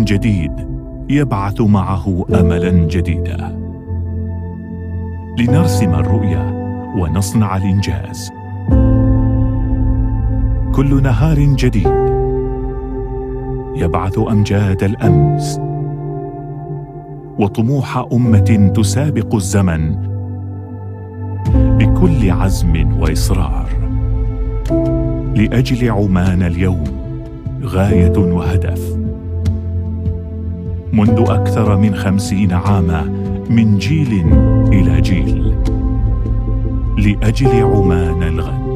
جديد يبعث معه أملاً جديداً. لنرسم الرؤية ونصنع الإنجاز. كل نهار جديد يبعث أمجاد الأمس وطموح أمة تسابق الزمن بكل عزم وإصرار. لأجل عمان اليوم غاية وهدف. منذ أكثر من 50 عاماً من جيل إلى جيل. لأجل عمان الغد.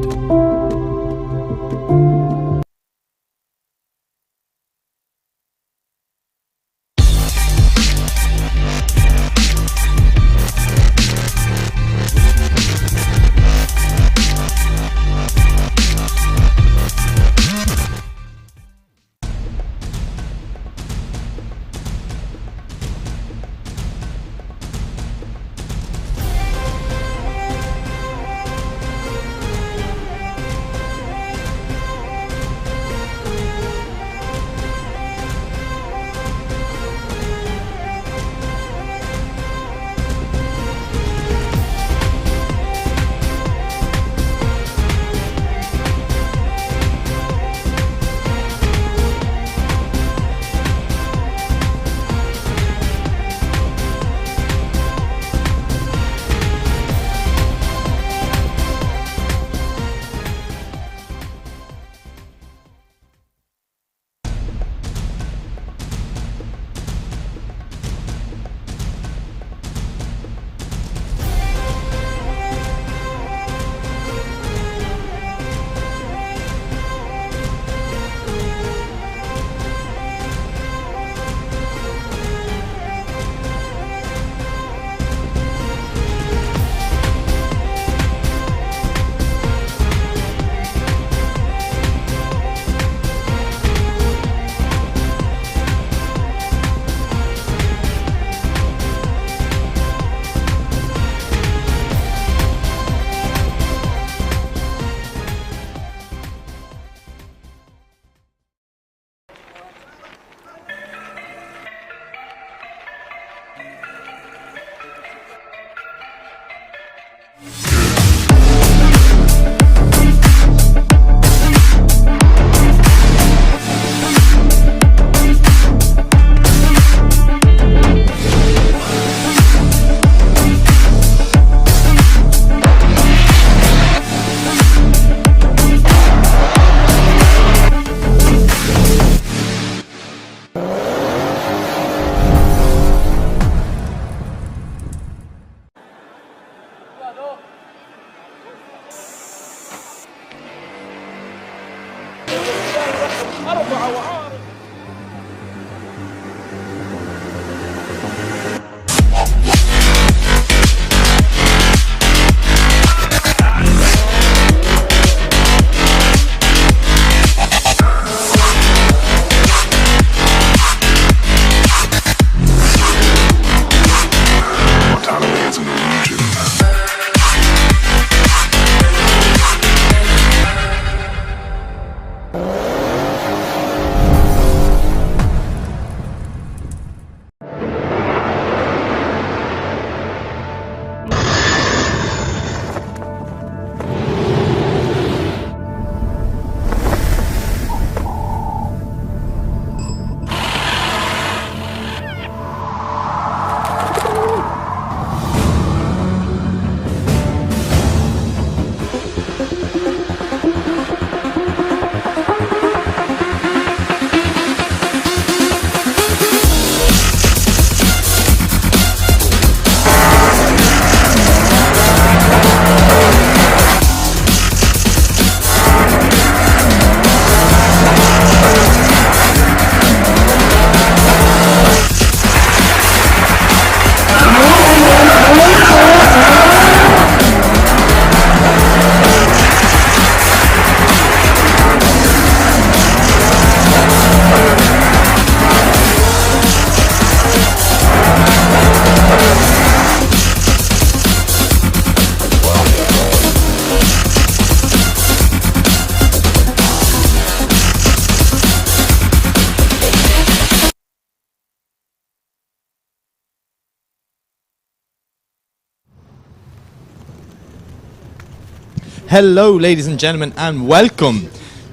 Hello, ladies and gentlemen, and welcome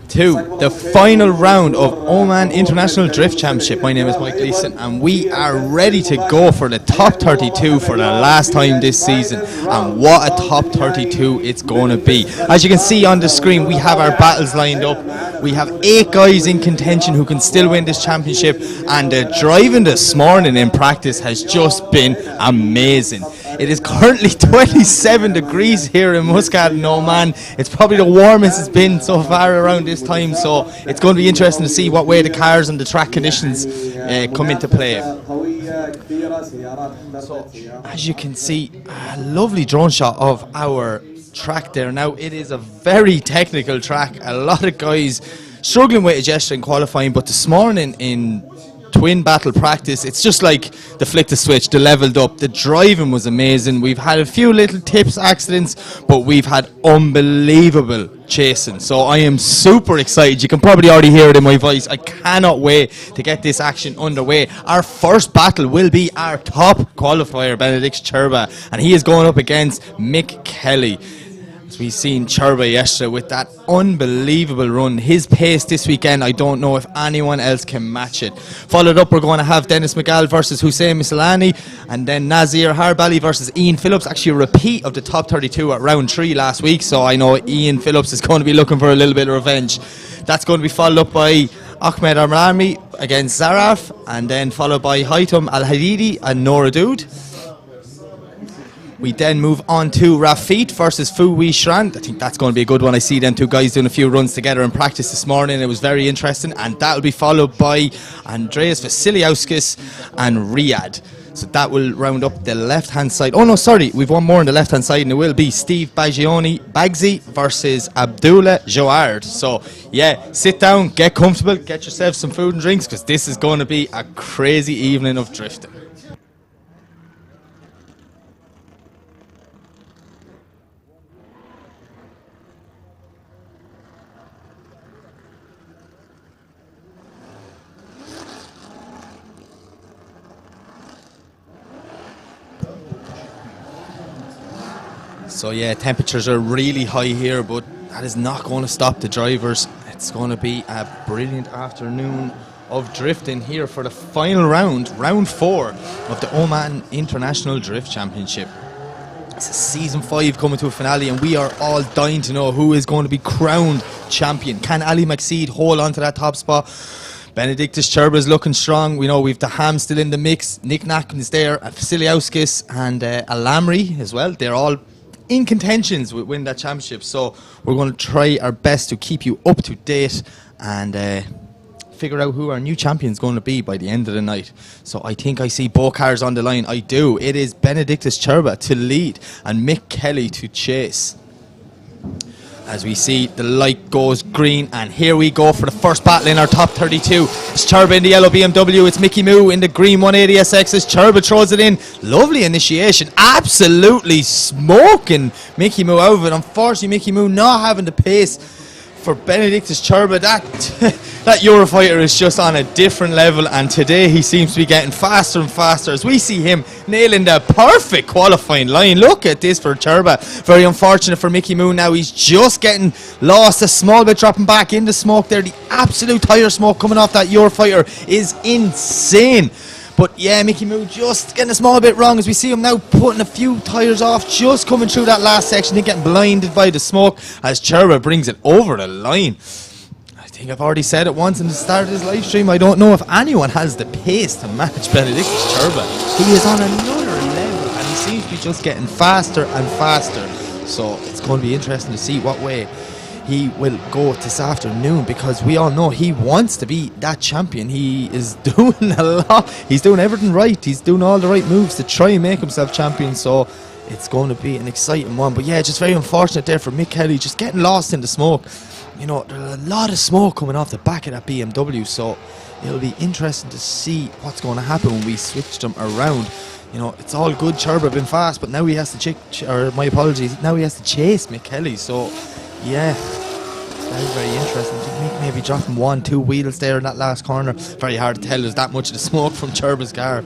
to the final round of Oman International Drift Championship. My name is Mike Leeson, and we are ready to go for the top 32 for the last time this season. And what a top 32 it's going to be. As you can see on the screen, we have our battles lined up. We have 8 guys in contention who can still win this championship, and the driving this morning in practice has just been amazing. It is currently 27 degrees here in Muscat in Oman. It's probably the warmest it's been so far around this time, so it's going to be interesting to see what way the cars and the track conditions come into play. So, as you can see, a lovely drone shot of our track there. Now, it is a very technical track. A lot of guys struggling with gesture in qualifying, but this morning in twin battle practice, it's just like the flick the switch, the leveled up. The driving was amazing. We've had a few little tips, accidents, but we've had unbelievable chasing. So I am super excited. You can probably already hear it in my voice. I cannot wait to get this action underway. Our first battle will be our top qualifier, Benedict Cherba, and he is going up against Mick Kelly. We've seen Cherba yesterday with that unbelievable run. His pace this weekend, I don't know if anyone else can match it. Followed up, we're going to have Dennis McGall versus Hussein Misalani, and then Nazir Harbali versus Ian Phillips. Actually a repeat of the top 32 at round 3 last week, so I know Ian Phillips is going to be looking for a little bit of revenge. That's going to be followed up by Ahmed Armani against Zaraf, and then followed by Haitam Al-Hadidi and Noor Adoud. We then move on to Rafit versus Fu Wei Shrand. I think that's going to be a good one. I see them two guys doing a few runs together in practice this morning. It was very interesting. And that will be followed by Andreas Vasiliauskas and Riyadh. So that will round up the left-hand side. Oh, no, sorry. We've one more on the left-hand side, and it will be Steve Bagzi versus Abdullah Joard. So, yeah, sit down, get comfortable, get yourself some food and drinks, because this is going to be a crazy evening of drifting. So yeah, temperatures are really high here, but that is not going to stop the drivers. It's going to be a brilliant afternoon of drifting here for the final round, round 4 of the Oman International Drift Championship. It's a season 5 coming to a finale, and we are all dying to know who is going to be crowned champion. Can Ali Maxid hold on to that top spot? Benedictus Cherba is looking strong. We know we've the Ham still in the mix. Nick Nacken is there, Vasiliauskas and Alamri as well. They're all in contentions with win that championship, so we're going to try our best to keep you up to date and figure out who our new champion is going to be by the end of the night. So I think I see both cars on the line. I do. It is Benedictus Cherba to lead and Mick Kelly to chase. As we see, the light goes green, and here we go for the first battle in our top 32. It's Cherba in the yellow BMW, it's Mickey Moo in the green 180SX as Cherba throws it in. Lovely initiation, absolutely smoking Mickey Moo out of it. Unfortunately, Mickey Moo not having the pace for Benedictus Cherba. That Eurofighter is just on a different level, and today he seems to be getting faster and faster as we see him nailing the perfect qualifying line. Look at this for Cherba. Very unfortunate for Mickey Moo now. He's just getting lost a small bit, dropping back in the smoke there. The absolute tire smoke coming off that Eurofighter is insane. But yeah, Mickey Moo just getting a small bit wrong as we see him now putting a few tyres off, just coming through that last section and getting blinded by the smoke as Cherba brings it over the line. I think I've already said it once in the start of this live stream, I don't know if anyone has the pace to match Benedictus Cherba. He is on another level and he seems to be just getting faster and faster. So it's going to be interesting to see what way he will go this afternoon, because we all know he wants to be that champion. He is doing a lot. He's doing everything right. He's doing all the right moves to try and make himself champion. So it's going to be an exciting one. But yeah, just very unfortunate there for Mick Kelly, just getting lost in the smoke. You know, there's a lot of smoke coming off the back of that BMW, so it'll be interesting to see what's going to happen when we switch them around. You know, it's all good. Cherba been fast, but now he has to my apologies. Now he has to chase Mick Kelly. So yeah, very, very interesting. I think Mick maybe dropping 1-2 wheels there in that last corner. Very hard to tell. There's that much of the smoke from Cherba's car.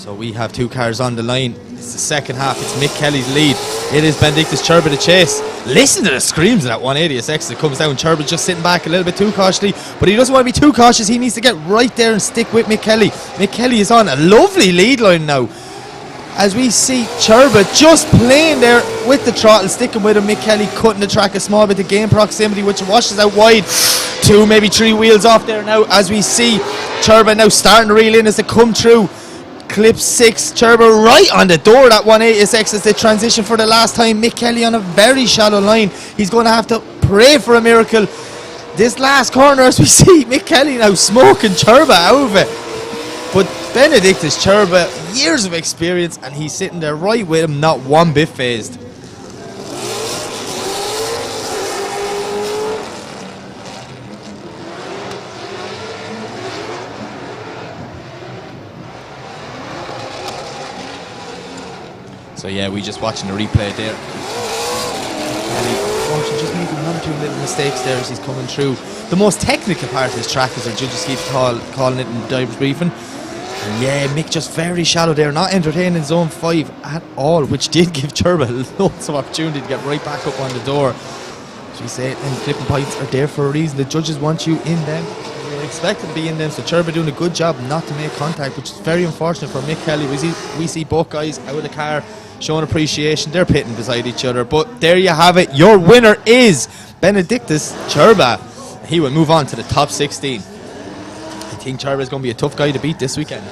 So we have two cars on the line. It's the second half. It's Mick Kelly's lead. It is Benedictus Cherba to chase. Listen to the screams of that 180SX that comes down. Cherba just sitting back a little bit too cautiously, but he doesn't want to be too cautious. He needs to get right there and stick with Mick Kelly. Mick Kelly is on a lovely lead line now, as we see Cherba just playing there with the throttle, sticking with him. Mick Kelly cutting the track a small bit to gain proximity, which washes out wide. 2, maybe 3 wheels off there now, as we see Cherba now starting to reel in as they come through. Clip 6, Cherba right on the door. That 180SX as they transition for the last time. Mick Kelly on a very shallow line. He's going to have to pray for a miracle this last corner, as we see Mick Kelly now smoking Cherba out of it. But Benedictus Cherba, years of experience, and he's sitting there right with him, not one bit phased. So yeah, we just watching the replay there. Kelly, unfortunately, just making 1 or 2 little mistakes there as he's coming through. The most technical part of this track, as our judges keep calling it in the divers briefing. And yeah, Mick just very shallow there, not entertaining zone 5 at all, which did give Cherba lots of opportunity to get right back up on the door. As we say, and clipping points are there for a reason. The judges want you in them. You're expected to be in them, so Cherba doing a good job not to make contact, which is very unfortunate for Mick Kelly. We see both guys out of the car showing appreciation. They're pitting beside each other, but there you have it. Your winner is Benedictus Cherba. He will move on to the top 16. I think Cherba is going to be a tough guy to beat this weekend.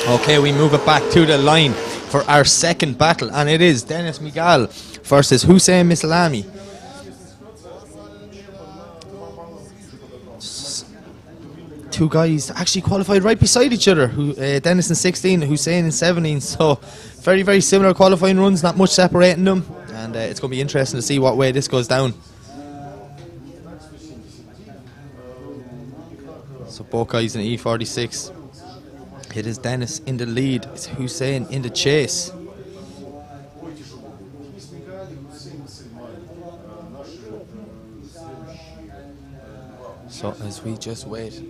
Okay, we move it back to the line for our second battle, and it is Dennis Miguel versus Hussein Mislami. Two guys actually qualified right beside each other. Dennis in 16, Hussein in 17. So very, very similar qualifying runs, not much separating them. And it's going to be interesting to see what way this goes down. So both guys in E46. It is Dennis in the lead. It's Hussein in the chase. So as we just wait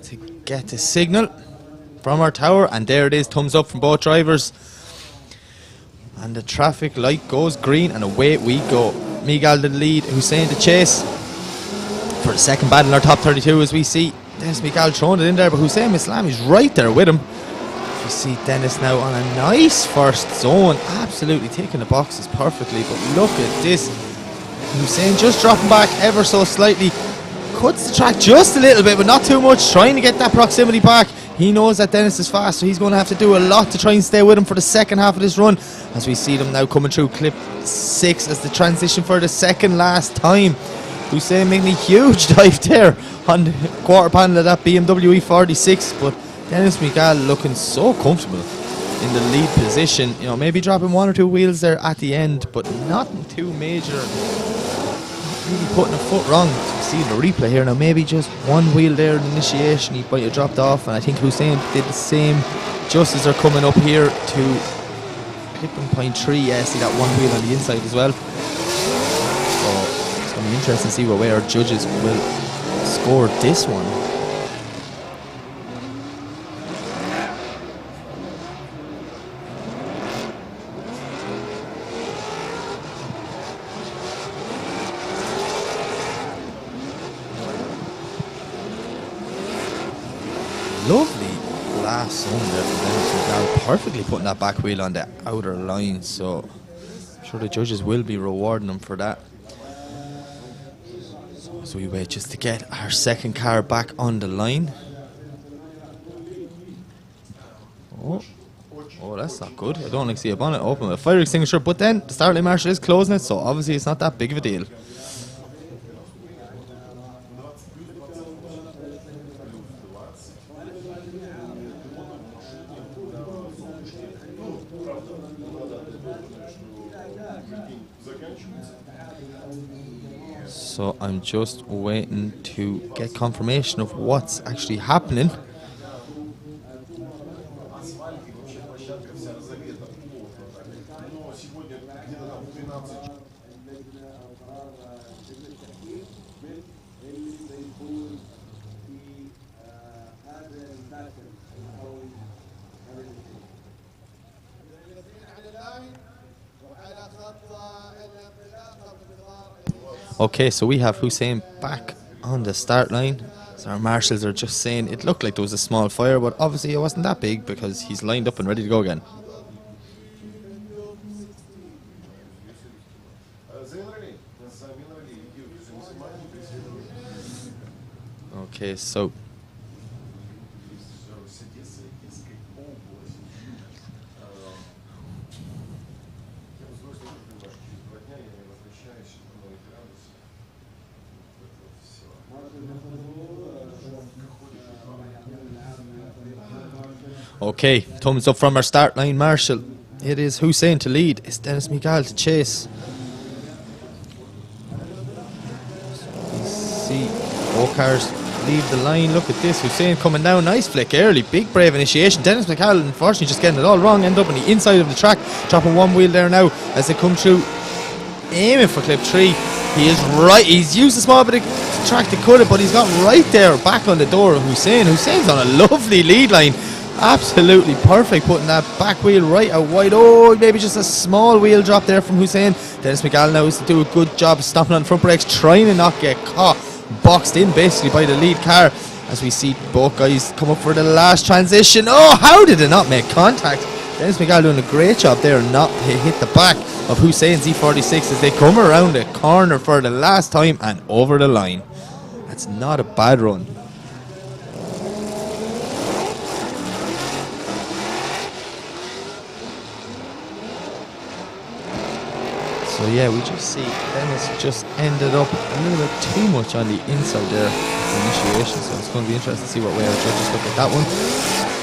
to get the signal from our tower, and there it is, thumbs up from both drivers, and the traffic light goes green, and away we go. Miguel the lead, Hussein the chase for the second battle in our top 32. As we see Dennis Miguel throwing it in there, but Hussein Mislami's right there with him. We see Dennis now on a nice first zone, absolutely ticking the boxes perfectly. But look at this, Hussein just dropping back ever so slightly, cuts the track just a little bit, but not too much, trying to get that proximity back. He knows that Dennis is fast, so he's going to have to do a lot to try and stay with him for the second half of this run, as we see them now coming through clip 6 as the transition for the second last time. Hussein making a huge dive there on the quarter panel of that BMW E46, but Dennis Miguel looking so comfortable in the lead position. You know, maybe dropping 1 or 2 wheels there at the end, but nothing too major. Really putting a foot wrong. You see the replay here now, maybe just 1 wheel there in initiation, he might have dropped off, and I think Hussein did the same just as they're coming up here to clipping point 3. Yeah, see that 1 wheel on the inside as well. So it's going to be interesting to see what way our judges will score this one. Lovely last zone there from Dennis Miguel, perfectly putting that back wheel on the outer line, so I'm sure the judges will be rewarding them for that. So as we wait just to get our second car back on the line. Oh, that's not good. I don't like to see a bonnet open with a fire extinguisher, but then the starlight marshal is closing it, so obviously it's not that big of a deal. So I'm just waiting to get confirmation of what's actually happening. Okay, so we have Hussein back on the start line. So our marshals are just saying it looked like there was a small fire, but obviously it wasn't that big because he's lined up and ready to go again. Okay, so okay, thumbs up from our start line marshal. It is Hussein to lead. It's Dennis Miguel to chase. See, all cars leave the line. Look at this, Hussein coming down. Nice flick early, big brave initiation. Dennis Miguel unfortunately just getting it all wrong. End up on the inside of the track, dropping one wheel there now as they come through, aiming for clip 3. He is right. He's used a small bit of track to cut it, but he's got right there back on the door of Hussein. Hussein's on a lovely lead line. Absolutely perfect, putting that back wheel right out wide. Oh, maybe just a small wheel drop there from Hussein. Dennis Miguel now is to do a good job stomping on front brakes, trying to not get caught, boxed in basically by the lead car, as we see both guys come up for the last transition. Oh, how did they not make contact? Dennis Miguel doing a great job there, not hit the back of Hussein's E46 as they come around the corner for the last time and over the line. That's not a bad run. So yeah, we just see Dennis just ended up a little bit too much on the inside there for initiation, so it's going to be interesting to see what way our judges look at that one.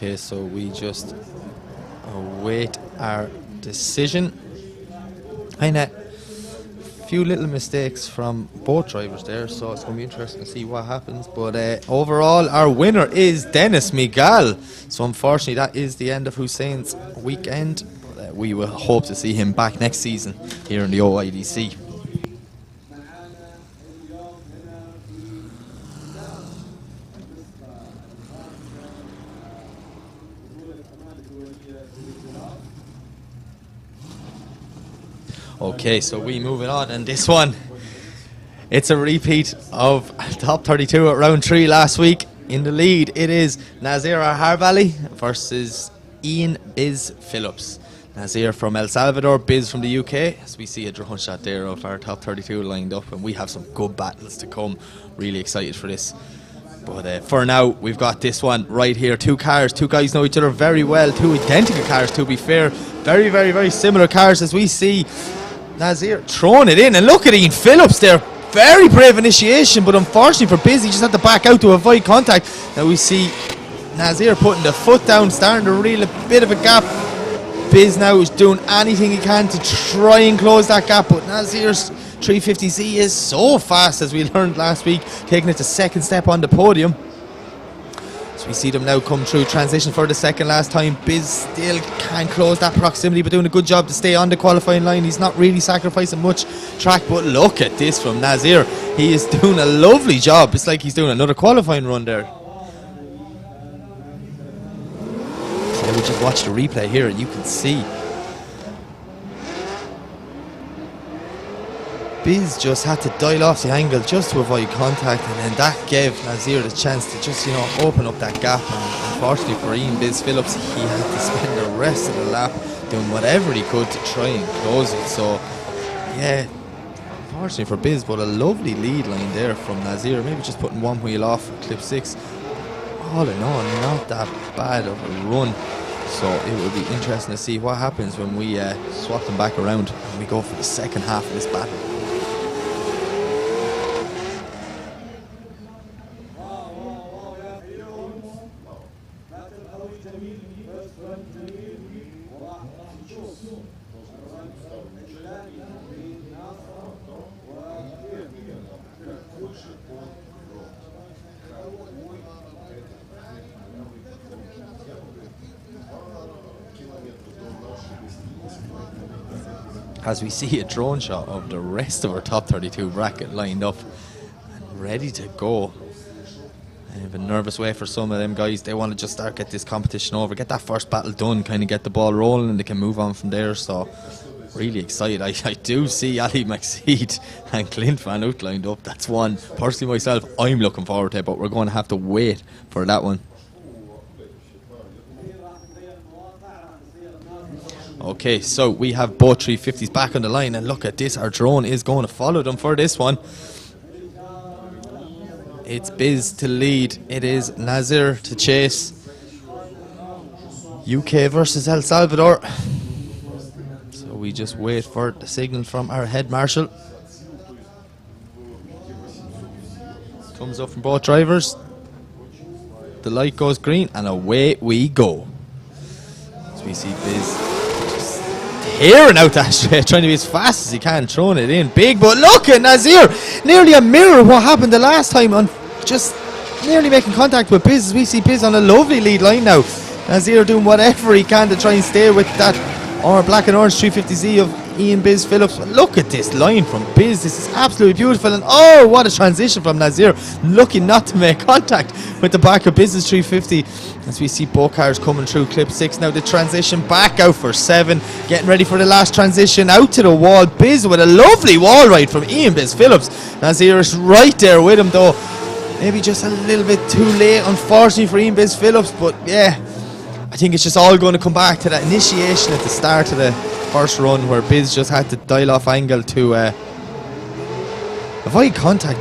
Okay, so we just await our decision. And a few little mistakes from both drivers there, so it's going to be interesting to see what happens. But overall, our winner is Dennis Miguel. So unfortunately, that is the end of Hussein's weekend. But we will hope to see him back next season here in the OIDC. Okay, so we moving on, and this one, it's a repeat of top 32 at round 3 last week. In the lead, it is Nazir Harvali versus Ian Biz Phillips. Nazir from El Salvador, Biz from the UK. As we see a drone shot there of our top 32 lined up, and we have some good battles to come. Really excited for this. But for now, we've got this one right here. Two cars, two guys know each other very well. Two identical cars, to be fair. Very, very, very similar cars, as we see Nazir throwing it in. And look at Ian Phillips there. Very brave initiation, but unfortunately for Biz, he just had to back out to avoid contact. Now we see Nazir putting the foot down, starting to reel a bit of a gap. Biz now is doing anything he can to try and close that gap, but Nazir's 350Z is so fast, as we learned last week, taking it to second step on the podium. So we see them now come through, transition for the second last time. Biz still can't close that proximity, but doing a good job to stay on the qualifying line. He's not really sacrificing much track, but look at this from Nazir. He is doing a lovely job. It's like he's doing another qualifying run there. So we just watch the replay here and you can see Biz just had to dial off the angle just to avoid contact, and then that gave Nazir the chance to just, open up that gap. And unfortunately for Ian Biz Phillips, he had to spend the rest of the lap doing whatever he could to try and close it. So, yeah, unfortunately for Biz, but a lovely lead line there from Nazir. Maybe just putting one wheel off at clip 6. All in all, not that bad of a run. So it will be interesting to see what happens when we swap them back around and we go for the second half of this battle. As we see a drone shot of the rest of our top 32 bracket lined up and ready to go. I have a nervous way for some of them guys. They want to just start, get this competition over, get that first battle done, kind of get the ball rolling, and they can move on from there. So really excited. I do see Ali McSeed and Clint Van Hout lined up. That's one, personally myself, I'm looking forward to it, but we're going to have to wait for that one. Okay, so we have both 350s back on the line, and look at this, our drone is going to follow them for this one. It's Biz to lead, it is Nazir to chase. UK versus El Salvador. So we just wait for the signal from our head marshal. Comes up from both drivers. The light goes green, and away we go. As we see Biz tearing out that straight, trying to be as fast as he can, throwing it in big. But look at Nazir, nearly a mirror what happened the last time, on just nearly making contact with Biz. As we see Biz on a lovely lead line now. Nazir doing whatever he can to try and stay with that black and orange 350Z of Ian Biz Phillips. But look at this line from Biz, this is absolutely beautiful. And oh, what a transition from Nazir, lucky not to make contact with the back of Biz's 350. As we see both cars coming through clip 6 now, the transition back out for 7, getting ready for the last transition out to the wall. Biz with a lovely wall ride from Ian Biz Phillips. Nazir is right there with him though, maybe just a little bit too late unfortunately for Ian Biz Phillips. But yeah, I think it's just all going to come back to that initiation at the start of the first run, where Biz just had to dial off angle to avoid contact.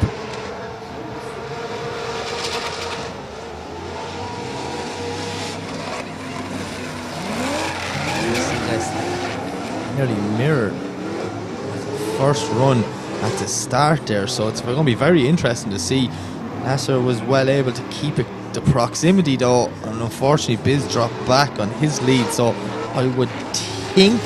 Nearly mirrored first run at the start there, so it's going to be very interesting to see. Nasser was well able to keep it the proximity though, and unfortunately Biz dropped back on his lead, so I would think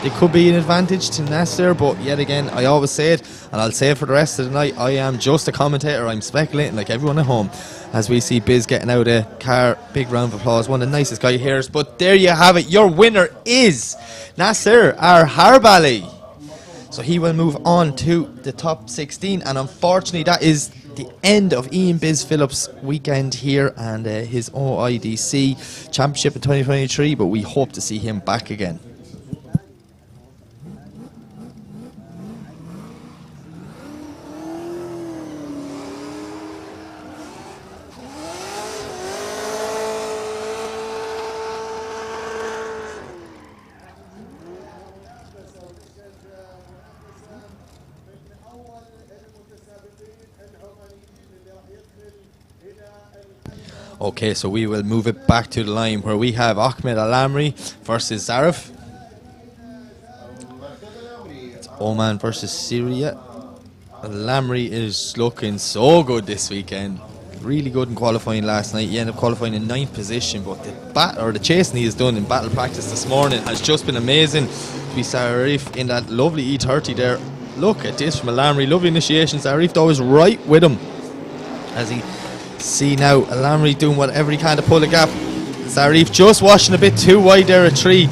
it could be an advantage to Nasser. But yet again, I always say it, and I'll say it for the rest of the night, I am just a commentator, I'm speculating like everyone at home. As we see Biz getting out of the car, big round of applause, one of the nicest guy here. But there you have it, your winner is Nasser Harbali. So he will move on to the top 16, and unfortunately that is the end of Ian Biz Phillips' weekend here and his OIDC Championship in 2023, but we hope to see him back again. Okay, so we will move it back to the line where we have Ahmed Al-Amri versus Zarif. It's Oman versus Syria. Al-Amri is looking so good this weekend. Really good in qualifying last night. He ended up qualifying in 9th position, but the chasing he has done in battle practice this morning has just been amazing. We saw Zarif in that lovely E30 there. Look at this from Al-Amri, lovely initiation. Zarif though is right with him. As he see now, Al-Amri doing whatever he can to pull the gap. Zarif just washing a bit too wide there at 3. He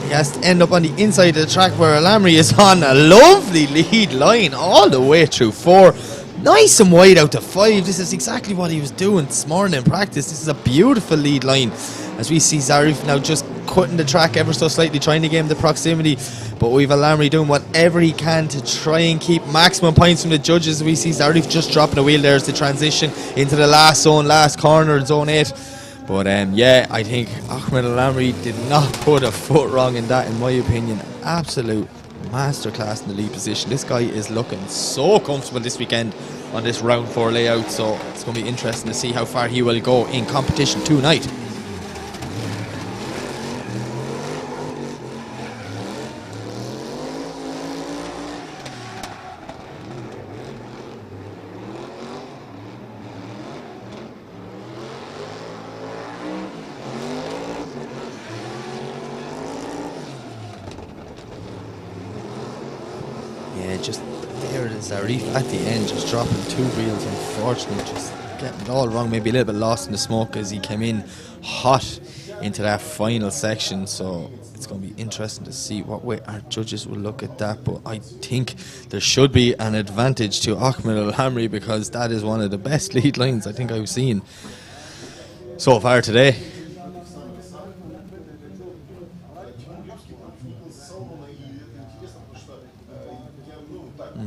has to end up on the inside of the track where Al-Amri is on a lovely lead line all the way through 4. Nice and wide out to 5. This is exactly what he was doing this morning in practice. This is a beautiful lead line. As we see Zarif now just cutting the track ever so slightly, trying to gain the proximity. But we've Al-Amri doing whatever he can to try and keep maximum points from the judges. We see Zarif just dropping a wheel there as the transition into the last zone, last corner in zone 8. But yeah, I think Ahmed Al-Amri did not put a foot wrong in that, in my opinion. Absolute masterclass in the lead position. This guy is looking so comfortable this weekend on this round 4 layout, so it's going to be interesting to see how far he will go in competition tonight. just there it is, Zarif at the end, just dropping 2 wheels, unfortunately, just getting it all wrong, maybe a little bit lost in the smoke as he came in hot into that final section. So it's going to be interesting to see what way our judges will look at that, but I think there should be an advantage to Ahmed Al-Hamri, because that is one of the best lead lines I think I've seen so far today.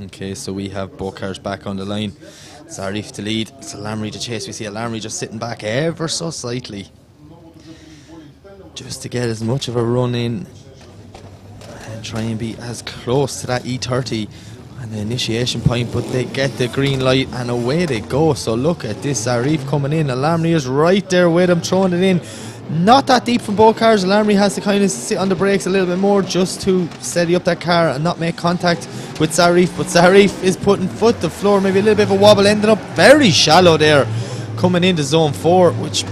Okay, so we have both cars back on the line. Zarif to lead, it's Al-Hamri to chase. We see Al-Hamri just sitting back ever so slightly, just to get as much of a run in and try and be as close to that E30 and the initiation point, but they get the green light and away they go. So look at this, Zarif coming in, Al-Hamri is right there with him, throwing it in. Not that deep from both cars. Al-Hamri has to kind of sit on the brakes a little bit more just to steady up that car and not make contact with Zarif, but Zarif is putting foot to floor, maybe a little bit of a wobble, ending up very shallow there coming into zone 4, which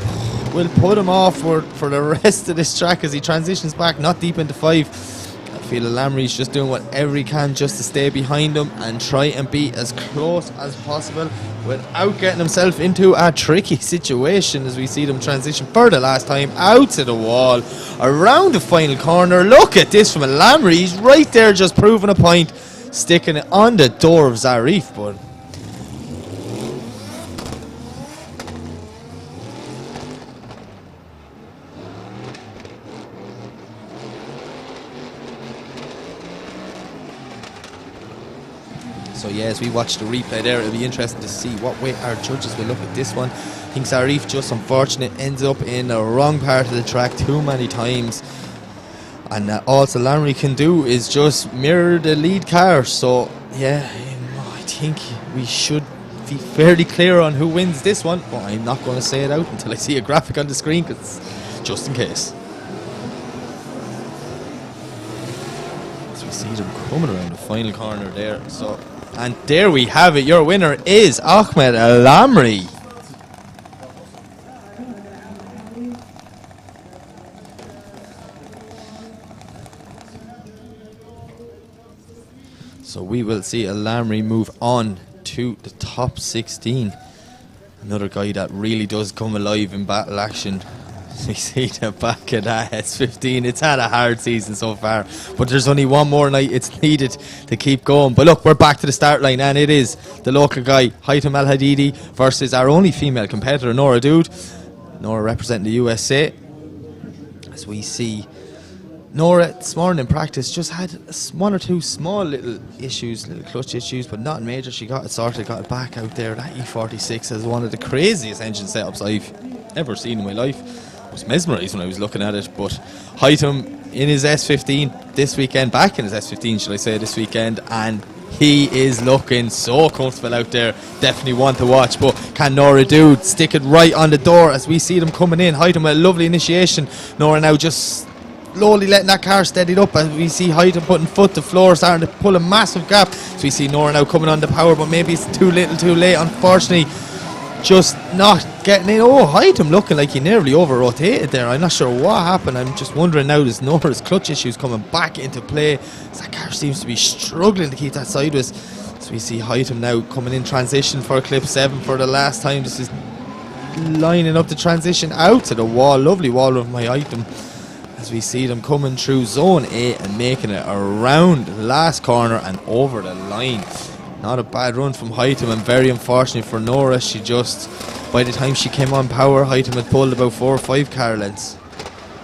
will put him off for the rest of this track as he transitions back not deep into 5. I feel Al-Hamri's just doing whatever he can just to stay behind him and try and be as close as possible without getting himself into a tricky situation as we see them transition for the last time out to the wall around the final corner. Look at this from Al-Hamri, he's right there just proving a point, sticking it on the door of Zarif, but so yeah, as we watch the replay there, it'll be interesting to see what way our judges will look at this one. I think Zarif, just unfortunate, ends up in the wrong part of the track too many times, and all Al-Hamri can do is just mirror the lead car. So yeah, I think we should be fairly clear on who wins this one, but I'm not going to say it out until I see a graphic on the screen, cause just in case. As we see them coming around the final corner there, so, and there we have it, your winner is Ahmed Al-Hamri. So we will see Al-Hamri move on to the top 16. Another guy that really does come alive in battle action. We see the back of that S15. It's had a hard season so far, but there's only one more night it's needed to keep going. But look, we're back to the start line, and it is the local guy, Haitham Al Hadidi, versus our only female competitor, Nora Dude. Nora representing the USA. As we see Nora this morning in practice just had one or two small little issues, little clutch issues, but nothing major. She got it sorted, got it back out there. That E46 is one of the craziest engine setups I've ever seen in my life. I was mesmerised when I was looking at it. But Haitham in his S15 this weekend, back in his S15 should I say this weekend, and he is looking so comfortable out there. Definitely one to watch. But can Nora Dude stick it right on the door as we see them coming in? Haitham with a lovely initiation. Nora now just slowly letting that car steadied up as we see Haitham putting foot to floor, starting to pull a massive gap. So we see Nora now coming on the power, but maybe it's too little too late, unfortunately. Just not getting in. Oh, Haitham looking like he nearly over-rotated there. I'm not sure what happened. I'm just wondering now, there's Nora's clutch issues coming back into play. That car seems to be struggling to keep that sideways. So we see Haitham now coming in transition for clip 7 for the last time. This is lining up the transition out to the wall. Lovely wall of my Haitham. As we see them coming through zone 8 and making it around the last corner and over the line. Not a bad run from Haitham, and very unfortunate for Nora. She just, by the time she came on power, Haitham had pulled about 4 or 5 car lengths.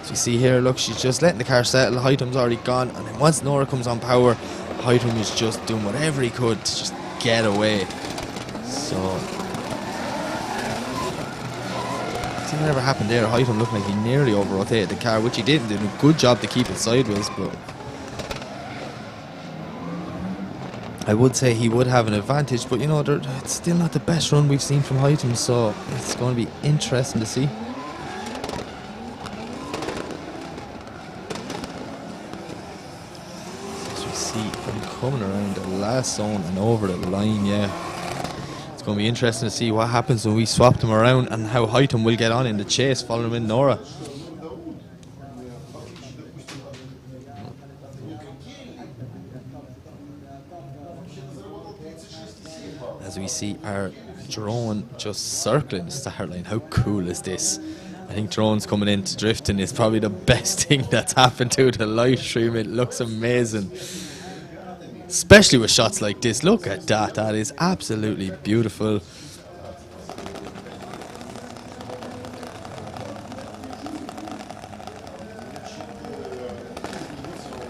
As you see here, look, she's just letting the car settle. Haitham's already gone, and then once Nora comes on power, Haitham is just doing whatever he could to just get away. So something never happened there. Haitham looked like he nearly over-rotated the car, which he didn't. Did a good job to keep it sideways, but I would say he would have an advantage, but you know, it's still not the best run we've seen from Haitham, so it's going to be interesting to see. As we see him coming around the last zone and over the line, yeah. It's going to be interesting to see what happens when we swap them around and how Haitham will get on in the chase following in Nora. we see our drone just circling the start line. How cool is this? I think drones coming into drifting is probably the best thing that's happened to the live stream. It looks amazing, especially with shots like this. Look at that. That is absolutely beautiful.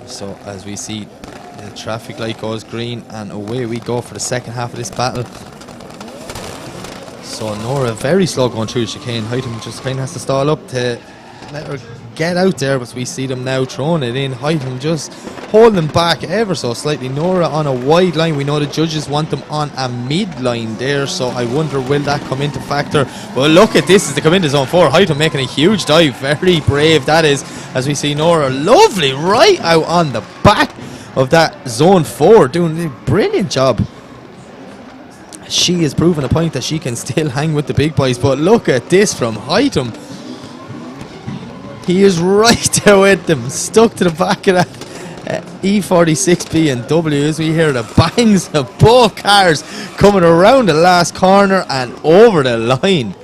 So as we see, the traffic light goes green and away we go for the second half of this battle. So Nora very slow going through the chicane. Hytham just kind of has to stall up to let her get out there, but we see them now throwing it in. Hytham just holding back ever so slightly. Nora on a wide line. We know the judges want them on a mid line there, so I wonder will that come into factor. Well, look at this as they come into zone 4. Hytham making a huge dive. Very brave that is, as we see Nora lovely right out on the back of that zone 4, doing a brilliant job. She has proven a point that she can still hang with the big boys, but look at this from Hytham. He is right there with them, stuck to the back of that E46 BMW as we hear the bangs of both cars coming around the last corner and over the line.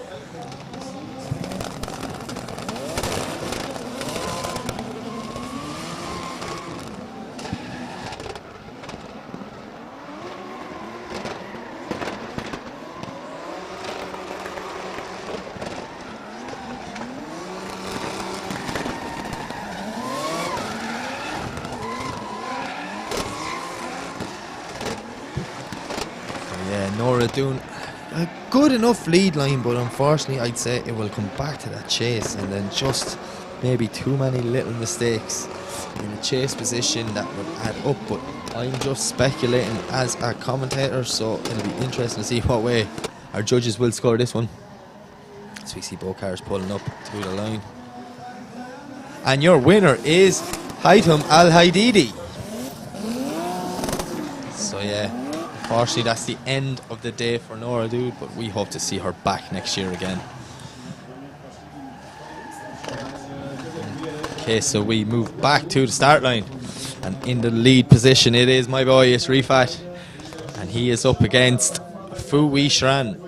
Nora doing a good enough lead line, but unfortunately I'd say it will come back to that chase, and then just maybe too many little mistakes in the chase position that would add up. But I'm just speculating as a commentator, so it'll be interesting to see what way our judges will score this one, as we see both cars pulling up to the line. And your winner is Hytham Al Haididi. So yeah, unfortunately that's the end of the day for Nora Dude, but we hope to see her back next year again. Okay, so we move back to the start line, and in the lead position it is my boy, it's Rifat, and he is up against Fui Shran.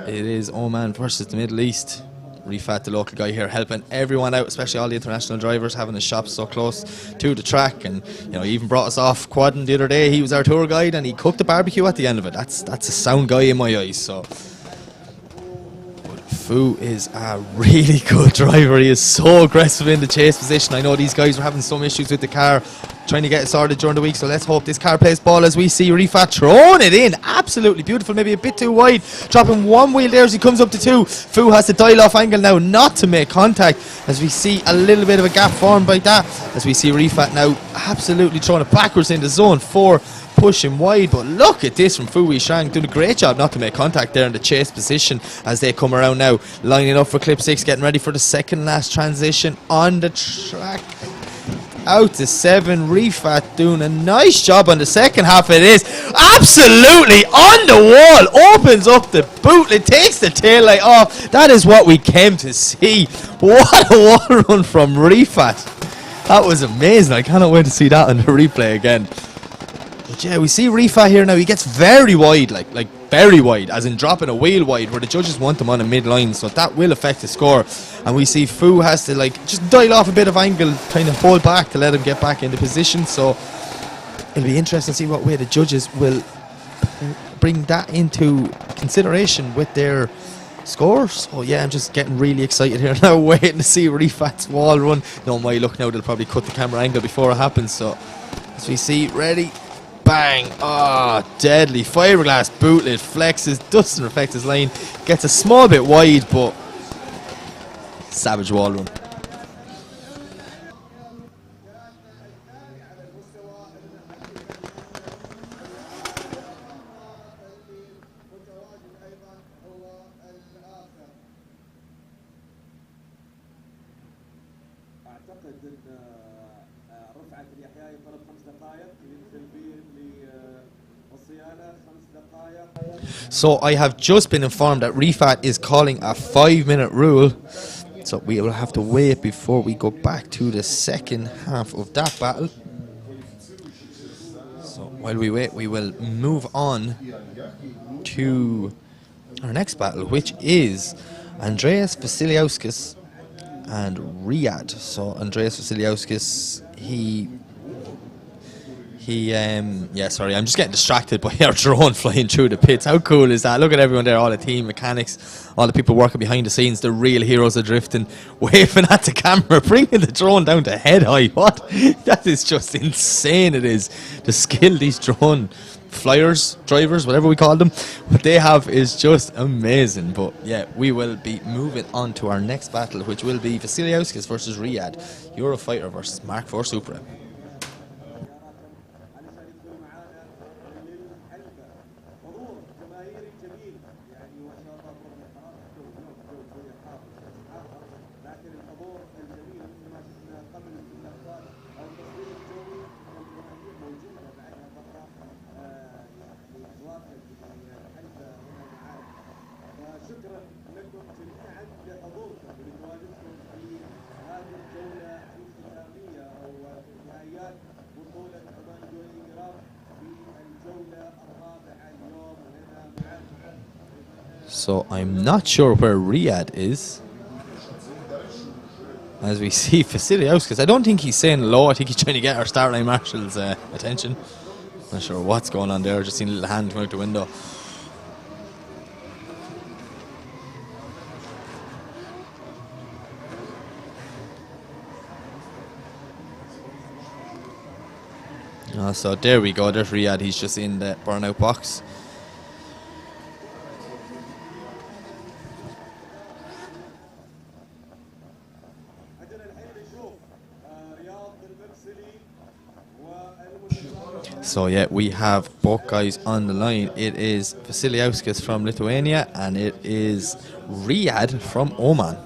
It is Oman versus the Middle East. Rifat, the local guy here, helping everyone out, especially all the international drivers, having his shop so close to the track, and you know, he even brought us off quadding the other day. He was our tour guide and he cooked the barbecue at the end of it. That's a sound guy in my eyes. So Fu is a really good driver. He is so aggressive in the chase position. I know these guys were having some issues with the car, trying to get it sorted during the week, so let's hope this car plays ball as we see Rifat throwing it in. Absolutely beautiful, maybe a bit too wide, dropping one wheel there as he comes up to two. Fu has to dial off angle now not to make contact, as we see a little bit of a gap formed by that, as we see Rifat now absolutely throwing it backwards into zone 4, pushing wide. But look at this from Fui Shang, doing a great job not to make contact there in the chase position as they come around now, lining up for clip 6, getting ready for the second last transition on the track. Out to 7, Rifat doing a nice job on the second half. It is absolutely on the wall, opens up the boot, it takes the tail light off. That is what we came to see. What a wall run from Rifat. That was amazing. I cannot wait to see that on the replay again. But yeah, we see Rifat here now. He gets very wide, like very wide, as in dropping a wheel wide, where the judges want him on a mid-line, so that will affect the score. And we see Fu has to just dial off a bit of angle, kind of hold back to let him get back into position. So it'll be interesting to see what way the judges will bring that into consideration with their scores. So yeah, I'm just getting really excited here now, waiting to see Rifat's wall run. No, my look now, they'll probably cut the camera angle before it happens. So as we see, ready, bang, oh, deadly, fiberglass boot lid, flexes, doesn't affect his line, gets a small bit wide, but savage wall run. So I have just been informed that Rifat is calling a 5-minute rule, so we will have to wait before we go back to the second half of that battle. So while we wait, we will move on to our next battle, which is Andreas Vasiliauskas and Riyadh. So Andreas Vasiliauskas, yeah, sorry, I'm just getting distracted by our drone flying through the pits. How cool is that? Look at everyone there, all the team mechanics, all the people working behind the scenes, the real heroes of drifting, waving at the camera, bringing the drone down to head high. What? That is just insane. It is. The skill these drone flyers, drivers, whatever we call them, what they have is just amazing. But yeah, we will be moving on to our next battle, which will be Vasiliauskas versus Riyadh, Eurofighter versus Mark IV Supra. So I'm not sure where Riyadh is. As we see Vasiliauskas, I don't think he's saying hello. I think he's trying to get our start line marshal's attention. Not sure what's going on there. Just seen a little hand come out the window. So there we go. There's Riyadh. He's just in the burnout box. So yeah, we have both guys on the line. It is Vasiliauskas from Lithuania and it is Riyadh from Oman.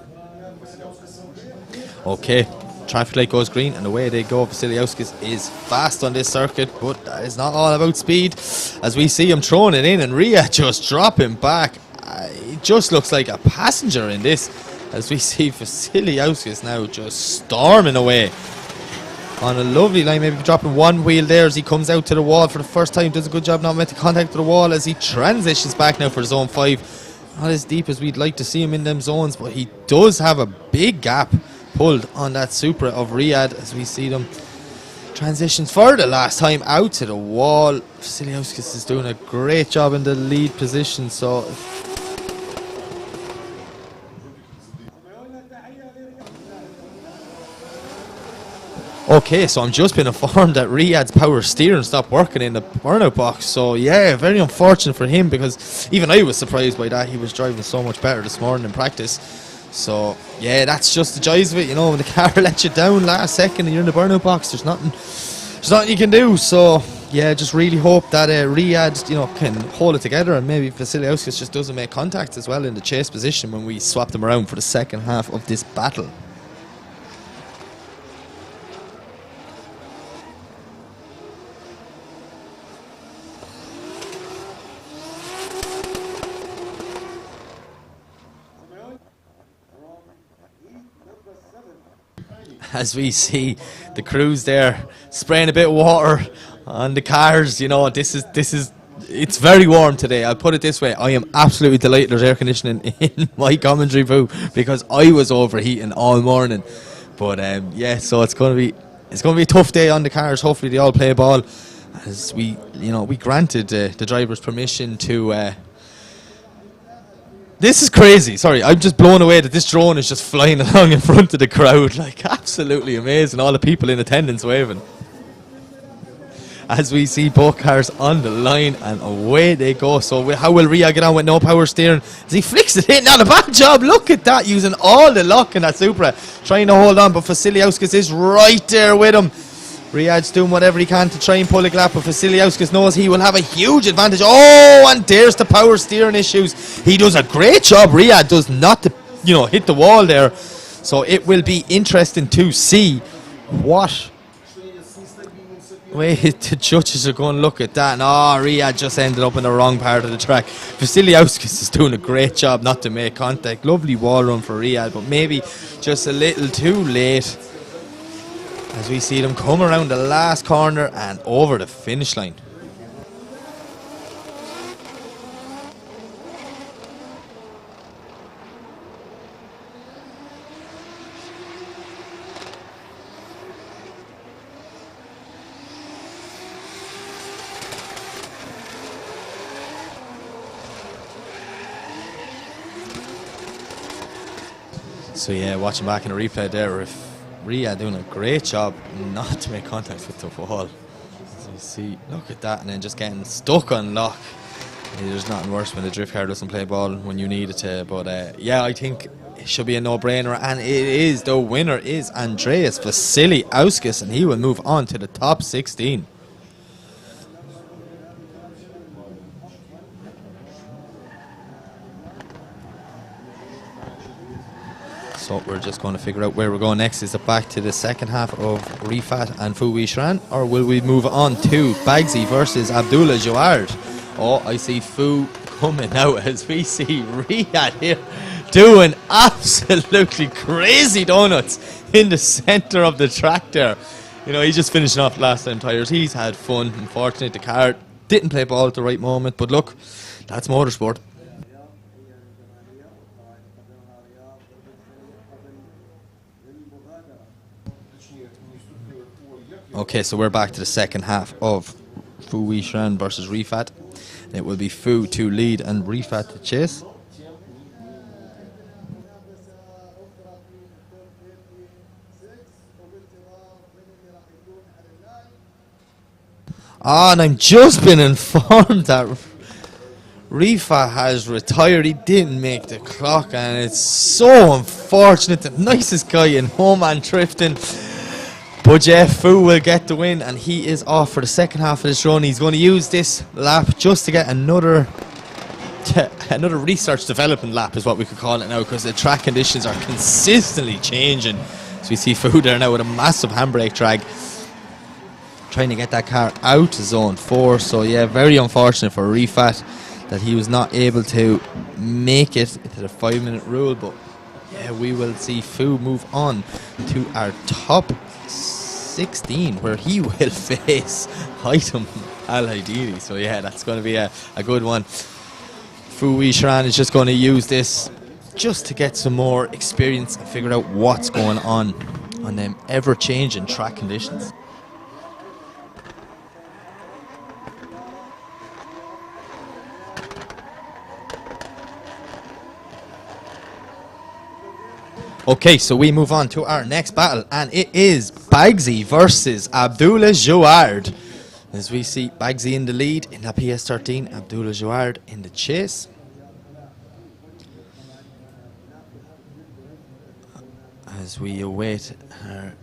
Okay, traffic light goes green and away they go. Vasiliauskas is fast on this circuit, but that is not all about speed. As we see him throwing it in and Riyadh just dropping back. It just looks like a passenger in this. As we see Vasiliauskas now just storming away on a lovely line, maybe dropping one wheel there as he comes out to the wall for the first time. Does a good job not making contact with the wall as he transitions back now for zone 5. Not as deep as we'd like to see him in them zones, but he does have a big gap pulled on that Supra of Riyadh as we see them transitions for the last time out to the wall. Vasiliauskas is doing a great job in the lead position. So okay, so I'm just been informed that Riyadh's power steering stopped working in the burnout box. So yeah, very unfortunate for him because even I was surprised by that. He was driving so much better this morning in practice. So yeah, that's just the joys of it, you know, when the car lets you down last second and you're in the burnout box, there's nothing you can do. So yeah, just really hope that Riyadh, you know, can hold it together, and maybe Vasiliauskas just doesn't make contact as well in the chase position when we swap them around for the second half of this battle. As we see the crews there spraying a bit of water on the cars, you know, it's very warm today. I'll put it this way, I am absolutely delighted there's air conditioning in my commentary booth because I was overheating all morning. But yeah, so it's going to be a tough day on the cars. Hopefully they all play ball, as we granted the drivers permission to this is crazy. Sorry, I'm just blown away that this drone is just flying along in front of the crowd. Like, absolutely amazing. All the people in attendance waving. As we see both cars on the line and away they go. So how will Riyadh get on with no power steering? As he flicks it in. Not a bad job. Look at that. Using all the luck in that Supra. Trying to hold on, but Vasiliauskas is right there with him. Riyadh's doing whatever he can to try and pull a gap, but Vasiliauskas knows he will have a huge advantage. Oh, and there's the power steering issues. He does a great job. Riyadh does not, hit the wall there. So it will be interesting to see what way the judges are going to look at that. And Riyadh just ended up in the wrong part of the track. Vasiliauskas is doing a great job not to make contact. Lovely wall run for Riyadh, but maybe just a little too late. As we see them come around the last corner and over the finish line. So yeah, watching back in the replay there, Ria doing a great job not to make contact with the wall. As you see, look at that, and then just getting stuck on lock. There's nothing worse when the drift car doesn't play ball when you need it to. But yeah, I think it should be a no-brainer, and it is. The winner is Andreas Vasiliauskas, and he will move on to the top 16. So we're just going to figure out where we're going next. Is it back to the second half of Rifat and Fouy Shran, or will we move on to Bagsy versus Abdullah Jouard? Oh, I see Fou coming out as we see Riyadh here doing absolutely crazy donuts in the centre of the track there. You know, he's just finishing off last time tyres. He's had fun. Unfortunately, the car didn't play ball at the right moment, but look, that's motorsport. Okay, so we're back to the second half of Fouy Shran versus Rifat. It will be Fou to lead and Rifat to chase. And I'm just been informed that Rifat has retired. He didn't make the clock, and it's so unfortunate. The nicest guy in Oman drifting. But yeah, Fou will get the win, and he is off for the second half of this run. He's going to use this lap just to get another research development lap, is what we could call it now, because the track conditions are consistently changing. So we see Fou there now with a massive handbrake drag, trying to get that car out to zone 4. So yeah, very unfortunate for Rifat that he was not able to make it to the 5-minute rule. But yeah, we will see Fou move on to our top 16, where he will face Haitham Al Haidiri. So yeah, that's going to be a good one. Fouy Shran is just going to use this just to get some more experience and figure out what's going on them ever-changing track conditions. Okay, so we move on to our next battle, and it is Bagsy versus Abdullah Jouard. As we see Bagsy in the lead in the PS13, Abdullah Jouard in the chase. As we await our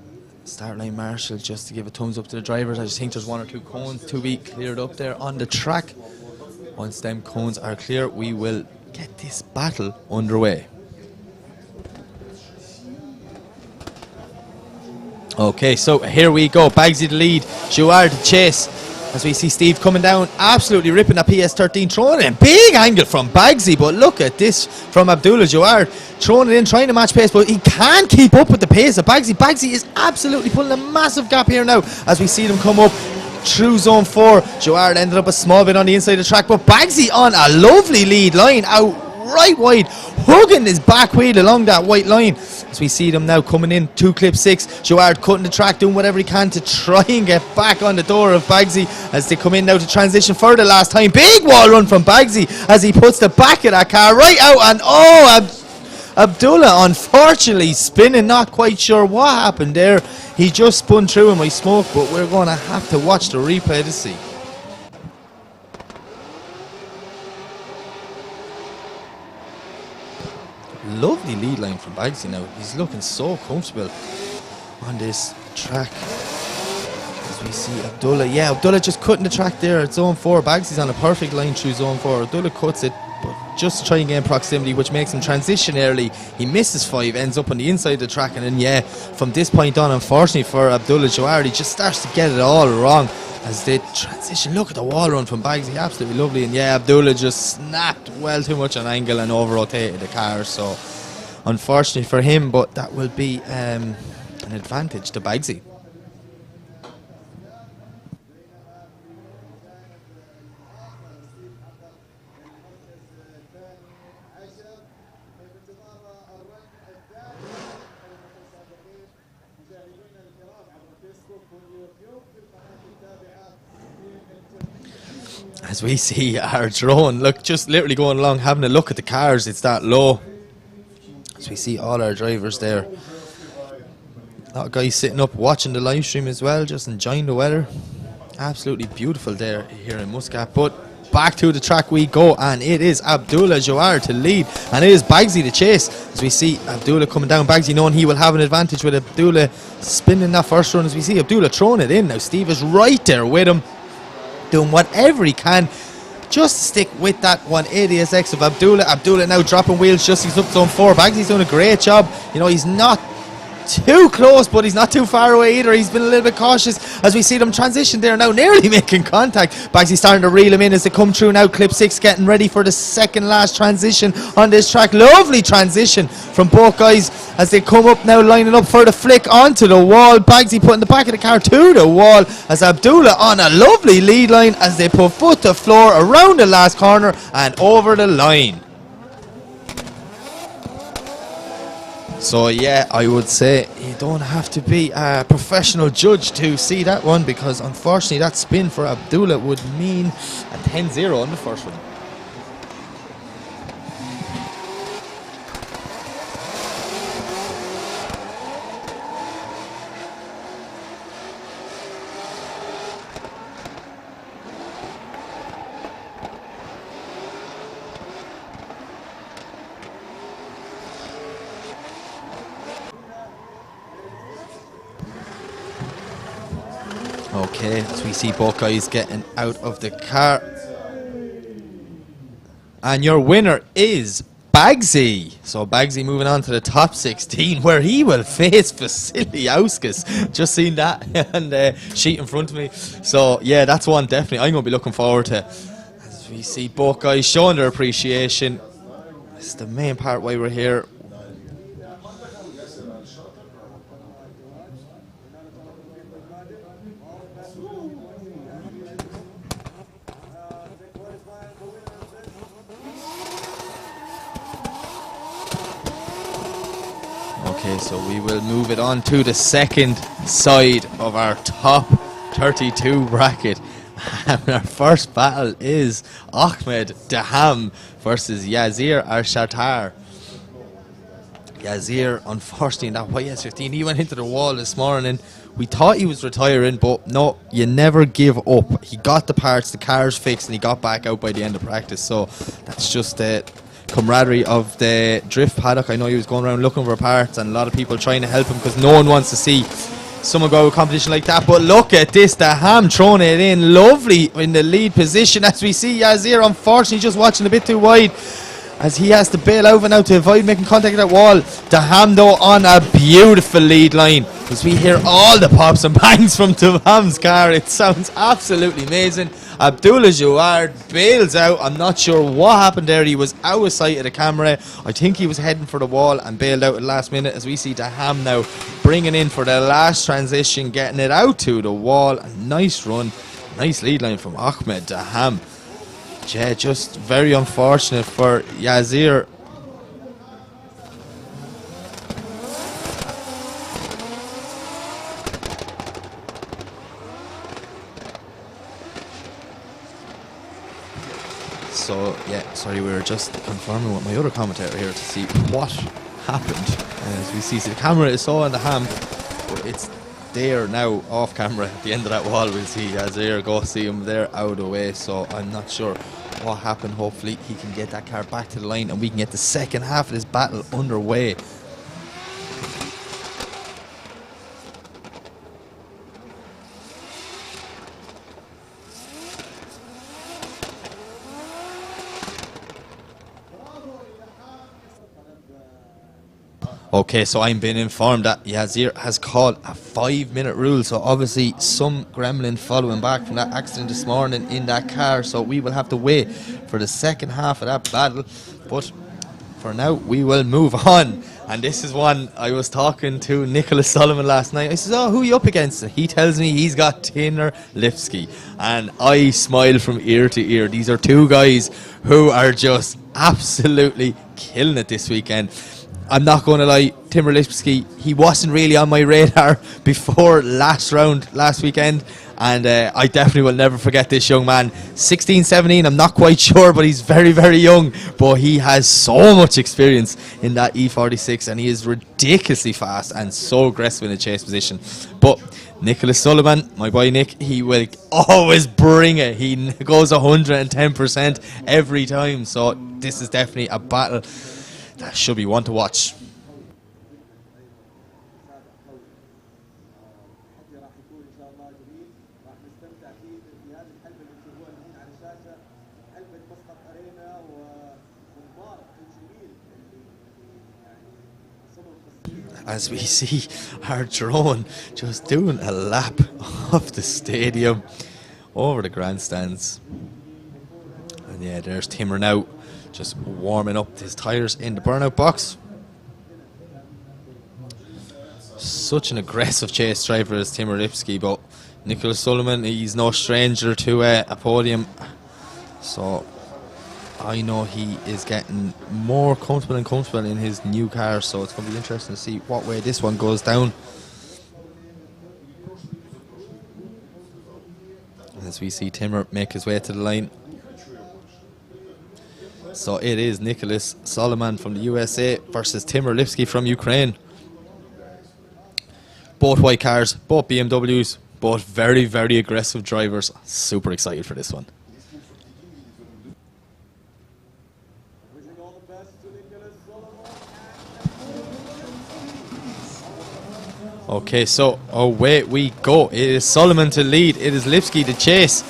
start line marshal just to give a thumbs up to the drivers. I just think there's 1 or 2 cones to be cleared up there on the track. Once them cones are clear, we will get this battle underway. Okay, so here we go. Bagsy the lead, Jouard the chase. As we see Steve coming down, absolutely ripping that PS13, throwing it in. Big angle from Bagsy, but look at this from Abdullah Jouard. Throwing it in, trying to match pace, but he can't keep up with the pace of Bagsy. Bagsy is absolutely pulling a massive gap here now as we see them come up through zone 4. Jouard ended up a small bit on the inside of the track, but Bagsy on a lovely lead line out right wide, hugging his back wheel along that white line. As we see them now coming in to clip 6, Jouard cutting the track, doing whatever he can to try and get back on the door of Bagsy as they come in now to transition for the last time. Big wall run from Bagsy as he puts the back of that car right out, and Abdullah unfortunately spinning, not quite sure what happened there. He just spun through in my smoke, but we're going to have to watch the replay to see. Lovely lead line from Bagsy now. He's looking so comfortable on this track. As we see Abdullah, yeah, Abdullah just cutting the track there at zone 4. Bagsy's on a perfect line through zone 4. Abdullah cuts it, but just to try and gain proximity, which makes him transition early. He misses 5, ends up on the inside of the track, and then yeah, from this point on, unfortunately for Abdullah Jouard, he just starts to get it all wrong as they transition. Look at the wall run from Bagsy, absolutely lovely. And yeah, Abdullah just snapped well too much an angle and over-rotated the car. So unfortunately for him, but that will be an advantage to Bagsy. As we see our drone, look, just literally going along, having a look at the cars, it's that low. As as we see all our drivers there. A lot of guys sitting up watching the live stream as well, just enjoying the weather. Absolutely beautiful there here in Muscat. But back to the track we go, and it is Abdullah Jawar to lead, and it is Bagsy to chase, as we see Abdullah coming down. Bagsy knowing he will have an advantage with Abdullah spinning that first run, as we see Abdullah throwing it in. Now Steve is right there with him, doing whatever he can just stick with that 180 SX of Abdullah. Abdullah now dropping wheels just he's up zone 4. Bagsy's doing a great job. You know, he's not too close, but he's not too far away either. He's been a little bit cautious as we see them transition there now, nearly making contact. Bagsy starting to reel him in as they come through now. Clip 6 getting ready for the second last transition on this track. Lovely transition from both guys as they come up now, lining up for the flick onto the wall. Bagsy putting the back of the car to the wall as Abdullah on a lovely lead line as they put foot to floor around the last corner and over the line. So yeah, I would say you don't have to be a professional judge to see that one, because unfortunately that spin for Abdullah would mean a 10-0 on the first one. Okay, as we see both guys getting out of the car. And your winner is Bagsy. So Bagsy moving on to the top 16, where he will face Vasiliauskas. Just seen that on the sheet in front of me. So yeah, that's one definitely I'm going to be looking forward to. As we see both guys showing their appreciation. This is the main part why we're here. Okay, so we will move it on to the second side of our top 32 bracket. And our first battle is Ahmed Daham versus Yazir Arshatar. Yazir, unfortunately, in that YS15, he went into the wall this morning. We thought he was retiring, but no, you never give up. He got the parts, the car's fixed, and he got back out by the end of practice. So that's just the camaraderie of the drift paddock. I know he was going around looking for parts, and a lot of people trying to help him, because no one wants to see someone go to a competition like that. But look at this, the Ham throwing it in lovely in the lead position, as we see Yazir unfortunately just watching a bit too wide as he has to bail over now to avoid making contact with that wall. Daham though on a beautiful lead line as we hear all the pops and bangs from Daham's car. It sounds absolutely amazing. Abdullah Jawar bails out. I'm not sure what happened there. He was out of sight of the camera. I think he was heading for the wall and bailed out at the last minute, as we see Daham now bringing in for the last transition, getting it out to the wall. A nice run, nice lead line from Ahmed Daham. Yeah, just very unfortunate for Yazir. So, yeah, sorry, we were just confirming with my other commentator here to see what happened. As we see, the camera is so on the Ham, but it's there now off camera at the end of that wall. We'll see Yazir go see him there out of the way. So I'm not sure what happened. Hopefully he can get that car back to the line and we can get the second half of this battle underway. Okay, so I'm being informed that Yazir has called a 5-minute rule, so obviously some gremlin following back from that accident this morning in that car, so we will have to wait for the second half of that battle. But for now, we will move on. And this is one I was talking to Nicholas Solomon last night. I said, oh, who are you up against? He tells me he's got Tinner Lipsky. And I smile from ear to ear. These are two guys who are just absolutely killing it this weekend. I'm not going to lie, Timur Lipsky, he wasn't really on my radar before last round, last weekend. And I definitely will never forget this young man. 16, 17, I'm not quite sure, but he's very, very young. But he has so much experience in that E46, and he is ridiculously fast and so aggressive in the chase position. But Nicholas Sullivan, my boy Nick, he will always bring it. He goes 110% every time. So this is definitely a battle that should be one to watch. As we see our drone just doing a lap of the stadium over the grandstands. And yeah, there's Timmer now just warming up his tyres in the burnout box. Such an aggressive chase driver as Timmer Lipski, but Nicholas Sullivan, he's no stranger to a podium. So I know he is getting more comfortable and comfortable in his new car, so it's going to be interesting to see what way this one goes down. As we see Timmer make his way to the line. So it is Nicholas Sullivan from the USA versus Timmer Lipski from Ukraine. Both white cars, both BMWs, both very, very aggressive drivers. Super excited for this one. Okay, so away we go. It is Sullivan to lead. It is Lipski to chase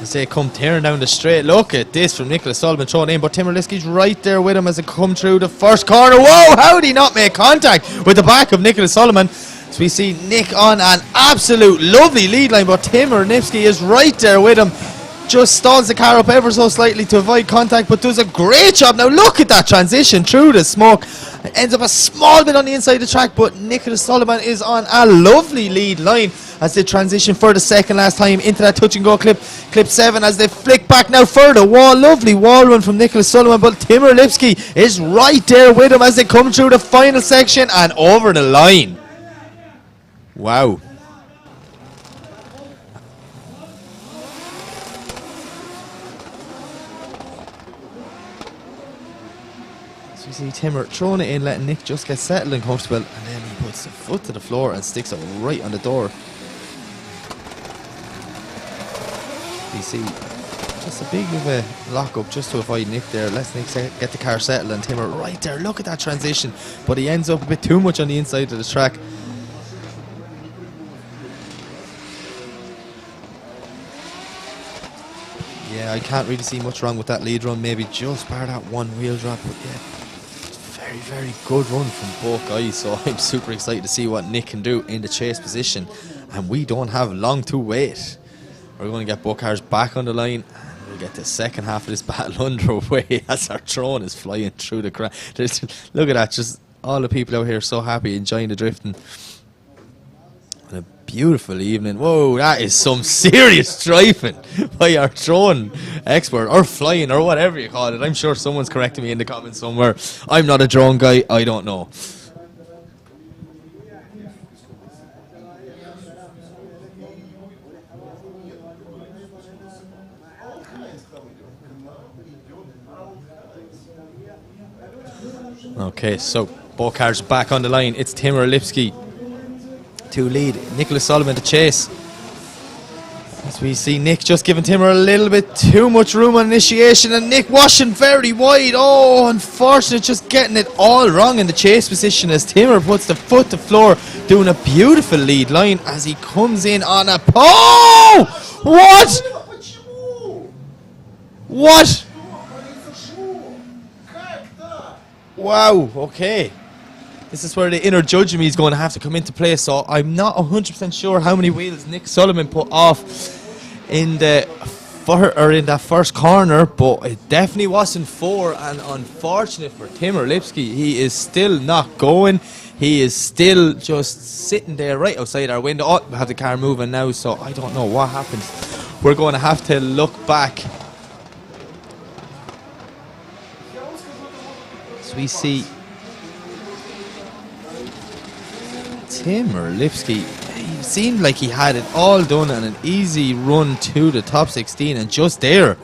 as they come tearing down the straight. Look at this from Nicholas Sullivan thrown in, but Timmer Lipski's right there with him as they come through the first corner. Whoa, how did he not make contact with the back of Nicholas Sullivan? So we see Nick on an absolute lovely lead line, but Timmer Lipski is right there with him. Just stalls the car up ever so slightly to avoid contact, but does a great job. Now look at that transition through the smoke. It ends up a small bit on the inside of the track, but Nicholas Sullivan is on a lovely lead line as they transition for the second last time into that touch and go clip 7 as they flick back now further. Lovely wall run from Nicholas Sullivan, but Timmer Lipski is right there with him as they come through the final section and over the line. Wow. So you see Timmer throwing it in, letting Nick just get settled and comfortable, and then he puts the foot to the floor and sticks it right on the door. You see just a big of a lock up just to avoid Nick there. Let's Nick get the car settled, and Timmer right there. Look at that transition, but he ends up a bit too much on the inside of the track. Yeah, I can't really see much wrong with that lead run, maybe just bar that one wheel drop, but yeah, very, very good run from both guys, so I'm super excited to see what Nick can do in the chase position, and we don't have long to wait. We're going to get both cars back on the line, and we'll get the second half of this battle underway as our drone is flying through the crowd. Look at that, just all the people out here so happy, enjoying the drifting. A beautiful evening. Whoa, that is some serious driving by our drone expert, or flying, or whatever you call it. I'm sure someone's correcting me in the comments somewhere. I'm not a drone guy, I don't know. Okay, so both cars back on the line. It's Timmer Lipski to lead, Nicholas Sullivan to chase. As we see Nick just giving Timmer a little bit too much room on initiation, and Nick washing very wide. Oh, unfortunate, just getting it all wrong in the chase position as Timmer puts the foot to floor, doing a beautiful lead line as he comes in on a what? What? Wow, okay. This is where the inner judge of me is going to have to come into play. So I'm not 100% sure how many wheels Nick Sullivan put off in that first corner, but it definitely wasn't 4. And unfortunate for Timmer Lipski, he is still not going. He is still just sitting there right outside our window. Oh, we have the car moving now, so I don't know what happened. We're going to have to look back. So we see Timmer Lipski he seemed like he had it all done and an easy run to the top 16, and just there,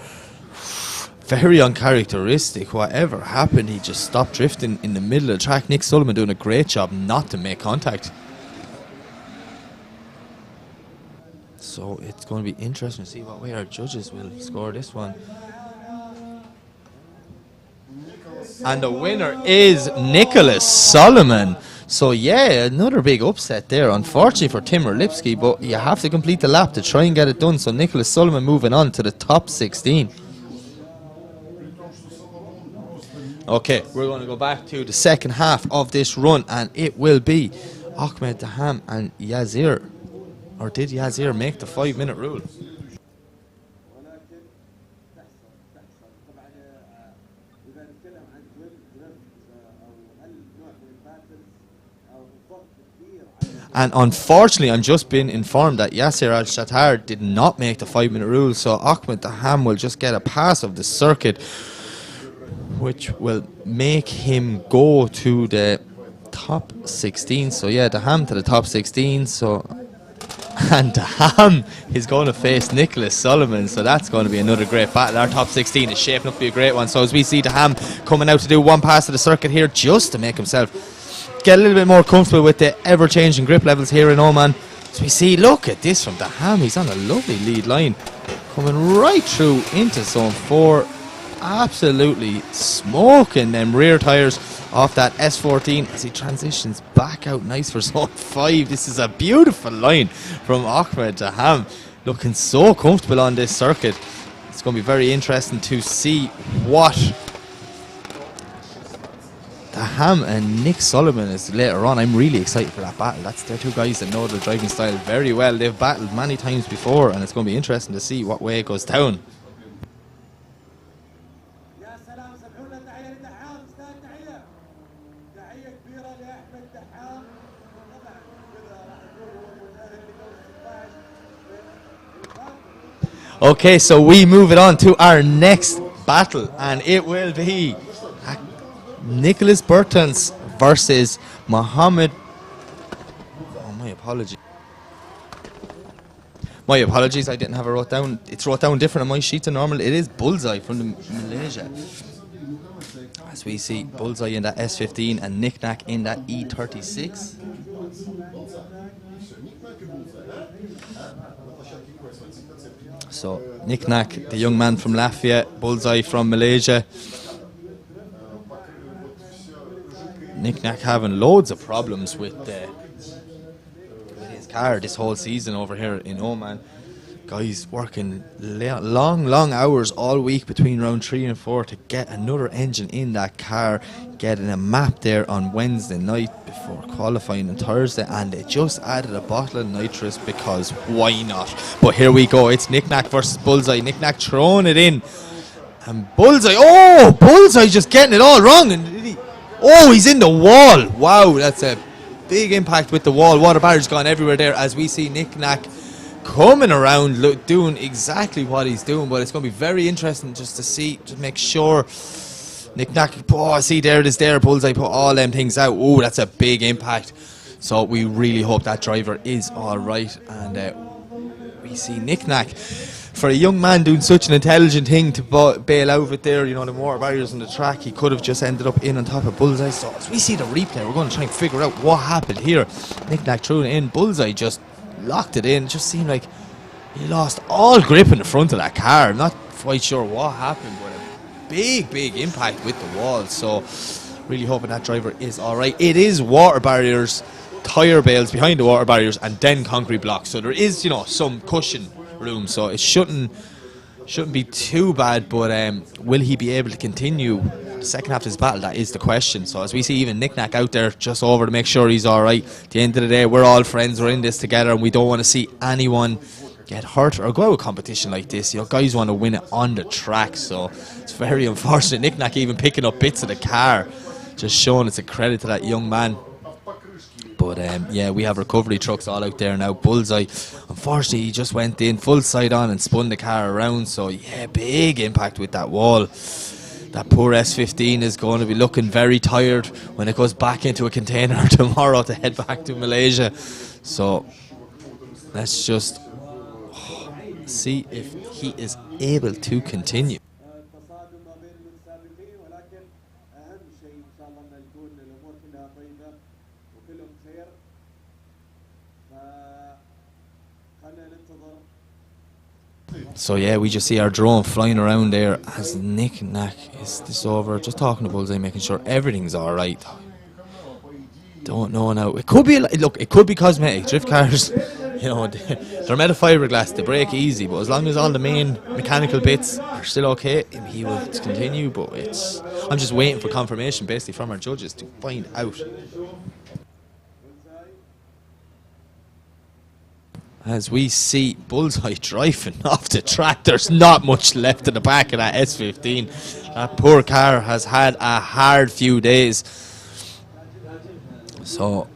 very uncharacteristic. Whatever happened, he just stopped drifting in the middle of the track. Nick Sullivan doing a great job not to make contact. So it's going to be interesting to see what way our judges will score this one. And the winner is Nicholas Solomon. So yeah, another big upset there, unfortunately for Tim Lipsky, but you have to complete the lap to try and get it done. So Nicholas Solomon moving on to the top 16. Okay, we're going to go back to the second half of this run, and it will be Ahmed Daham and Yazir. Or did Yazir make the 5-minute rule? And unfortunately, I'm just been informed that Yasser Al-Shattar did not make the 5-minute rule, so Ahmed Daham will just get a pass of the circuit, which will make him go to the top 16. So yeah, Daham to the top 16. So, and Daham is going to face Nicholas Solomon, so that's going to be another great battle. Our top 16 is shaping up to be a great one. So as we see Daham coming out to do one pass of the circuit here, just to make himself get a little bit more comfortable with the ever-changing grip levels here in Oman. So we see, look at this from Daham. He's on a lovely lead line, coming right through into zone 4. Absolutely smoking them rear tyres off that S14 as he transitions back out nice for zone 5. This is a beautiful line from Ahmed Daham, looking so comfortable on this circuit. It's going to be very interesting to see what Daham and Nick Sullivan is later on. I'm really excited for that battle. They're two guys that know their driving style very well. They've battled many times before, and it's going to be interesting to see what way it goes down. Okay, so we move it on to our next battle, and it will be Nicholas Burtons versus Mohammed. Oh, my apologies. My apologies, I didn't have it wrote down. It's wrote down different on my sheet than normal. It is Bullseye from Malaysia. As we see Bullseye in that S15 and Nick Nack in that E36. So Nick Nack, the young man from Latvia, Bullseye from Malaysia. Nick Nack having loads of problems with his car this whole season over here in Oman. Guys working long hours all week between round 3 and 4 to get another engine in that car, getting a map there on Wednesday night before qualifying on Thursday, and they just added a bottle of nitrous because why not? But here we go, it's Nick Nack versus Bullseye. Nick Nack throwing it in, and Bullseye just getting it all wrong, and he's in the wall. Wow, that's a big impact with the wall. Water barrier's gone everywhere there as we see Nick Nack coming around doing exactly what he's doing, but it's going to be very interesting just to see, to make sure Nick Nack, see there it is there, Bullseye put all them things out. Oh, that's a big impact. So we really hope that driver is alright, and we see Nick Nack, for a young man doing such an intelligent thing to bail out of it there, you know, the water barriers on the track, he could have just ended up in on top of Bullseye. So as we see the replay, we're going to try and figure out what happened here. Nick Nack threw it in, Bullseye just locked it in. It just seemed like he lost all grip in the front of that car. I'm not quite sure what happened, but a big impact with the wall. So really hoping that driver is alright. It is water barriers, tyre bales behind the water barriers, and then concrete blocks, so there is, you know, some cushion room, so it shouldn't be too bad. But will he be able to continue the second half of his battle? That is the question. So as we see even Nick Nack out there just over to make sure he's alright. At the end of the day, we're all friends, we're in this together, and we don't want to see anyone get hurt or go out of competition like this. You know, guys want to win it on the track, so it's very unfortunate. Nick Nack even picking up bits of the car, just showing it's a credit to that young man. But yeah, we have recovery trucks all out there now. Bullseye, unfortunately, he just went in full side on and spun the car around. So yeah, big impact with that wall. That poor S15 is going to be looking very tired when it goes back into a container tomorrow to head back to Malaysia. So Let's just see if he is able to continue. التصادم ما بين المتسابقين، ولكن اهم شيء ان شاء الله ان يكون الامور كلها طيبه وكلهم خير. فخلينا ننتظر. So yeah, we just see our drone flying around there as Nick Nack is this over. Just talking to Bullseye, making sure everything's all right. Don't know now. It could be look. It could be cosmetic. Drift cars, they're made of fiberglass. They break easy, but as long as all the main mechanical bits are still okay, he will continue. But I'm just waiting for confirmation, basically, from our judges to find out. As we see Bullseye driving off the track, there's not much left in the back of that S15. That poor car has had a hard few days. So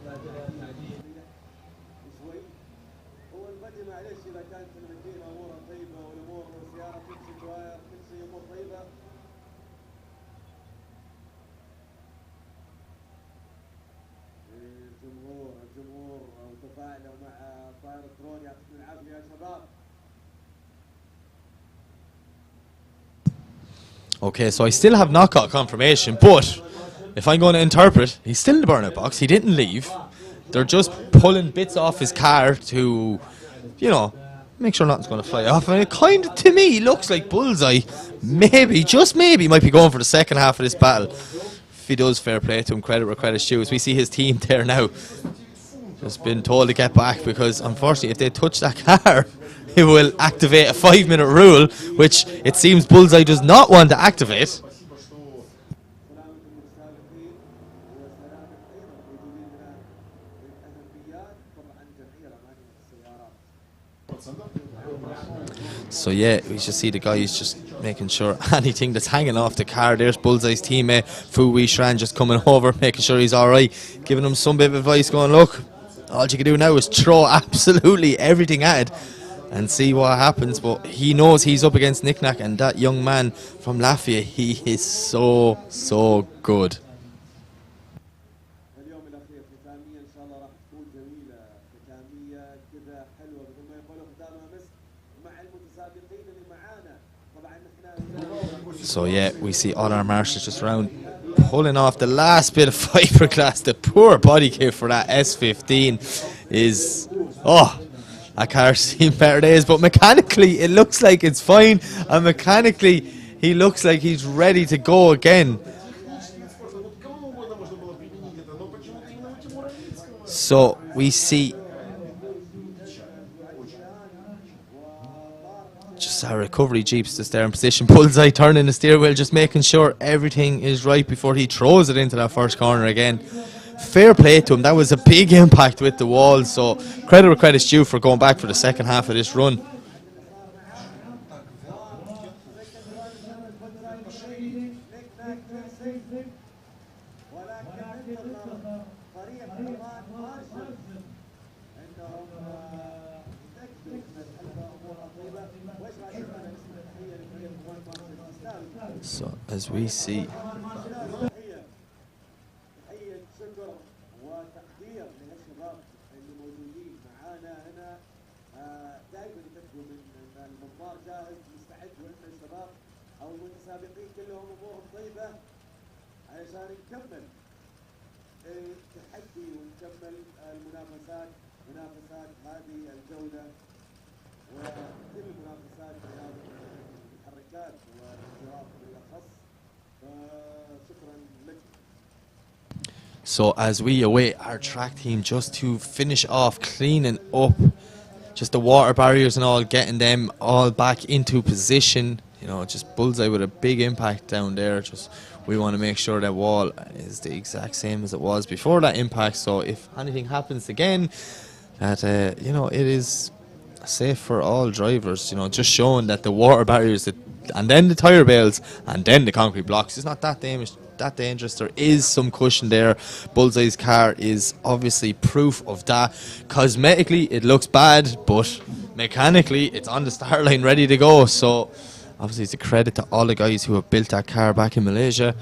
هو البدء معلش اذا كانت المدينه امورها طيبه والامور والسياره تمشي دوائر كل شيء امور طيبه. الجمهور وتفاعلوا مع طائر الدرون، يعطيكم العافيه يا شباب. okay, so I still have not got confirmation, but if I'm going to interpret, he's still in the burnout box. He didn't leave. They're just pulling bits off his car to, make sure nothing's going to fly off. And it kind of, to me, looks like Bullseye, maybe, just maybe, might be going for the second half of this battle. If he does, fair play to him, credit where credit's due. As we see his team there now, just been told to get back because, unfortunately, if they touch that car, it will activate a 5-minute rule, which it seems Bullseye does not want to activate. So yeah, we just see the guys just making sure anything that's hanging off the car. There's Bullseye's teammate Fu Wei Shran just coming over, making sure he's alright, giving him some bit of advice, going, look, all you can do now is throw absolutely everything at it and see what happens. But he knows he's up against Nick Nack, and that young man from Latvia, he is so good. اليوم الاخير ختاميه ان شاء الله راح تكون جميله، ختاميه كذا حلوه مثل ما يقولوا ختامها مسك مع المتسابقين اللي معانا. طبعا احنا So yeah, we see all our marshals just around pulling off the last bit of fiberglass. The poor body kit for that S15 is, that car's seen better days, but mechanically it looks like it's fine, and mechanically he looks like he's ready to go again. So we see just our recovery jeeps just there in position. Bullseye turning the steering wheel, just making sure everything is right before he throws it into that first corner again. Fair play to him. That was a big impact with the wall, so credit where credit's due for going back for the second half of this run. So as we see, تحية شكر وتقدير للشباب اللي موجودين معانا هنا. دائما يتأكدوا من ان المضمار جاهز مستعد، وان الشباب او المتسابقين كلهم امورهم طيبه علشان نكمل التحدي ونكمل المنافسات، منافسات هذه الجوله وكل منافسات رياضه المحركات والاحتراف بالاخص. فشكرا لك. so as we await our track team just to finish off cleaning up just the water barriers and all, getting them all back into position, just Bullseye with a big impact down there. Just we want to make sure that wall is the exact same as it was before that impact, so if anything happens again, that it is safe for all drivers. Just showing that the water barriers, and then the tyre bales, and then the concrete blocks is not that dangerous. There is some cushion there. Bullseye's car is obviously proof of that. Cosmetically it looks bad, but mechanically it's on the start line ready to go. So obviously it's a credit to all the guys who have built that car back in Malaysia.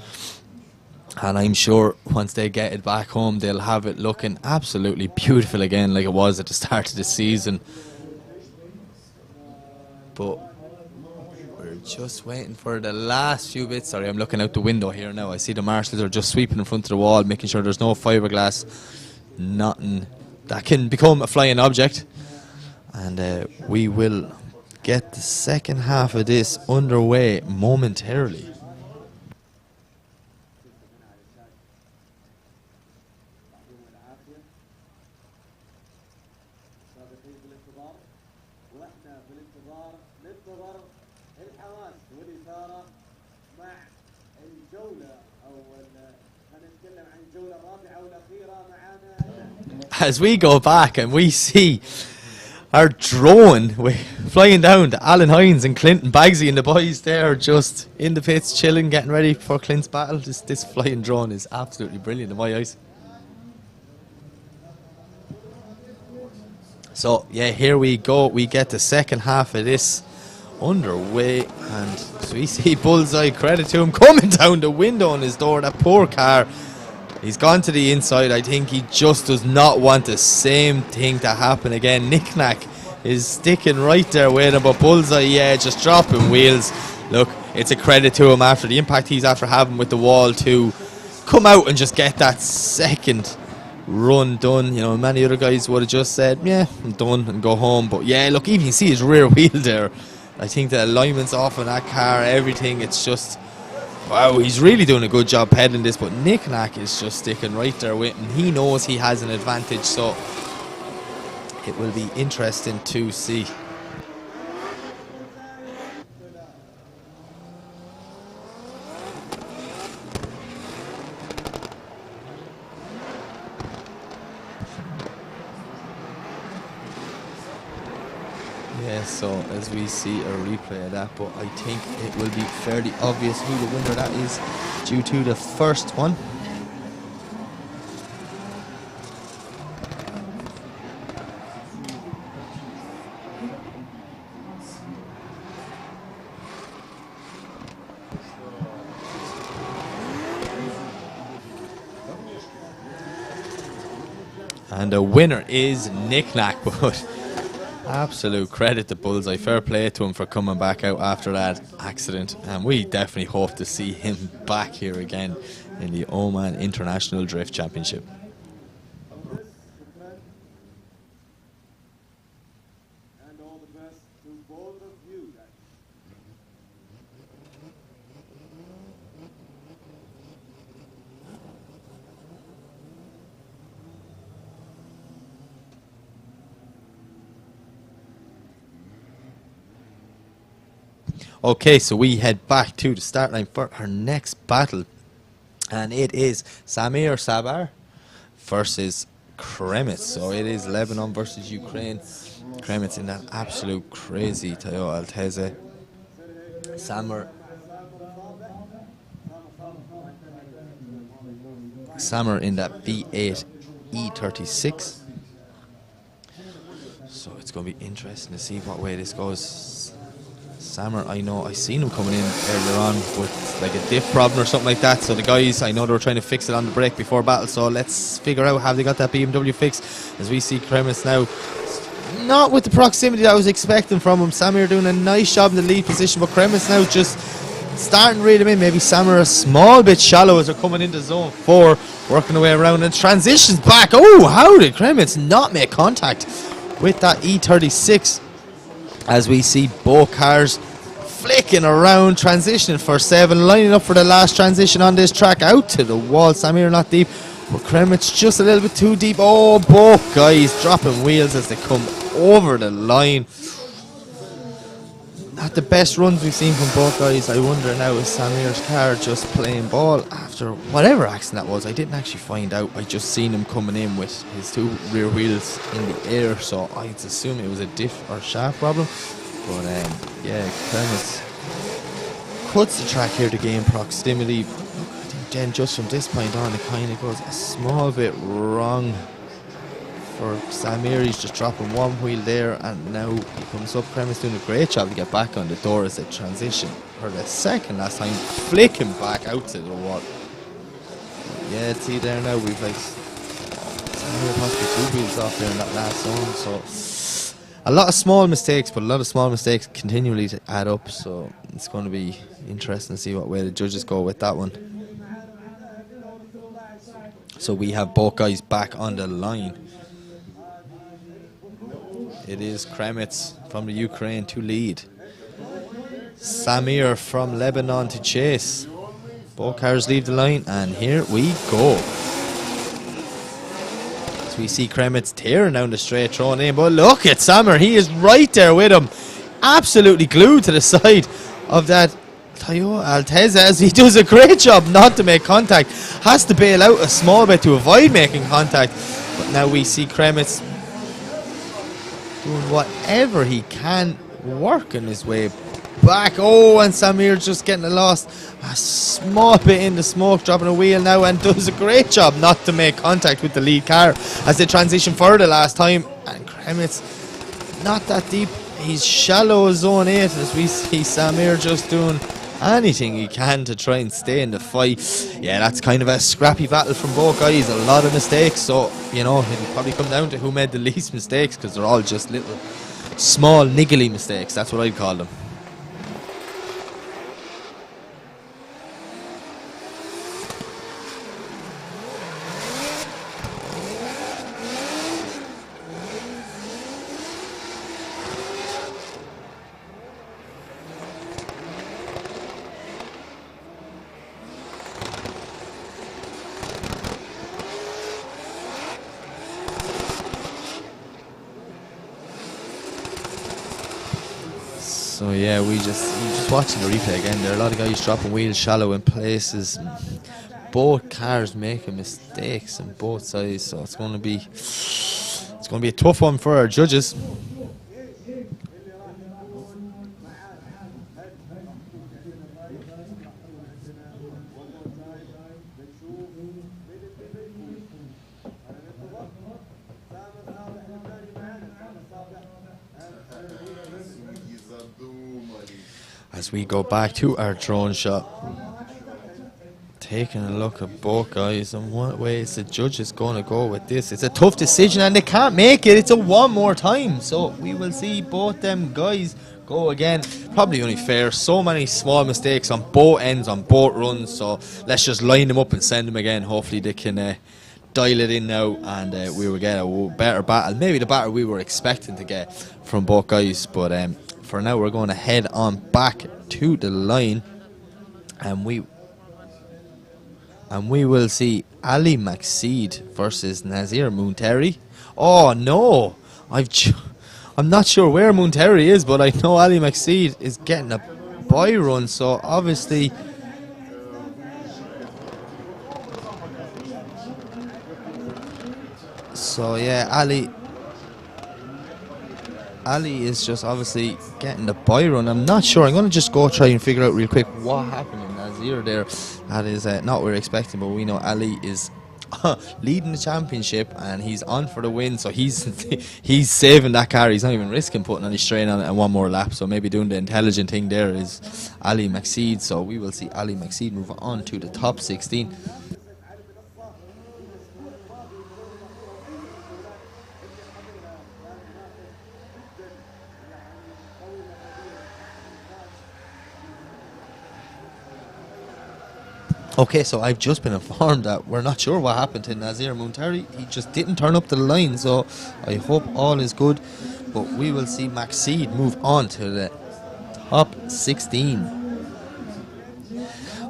And I'm sure once they get it back home, they'll have it looking absolutely beautiful again, like it was at the start of the season. But we're just waiting for the last few bits. Sorry, I'm looking out the window here now. I see the marshals are just sweeping in front of the wall, making sure there's no fiberglass, nothing that can become a flying object. And we will get the second half of this underway momentarily. As we go back and we see our drone flying down to Alan Hines and Clinton Bagsy and the boys there just in the pits chilling, getting ready for Clint's battle. This flying drone is absolutely brilliant in my eyes. So yeah, here we go. We get the second half of this underway, and so we see Bullseye, credit to him, coming down the window on his door. That poor car. He's gone to the inside. I think he just does not want the same thing to happen again. Knick-Knack is sticking right there with him, but Bullseye, yeah, just dropping wheels. Look, it's a credit to him after the impact he's after having with the wall to come out and just get that second run done. You know, many other guys would have just said, yeah, I'm done, and go home. But yeah, look, even you see his rear wheel there. I think the alignment's off on that car, everything. It's just, wow, he's really doing a good job pedaling this, but Knick-Knack is just sticking right there with him. He knows he has an advantage, so it will be interesting to see. Yeah, so as we see a replay of that, but I think it will be fairly obvious who the winner that is due to the first one. And the winner is Knick-Knack, but absolute credit to Bullseye. Fair play to him for coming back out after that accident. And we definitely hope to see him back here again in the Oman International Drift Championship. And all the best to both of you. Okay, so we head back to the start line for our next battle. And it is Samir Sabar versus Kremitz. So it is Lebanon versus Ukraine. Kremitz in that absolute crazy Toyota Altezza. Samir in that V8 E36. So it's going to be interesting to see what way this goes. Samir, I know, I seen him coming in earlier on with like a diff problem or something like that. So the guys, I know they were trying to fix it on the brake before battle. So let's figure out how they got that BMW fixed. As we see Kremitz now, not with the proximity that I was expecting from him. Samir doing a nice job in the lead position, but Kremitz now just starting to read him in. Maybe Samir a small bit shallow as they're coming into zone 4, working their way around and transitions back. Oh, how did Kremitz not make contact with that E36? As we see both cars flicking around, transitioning for 7, lining up for the last transition on this track, out to the wall. Samir not deep, but Kremitz just a little bit too deep. Oh, both guys dropping wheels as they come over the line. Not the best runs we've seen from both guys. I wonder now, is Samir's car just playing ball after whatever accident that was? I didn't actually find out. I just seen him coming in with his 2 rear wheels in the air, so I'd assume it was a diff or shaft problem. But yeah, Kremitz cuts the track here to gain proximity. I think then just from this point on, it kind of goes a small bit wrong for Samir. He's just dropping one wheel there, and now he comes up. Kremitz doing a great job to get back on the door as they transition for the second last time, flicking back out to the wall. Yeah, see there now, we've like possibly 2 wheels off there in that last zone. So a lot of small mistakes, but a lot of small mistakes continually to add up. So it's going to be interesting to see what way the judges go with that one. So we have both guys back on the line. It is Kremitz from the Ukraine to lead. Samir from Lebanon to chase. Both cars leave the line, and here we go. So we see Kremitz tearing down the straight, throwing in, but look at Samir, he is right there with him. Absolutely glued to the side of that Toyota Altezza, as he does a great job not to make contact. Has to bail out a small bit to avoid making contact. But now we see Kremitz doing whatever he can, working his way back. Oh, and Samir just getting lost a small bit in the smoke, dropping a wheel now, and does a great job not to make contact with the lead car as they transition further last time. And Kremitz not that deep, he's shallow as zone 8, as we see Samir just doing anything he can to try and stay in the fight. Yeah, that's kind of a scrappy battle from both guys, a lot of mistakes, so you know, it'll probably come down to who made the least mistakes, because they're all just little small niggly mistakes, that's what I'd call them. So yeah, we just watching the replay again. There are a lot of guys dropping wheels shallow in places. Both cars making mistakes on both sides, so it's going to be a tough one for our judges. As we go back to our drone shot, taking a look at both guys and what way is the judge is going to go with this. It's a tough decision and they can't make it. It's a one more time, so we will see both them guys go again. Probably only fair, so many small mistakes on both ends on both runs, so let's just line them up and send them again. Hopefully they can dial it in now, and we will get a better battle, maybe the battle we were expecting to get from both guys. But for now, we're going to head on back to the line, and we will see Ali Maxid versus Nazir Munteri. Oh no, I'm not sure where Munteri is, but I know Ali Maxid is getting a by run, so obviously yeah, Ali is just obviously getting the by run. I'm not sure. I'm going to just go try and figure out real quick what happened in Nazir there. That is not what we're expecting, but we know Ali is leading the championship and he's on for the win, so he's saving that car. He's not even risking putting any strain on it and one more lap, so maybe doing the intelligent thing there is Ali Maxid. So we will see Ali Maxid move on to the top 16. Okay, so I've just been informed that we're not sure what happened to Nazir Munteri. He just didn't turn up to the line, so I hope all is good. But we will see Maxid move on to the top 16.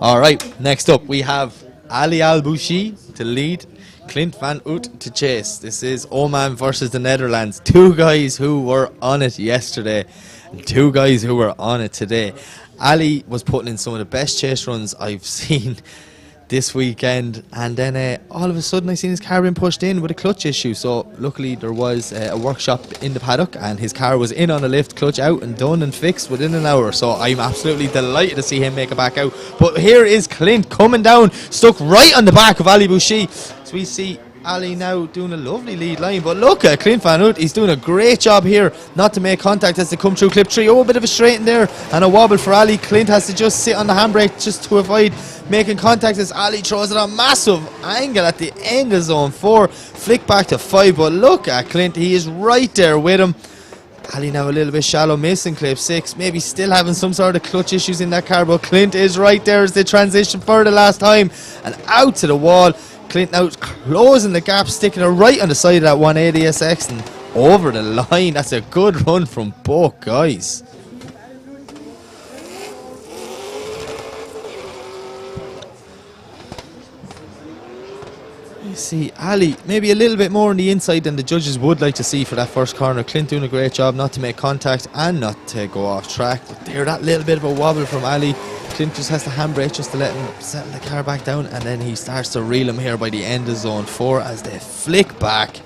Alright, next up we have Ali Al-Bouchi to lead, Clint Van Oot to chase. This is Oman versus the Netherlands. Two guys who were on it yesterday, and two guys who were on it today. Ali was putting in some of the best chase runs I've seen this weekend, and then all of a sudden I seen his car being pushed in with a clutch issue. So luckily there was a workshop in the paddock and his car was in on the lift, clutch out and done and fixed within an hour. So I'm absolutely delighted to see him make it back out. But here is Clint coming down, stuck right on the back of Ali Bouchi. So we see Ali now doing a lovely lead line, but look at Clint Van Hout. He's doing a great job here not to make contact as they come through clip 3. Oh, a bit of a straight in there and a wobble for Ali. Clint has to just sit on the handbrake just to avoid making contact as Ali throws it on massive angle at the end of zone 4. Flick back to 5, but look at Clint. He is right there with him. Ali now a little bit shallow, missing clip 6, maybe still having some sort of clutch issues in that car, but Clint is right there as they transition for the last time and out to the wall. Clint now closing the gap, sticking it right on the side of that 180SX and over the line. That's a good run from both guys. You see Ali maybe a little bit more on the inside than the judges would like to see for that first corner. Clint doing a great job not to make contact and not to go off track. But there, that little bit of a wobble from Ali. Clint just has to handbrake just to let him settle the car back down, and then he starts to reel him here by the end of zone 4 as they flick back.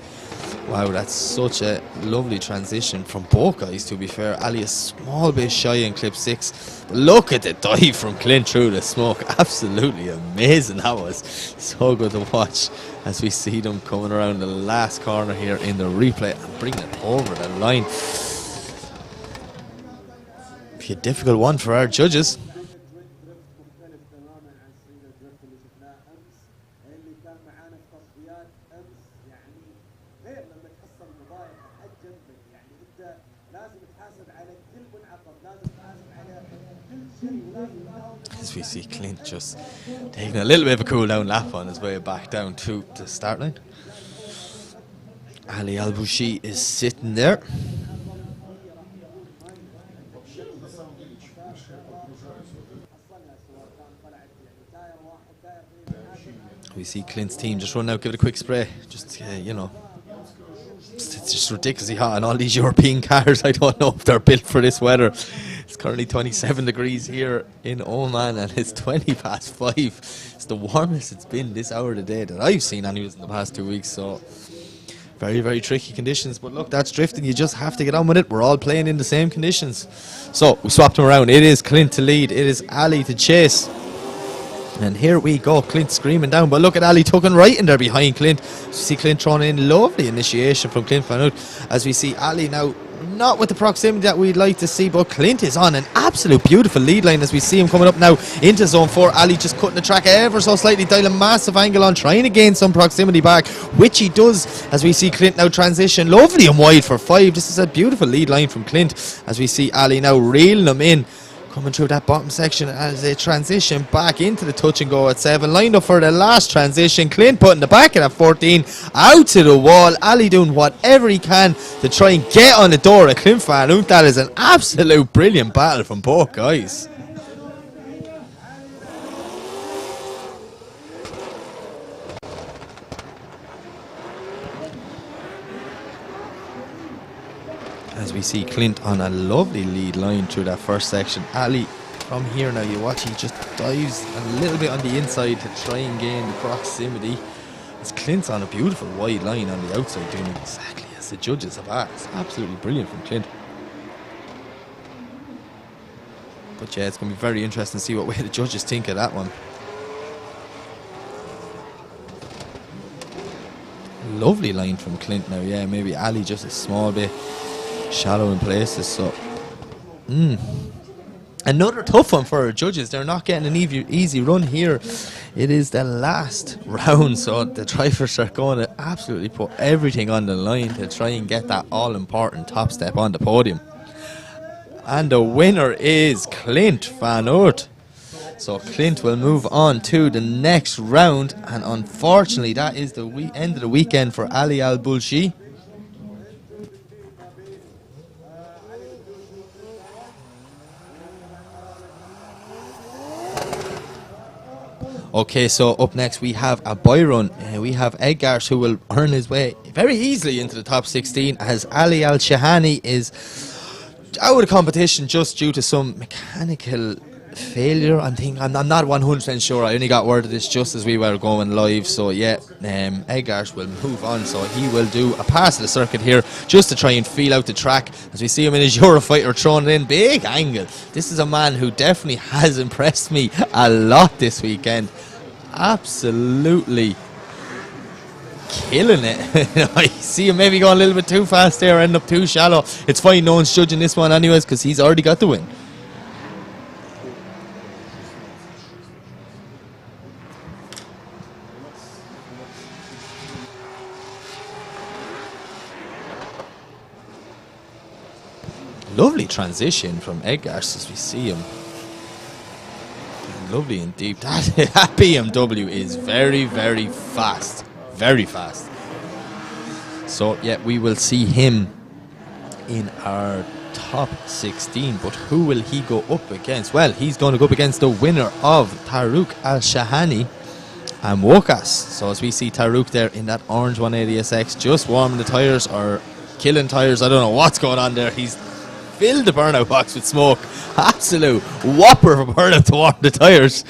Wow, that's such a lovely transition from both guys, to be fair. Ali a small bit shy in clip 6. But look at the dive from Clint through the smoke. Absolutely amazing that was. So good to watch as we see them coming around the last corner here in the replay and bringing it over the line. Be a difficult one for our judges. As we see Clint just taking a little bit of a cool down lap on his way back down to the start line. Ali Al-Boushi is sitting there. We see Clint's team just run out, give it a quick spray. Just, you know, it's just ridiculously hot on all these European cars. I don't know if they're built for this weather. It's currently 27 degrees here in Oman and it's 20 past 5. It's the warmest it's been this hour of the day that I've seen anyways in the past 2 weeks. So very, very tricky conditions. But look, that's drifting. You just have to get on with it. We're all playing in the same conditions. So we swapped them around. It is Clint to lead. It is Ali to chase. And here we go, Clint screaming down, but look at Ali tucking right in there behind Clint. You see Clint throwing in lovely initiation from Clint Van Hout, as we see Ali now not with the proximity that we'd like to see, but Clint is on an absolute beautiful lead line as we see him coming up now into zone 4. Ali just cutting the track ever so slightly, dialing massive angle on, trying to gain some proximity back, which he does as we see Clint now transition lovely and wide for 5. This is a beautiful lead line from Clint as we see Ali now reeling him in, coming through that bottom section as they transition back into the touch and go at 7. Lined up for the last transition. Clint putting the back at 14 out to the wall. Ali doing whatever he can to try and get on the door of Clint Van Hout. That is an absolute brilliant battle from both guys. As we see Clint on a lovely lead line through that first section. Ali, from here now, you watch, he just dives a little bit on the inside to try and gain the proximity. As Clint's on a beautiful wide line on the outside, doing exactly as the judges have asked. Absolutely brilliant from Clint. But yeah, it's going to be very interesting to see what way the judges think of that one. Lovely line from Clint now, yeah, maybe Ali just a small bit shallow in places. So another tough one for our judges. They're not getting an easy run here. It is the last round, so the drivers are going to absolutely put everything on the line to try and get that all-important top step on the podium. And the winner is Clint Van Hout. So Clint will move on to the next round, and unfortunately that is the end of the weekend for Ali Al-Boushi. Okay, so up next we have a boy run. We have Edgars, who will earn his way very easily into the top 16, as Ali Al-Shahani is out of the competition just due to some mechanical failure. I'm not 100% sure. I only got word of this just as we were going live. So yeah, Edgars will move on. So he will do a pass of the circuit here just to try and feel out the track, as we see him in his Eurofighter throwing it in. Big angle. This is a man who definitely has impressed me a lot this weekend. Absolutely killing it. I see him maybe going a little bit too fast there, end up too shallow. It's fine, no one's judging this one anyways because he's already got the win. Lovely transition from Edgars as we see him. Lovely and deep. That BMW is very, very fast. Very fast. So, yeah, we will see him in our top 16. But who will he go up against? Well, he's going to go up against the winner of Tarouk Al-Shahani and Wokas. So, as we see Tarouk there in that orange 180SX, just warming the tyres or killing tyres. I don't know what's going on there. He's filled the burnout box with smoke. Absolute whopper of a burnout to warm the tyres.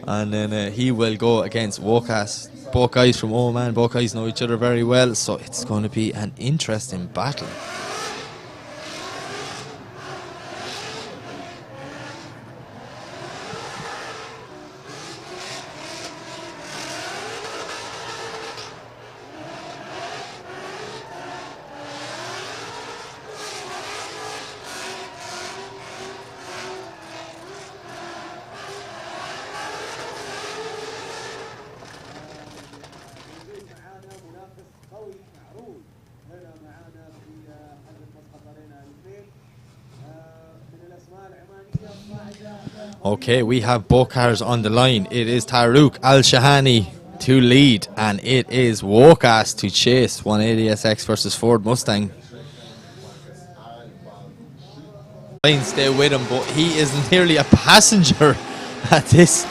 And then he will go against Wokas. Both guys from Oman, both guys know each other very well, so it's going to be an interesting battle. Okay, we have both cars on the line. It is Tarouk Al-Shahani to lead, and it is Wokas to chase. 180SX versus Ford Mustang. Stay with him, but he is nearly a passenger at this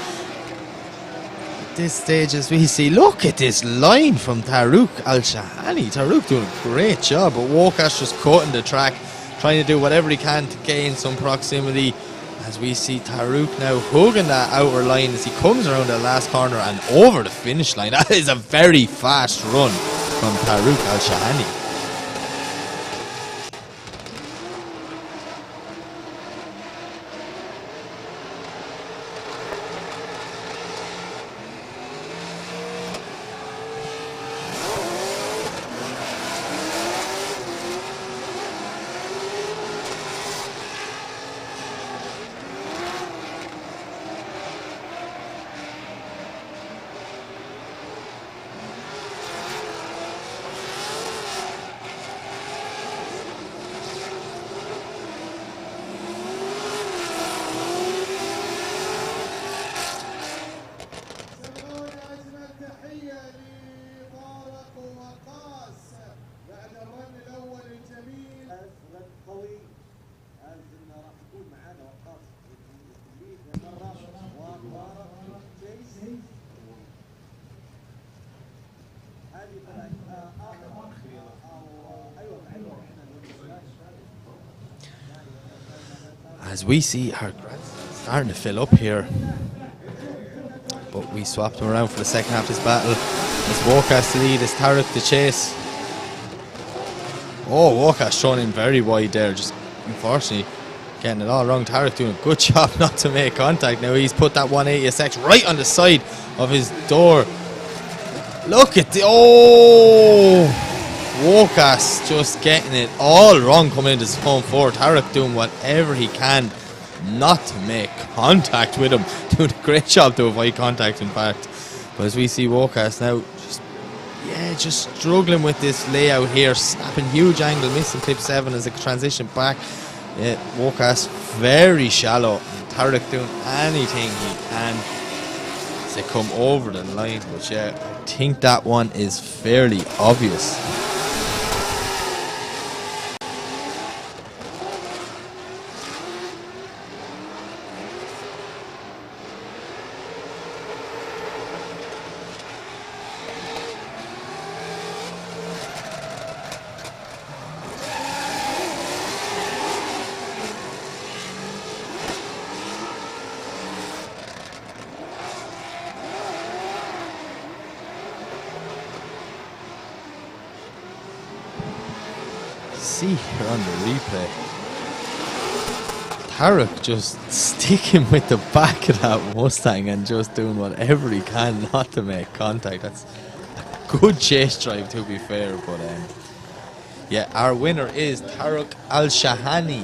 stage as we see. Look at this line from Tarouk Al-Shahani. Tarouk doing a great job, but Wokas just cutting the track, trying to do whatever he can to gain some proximity. As we see Tarouk now hugging that outer line as he comes around the last corner and over the finish line. That is a very fast run from Tarouk Al-Shahani. As we see our starting to fill up here, but we swapped them around for the second half of this battle. It's Wokas to lead, it's Tarouk to chase. Oh, Wokas thrown in very wide there, just unfortunately getting it all wrong. Tarouk doing a good job not to make contact. Now he's put that 180SX right on the side of his door. Look at the, Wokas just getting it all wrong coming into his home forward. Tarouk doing whatever he can not to make contact with him. Doing a great job to avoid contact, in fact. But as we see Wokas now just struggling with this layout here, snapping huge angle, missing clip 7 as a transition back. Yeah, Wokas very shallow. Tarouk doing anything he can to come over the line. But yeah, I think that one is fairly obvious. See here on the replay, Tarouk just sticking with the back of that Mustang and just doing whatever he can not to make contact. That's good chase drive, to be fair. But yeah, our winner is Tarek Al-Shahani.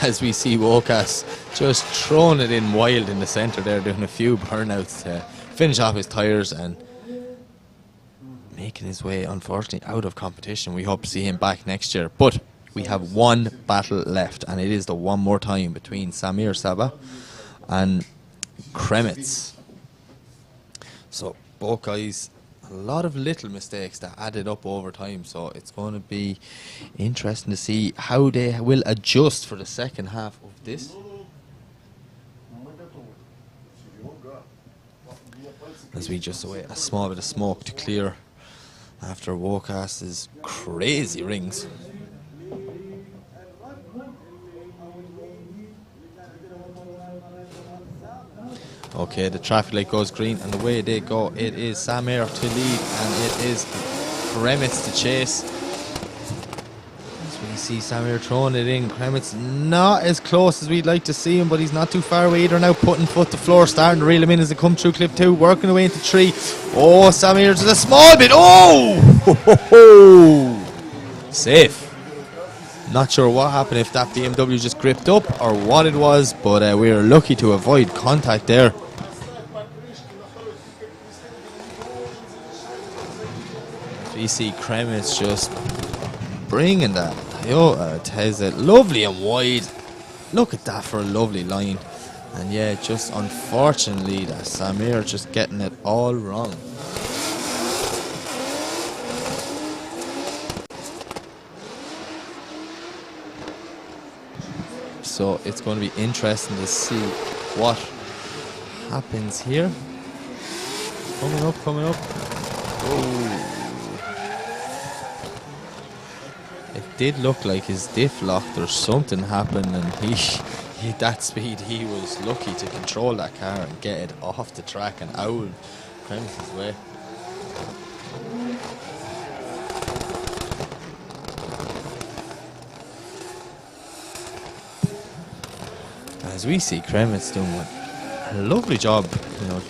As we see Wokas just throwing it in wild in the centre there, doing a few burnouts to finish off his tyres and making his way, unfortunately, out of competition. We hope to see him back next year. But we have one battle left, and it is the one more time between Samir Saba and Kremitz. So both guys, a lot of little mistakes that added up over time, so it's going to be interesting to see how they will adjust for the second half of this. As we just await a small bit of smoke to clear after Wokas's crazy rings. Okay, the traffic light goes green, and away they go. It is Samir to lead, and it is Kremitz to chase. As we see Samir throwing it in, Kremitz not as close as we'd like to see him, but he's not too far away either now, putting foot to floor, starting to reel him in as they come through clip 2, working away into 3. Oh, Samir just a small bit. Oh! Safe. Not sure what happened, if that BMW just gripped up or what it was, but we were lucky to avoid contact there. We see Kremitz just bringing that Toyota Tesla lovely and wide. Look at that for a lovely line. And yeah, just unfortunately that Samir just getting it all wrong. So it's going to be interesting to see what happens here. Coming up, coming up. Oh. It did look like his diff locked or something happened, and he at that speed he was lucky to control that car and get it off the track and out of Kremitz's way. As we see Kremitz doing a lovely job, you know,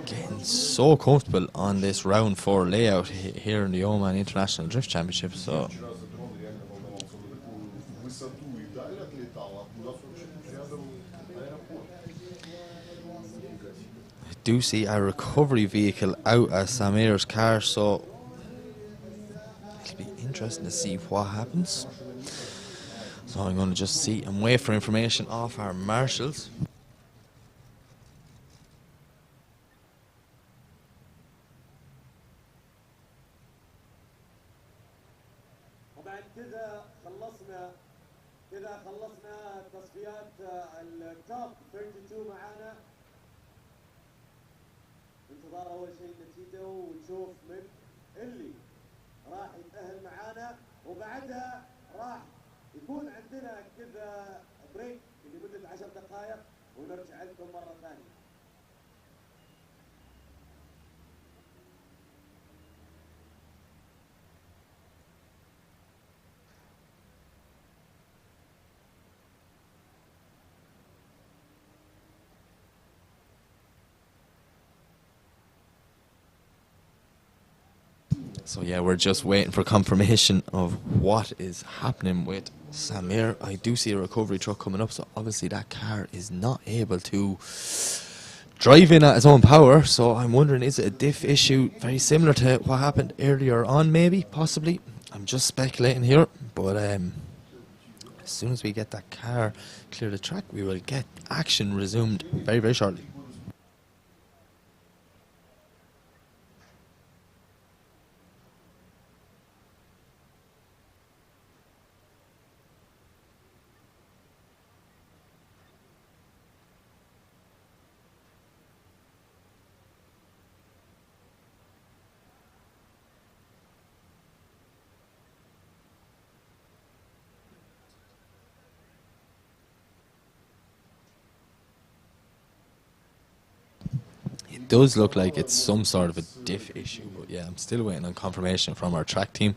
getting so comfortable on this round 4 layout here in the Oman International Drift Championship. So I do see a recovery vehicle out of Samir's car, so it'll be interesting to see what happens. So I'm going to just see and wait for information off our marshals. طبعا كذا خلصنا تصفيات التوب 32 معانا. انتظار اول شيء النتيجه ونشوف من اللي راح يتاهل معانا، وبعدها راح يكون عندنا كذا بريك لمدة 10 دقائق ونرجع لكم مرة ثانية. So yeah, we're just waiting for confirmation of what is happening with Samir. I do see a recovery truck coming up, so obviously that car is not able to drive in at its own power. So I'm wondering, is it a diff issue very similar to what happened earlier on, maybe, possibly? I'm just speculating here, but as soon as we get that car clear the track, we will get action resumed very, very shortly. It does look like it's some sort of a diff issue, but yeah, I'm still waiting on confirmation from our track team.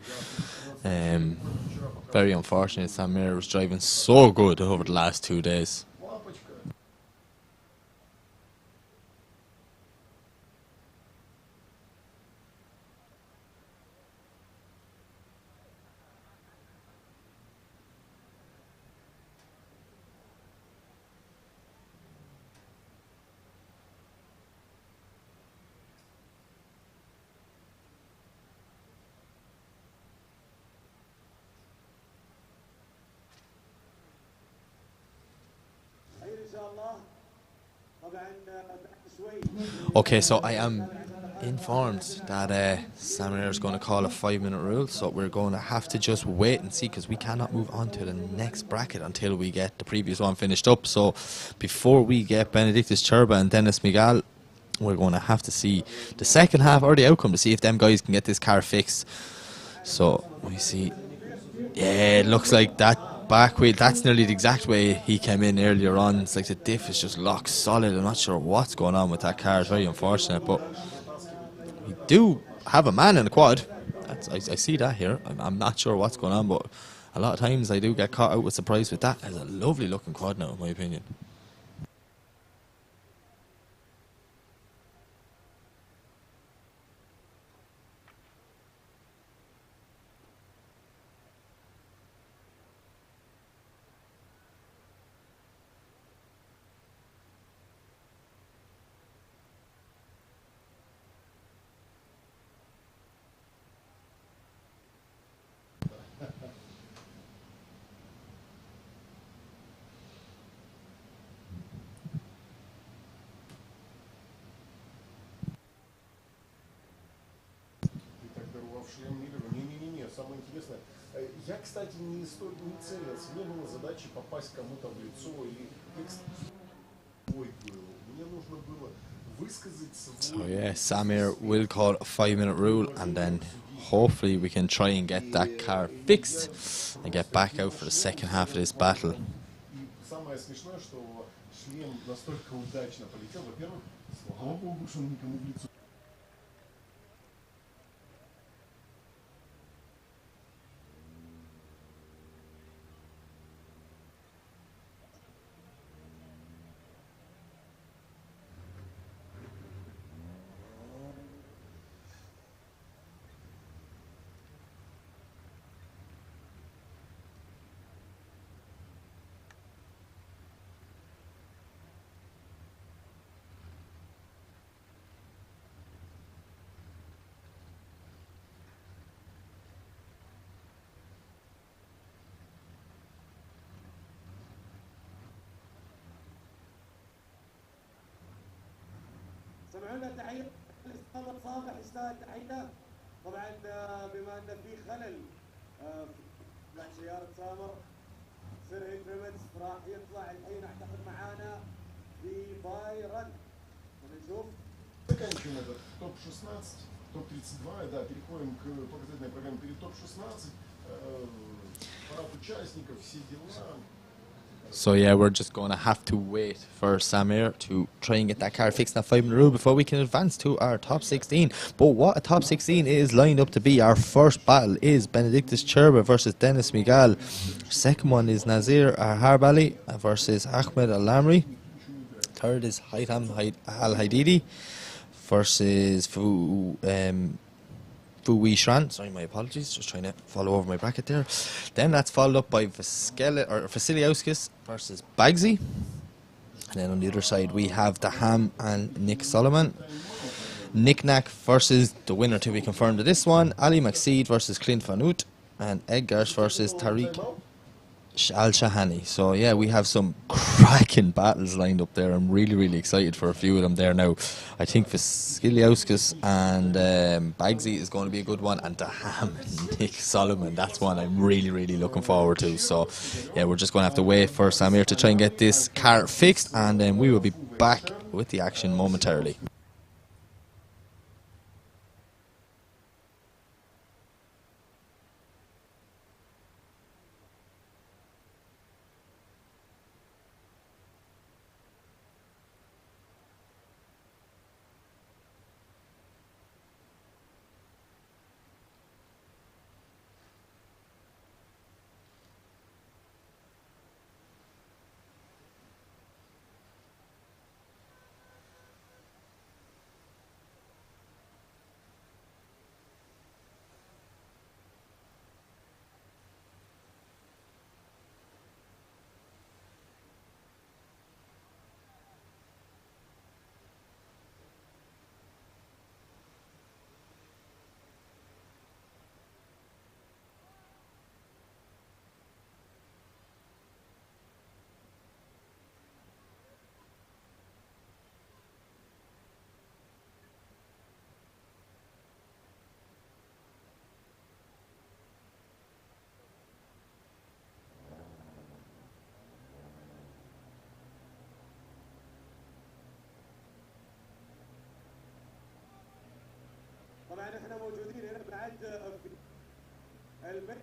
Very unfortunate. Samir was driving so good over the last 2 days. Лампочка. خير ان شاء الله. طبعا بعد شوي. Okay, so I am informed that Samir is going to call a 5-minute rule, so we're going to have to just wait and see because we cannot move on to the next bracket until we get the previous one finished up. So before we get Benedictus Cherba and Dennis Miguel, we're going to have to see the second half or the outcome to see if them guys can get this car fixed. So we see, yeah, it looks like that back wheel, that's nearly the exact way he came in earlier on. It's like the diff is just locked solid. I'm not sure what's going on with that car. It's very unfortunate, but we do have a man in the quad. I see that here. I'm not sure what's going on, but a lot of times I do get caught out with surprise with that. It's a lovely looking quad now, in my opinion. Ты так даровал шлем Миллеру. Не-не-не, самое интересное. Я, кстати, не целился. Не было задачи попасть кому-то в лицо. И был. Мне нужно было высказать So свой... yeah, Samir will call a 5-minute rule, and then hopefully we can try and get that car fixed and get back out for the second half of this battle. И самое смешное, что шлем настолько удачно полетел. Во-первых, слава богу, что он никому в лицо. سمعوا لنا تحيه الاستاذ صالح يستاهل تحيه. طبعا بما ان في خلل مع سياره سامر سير هيدرمتس راح يطلع الحين اعتقد معانا في باي رن. نشوف. Заканчиваем этот топ-16, топ-32, да, переходим к показательной программе перед топ-16, парад участников, все дела. So yeah, we're just going to have to wait for Samir to try and get that car fixed in that 5-minute rule before we can advance to our top 16. But what a top 16 is lined up to be. Our first battle is Benedictus Cherba versus Dennis Miguel. Second one is Nazir Harbali versus Ahmed Al-Lamri. Third is Haitham Al-Haididi versus Fui Shran. Sorry, my apologies. Just trying to follow over my bracket there. Then that's followed up by Vasiliauskas versus Bagsy. And then on the other side we have Daham and Nick Solomon. Nick Knack versus the winner to be confirmed of this one, Ali Maxid versus Clint Van Oot, and Edgars versus Tariq Al-Shahani. So yeah, we have some cracking battles lined up there. I'm really excited for a few of them there now. I think Vasiliauskas and Bagsy is going to be a good one, and Daham and Nick Solomon, that's one I'm really looking forward to. So yeah, we're just going to have to wait for Samir to try and get this car fixed, and then we will be back with the action momentarily. احنا موجودين هنا بعد في الميكس.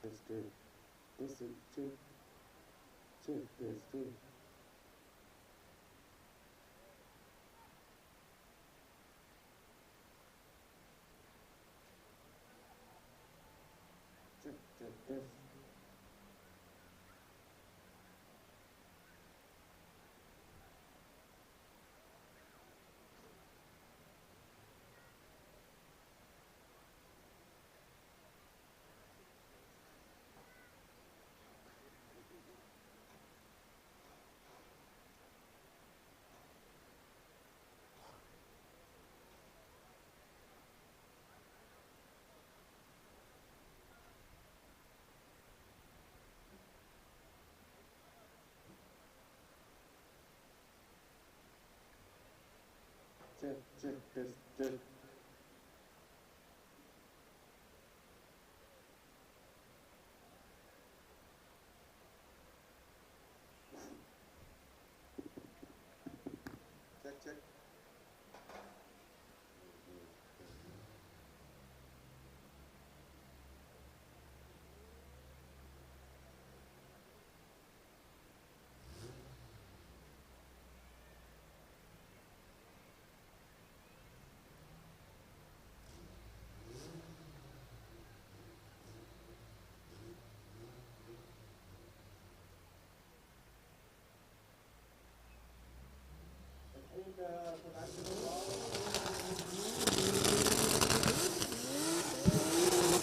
Testing. Listen, check. Check, testing. Check, check, test. Check, check, test, check.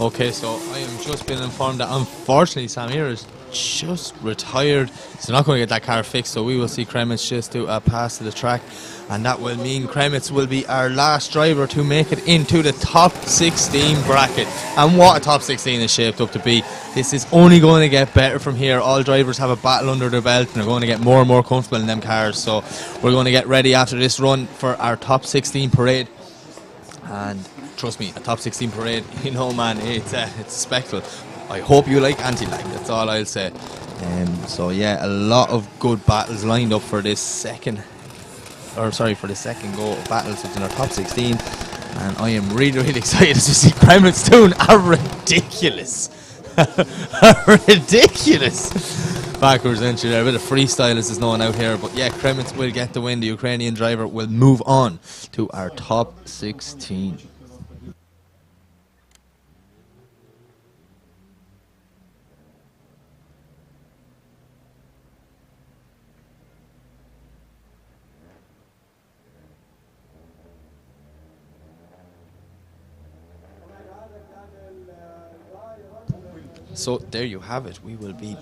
Okay, so I am just been informed that unfortunately Samir is just retired. So not going to get that car fixed. So we will see Kremitz just do a pass to the track. And that will mean Kremitz will be our last driver to make it into the top 16 bracket. And what a top 16 is shaped up to be. This is only going to get better from here. All drivers have a battle under their belt and are going to get more and more comfortable in them cars. So we're going to get ready after this run for our top 16 parade. And trust me, a top 16 parade, you know, man, it's a spectacle. I hope you like anti-lag, that's all I'll say. So yeah, a lot of good battles lined up for this second go of battles within our top 16. And I am really, really excited to see Kremitz doing a ridiculous, backwards entry there. A bit of freestyle as is known out here. But yeah, Kremitz will get the win. The Ukrainian driver will move on to our top 16. So there you have it. We will be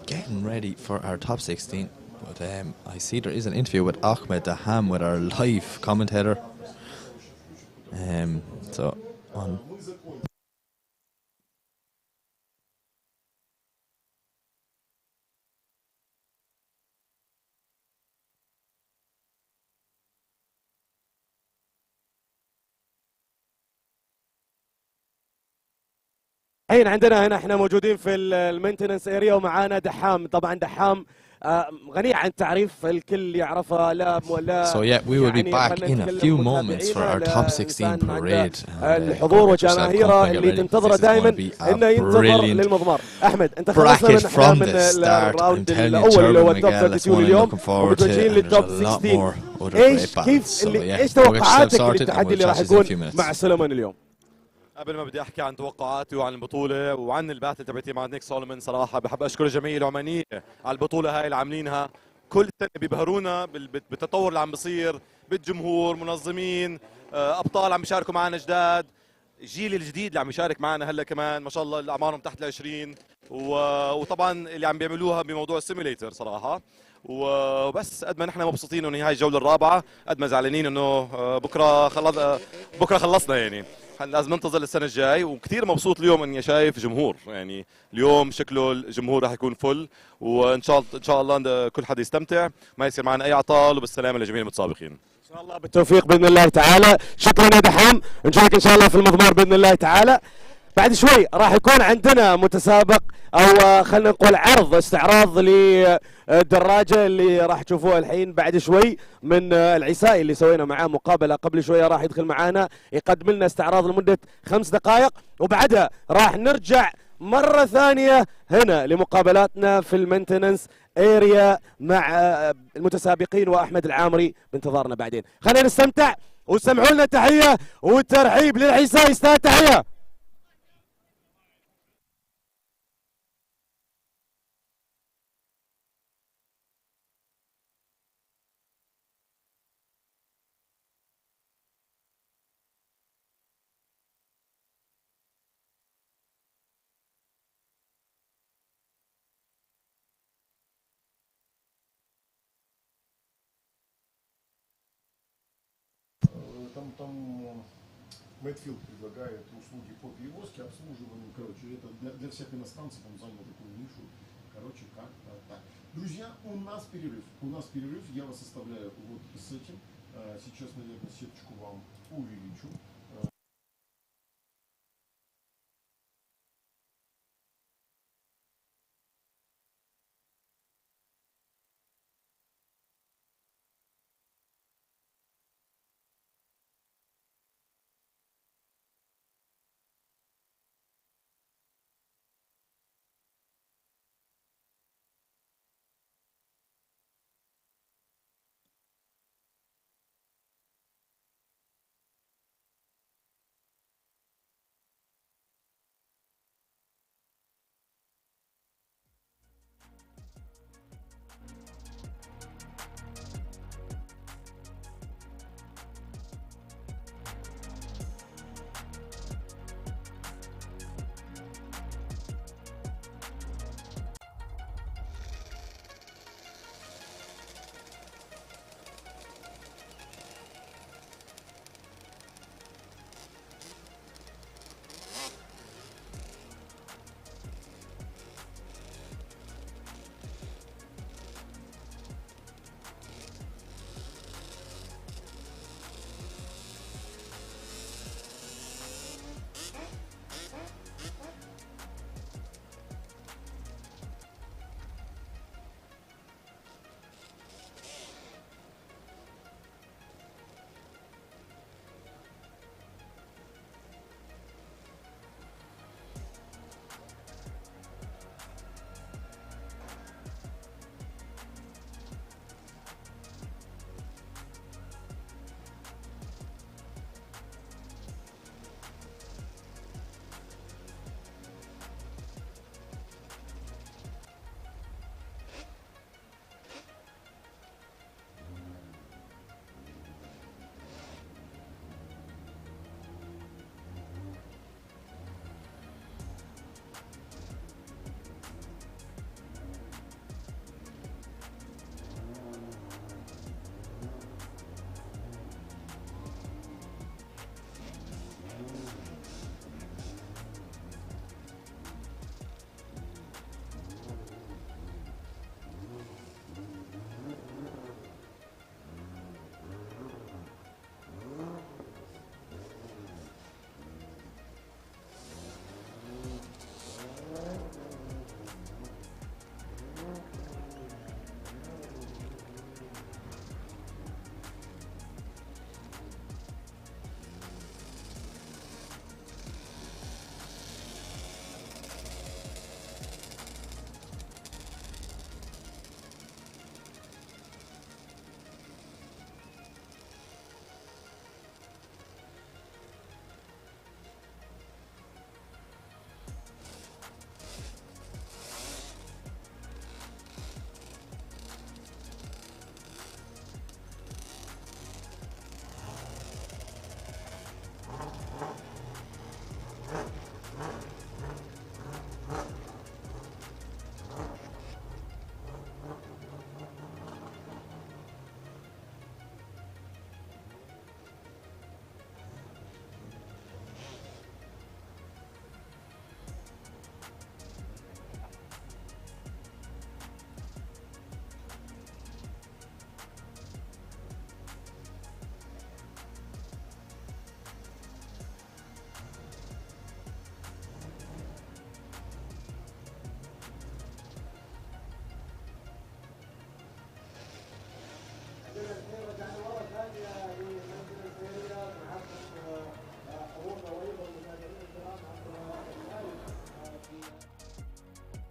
getting ready for our top 16. But I see there is an interview with Ahmed Daham with our live commentator. So on. الحين عندنا هنا احنا موجودين في المينتننس اريا ومعانا دحام. طبعا دحام غني عن تعريف، الكل يعرفه. لا So yeah, we will be back in a few moments for our top 16 parade. الحضور وجماهيره اللي تنتظره دائما انه ينتظر للمضمار. احمد انت خلصنا من الراوند الاول اللي هو التوب 32 اليوم ومتوجهين للتوب 16. ايش توقعاتك للتحدي اللي راح يكون مع سولومون اليوم؟ قبل ما بدي احكي عن توقعاتي وعن البطوله وعن الباتل تبعتي مع نيك سولومون، صراحه بحب اشكر الجمعيه العمانيه على البطوله هاي اللي عاملينها. كل سنه بيبهرونا بالتطور اللي عم بيصير، بالجمهور، منظمين، ابطال عم بيشاركوا معنا جداد، الجيل الجديد اللي عم يشارك معنا هلا كمان ما شاء الله اعمارهم تحت ال20، وطبعا اللي عم بيعملوها بموضوع السيميليتر صراحه. وبس قد ما نحن مبسوطين انه هاي الجوله الرابعه، قد ما زعلانين انه بكره خلصنا. يعني لازم ننتظر السنه الجاي. وكثير مبسوط اليوم اني شايف جمهور، يعني اليوم شكله الجمهور راح يكون فل، وان شاء الله كل حدا يستمتع، ما يصير معنا اي اعطال، وبالسلامه لجميع المتسابقين. ان شاء الله بالتوفيق باذن الله تعالى. شكرا يا دحام، نشوفك ان شاء الله في المضمار باذن الله تعالى. بعد شوي راح يكون عندنا متسابق او خلينا نقول عرض استعراض للدراجه اللي راح تشوفوها الحين بعد شوي من العسائي اللي سوينا معاه مقابله قبل شويه. راح يدخل معانا يقدم لنا استعراض لمده 5 دقائق، وبعدها راح نرجع مره ثانيه هنا لمقابلاتنا في المينتننس اريا مع المتسابقين واحمد العامري بانتظارنا بعدين. خلينا نستمتع وسمعوا لنا تحيه والترحيب للعسائي. استاذ تحيه. Там Мэтфилд предлагает услуги по перевозке, обслуживанию, короче, это для всех иностранцев он занял такую нишу, короче, как-то так. Друзья, у нас перерыв, я вас оставляю вот с этим, сейчас, наверное, сеточку вам увеличу.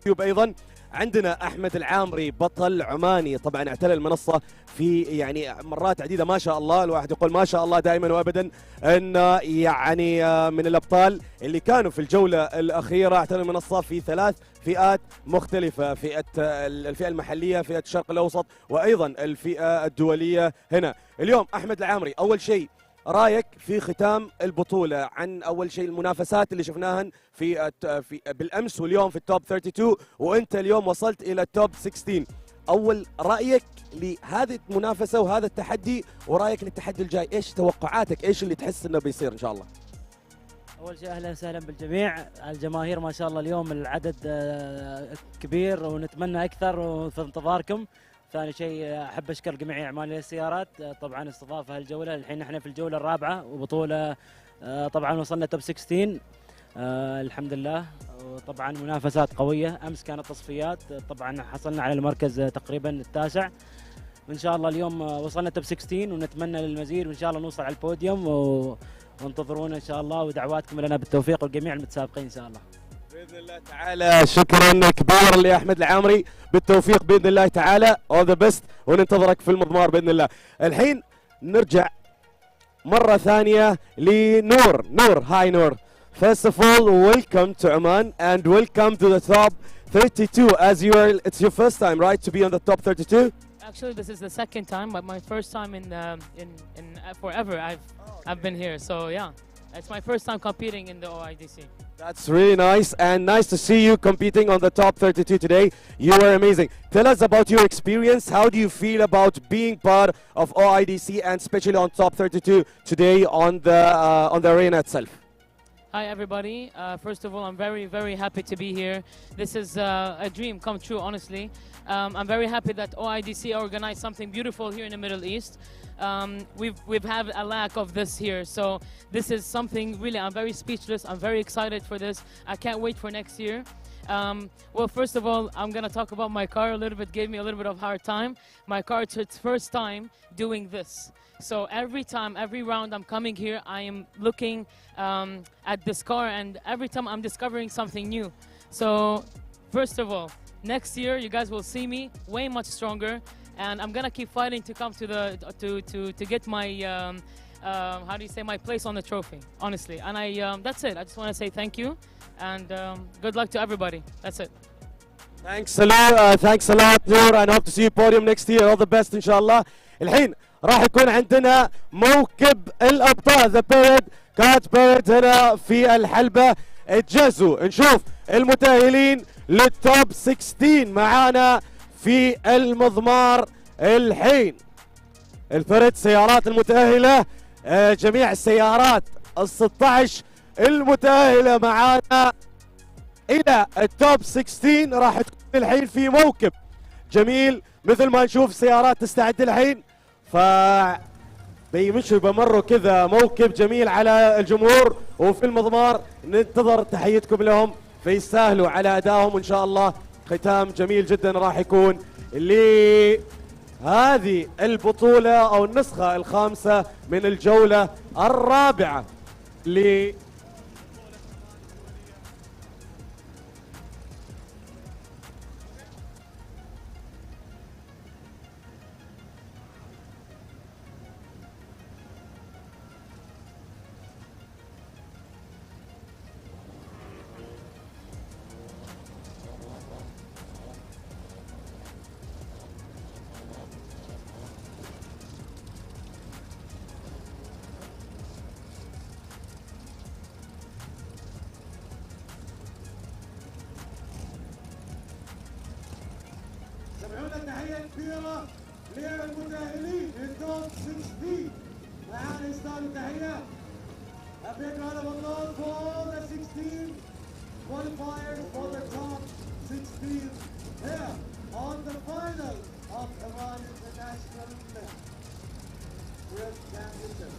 يوتيوب ايضا. عندنا احمد العامري بطل عماني طبعا اعتلى المنصه في يعني مرات عديده ما شاء الله، الواحد يقول ما شاء الله دائما وابدا انه يعني من الابطال اللي كانوا في الجوله الاخيره اعتلى المنصه في 3 فئات مختلفه، فئه الفئه المحليه، فئه الشرق الاوسط، وايضا الفئه الدوليه هنا. اليوم احمد العامري اول شيء رايك في ختام البطوله، عن اول شيء المنافسات اللي شفناها في بالامس واليوم في التوب 32 وانت اليوم وصلت الى التوب 16. اول رايك لهذه المنافسه وهذا التحدي، ورايك للتحدي الجاي، ايش توقعاتك، ايش اللي تحس انه بيصير ان شاء الله؟ اول شيء اهلا وسهلا بالجميع. الجماهير ما شاء الله اليوم العدد كبير ونتمنى اكثر وفي انتظاركم. ثاني شيء احب اشكر جميع عمال السيارات طبعا استضافه هالجوله. الحين احنا في الجوله الرابعه وبطوله طبعا وصلنا توب 16 الحمد لله. وطبعا منافسات قويه، امس كانت تصفيات طبعا حصلنا على المركز تقريبا التاسع. ان شاء الله اليوم وصلنا توب 16 ونتمنى للمزيد وان شاء الله نوصل على البوديوم وانتظرونا ان شاء الله، ودعواتكم لنا بالتوفيق والجميع المتسابقين ان شاء الله باذن الله تعالى. شكرا كبير لاحمد العامري، بالتوفيق باذن الله تعالى، اول ذا بيست، وننتظرك في المضمار باذن الله. الحين نرجع مره ثانيه لنور. نور، هاي نور. First of all, welcome to Oman and welcome to the top 32. As you are, it's your first time, right, to be on the top 32? Actually, this is the second time, but my first time in forever. I've been here, so yeah, it's my first time competing in the OIDC. That's really nice, and nice to see you competing on the top 32 today. You are amazing. Tell us about your experience. How do you feel about being part of OIDC and especially on top 32 today on the arena itself? Hi everybody. First of all, I'm very, very happy to be here. This is a dream come true, honestly. I'm very happy that OIDC organized something beautiful here in the Middle East. We've had a lack of this here, so this is something really, I'm very speechless. I'm very excited for this. I can't wait for next year. Well, first of all, I'm gonna talk about my car a little bit. Gave me a little bit of hard time. My car, it's its first time doing this. So every time, every round I'm coming here, I am looking at this car, and every time I'm discovering something new. So first of all, next year you guys will see me way much stronger, and I'm gonna keep fighting to come to the to get my how do you say, my place on the trophy, honestly. And that's it. I just want to say thank you, and good luck to everybody. That's it. Thanks a lot Noor, and hope to see you podium next year. All the best ان شاء الله. الحين راح يكون عندنا موكب الابطال، ذا بيريد كات بيريد هنا في الحلبة. اتجهزوا نشوف المتأهلين للتوب 16 معانا في المضمار. الحين الفرد سيارات المتأهلة، جميع السيارات ال16 المتأهلة معانا إلى التوب 16. راح تكون الحين في موكب جميل، مثل ما نشوف سيارات تستعد الحين، ف بيمشوا بمروا كذا موكب جميل على الجمهور وفي المضمار. ننتظر تحيتكم لهم، فيستاهلوا على أدائهم، وإن شاء الله ختام جميل جدا راح يكون لهذه البطولة أو النسخة الخامسة من الجولة الرابعة سمعونا تحية كبيرة للمتأهلين للتوب 16. معانا يستاهلوا تحية. A big round of applause for the 16 qualifiers for the top 16 here on the final of Oman International Drift Championship.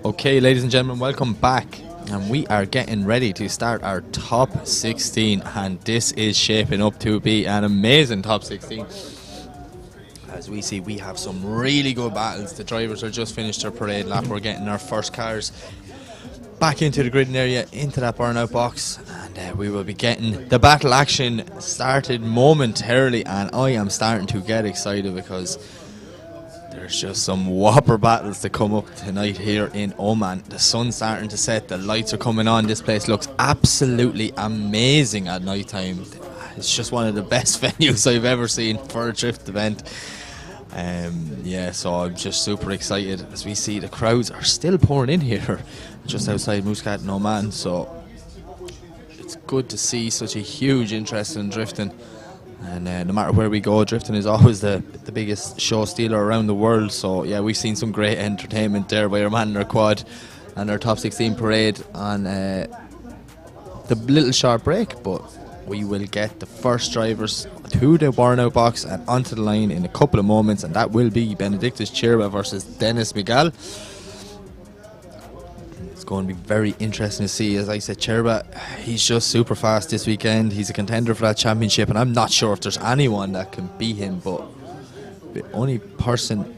Okay, ladies and gentlemen, welcome back. And we are getting ready to start our top 16. And this is shaping up to be an amazing top 16. As we see, we have some really good battles. The drivers are just finished their parade lap. We're getting our first cars back into the gridding area, into that burnout box. And we will be getting the battle action started momentarily. And I am starting to get excited because there There's just some whopper battles to come up tonight here in Oman. The sun's starting to set, the lights are coming on. This place looks absolutely amazing at night time. It's just one of the best venues I've ever seen for a drift event. Yeah, so I'm just super excited. As we see, the crowds are still pouring in here just outside Muscat in Oman, so it's good to see such a huge interest in drifting. And no matter where we go, drifting is always the biggest show stealer around the world. So yeah, we've seen some great entertainment there by our man in their quad and their top 16 parade on the little short break. But we will get the first drivers to the burnout box and onto the line in a couple of moments, and that will be Benedictus Chirba versus Dennis Miguel. It's going to be very interesting to see. As I said, Chirba, he's just super fast this weekend. He's a contender for that championship, and I'm not sure if there's anyone that can beat him, but the only person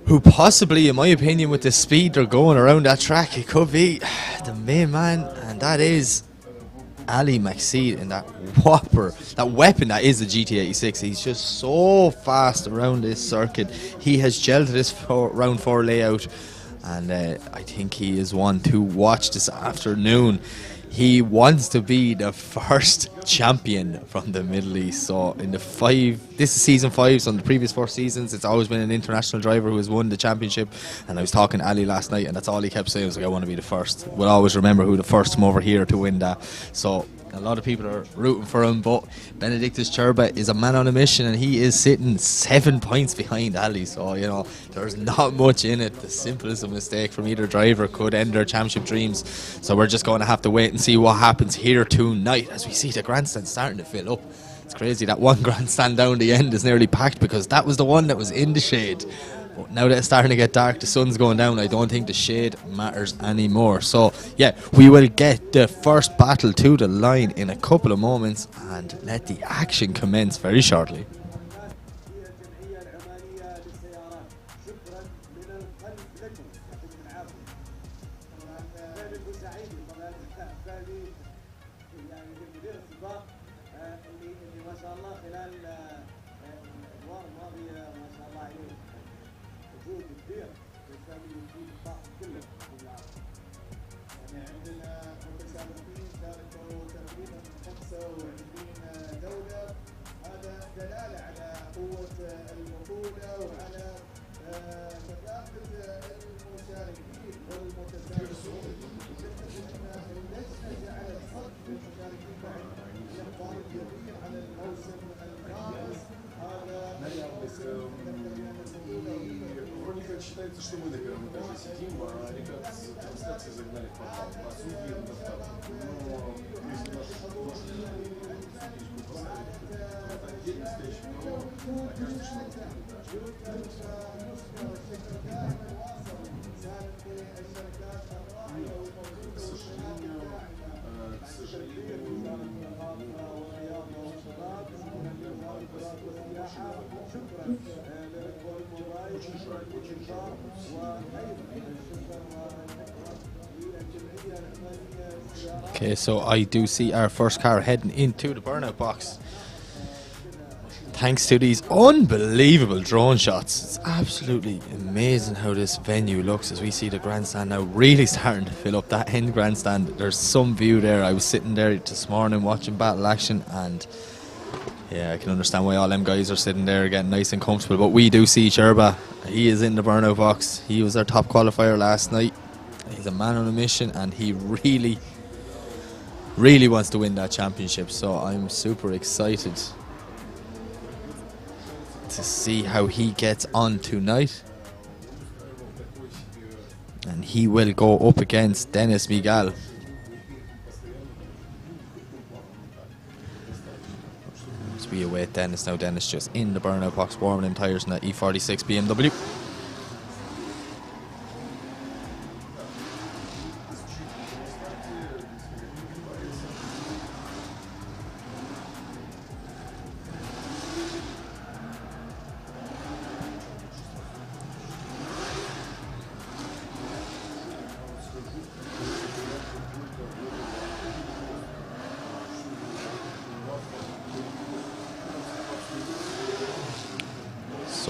who possibly, in my opinion, with the speed they're going around that track, it could be the main man, and that is Ali McSeed in that whopper, that weapon that is the GT86. He's just so fast around this circuit. He has gelled this round 4 layout, and I think he is one to watch this afternoon. He wants to be the first champion from the Middle East. So in the 5, this is season 5, so in the previous 4 seasons it's always been an international driver who has won the championship. And I was talking to Ali last night, and that's all he kept saying, was like, I want to be the first. We'll always remember who the first from over here to win that. So a lot of people are rooting for him, but Benedictus Chirba is a man on a mission, and he is sitting 7 points behind Ali. So, you know, there's not much in it. The simplest of mistake from either driver could end their championship dreams. So we're just going to have to wait and see what happens here tonight, as we see the grandstand starting to fill up. It's crazy that one grandstand down the end is nearly packed, because that was the one that was in the shade. But now that it's starting to get dark, the sun's going down, I don't think the shade matters anymore. So yeah, we will get the first battle to the line in a couple of moments and let the action commence very shortly. Считается, что мы на первом этаже сидим, а ребят с трансляции загнали в подвал. А судьи на втором. Но если нашу судейскую поставить в отдельную встречу, то окажется, что к сожалению, Okay, so I do see our first car heading into the burnout box. Thanks to these unbelievable drone shots. It's absolutely amazing how this venue looks, as we see the grandstand now really starting to fill up. That end grandstand, there's some view there. I was sitting there this morning watching battle action, and yeah, I can understand why all them guys are sitting there getting nice and comfortable. But we do see Chirba. He is in the burnout box. He was our top qualifier last night. He's a man on a mission, and he really wants to win that championship. So I'm super excited to see how he gets on tonight. And he will go up against Dennis Miguel. As we await Dennis now. Dennis just in the burnout box, warming in tyres in that E46 BMW.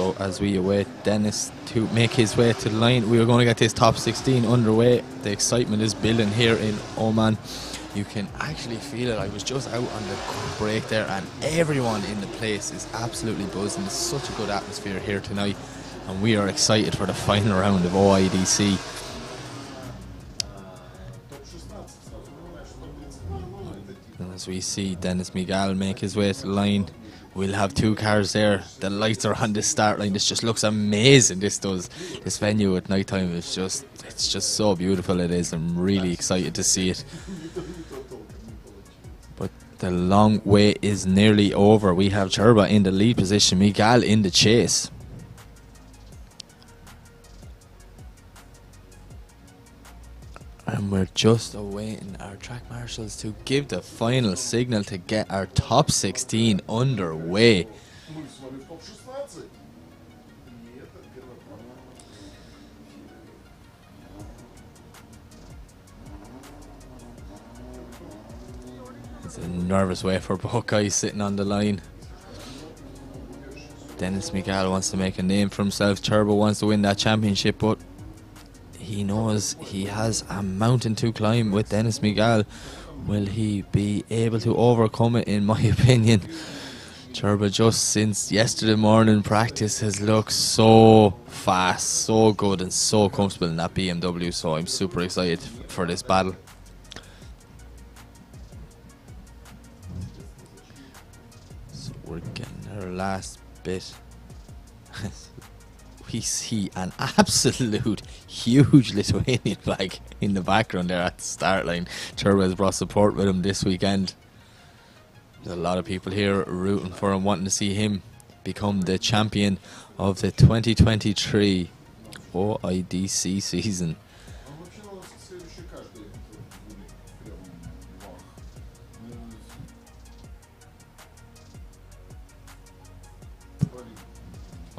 So as we await Dennis to make his way to the line. We are going to get this top 16 underway. The excitement is building here in Oman. You can actually feel it. I was just out on the break there, and everyone in the place is absolutely buzzing. It's such a good atmosphere here tonight, and we are excited for the final round of OIDC. And as we see Dennis Miguel make his way to the line, we'll have two cars there. The lights are on the start line. This just looks amazing. This does. This venue at night time is just, it's just so beautiful. It is. I'm really excited to see it. But the long wait is nearly over. We have Cherba in the lead position, Miguel in the chase. And we're just awaiting our track marshals to give the final signal to get our top 16 underway. It's a nervous way for both guys sitting on the line. Dennis Miguel wants to make a name for himself. Turbo wants to win that championship, but he knows he has a mountain to climb with Dennis Miguel. Will he be able to overcome it? In my opinion, Turbo just since yesterday morning practice has looked so fast, so good and so comfortable in that BMW, so I'm super excited for this battle. So we're getting our last bit. We see an absolute huge Lithuanian flag in the background there at the start line. Turbo has brought support with him this weekend. There's a lot of people here rooting for him, wanting to see him become the champion of the 2023 OIDC season.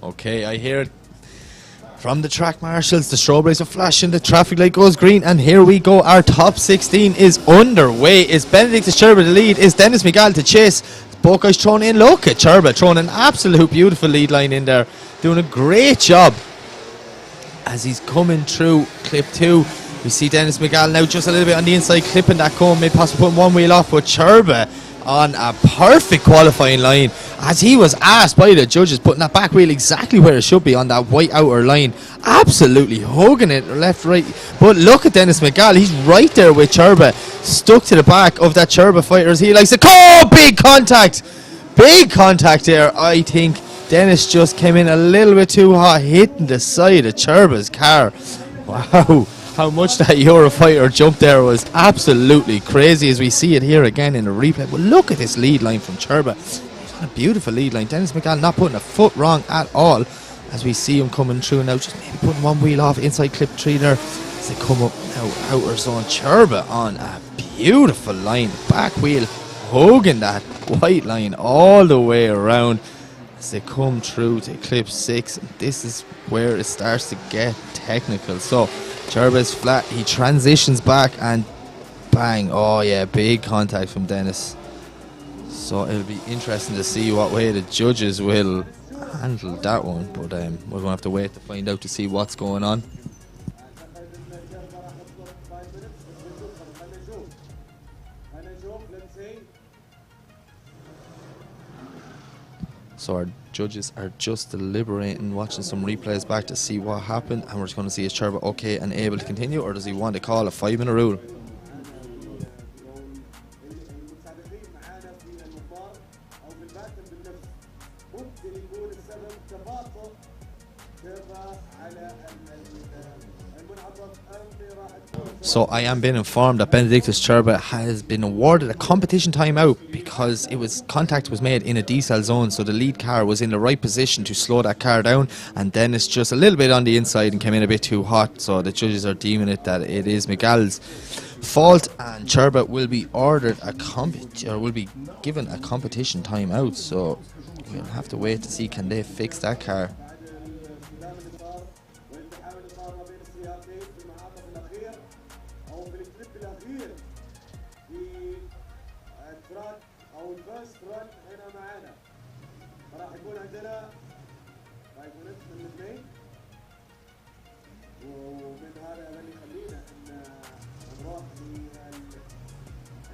Okay, I hear it from the track marshals. The strawberries are flashing, the traffic light goes green, and here we go. Our top 16 is underway. Is Benedict Cherba the lead? Is Dennis Miguel to chase? Both guys thrown in. Look at Cherba throwing an absolute beautiful lead line in there, doing a great job as he's coming through clip 2. We see Dennis Miguel now just a little bit on the inside, clipping that cone, maybe possibly putting one wheel off, but Cherba on a perfect qualifying line, as he was asked by the judges, putting that back wheel exactly where it should be on that white outer line, absolutely hugging it left, right. But look at Dennis Miguel, he's right there with Cherba, stuck to the back of that Cherba fighter as he likes to big contact there. I think Dennis just came in a little bit too hot, hitting the side of Cherba's car. Wow, how much that Eurofighter jump there was absolutely crazy, as we see it here again in the replay. But look at this lead line from Cherba. He's on a beautiful lead line. Dennis Miguel not putting a foot wrong at all, as we see him coming through now, just maybe putting one wheel off inside clip 3 there as they come up now outer zone. Cherba on a beautiful line, back wheel hugging that white line all the way around as they come through to clip 6. This is where it starts to get technical. So Cherba is flat, he transitions back and bang, oh yeah, big contact from Dennis. So it'll be interesting to see what way the judges will handle that one, but we're going to have to wait to find out to see what's going on. So our judges are just deliberating, watching some replays back to see what happened, and we're just going to see is Cherba okay and able to continue, or does he want to call a 5-minute rule? So I am being informed that Benedictus Cherba has been awarded a competition timeout because contact was made in a decel zone, so the lead car was in the right position to slow that car down, and then it's just a little bit on the inside and came in a bit too hot, so the judges are deeming it that it is Miguel's fault, and Cherba will be ordered will be given a competition timeout. So we'll have to wait to see can they fix that car. راح يكون عندنا راح يكون الاثنين ومن هذا اللي يخلينا ان نروح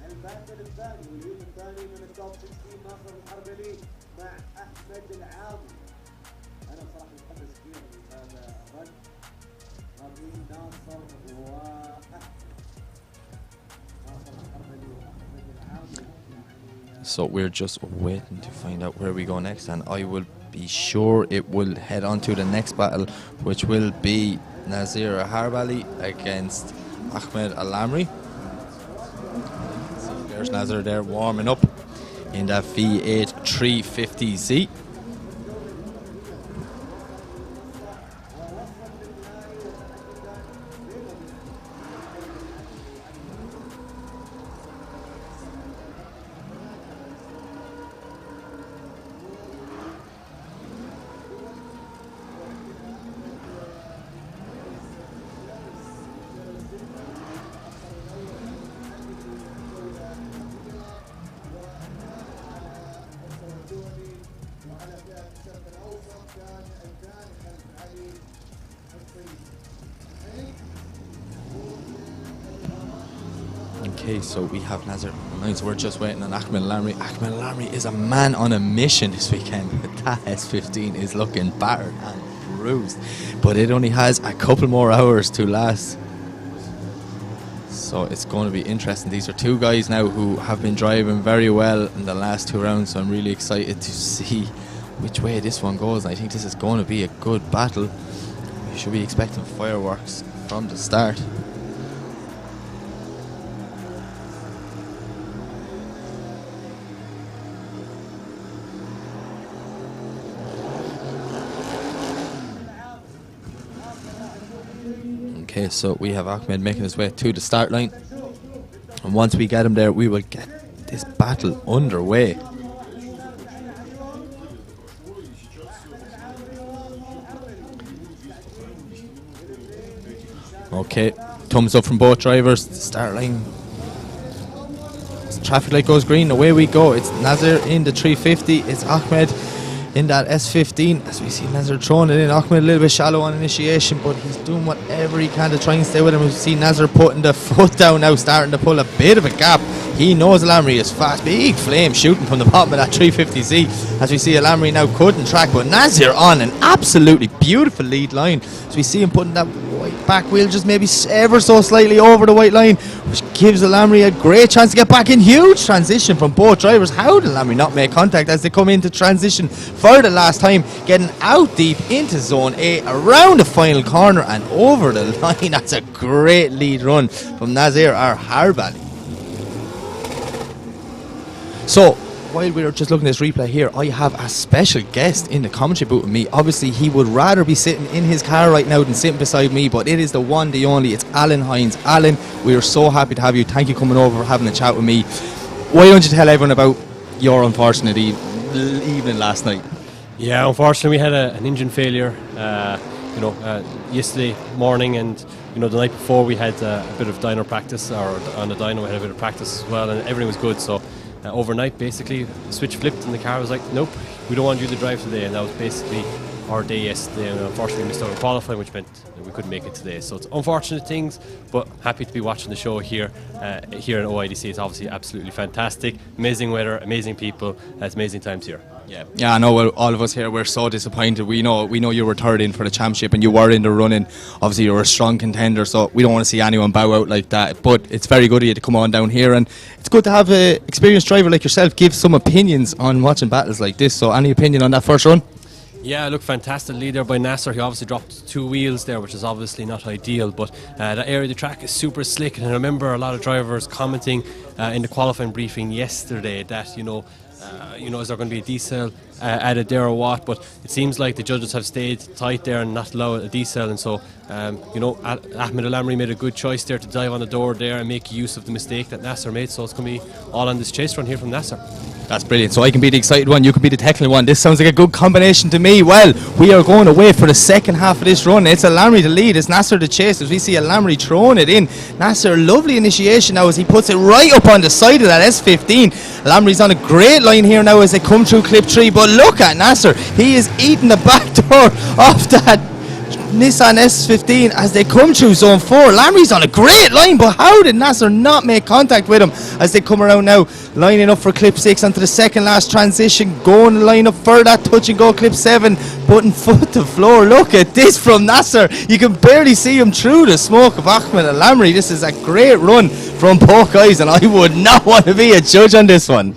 للباتل الثاني واليوم الثاني من التوب 16 ناصر الحربلي مع احمد العاضي. انا بصراحه متحمس كثير لهذا الرد ما بين ناصر واحمد. ناصر الحربلي واحمد العاضي. So we're just waiting to find out where we go next, and I will be sure it will head on to the next battle, which will be Nazir Harbali against Ahmed Al-Amri. So there's Nazir there warming up in that V8 350Z. Okay, so we have Nazir. So we're just waiting on Ahmed Al-Amri. Ahmed Al-Amri is a man on a mission this weekend. That S15 is looking battered and bruised, but it only has a couple more hours to last. So it's going to be interesting. These are two guys now who have been driving very well in the last two rounds, so I'm really excited to see which way this one goes. I think this is going to be a good battle. We should be expecting fireworks from the start. Okay, so we have Ahmed making his way to the start line, and once we get him there, we will get this battle underway. Okay, thumbs up from both drivers. The start line. Traffic light goes green, away we go. It's Nazir in the 350, it's Ahmed in that S15. As we see Nazir throwing it in, Ahmed a little bit shallow on initiation, but he's doing whatever he can to try and stay with him. We see Nazir putting the foot down now, starting to pull a bit of a gap. He knows Al-Amri is fast. Big flame shooting from the bottom of that 350Z. As we see Al-Amri now couldn't track, but Nazir on an absolutely beautiful lead line. So we see him putting that white back wheel just maybe ever so slightly over the white line, which gives Al-Amri a great chance to get back in. Huge transition from both drivers. How did Al-Amri not make contact as they come into transition for the last time, getting out deep into zone A, around the final corner and over the line. That's a great lead run from Nazir Harbali. So while we were just looking at this replay here, I have a special guest in the commentary booth with me. Obviously he would rather be sitting in his car right now than sitting beside me, but it is the one, the only, it's Alan Hines. Alan, we are so happy to have you. Thank you for coming over, having a chat with me. Why don't you tell everyone about your unfortunate evening last night? Yeah, unfortunately we had an engine failure yesterday morning, and the night before we had a bit of dyno practice, or on the dyno we had a bit of practice as well, and everything was good. So overnight, basically, the switch flipped and the car was like, nope, we don't want you to drive today. And that was basically our day yesterday. And unfortunately, we missed out on qualifying, which meant that we couldn't make it today. So it's unfortunate things, but happy to be watching the show here in OIDC. It's obviously absolutely fantastic. Amazing weather, amazing people. It's amazing times here. Yeah, I know. Well, all of us here, we're so disappointed. We know you were third in for the championship and you were in the running. Obviously, you're a strong contender, so we don't want to see anyone bow out like that. But it's very good of you to come on down here, and it's good to have an experienced driver like yourself give some opinions on watching battles like this. So, any opinion on that first run? Yeah, look, fantastic lead there by Nasser. He obviously dropped 2 wheels there, which is obviously not ideal, but that area of the track is super slick. And I remember a lot of drivers commenting in the qualifying briefing yesterday that, is there going to be a decel added there or what? But it seems like the judges have stayed tight there and not allowed a decel, and so Ahmed Al-Amri made a good choice there to dive on the door there and make use of the mistake that Nasser made. So it's going to be all on this chase run here from Nasser. That's brilliant. So I can be the excited one, you can be the technical one. This sounds like a good combination to me. Well, we are going away for the second half of this run. It's Al-Amri the lead, it's Nasser the chase, as we see Al-Amri throwing it in. Nasser, lovely initiation now as he puts it right up on the side of that S15. Al-Amri's on a great line here now as they come through clip 3, but look at Nasser, he is eating the back door off that Nissan S15 as they come through zone 4. Lamry's on a great line, but how did Nasser not make contact with him as they come around now, lining up for clip 6 onto the second last transition, going to line up for that touch and go clip 7, putting foot to floor. Look at this from Nasser. You can barely see him through the smoke of Ahmed Al Lamry. This is a great run from both guys, and I would not want to be a judge on this one.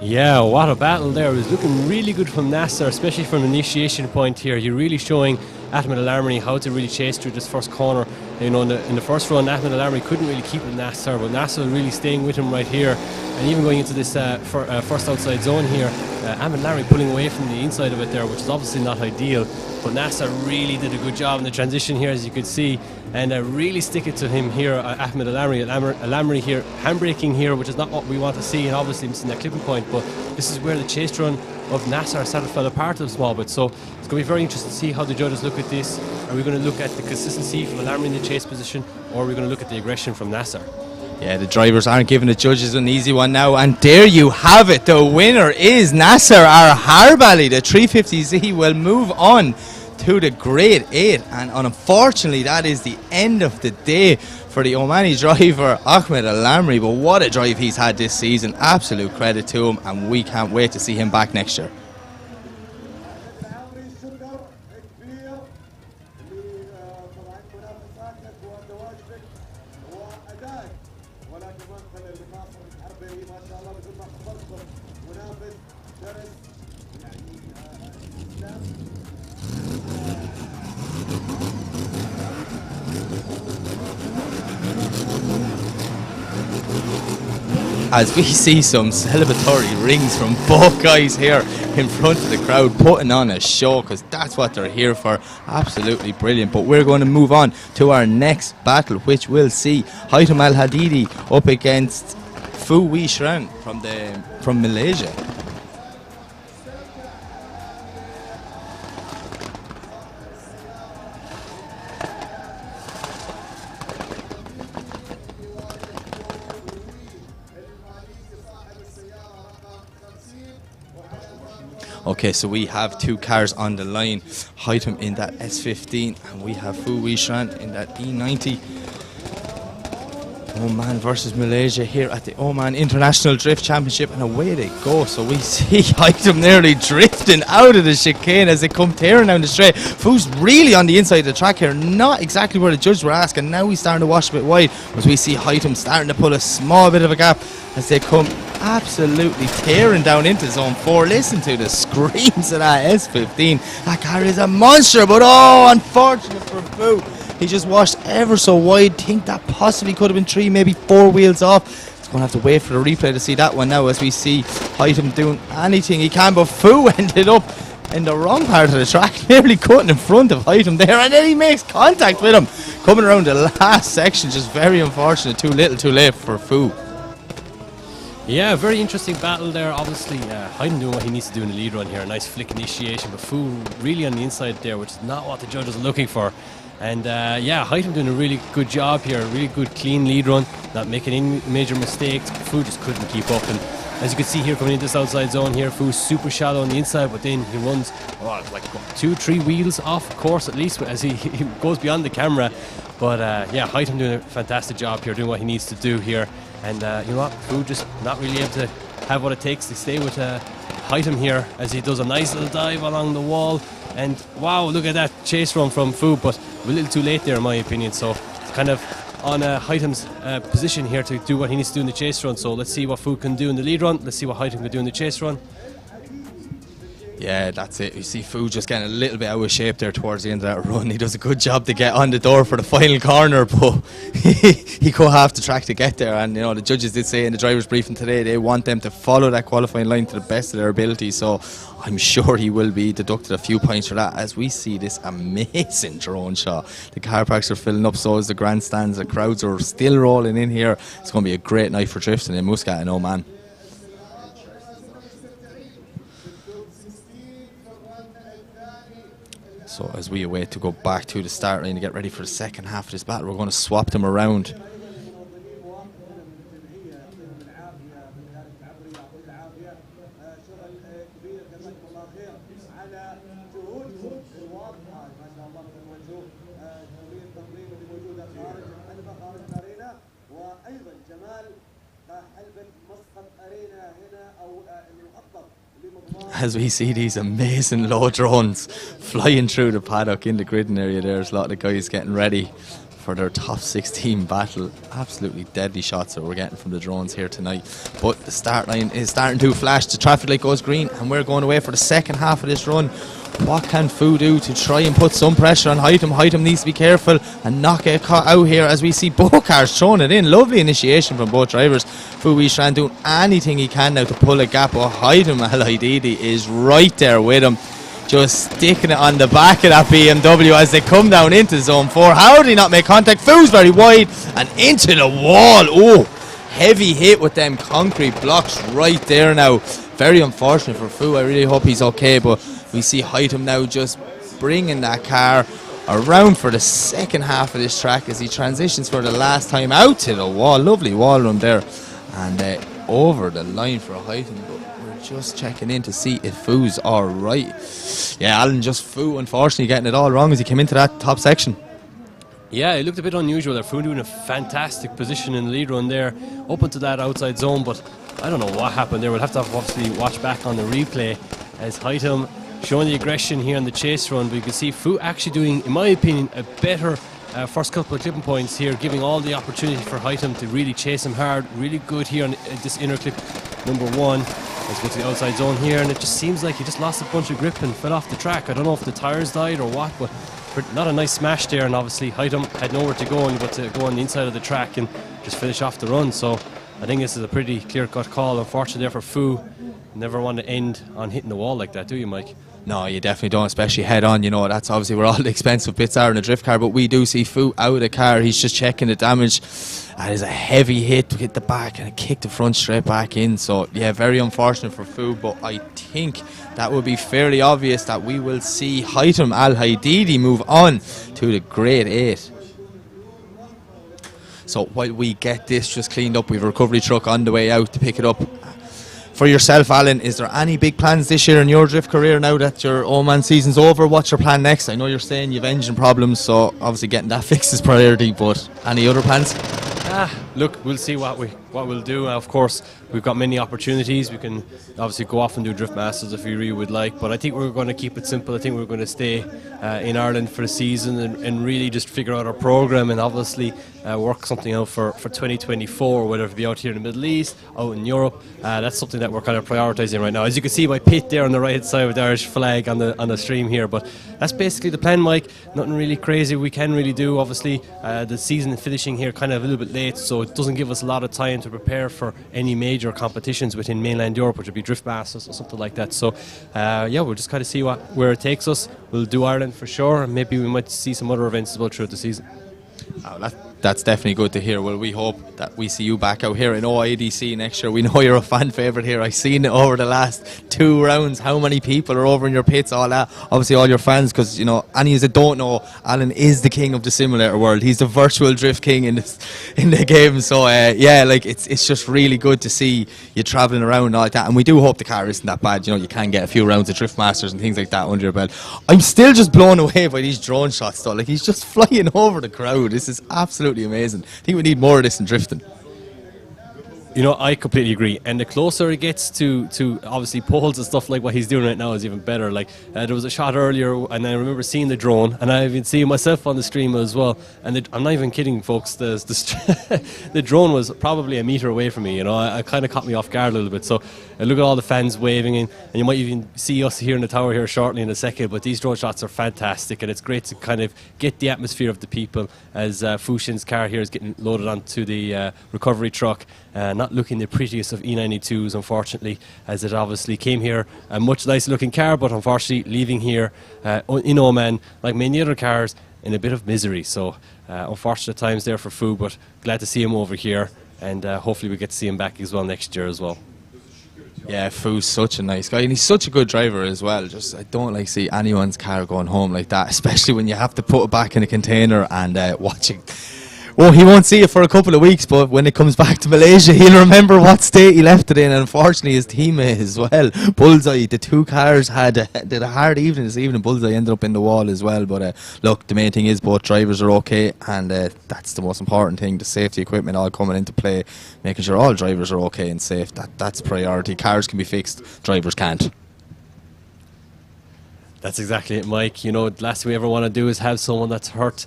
Yeah, what a battle there. It was looking really good from Nasser, especially from an initiation point here. You're really showing Ahmed Al Lamry how to really chase through this first corner. You know, in the first run, Ahmed Al Lamry couldn't really keep with Nasser, but Nasser really staying with him right here. And even going into this first outside zone here, Ahmed Al Lamry pulling away from the inside of it there, which is obviously not ideal. But Nasser really did a good job in the transition here, as you could see, and really stick it to him here, Ahmed Al Lamry here, handbraking here, which is not what we want to see, and obviously missing that clipping point. But this is where the chase run of Nasser sort of fell apart a small bit. So it's going to be very interesting to see how the judges look at this. Are we going to look at the consistency from Al Lamry in the chase position, or are we going to look at the aggression from Nasser? Yeah, the drivers aren't giving the judges an easy one now, and there you have it. The winner is Nasser Harbali. The 350Z will move on to the grade 8, and unfortunately that is the end of the day for the Omani driver Ahmed Al Lamry. But what a drive he's had this season, absolute credit to him, and we can't wait to see him back next year. As we see some celebratory rings from both guys here in front of the crowd, putting on a show, because that's what they're here for. Absolutely brilliant. But we're going to move on to our next battle, which will see Haitham Al Hadidi up against Fu Wei Shran from Malaysia. Okay, so we have two cars on the line. Haitham in that S15, and we have Fu Wei Shran in that E90. Oman versus Malaysia here at the Oman International Drift Championship, and away they go. So we see Haitham nearly drifting out of the chicane as they come tearing down the straight. Fu's really on the inside of the track here, not exactly where the judges were asking. Now he's starting to wash a bit wide, as we see Haitham starting to pull a small bit of a gap as they come absolutely tearing down into zone 4. Listen to the screams of that S15. That car is a monster, but oh, unfortunate for Fu. He just washed ever so wide. Think that possibly could have been 3, maybe 4 wheels off. He's going to have to wait for the replay to see that one now, as we see Haitham doing anything he can. But Fu ended up in the wrong part of the track, nearly cutting in front of Haitham there, and then he makes contact with him coming around the last section. Just very unfortunate. Too little too late for Fu. Yeah, very interesting battle there. Obviously, Haitham doing what he needs to do in the lead run here. A nice flick initiation, but Fu really on the inside there, which is not what the judges are looking for. And yeah, Haitham doing a really good job here. A really good, clean lead run, not making any major mistakes. Fu just couldn't keep up. And as you can see here, coming into this outside zone here, Fu's super shallow on the inside, but then he runs like 2-3 wheels off course at least as he goes beyond the camera. But yeah, Haitham doing a fantastic job here, doing what he needs to do here. And you know what, Fu just not really able to have what it takes to stay with Haitham here, as he does a nice little dive along the wall. And wow, look at that chase run from Fu, but a little too late there in my opinion. So it's kind of on Haitham's position here to do what he needs to do in the chase run. So let's see what Fu can do in the lead run. Let's see what Haitham can do in the chase run. Yeah, that's it. You see Fu just getting a little bit out of shape there towards the end of that run. He does a good job to get on the door for the final corner, but he go half the track to get there. And you know, the judges did say in the driver's briefing today they want them to follow that qualifying line to the best of their ability. So I'm sure he will be deducted a few points for that, as we see this amazing drone shot. The car parks are filling up, so is the grandstands. The crowds are still rolling in here. It's going to be a great night for drifting in Muscat and Oman. So as we await to go back to the start line to get ready for the second half of this battle, we're going to swap them around. as we see these amazing low drones flying through the paddock in the gridding area. There's a lot of the guys getting ready for their top 16 battle. Absolutely deadly shots that we're getting from the drones here tonight. But the start line is starting to flash. The traffic light goes green and we're going away for the second half of this run. What can Fu do to try and put some pressure on Hytham? Hytham needs to be careful and not get caught out here as we see both cars throwing it in. Lovely initiation from both drivers. Fu Yishan doing anything he can now to pull a gap. But Hytham Al Haididi is right there with him, just sticking it on the back of that BMW as they come down into zone 4. How did he not make contact? Fu's very wide and into the wall. Oh, heavy hit with them concrete blocks right there now. Very unfortunate for Fu. I really hope he's okay, but we see Hytham now just bringing that car around for the second half of this track as he transitions for the last time out to the wall. Lovely wall run there and over the line for Hytham. Just checking in to see if Fu's alright. Yeah, Alan, just Fu unfortunately getting it all wrong as he came into that top section. Yeah, it looked a bit unusual there. Fu doing a fantastic position in the lead run there, up into that outside zone, but I don't know what happened there. We'll have to obviously watch back on the replay as Hytham showing the aggression here on the chase run, but you can see Fu actually doing, in my opinion, a better first couple of clipping points here, giving all the opportunity for Hytham to really chase him hard. Really good here on this inner clip number 1. Let's go to the outside zone here, and it just seems like he just lost a bunch of grip and fell off the track. I don't know if the tyres died or what, but not a nice smash there, and obviously Hytham had nowhere to go but to go on the inside of the track and just finish off the run. So I think this is a pretty clear-cut call. Unfortunately there for Fu. Never want to end on hitting the wall like that, do you, Mike? No, you definitely don't, especially head on. You know, that's obviously where all the expensive bits are in a drift car, but we do see Fu out of the car. He's just checking the damage. That is a heavy hit to hit the back and it kicked the front straight back in. So yeah, very unfortunate for Fu, but I think that would be fairly obvious that we will see Hytham Al Haididi move on to the grade 8. So while we get this just cleaned up, we have a recovery truck on the way out to pick it up. For yourself, Alan, is there any big plans this year in your drift career now that your Oman season's over? What's your plan next? I know you're saying you've engine problems, so obviously getting that fixed is priority, but any other plans? Look, we'll see what we'll do. Of course, we've got many opportunities. We can obviously go off and do Drift Masters if we really would like, but I think we're going to keep it simple. I think we're going to stay in Ireland for the season and really just figure out our program and obviously work something out for 2024, whether it be out here in the Middle East, out in Europe. That's something that we're kind of prioritising right now. As you can see, my pit there on the right side with the Irish flag on the stream here, but that's basically the plan, Mike. Nothing really crazy we can really do. Obviously, the season finishing here kind of a little bit late, so it doesn't give us a lot of time to prepare for any major competitions within mainland Europe, which would be Drift Masters or something like that. So yeah, we'll just kind of see where it takes us. We'll do Ireland for sure, and maybe we might see some other events as well throughout the season. Oh, that's definitely good to hear. Well, we hope that we see you back out here in OIDC next year. We know you're a fan favourite here. I've seen it over the last 2 rounds, how many people are over in your pits, all that. Obviously all your fans, because, you know, any of you that don't know, Alan is the king of the simulator world. He's the virtual drift king in the game. So yeah, like it's just really good to see you travelling around and all like that. And we do hope the car isn't that bad. You know, you can get a few rounds of Drift Masters and things like that under your belt. I'm still just blown away by these drone shots though. Like, he's just flying over the crowd. This is absolutely amazing. I think we need more of this in drifting. You know, I completely agree. And the closer it gets to obviously poles and stuff like what he's doing right now is even better. Like there was a shot earlier, and I remember seeing the drone, and I've been seeing myself on the stream as well. And I'm not even kidding, folks. The drone was probably a metre away from me. You know, I kind of caught me off guard a little bit. So look at all the fans waving, and you might even see us here in the tower here shortly in a second. But these drone shots are fantastic, and it's great to kind of get the atmosphere of the people as Fushin's car here is getting loaded onto the recovery truck. Not looking the prettiest of E92s, unfortunately, as it obviously came here a much nicer looking car, but unfortunately leaving here in Oman, like many other cars, in a bit of misery. So unfortunate times there for Fu, but glad to see him over here, and hopefully we get to see him back as well next year as well. Yeah, Fu's such a nice guy, and he's such a good driver as well. Just, I don't like to see anyone's car going home like that, especially when you have to put it back in a container and watch it. Well, he won't see it for a couple of weeks, but when it comes back to Malaysia, he'll remember what state he left it in. And unfortunately, his teammate as well, Bullseye, the 2 cars did a hard evening this evening. Bullseye ended up in the wall as well. But look, the main thing is both drivers are okay, and that's the most important thing. The safety equipment all coming into play, making sure all drivers are okay and safe. That's priority. Cars can be fixed, drivers can't. That's exactly it, Mike. You know, the last thing we ever want to do is have someone that's hurt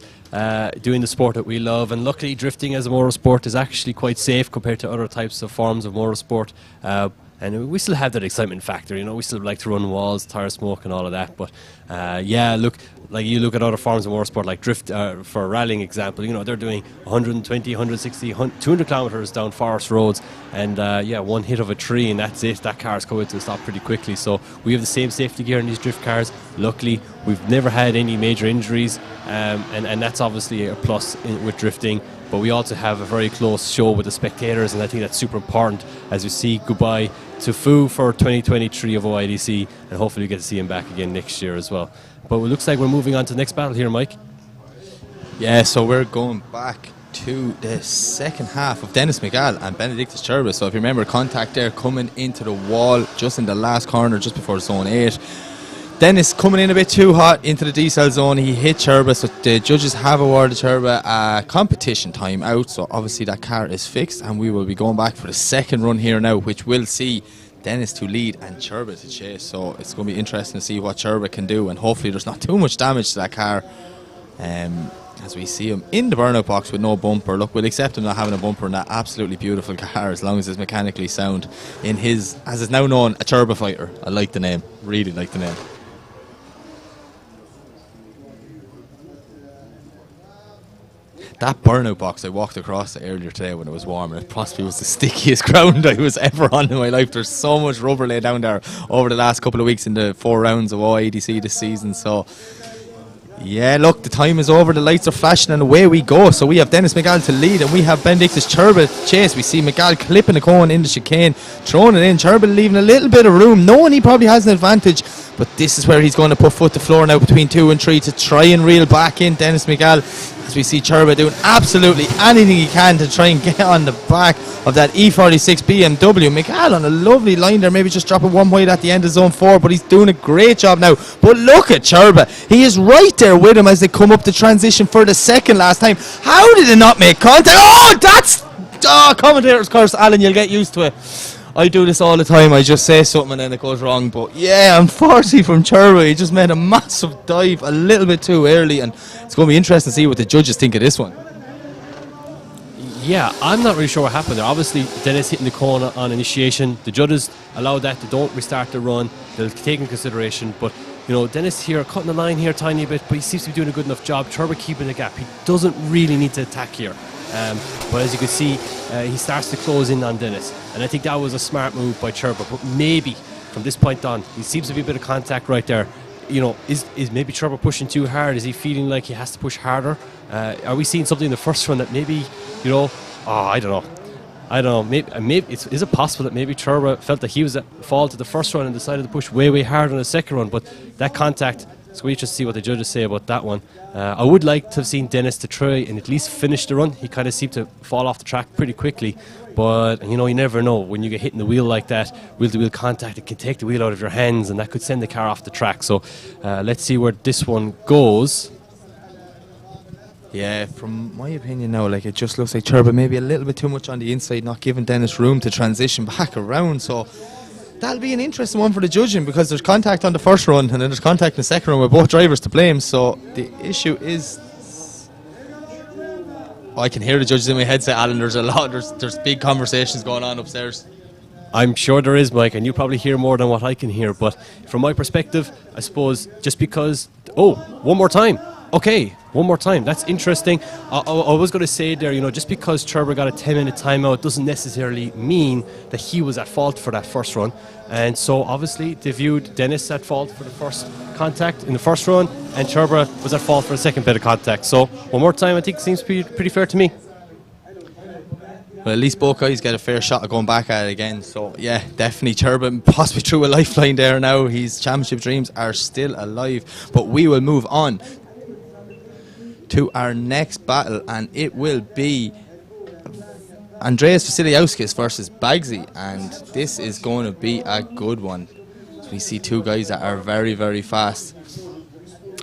doing the sport that we love. And luckily, drifting as a motorsport is actually quite safe compared to other types of forms of motorsport. And we still have that excitement factor, you know, we still like to run walls, tire smoke and all of that. But yeah, look, like you look at other forms of motorsport like drift, for rallying example, you know, they're doing 120, 160, 200 kilometers down forest roads. And yeah, one hit of a tree and that's it. That car's coming to a stop pretty quickly. So we have the same safety gear in these drift cars. Luckily, we've never had any major injuries. And that's obviously a plus with drifting. But we also have a very close show with the spectators, and I think that's super important as we see goodbye to Fu for 2023 of OIDC, and hopefully we get to see him back again next year as well. But it looks like we're moving on to the next battle here, Mike. Yeah, so we're going back to the second half of Dennis McGall and Benedictus Cherba. So if you remember, contact there coming into the wall just in the last corner, just before zone 8. Dennis coming in a bit too hot into the decel zone. He hit Cherba, so the judges have awarded Cherba a competition time out. So obviously that car is fixed, and we will be going back for the second run here now, which will see Dennis to lead and Cherba to chase. So it's going to be interesting to see what Cherba can do, and hopefully there's not too much damage to that car. As we see him in the burnout box with no bumper. Look, we'll accept him not having a bumper in that absolutely beautiful car as long as it's mechanically sound in his, as is now known, a Turbo Fighter. I like the name, really like the name. That burnout box, I walked across it earlier today when it was warm, and it possibly was the stickiest ground I was ever on in my life. There's so much rubber laid down there over the last couple of weeks in the 4 rounds of OIDC this season. So yeah, look, the time is over, the lights are flashing, and away we go. So we have Dennis McGall to lead, and we have Benedictus Cherba to chase. We see McGall clipping the cone in the chicane, throwing it in. Cherba leaving a little bit of room, knowing he probably has an advantage, but this is where he's going to put foot to floor now between 2 and 3 to try and reel back in Dennis McGall, as we see Cherba doing absolutely anything he can to try and get on the back of that E46 BMW. McGall on a lovely line there, maybe just dropping one wide at the end of zone 4, but he's doing a great job now. But look at Cherba, he is right there with him as they come up the transition for the second last time. How did it not make contact? Oh, that's commentator's curse, Alan, you'll get used to it. I do this all the time, I just say something and then it goes wrong. But yeah, unfortunately from Cherba, he just made a massive dive a little bit too early, and it's going to be interesting to see what the judges think of this one. Yeah, I'm not really sure what happened there. Obviously, Dennis hitting the corner on initiation. The judges allow that. They don't restart the run. They'll take in consideration. But, you know, Dennis here cutting the line here a tiny bit, but he seems to be doing a good enough job. Cherba keeping the gap. He doesn't really need to attack here. But as you can see, he starts to close in on Dennis. And I think that was a smart move by Cherba. But maybe from this point on, he seems to be a bit of contact right there. You know, is maybe Cherba pushing too hard? Is he feeling like he has to push harder? Are we seeing something in the first run that maybe, you know, I don't know. Maybe is it possible that maybe Cherba felt that he was at fault at the first run and decided to push way hard on the second run? But that contact, it's going to just see what the judges say about that one. I would like to have seen Dennis to try and at least finish the run. He kind of seemed to fall off the track pretty quickly. But, you know, you never know. When you get hit in the wheel like that, wheel-to-wheel contact, it can take the wheel out of your hands, and that could send the car off the track. So let's see where this one goes. Yeah, from my opinion now, like, it just looks like Cherba maybe a little bit too much on the inside, not giving Dennis room to transition back around. So that'll be an interesting one for the judging, because there's contact on the first run and then there's contact in the second run with both drivers to blame. So the issue is, I can hear the judges in my headset, Alan. There's big conversations going on upstairs. I'm sure there is, Mike, and you probably hear more than what I can hear. But from my perspective, I suppose just because... Oh, one more time. Okay, one more time. That's interesting. I was going to say there, you know, just because Cherba got a 10-minute timeout doesn't necessarily mean that he was at fault for that first run. And so obviously they viewed Dennis at fault for the first contact in the first run, and Cherba was at fault for the second bit of contact. So one more time, I think seems pretty fair to me. Well, at least both guys get a fair shot of going back at it again. So yeah, definitely Cherba possibly through a lifeline there now. His championship dreams are still alive. But we will move on to our next battle, and it will be Andreas Vasiliauskas versus Bagsy, and this is going to be a good one. So we see two guys that are very fast.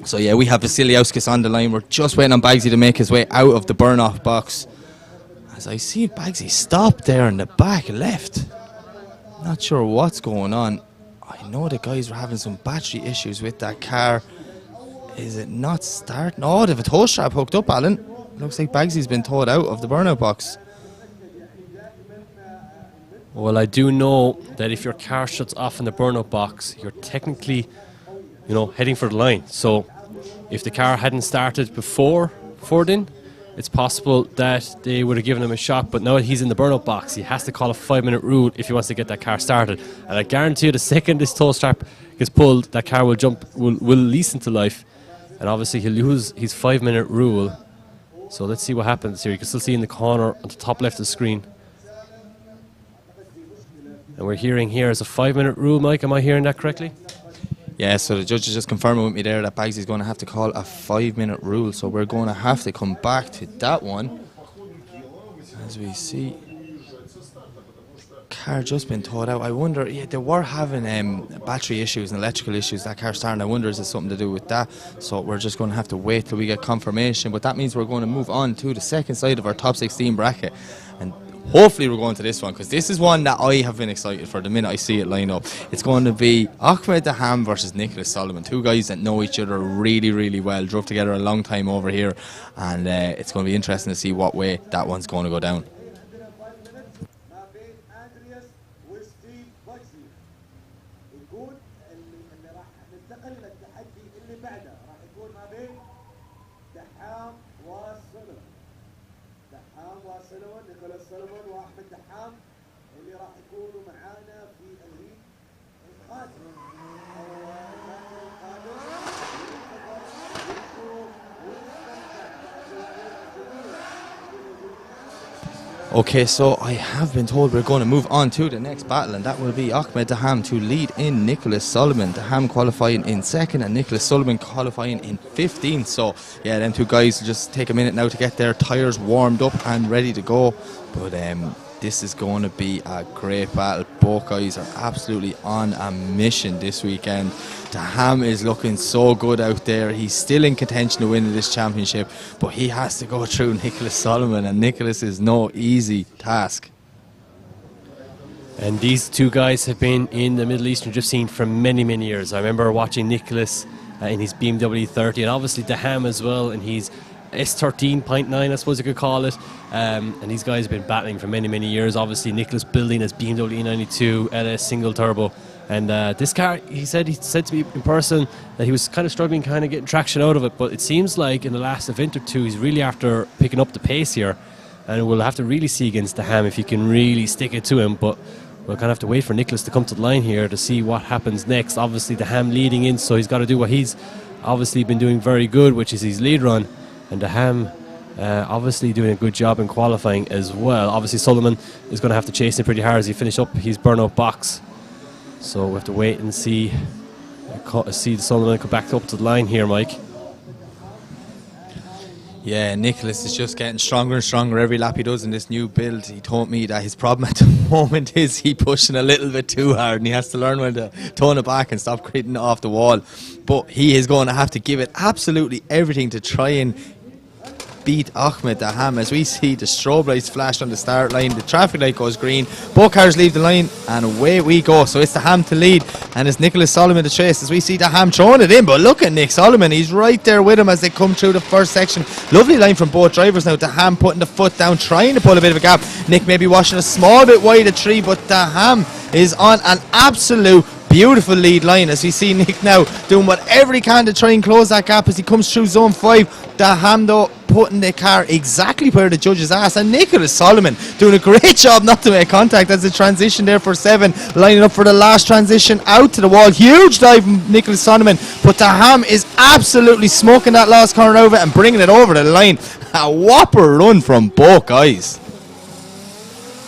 So yeah, we have Vasiliauskas on the line. We're just waiting on Bagsy to make his way out of the burn-off box. As I see Bagsy stop there in the back left. Not sure what's going on. I know the guys were having some battery issues with that car. Is it not starting? Oh, they have a tow strap hooked up, Alan. Looks like Bagsy's been towed out of the burnout box. Well, I do know that if your car shuts off in the burnout box, you're technically, heading for the line. So if the car hadn't started before then, it's possible that they would have given him a shot. But now that he's in the burnout box, he has to call a 5-minute rule if he wants to get that car started. And I guarantee you, the second this tow strap gets pulled, that car will lease into life. And obviously he'll lose his 5-minute rule. So let's see what happens here. You can still see in the corner on the top left of the screen. And we're hearing here is a 5-minute rule, Mike. Am I hearing that correctly? Yeah, so the judge is just confirming with me there that Bagsy's going to have to call a 5-minute rule. So we're going to have to come back to that one. As we see, car just been towed out. I wonder, they were having battery issues and electrical issues, that car starting. I wonder, is it something to do with that? So we're just going to have to wait till we get confirmation. But that means we're going to move on to the second side of our top 16 bracket. And hopefully we're going to this one, because this is one that I have been excited for the minute I see it line up. It's going to be Ahmed Daham versus Nicholas Solomon. Two guys that know each other really, really well. Drove together a long time over here. And it's going to be interesting to see what way that one's going to go down. نيكولاس سولومون واحمد دحام اللي راح يكونوا معانا في الهيت القادم Okay, so I have been told we're going to move on to the next battle, and that will be Ahmed Daham to lead in Nicholas Solomon. Daham qualifying in second and Nicholas Solomon qualifying in 15th. So yeah, them two guys will just take a minute now to get their tyres warmed up and ready to go. But this is going to be a great battle. Both guys are absolutely on a mission this weekend. Daham is looking so good out there. He's still in contention to win this championship, but he has to go through Nicholas Solomon, and Nicholas is no easy task. And these two guys have been in the Middle Eastern drift scene for many, many years. I remember watching Nicholas in his BMW 30, and obviously Daham as well, and he's S13.9, I suppose you could call it. And these guys have been battling for many, many years. Obviously, Nicholas building his BMW E92 LS single turbo. And this car, he said to me in person that he was kind of struggling, kind of getting traction out of it. But it seems like in the last event or two, he's really after picking up the pace here. And we'll have to really see against Daham if he can really stick it to him. But we'll kind of have to wait for Nicholas to come to the line here to see what happens next. Obviously, Daham leading in, so he's got to do what he's obviously been doing very good, which is his lead run. And Daham obviously doing a good job in qualifying as well. Obviously Solomon is going to have to chase him pretty hard as he finish up his burnout box. So we have to wait and see Solomon come back up to the line here, Mike. Yeah, Nicholas is just getting stronger and stronger every lap he does in this new build. He told me that his problem at the moment is he pushing a little bit too hard, and he has to learn when to tone it back and stop creating it off the wall. But he is going to have to give it absolutely everything to try and beat Ahmed Daham. As we see the strobe lights flash on the start line, the traffic light goes green, both cars leave the line, and away we go. So it's Daham to lead, and it's Nicholas Solomon to chase, as we see Daham throwing it in. But look at Nick Solomon, he's right there with him as they come through the first section. Lovely line from both drivers now. Daham putting the foot down, trying to pull a bit of a gap. Nick maybe washing a small bit wide of tree, but Daham is on an absolute beautiful lead line, as we see Nick now doing whatever he can to try and close that gap as he comes through zone 5. Daham though putting the car exactly where the judges asked, and Nicholas Solomon doing a great job not to make contact as the transition there for 7, lining up for the last transition out to the wall. Huge dive from Nicholas Solomon, but Daham is absolutely smoking that last corner over and bringing it over the line. A whopper run from both guys.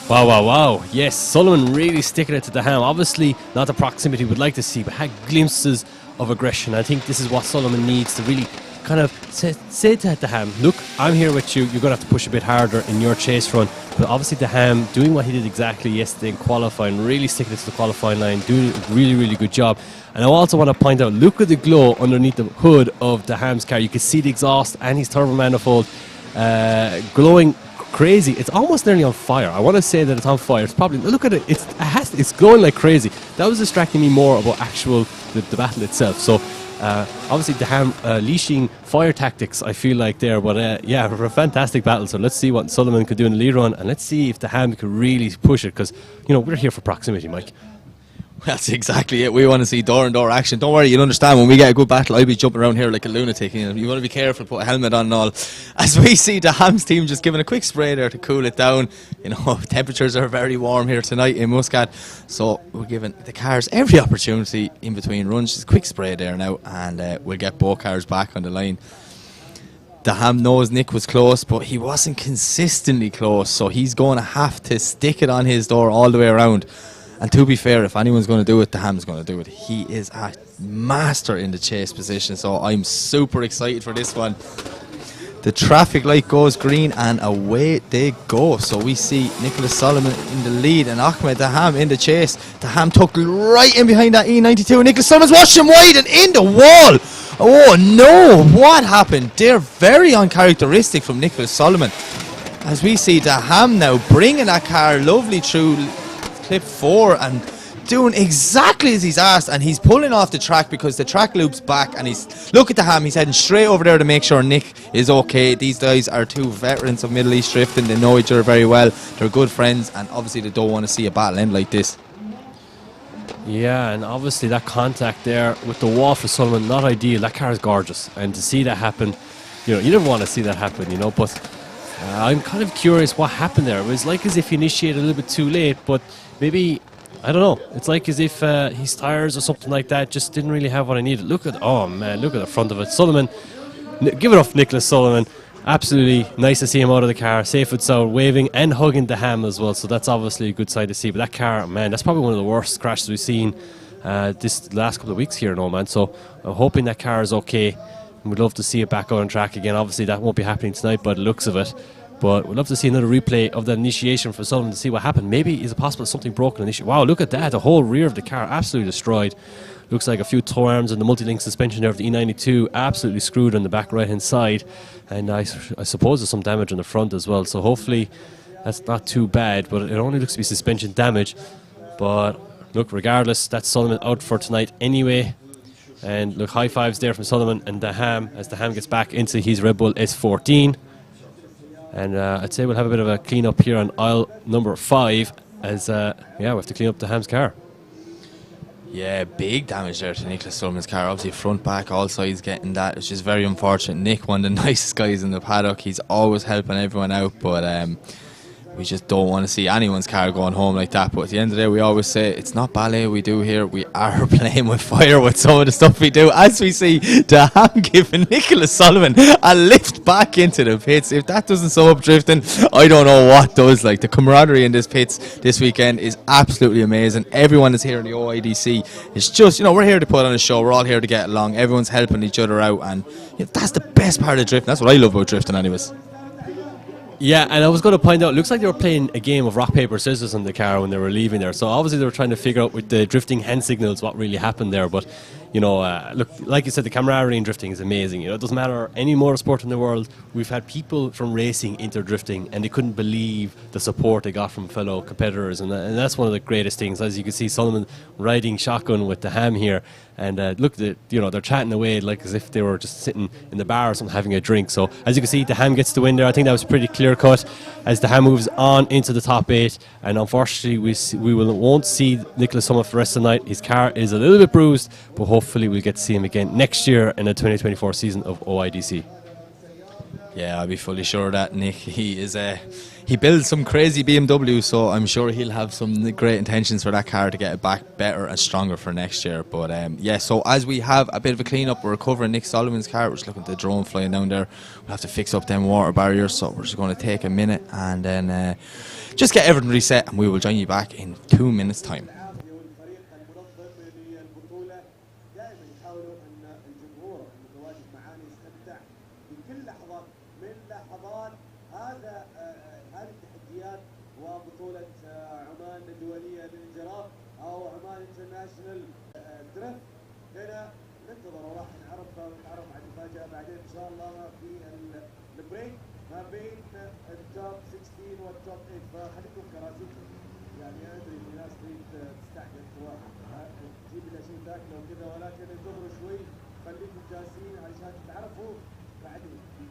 Wow, wow, wow. Yes, Solomon really sticking it to Daham. Obviously not the proximity we'd like to see, but had glimpses of aggression. I think this is what Solomon needs to really kind of say to Daham, look, I'm here with you, you're going to have to push a bit harder in your chase run. But obviously Daham doing what he did exactly yesterday in qualifying, really sticking it to the qualifying line, doing a really, really good job. And I also want to point out, look at the glow underneath the hood of Daham's car. You can see the exhaust and his turbo manifold glowing crazy. It's almost nearly on fire. I want to say that it's on fire. It's probably, look at it. It's glowing like crazy. That was distracting me more about the battle itself. So obviously Daham leashing fire tactics, I feel like there. But yeah, for a fantastic battle. So let's see what Sullivan could do in the lead run, and let's see if Daham could really push it, because we're here for proximity, Mike. That's exactly it. We want to see door-and-door action. Don't worry, you'll understand. When we get a good battle, I'll be jumping around here like a lunatic. You want to be careful, put a helmet on and all. As we see the Hams team just giving a quick spray there to cool it down. Temperatures are very warm here tonight in Muscat, so we're giving the cars every opportunity in between runs. Just a quick spray there now, and we'll get both cars back on the line. Daham knows Nick was close, but he wasn't consistently close, so he's going to have to stick it on his door all the way around. And to be fair, if anyone's going to do it, Daham's going to do it. He is a master in the chase position, so I'm super excited for this one. The traffic light goes green, and away they go. So we see Nicholas Solomon in the lead and Ahmed Daham in the chase. Daham tucked right in behind that E92. Nicholas Solomon's watched him wide and in the wall. Oh no, what happened? They're very uncharacteristic from Nicholas Solomon. As we see Daham now bringing that car lovely through clip 4 and doing exactly as he's asked, and he's pulling off the track because the track loops back, and look at Daham, he's heading straight over there to make sure Nick is okay. These guys are two veterans of Middle East drifting. They know each other very well, they're good friends, and obviously they don't want to see a battle end like this. Yeah, and obviously that contact there with the wall for Sullivan, not ideal. That car is gorgeous, and to see that happen, you never want to see that happen, but I'm kind of curious what happened there. It was like as if he initiated a little bit too late, but maybe, I don't know, it's like as if his tyres or something like that just didn't really have what I needed. Look at the front of it. Sullivan, give it off Nicholas Sullivan. Absolutely nice to see him out of the car, safe and sound, waving and hugging Daham as well. So that's obviously a good sight to see. But that car, man, that's probably one of the worst crashes we've seen this last couple of weeks here in Oman. So I'm hoping that car is okay. We'd love to see it back on track again. Obviously that won't be happening tonight by the looks of it. But we'd love to see another replay of that initiation for Sullivan to see what happened. Maybe is it possible something broken initially? Wow, look at that. The whole rear of the car absolutely destroyed. Looks like a few toe arms and the multi-link suspension there of the E92 absolutely screwed on the back right hand side. And I suppose there's some damage on the front as well. So hopefully that's not too bad. But it only looks to be suspension damage. But look, regardless, that's Sullivan out for tonight anyway. And look, high fives there from Sullivan and Daham as Daham gets back into his Red Bull S14. And I'd say we'll have a bit of a clean up here on aisle number 5 as we have to clean up Daham's car. Yeah, big damage there to Nicholas Sullivan's car. Obviously front, back, all sides getting that. It's just very unfortunate. Nick, one of the nicest guys in the paddock. He's always helping everyone out, but we just don't want to see anyone's car going home like that. But at the end of the day, we always say it's not ballet we do here. We are playing with fire with some of the stuff we do. As we see Daham giving Nicholas Sullivan a lift back into the pits. If that doesn't sum up drifting, I don't know what does. Like, the camaraderie in this pits this weekend is absolutely amazing. Everyone is here in the OIDC. It's just, we're here to put on a show. We're all here to get along. Everyone's helping each other out, and that's the best part of drifting. That's what I love about drifting anyways. Yeah, and I was going to point out, it looks like they were playing a game of rock, paper, scissors in the car when they were leaving there. So obviously they were trying to figure out with the drifting hand signals what really happened there. But, look, like you said, the camaraderie in drifting is amazing. It doesn't matter any motorsport in the world. We've had people from racing into drifting, and they couldn't believe the support they got from fellow competitors. And that's one of the greatest things. As you can see, Solomon riding shotgun with Daham here. And look, they're chatting away like as if they were just sitting in the bar or something having a drink. So as you can see, Daham gets the win there. I think that was pretty clear cut as Daham moves on into the top 8. And unfortunately, we won't see Nicholas Sullivan for the rest of the night. His car is a little bit bruised, but hopefully we'll get to see him again next year in the 2024 season of OIDC. Yeah, I'll be fully sure that Nick, he builds some crazy BMW, so I'm sure he'll have some great intentions for that car to get it back better and stronger for next year. But so as we have a bit of a clean up, we're recovering Nick Sullivan's car. We're just looking at the drone flying down there. We'll have to fix up them water barriers, so we're just going to take a minute and then just get everything reset, and we will join you back in 2 minutes time. وبطولة عمان الدولية للانجراف أو عمان انترناشونال دريفت. هنا ننتظر وراح نتعرف عن المفاجأة بعدين إن شاء الله في البريك. ما بين التوب 16 والتوب 8 فخليكم كراسيكم يعني ادري في ناس تريد تستعجل تجيب لنا شيء تاكله وكذا ولكن انتظروا شوي خليكم جالسين عشان تعرفوا بعدين في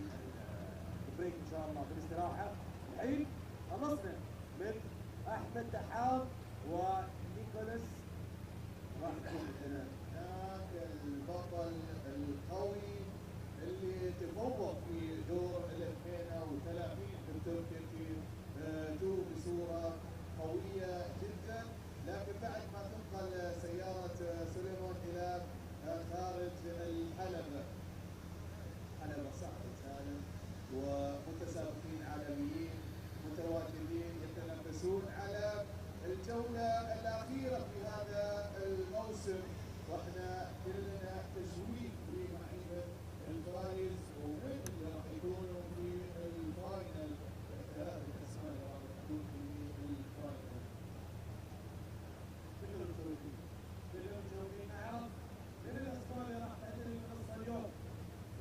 بريك ان شاء الله في الاستراحه. الحين خلصنا من احمد دحام ونيكولاس راح يكون عندنا هناك البطل القوي اللي تفوق في دور ال 32 في تركيا جو بصوره قويه جدا، لكن بعد ما تنقل سياره سليمان الى خارج الحلبه. حلبه صعبه سالم ومتسابقين عالميين متواجدين يتنافسون على الجوله الاخيره في هذا الموسم، واحنا كلنا تشويق لمعرفه الفائز ومن اللي راح يكونوا في الفاينل. ثلاثه اسماء راح تكون في الفاينل. كلهم متوقعين نعرف من الاسماء اللي راح تأدي القصه اليوم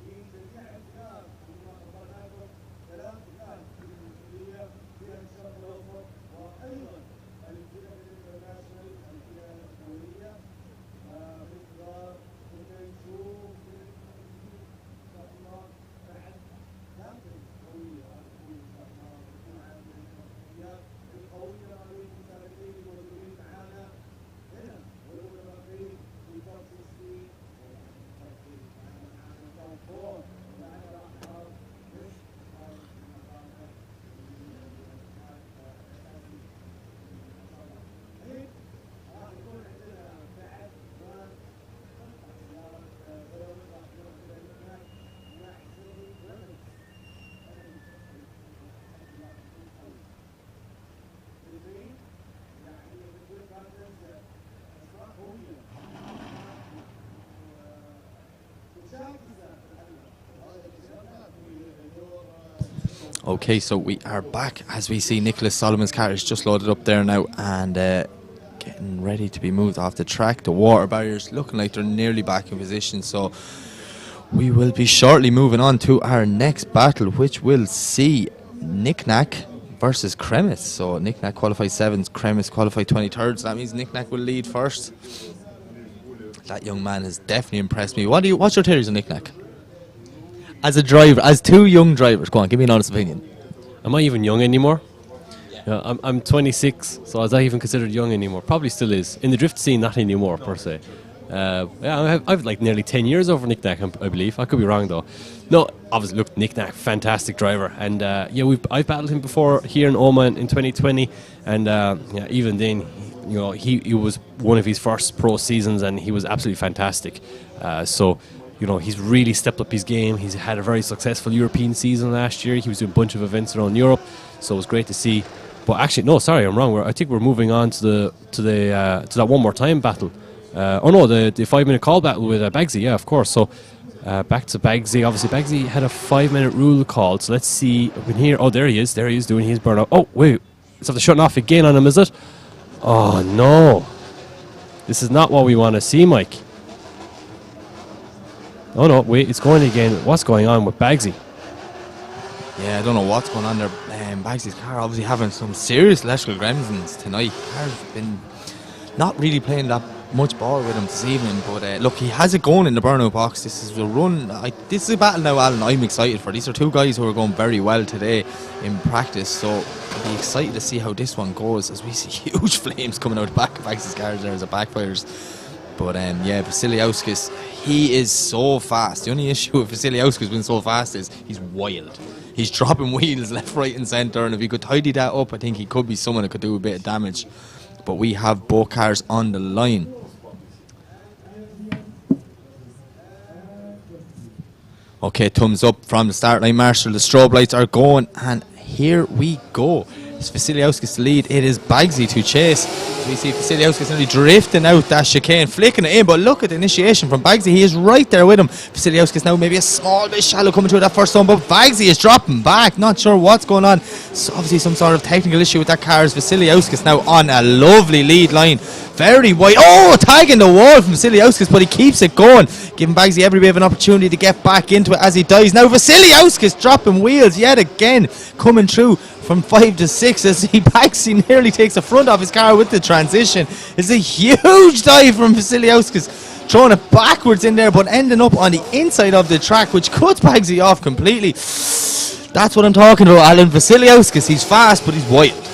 في جميع الفئات مثل ما خبرنا لكم. ثلاث فئات في المسؤوليه فئه الشرق الاوسط وايضا الفئه الانترناشونال الفئه الدوليه. باختصار كنا نشوف ان شاء الله بعد لكن قويه تكون ان شاء الله تكون عندنا الشخصيات القويه ما بين المسابقين الموجودين معانا هنا والمتبقين في توب 16 معانا توب 4 معانا راح نعرف ايش صار في المقابله الحين راح يكون عندنا بعد ما سيارة بلوز راح يكون عندنا مع سيدي رمز الاثنين يعني بنقول بارتنرز اسماء قوية Okay, so we are back as we see Nicholas Solomon's car is just loaded up there now and getting ready to be moved off the track. The water barriers looking like they're nearly back in position, so we will be shortly moving on to our next battle, which will see Knick-Knack versus Kremis. So Knick-Knack qualified 7th, Kremis qualified 23rd, so that means Knick-Knack will lead first. That young man has definitely impressed me. What's your theories on Knick-Knack? As a driver, as two young drivers, go on, give me an honest opinion. Am I even young anymore? Yeah, I'm 26, so is that even considered young anymore? Probably still is. In the drift scene, not anymore, per se. Yeah, I've like nearly 10 years over Knick-Knack, I believe. I could be wrong, though. No, obviously, look, Knick-Knack, fantastic driver. And yeah, I've battled him before here in Oman in 2020. And yeah, even then, you know, he was one of his first pro seasons and he was absolutely fantastic. So, you know, he's really stepped up his game. He's had a very successful European season last year. He was doing a bunch of events around Europe, so it was great to see. But actually, no, sorry, I'm wrong. I think we're moving on to that one more time battle. Oh no, the 5-minute call battle with Bagsy. Yeah, of course. So back to Bagsy. Obviously, Bagsy had a 5-minute rule call. So let's see. We can hear. Oh, there he is. There he is doing his burnout. Oh wait, it's after shutting off again on him, is it? Oh no, this is not what we want to see, Mike. Oh no, wait, it's going again. What's going on with Bagsy? Yeah, I don't know what's going on there. Bagsy's car obviously having some serious electrical gremlins tonight. Car's been not really playing that much ball with him this evening, but look, he has it going in the burnout box. This is a run. This is a battle now, Alan, I'm excited for. These are two guys who are going very well today in practice, so I'll be excited to see how this one goes as we see huge flames coming out of the back of Bagsy's car there as it backfires. But yeah, Vasiliauskas, he is so fast. The only issue with Vasiliauskas being so fast is he's wild. He's dropping wheels left, right and centre, and if he could tidy that up, I think he could be someone that could do a bit of damage. But we have both cars on the line. Okay, thumbs up from the start line, Marshall. The strobe lights are going, and here we go. It's Vasiliauskas to lead. It is Bagsy to chase. We see Vasiliauskas nearly drifting out that chicane, flicking it in, but look at the initiation from Bagsy. He is right there with him. Vasiliauskas now maybe a small bit shallow coming through that first one, but Bagsy is dropping back. Not sure what's going on. So obviously some sort of technical issue with that car. As Vasiliauskas now on a lovely lead line. Very wide. Oh, tagging the wall from Vasiliauskas, but he keeps it going, giving Bagsy every bit of an opportunity to get back into it as he dies. Now Vasiliauskas dropping wheels yet again, coming through from 5 to 6 as Bagsy nearly takes the front off his car with the transition. It's a huge dive from Vasiliauskas, throwing it backwards in there, but ending up on the inside of the track, which cuts Bagsy off completely. That's what I'm talking about, Alan. Vasiliauskas, he's fast, but he's wild.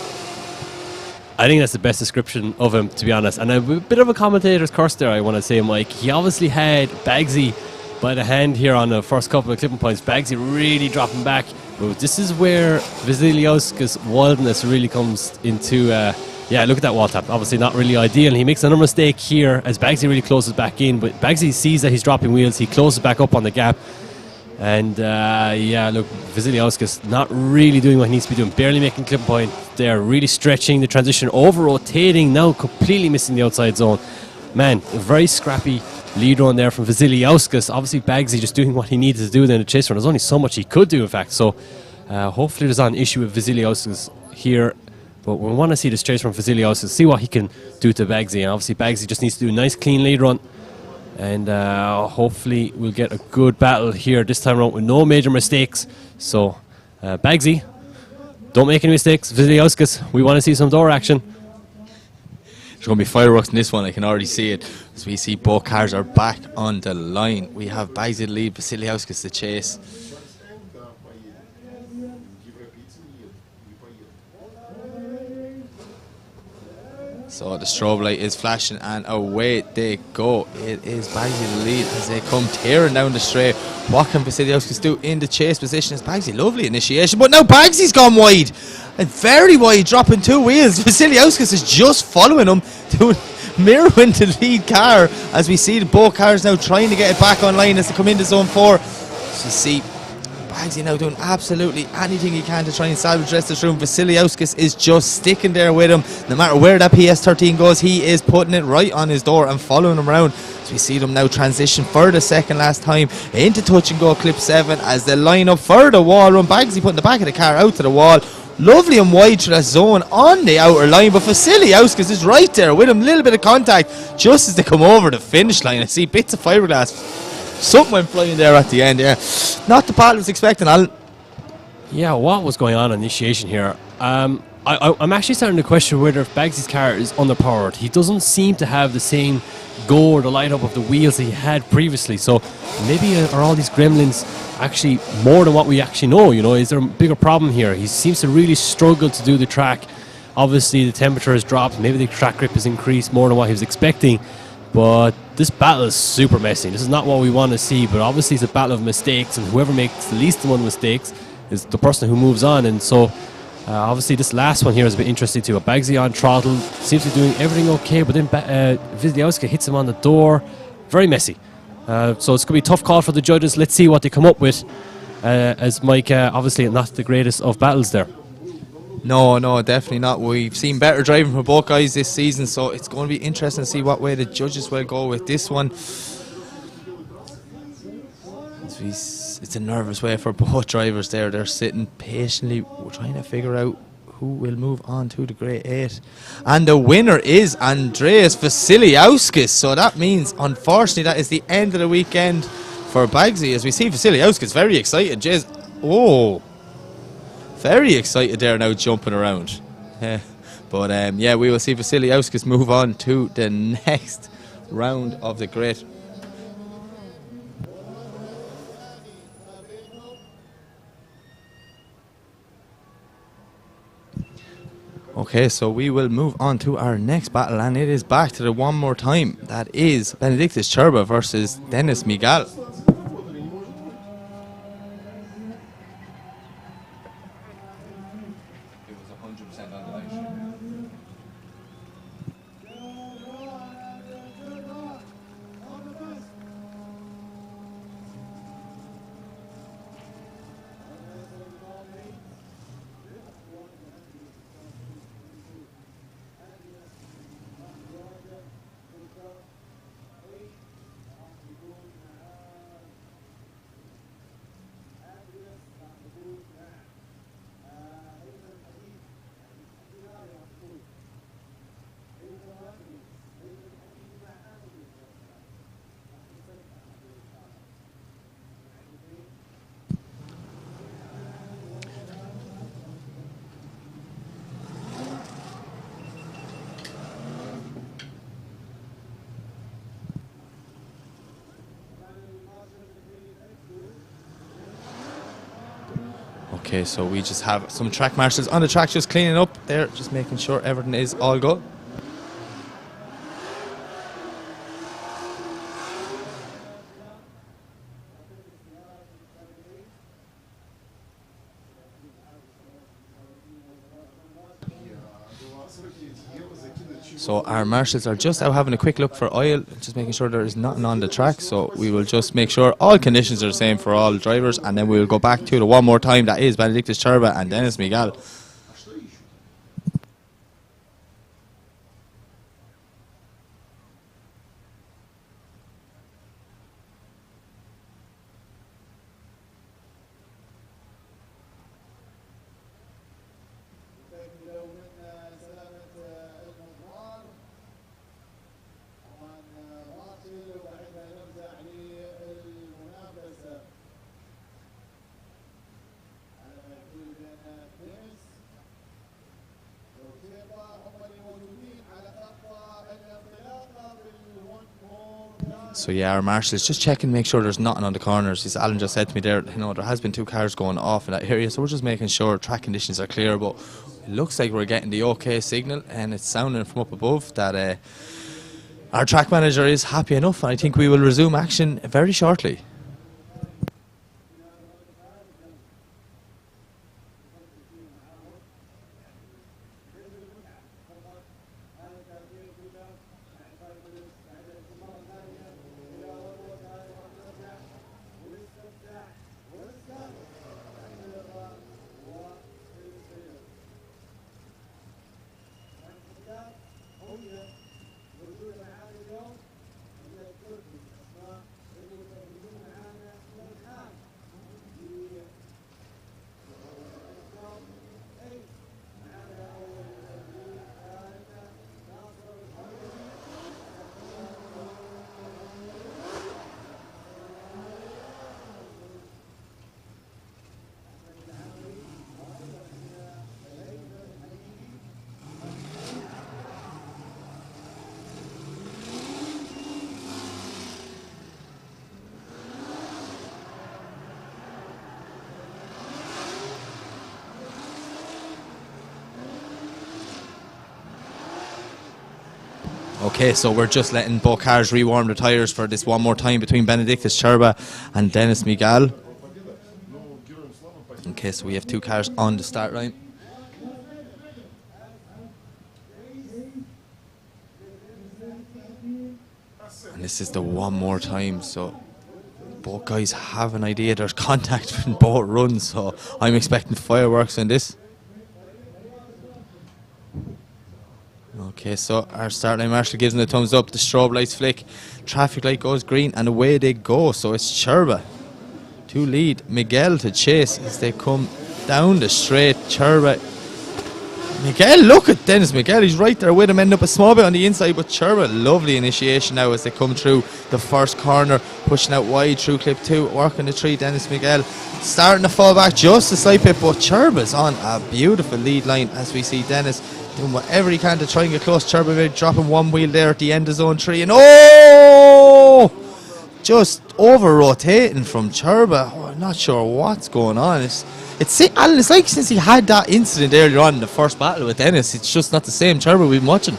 I think that's the best description of him, to be honest. And a bit of a commentator's curse there, I want to say, Mike. He obviously had Bagsy by the hand here on the first couple of clipping points. Bagsy really dropping back. But this is where Vasiliauskas' wildness really comes into... yeah, look at that wall tap. Obviously not really ideal. He makes another mistake here as Bagsy really closes back in. But Bagsy sees that he's dropping wheels. He closes back up on the gap. And yeah, look, Vasiliauskas not really doing what he needs to be doing, barely making clip point there, really stretching the transition, over rotating, now completely missing the outside zone. Man, a very scrappy lead run there from Vasiliauskas. Obviously Bagsy just doing what he needed to do in the chase run. There's only so much he could do, in fact, so hopefully there's not an issue with Vasiliauskas here, but we want to see this chase from Vasiliauskas, see what he can do to Bagsy, and obviously Bagsy just needs to do a nice clean lead run. And hopefully we'll get a good battle here this time around with no major mistakes. So, Bagsy, don't make any mistakes. Vasiliauskas, we want to see some door action. There's going to be fireworks in this one, I can already see it. As we see both cars are back on the line. We have Bagsy the lead, Vasiliauskas the chase. So the strobe light is flashing and away they go. It is Bagsy the lead as they come tearing down the straight. What can Vasiliauskas do in the chase position? Is Bagsy lovely initiation, but now Bagsy's gone wide. And very wide, dropping 2 wheels. Vasiliauskas is just following him, mirroring the lead car as we see the both cars now trying to get it back online as they come into zone 4. So you see Bagsy now doing absolutely anything he can to try and salvage the rest of this room. Vasiliauskas is just sticking there with him. No matter where that PS13 goes, he is putting it right on his door and following him around. So we see them now transition for the second last time into touch and go clip 7 as they line up for the wall run. Bagsy putting the back of the car out to the wall. Lovely and wide to that zone on the outer line, but Vasiliauskas is right there with him. A little bit of contact just as they come over the finish line. I see bits of fiberglass. Something went flying there at the end, yeah. Not the battle I was expecting, Alan. Yeah, what was going on initiation here? I'm actually starting to question whether Bagsy's car is underpowered. He doesn't seem to have the same go or the light up of the wheels that he had previously. So maybe are all these gremlins actually more than what we actually know? You know, is there a bigger problem here? He seems to really struggle to do the track. Obviously, the temperature has dropped. Maybe the track grip has increased more than what he was expecting. But this battle is super messy. This is not what we want to see, but obviously it's a battle of mistakes, and whoever makes the least amount of mistakes is the person who moves on. And so obviously this last one here is a bit interesting too. Bagsy on throttle, seems to be doing everything okay, but then Vasiliauskas hits him on the door. Very messy. So it's going to be a tough call for the judges. Let's see what they come up with, as Mike, obviously not the greatest of battles there. No, definitely not. We've seen better driving from both guys this season, so it's going to be interesting to see what way the judges will go with this one. It's a nervous way for both drivers there. They're sitting patiently trying to figure out who will move on to the Grade 8. And the winner is Andreas Vasiliauskas. So that means, unfortunately, that is the end of the weekend for Bagsy. As we see Vasiliauskas very excited. Jez, oh, very excited there now, jumping around. But yeah, we will see Vasiliauskas move on to the next round of the grid. Okay, so we will move on to our next battle, and it is back to the one more time. That is Benedictus Cherba versus Dennis Miguel. Okay, so we just have some track marshals on the track just cleaning up there, just making sure everything is all good. So our marshals are just out having a quick look for oil, just making sure there is nothing on the track. So we will just make sure all conditions are the same for all drivers, and then we'll go back to the one more time. That is Benedictus Cherba and Dennis Miguel. So yeah, our marshal is just checking, make sure there's nothing on the corners. As Alan just said to me there, you know, there has been 2 cars going off in that area, so we're just making sure track conditions are clear. But it looks like we're getting the OK signal, and it's sounding from up above that our track manager is happy enough, and I think we will resume action very shortly. Okay, so we're just letting both cars rewarm the tyres for this one more time between Benedictus Cherba and Dennis Miguel. Okay, so we have 2 cars on the start line. And this is the one more time, so both guys have an idea there's contact in both runs, so I'm expecting fireworks in this. Okay, so our start line marshal gives them the thumbs up, the strobe lights flick, traffic light goes green, and away they go. So it's Cherba to lead, Miguel to chase as they come down the straight. Cherba, Miguel, look at Dennis Miguel, he's right there with him, ending up a small bit on the inside, but Cherba, lovely initiation now as they come through the first corner, pushing out wide through clip 2, working the 3. Dennis Miguel starting to fall back just a slight bit, but Cherba's on a beautiful lead line as we see Dennis doing whatever he can to try and get close. Cherba dropping one wheel there at the end of zone 3, and just over rotating from Cherba. I'm not sure what's going on. Alan, it's like since he had that incident earlier on in the first battle with Dennis, it's just not the same Cherba we've been watching.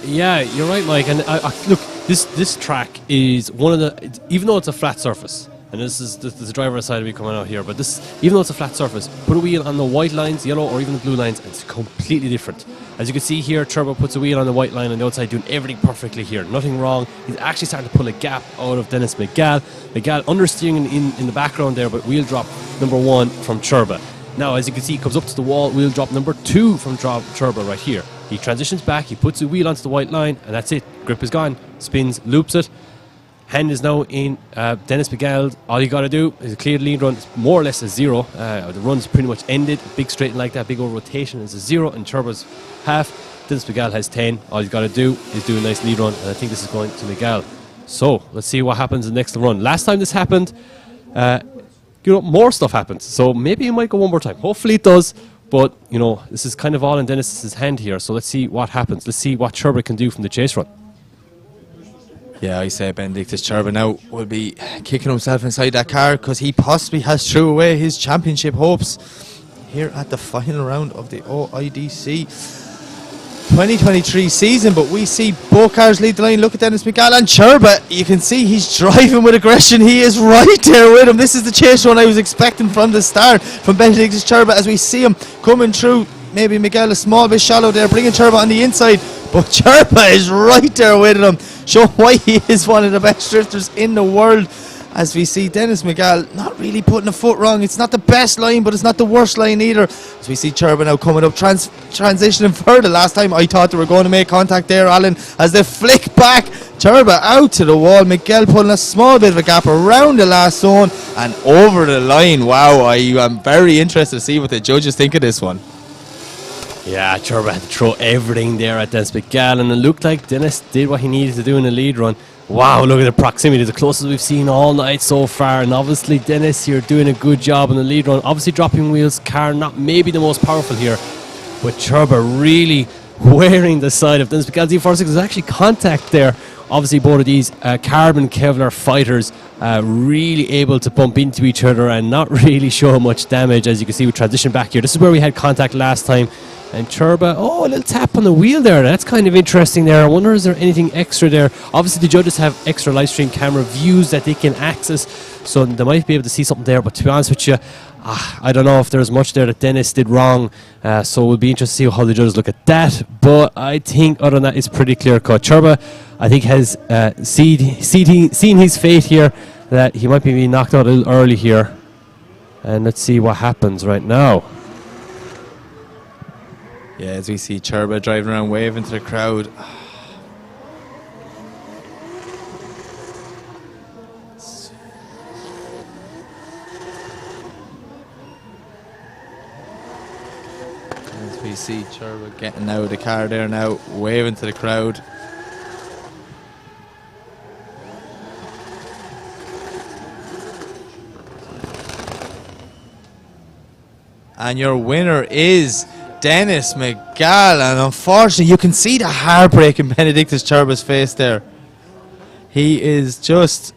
Yeah, you're right, Mike. And look, this track is one of the, even though it's a flat surface, and this is the driver's side of me coming out here, but this, even though it's a flat surface, put a wheel on the white lines, yellow or even the blue lines, and it's completely different. As you can see here, Cherba puts a wheel on the white line on the outside, doing everything perfectly here. Nothing wrong. He's actually starting to pull a gap out of Dennis Miguel. Miguel understeering in the background there, but wheel drop number 1 from Cherba. Now, as you can see, he comes up to the wall, wheel drop number 2 from Cherba right here. He transitions back, he puts the wheel onto the white line, and that's it. Grip is gone, spins, loops it. Hand is now in Dennis Miguel. All you got to do is a cleared lead run. It's more or less a 0. The run's pretty much ended. Big straight like that, big over rotation is a 0, and Cherba's half. Dennis Miguel has 10. All you got to do is do a nice lead run, and I think this is going to Miguel. So let's see what happens in the next run. Last time this happened, more stuff happened. So maybe it might go one more time. Hopefully it does. But this is kind of all in Dennis's hand here. So let's see what happens. Let's see what Cherba can do from the chase run. Yeah, I say Benedictus Cherba now will be kicking himself inside that car because he possibly has threw away his championship hopes here at the final round of the OIDC 2023 season. But we see both cars lead the line. Look at Dennis McGall and Cherba. You can see he's driving with aggression. He is right there with him. This is the chase run I was expecting from the start from Benedictus Cherba as we see him coming through. Maybe Miguel a small bit shallow there, bringing Cherba on the inside, but Cherba is right there with him, showing why he is one of the best drifters in the world. As we see Dennis McGall not really putting a foot wrong. It's not the best line, but it's not the worst line either. As we see Cherba now coming up, transitioning further. Last time I thought they were going to make contact there, Alan, as they flick back. Cherba out to the wall. Miguel putting a small bit of a gap around the last zone and over the line. Wow, I am very interested to see what the judges think of this one. Yeah, Cherba had to throw everything there at Dennis McGall, and it looked like Dennis did what he needed to do in the lead run. Wow, look at the proximity, the closest we've seen all night so far. And obviously, Dennis, you're doing a good job in the lead run. Obviously, dropping wheels, car not maybe the most powerful here, but Cherba really wearing the side of Dennis McGall. Z46, there's actually contact there. Obviously, both of these carbon Kevlar fighters really able to bump into each other and not really show much damage, as you can see with transition back here. This is where we had contact last time. And Cherba, oh, a little tap on the wheel there. That's kind of interesting there. I wonder, is there anything extra there? Obviously, the judges have extra live stream camera views that they can access, so they might be able to see something there. But to be honest with you, I don't know if there's much there that Dennis did wrong. So we'll be interested to see how the judges look at that. But I think, other than that, it's pretty clear cut. Cherba, I think, has seen his fate here, that he might be being knocked out a little early here. And let's see what happens right now. Yeah, as we see Cherba driving around waving to the crowd. As we see Cherba getting out of the car there now, waving to the crowd. And your winner is Dennis McGall, and unfortunately you can see the heartbreak in Benedictus Cherba's face there. He is just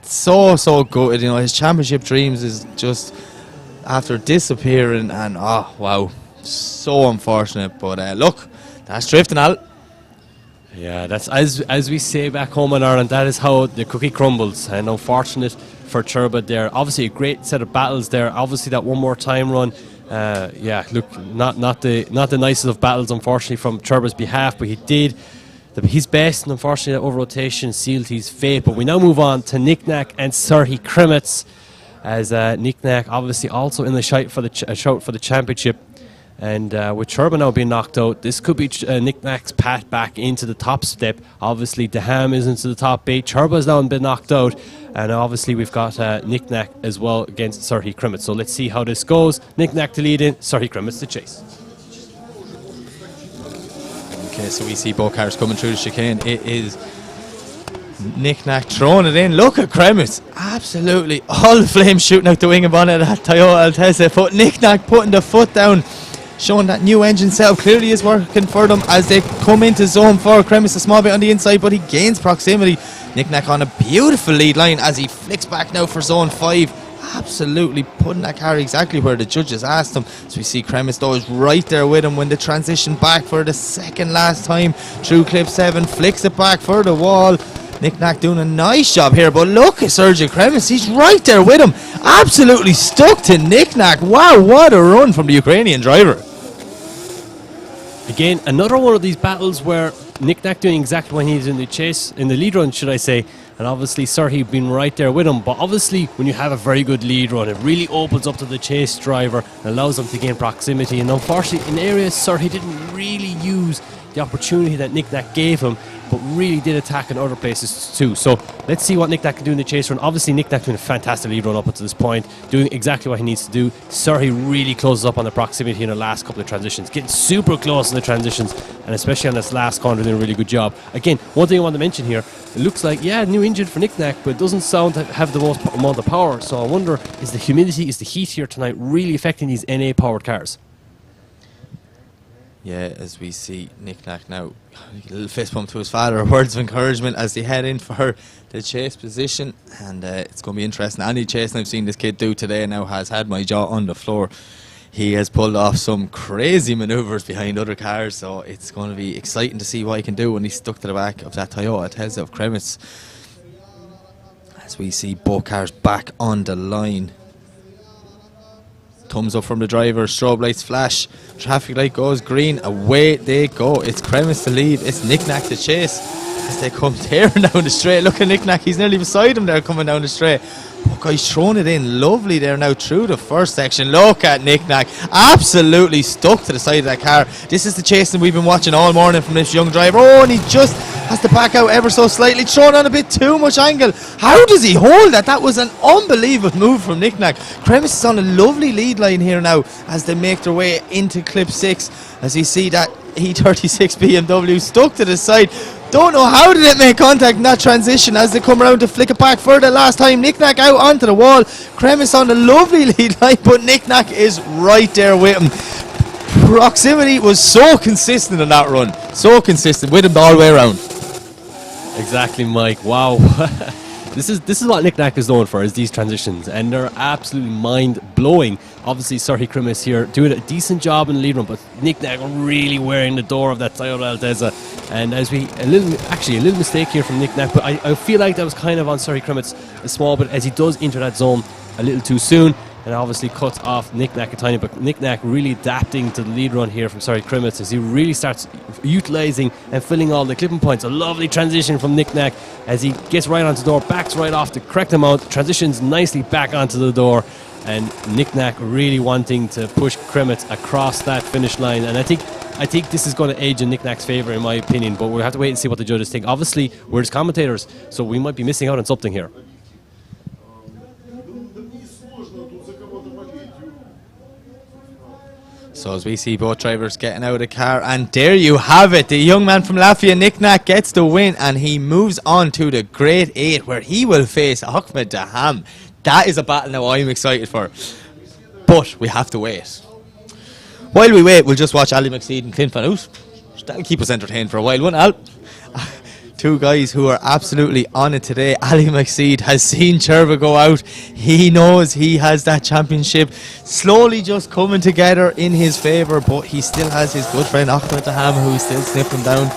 so good. You know, his championship dreams is just after disappearing, and oh wow, so unfortunate. But look, that's drifting, Al. Yeah, that's as we say back home in Ireland, that is how the cookie crumbles. And unfortunate for Cherba there. Obviously a great set of battles there. Obviously that one more time run. Yeah, look, not the nicest of battles, unfortunately, from Cherba's behalf, but he did his best, and unfortunately that over rotation sealed his fate. But we now move on to Nick Knack and Serhii Krimitz, as Nick Knack obviously also in the shout for the championship. And with Cherba now being knocked out, this could be Nick Knack's path back into the top step. Obviously, Deham is into the top 8. Cherba has now been knocked out. And obviously, we've got Nick Knack as well against Serhii Krimitz. So let's see how this goes. Nick Knack to lead in, Serhii Krimitz to chase. Okay, so we see both cars coming through the chicane. It is Nick Knack throwing it in. Look at Krimitz. Absolutely all the flames shooting out the wing and bonnet at Toyota Altezza. But Nick Knack putting the foot down, showing that new engine setup clearly is working for them as they come into zone 4. Krimitz a small bit on the inside, but he gains proximity. Nick Knack on a beautiful lead line as he flicks back now for zone 5. Absolutely putting that car exactly where the judges asked him. So we see Krimitz though is right there with him when they transition back for the second last time through clip 7. Flicks it back for the wall. Nick Knack doing a nice job here, but look at Sergio Krimitz. He's right there with him. Absolutely stuck to Nick Knack. Wow, what a run from the Ukrainian driver. Again, another one of these battles where Nick Knack doing exactly what he needs in the chase, in the lead run, should I say, and obviously Serhii being right there with him. But obviously, when you have a very good lead run, it really opens up to the chase driver and allows them to gain proximity. And unfortunately, in areas Serhii didn't really use the opportunity that Nick Knack gave him, but really did attack in other places too. So let's see what Nick Knack can do in the chase run. Obviously, Nick Knack doing a fantastic lead run up until this point, doing exactly what he needs to do. Serhii really closes up on the proximity in the last couple of transitions, getting super close in the transitions, and especially on this last corner, doing a really good job. Again, one thing I want to mention here, it looks like, yeah, new engine for Nick Knack, but it doesn't sound to have the most amount of power. So I wonder, is the humidity, is the heat here tonight really affecting these NA powered cars? Yeah, as we see Nick Nack now, a little fist bump to his father, words of encouragement as they head in for the chase position, and it's going to be interesting. Any chasing I've seen this kid do today now has had my jaw on the floor. He has pulled off some crazy manoeuvres behind other cars, so it's going to be exciting to see what he can do when he's stuck to the back of that Toyota Tesla of Kremitz. As we see both cars back on the line. Thumbs up from the driver, strobe lights flash, traffic light goes green, away they go. It's Kremitz to lead, it's Nick Nack to chase as they come tearing down the straight. Look at Nick Nack, he's nearly beside him there coming down the straight. Oh, guy's thrown it in lovely there now through the first section. Look at Nick Nack, absolutely stuck to the side of that car. This is the chasing we've been watching all morning from this young driver. Oh, and he just has to back out ever so slightly, thrown on a bit too much angle. How does he hold that? That was an unbelievable move from Nick Nack. Kremitz is on a lovely lead line here now as they make their way into clip 6, as you see that E36 BMW stuck to the side. Don't know how did it make contact in that transition as they come around to flick it back for the last time. Nick Nack out onto the wall. Kremitz on a lovely lead line, but Nick Nack is right there with him. Proximity was so consistent in that run. So consistent with him all the way around. Exactly, Mike. Wow. This is what Nick Nack is known for, is these transitions, and they're absolutely mind-blowing. Obviously, Serhii Kremitz here doing a decent job in the lead run, but Nick Nack wearing wearing the door of that Toyota Altezza. And as a little mistake here from Nick Nack, but I feel like that was kind of on Serhii Kremitz a small bit, as he does enter that zone a little too soon, and obviously cuts off Nick Nack a tiny bit. But Nick Nack really adapting to the lead run here from Serhii Kremitz as he really starts utilising and filling all the clipping points. A lovely transition from Nick Nack as he gets right onto the door, backs right off the correct amount, transitions nicely back onto the door, and Nick Nack really wanting to push Kremitz across that finish line. And I think this is going to age in Nick Nack's favour, in my opinion, but we'll have to wait and see what the judges think. Obviously, we're just commentators, so we might be missing out on something here. So as we see both drivers getting out of the car, and there you have it. The young man from Latvia, Nick Nack, gets the win, and he moves on to the Grade 8, where he will face Ahmed Daham. That is a battle now I'm excited for. But we have to wait. While we wait, we'll just watch Ali McSeed and Clint Van Oot. That'll keep us entertained for a while, won't it, Al? Two guys who are absolutely on it today. Ali McSeed has seen Cherva go out. He knows he has that championship slowly just coming together in his favour, but he still has his good friend Ahmed Daham, who's still sniffing down.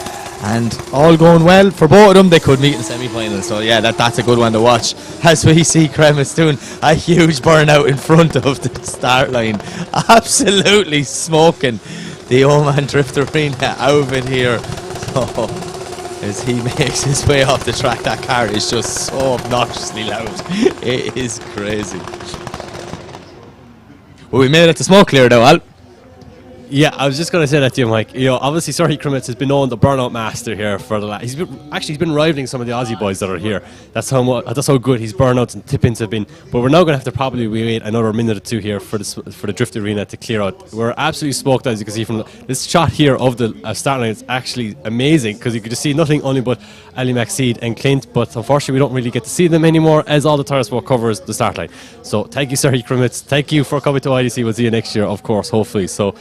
And all going well for both of them. They could meet in the semi-final. So yeah, that's a good one to watch. As we see Kremitz doing a huge burnout in front of the start line. Absolutely smoking the Oman Drift Arena out of it here. So as he makes his way off the track, that car is just so obnoxiously loud. It is crazy. Well, we made it to smoke clear though, Al. Yeah, I was just going to say that to you, Mike. You know, obviously Serhii Kremitz has been known the burnout master here for the last. He's been rivaling some of the Aussie boys that are here. That's how good his burnouts and tip-ins have been. But we're now going to have to probably wait another minute or two here for the drift arena to clear out. We're absolutely smoked, as you can see from this shot here of the start line. It's actually amazing because you could just see nothing only but Ali McSeed and Clint. But unfortunately, we don't really get to see them anymore as all the Tire Sport covers the start line. So thank you, Serhii Kremitz. Thank you for coming to IDC. We'll see you next year, of course, hopefully. So.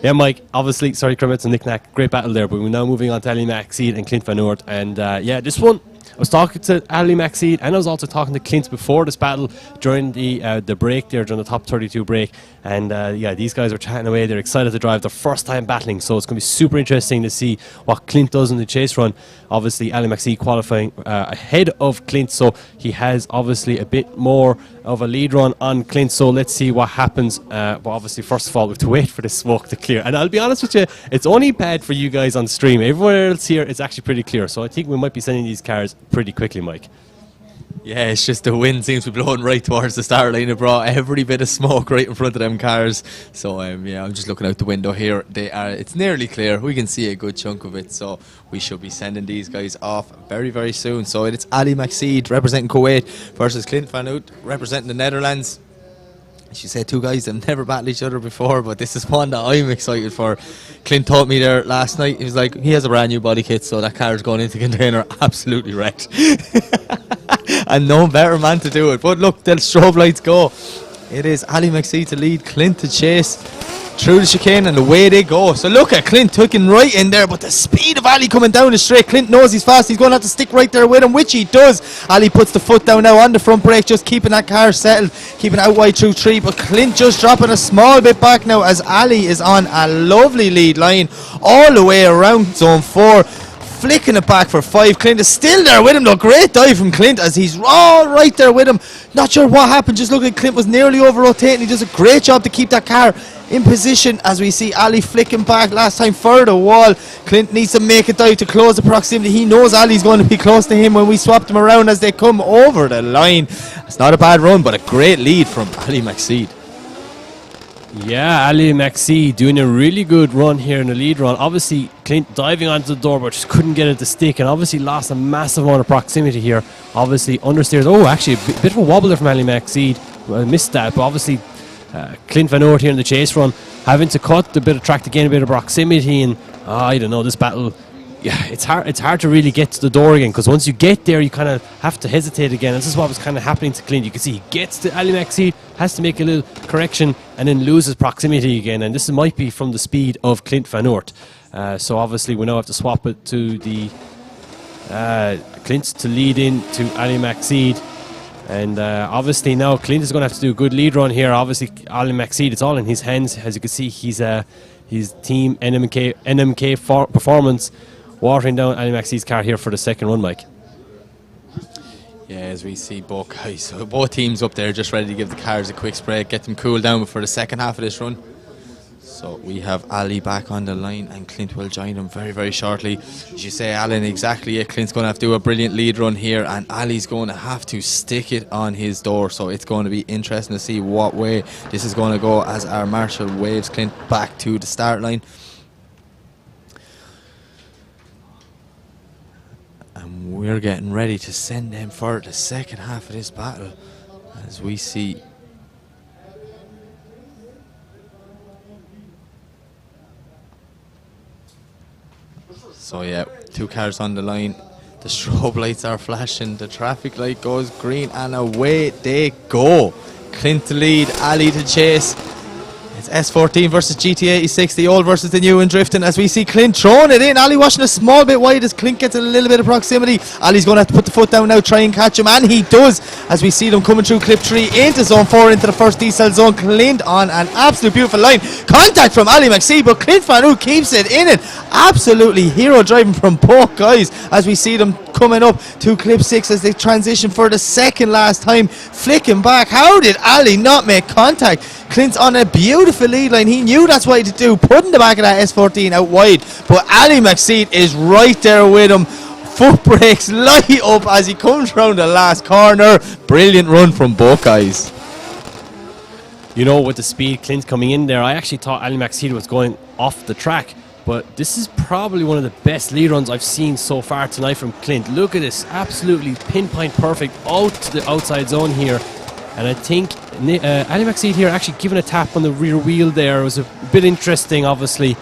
Yeah, Mike, obviously, Serhii Kremitz and Nick Nack, great battle there, but we're now moving on to Ali McSeed and Clint Van Oort. And yeah, this one, I was talking to Ali McSeed, and I was also talking to Clint before this battle during the break there, during the top 32 break. And yeah, these guys are chatting away. They're excited to drive their first time battling, so it's going to be super interesting to see what Clint does in the chase run. Obviously, Ali McSeed qualifying ahead of Clint, so he has obviously a bit more of a lead run on Clint, so let's see what happens. But obviously, first of all, we have to wait for the smoke to clear. And I'll be honest with you, it's only bad for you guys on stream. Everywhere else here, it's actually pretty clear, so I think we might be sending these cars pretty quickly, Mike. Yeah, it's just the wind seems to be blowing right towards the start line. It brought every bit of smoke right in front of them cars. So yeah, I'm just looking out the window here. It's nearly clear. We can see a good chunk of it. So we should be sending these guys off very, very soon. So it's Ali McSeed representing Kuwait versus Clint Van Oot representing the Netherlands. As you said, two guys that have never battled each other before, but this is one that I'm excited for. Clint told me there last night, he was like, he has a brand new body kit, so that car's going into container absolutely wrecked. And no better man to do it. But look, the strobe lights go. It is Ali McSeed to lead, Clint to chase. through the chicane, and away they go. So look at Clint tucking right in there, but the speed of Ali coming down the straight. Clint knows he's fast. He's going to have to stick right there with him, which he does. Ali puts the foot down now on the front brake, just keeping that car settled, keeping out wide through 3. But Clint just dropping a small bit back now as Ali is on a lovely lead line all the way around zone 4. Flicking it back for 5. Clint is still there with him though. Great dive from Clint as he's all right there with him. Not sure what happened. Just look at Clint was nearly over rotating. He does a great job to keep that car in position as we see Ali flicking back last time for the wall. Clint needs to make a dive to close the proximity. He knows Ali's going to be close to him when we swap them around as they come over the line. It's not a bad run, but a great lead from Ali McSeed. Yeah, Ali McSee doing a really good run here in the lead run. Obviously, Clint diving onto the door, but just couldn't get it to stick, and obviously lost a massive amount of proximity here. Obviously, understeers. Oh, actually, a bit of a wobble there from Ali McSee. Well, missed that, but obviously, Clint Van Oort here in the chase run, having to cut a bit of track to gain a bit of proximity, and I don't know, this battle. Yeah, it's hard to really get to the door again, because once you get there, you kind of have to hesitate again. This is what was kind of happening to Clint. You can see he gets to Ali McSee, has to make a little correction, and then loses proximity again. And this might be from the speed of Clint Van Oort. So obviously we now have to swap it to the Clint to lead in to Ali McSee. And obviously now Clint is going to have to do a good lead run here. Obviously Ali McSee, it's all in his hands. As you can see, he's his team NMK Performance watering down Ali McSee's car here for the second run, Mike. Yeah, as we see both guys, so both teams up there just ready to give the cars a quick spray, get them cooled down for the second half of this run. So we have Ali back on the line, and Clint will join him very, very shortly. As you say, Alan, exactly it. Clint's going to have to do a brilliant lead run here, and Ali's going to have to stick it on his door. So it's going to be interesting to see what way this is going to go as our marshal waves Clint back to the start line. And we're getting ready to send them for the second half of this battle as we see so yeah, two cars on the line, the strobe lights are flashing, the traffic light goes green, and away they go. Clint to lead, Ali to chase. It's S14 versus GT86, the old versus the new in drifting, as we see Clint throwing it in. Ali watching a small bit wide as Clint gets a little bit of proximity. Ali's going to have to put the foot down now, try and catch him, and he does, as we see them coming through clip 3 into zone 4, into the first decel zone. Clint on an absolute beautiful line. Contact from Ali McSee, but Clint Van Oort keeps it in it. Absolutely hero driving from both guys as we see them coming up to clip 6 as they transition for the second last time, flicking back. How did Ali not make contact? Clint's on a beautiful lead line. He knew that's what to do, putting the back of that S14 out wide, but Ali McSee is right there with him. Foot brakes light up as he comes round the last corner. Brilliant run from both guys. You know, with the speed Clint coming in there, I actually thought Ali McSee was going off the track, but this is probably one of the best lead runs I've seen so far tonight from Clint. Look at this, absolutely pinpoint perfect out to the outside zone here. And I think Ali McSee here actually giving a tap on the rear wheel there. It was a bit interesting, obviously.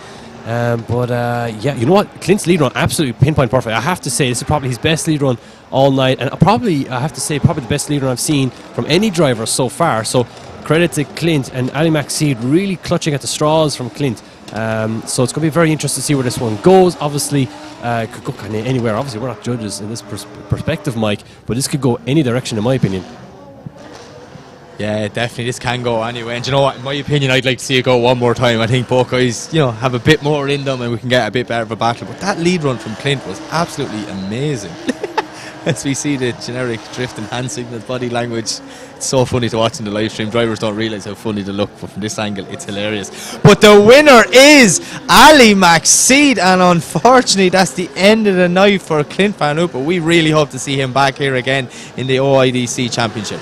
Yeah, you know what? Clint's lead run, absolutely pinpoint perfect. I have to say, this is probably his best lead run all night. And I have to say, probably the best lead run I've seen from any driver so far. So credit to Clint, and Ali McSee really clutching at the straws from Clint. So it's going to be very interesting to see where this one goes. Obviously, could go kind of anywhere. Obviously, we're not judges in this perspective, Mike, but this could go any direction, in my opinion. Yeah, definitely this can go anyway, and you know what, in my opinion I'd like to see it go one more time. I think both guys, you know, have a bit more in them and we can get a bit better of a battle, but that lead run from Clint was absolutely amazing. As we see the generic drift and hand signals, body language, it's so funny to watch in the live stream. Drivers don't realise how funny they look, but from this angle it's hilarious. But the winner is Ali McSee, and unfortunately that's the end of the night for Clint Van Oort, but we really hope to see him back here again in the OIDC Championship.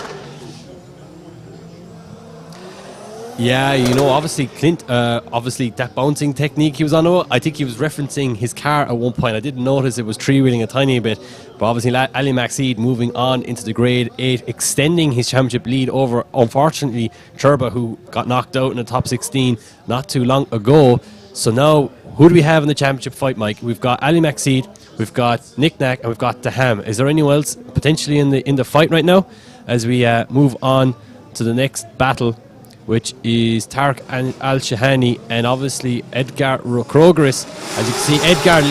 Yeah, you know, obviously Clint, obviously that bouncing technique he was on, I think he was referencing his car at one point. I didn't notice it was tree-wheeling a tiny bit, but obviously Ali McSee moving on into the grade 8, extending his championship lead over, unfortunately, Turba, who got knocked out in the top 16 not too long ago. So now, who do we have in the championship fight, Mike? We've got Ali McSee, we've got Nick Nack, and we've got Daham. Is there anyone else potentially in the fight right now as we move on to the next battle? which is Tarek Al-Shahani and obviously Edgar Krogris. As you can see, Edgar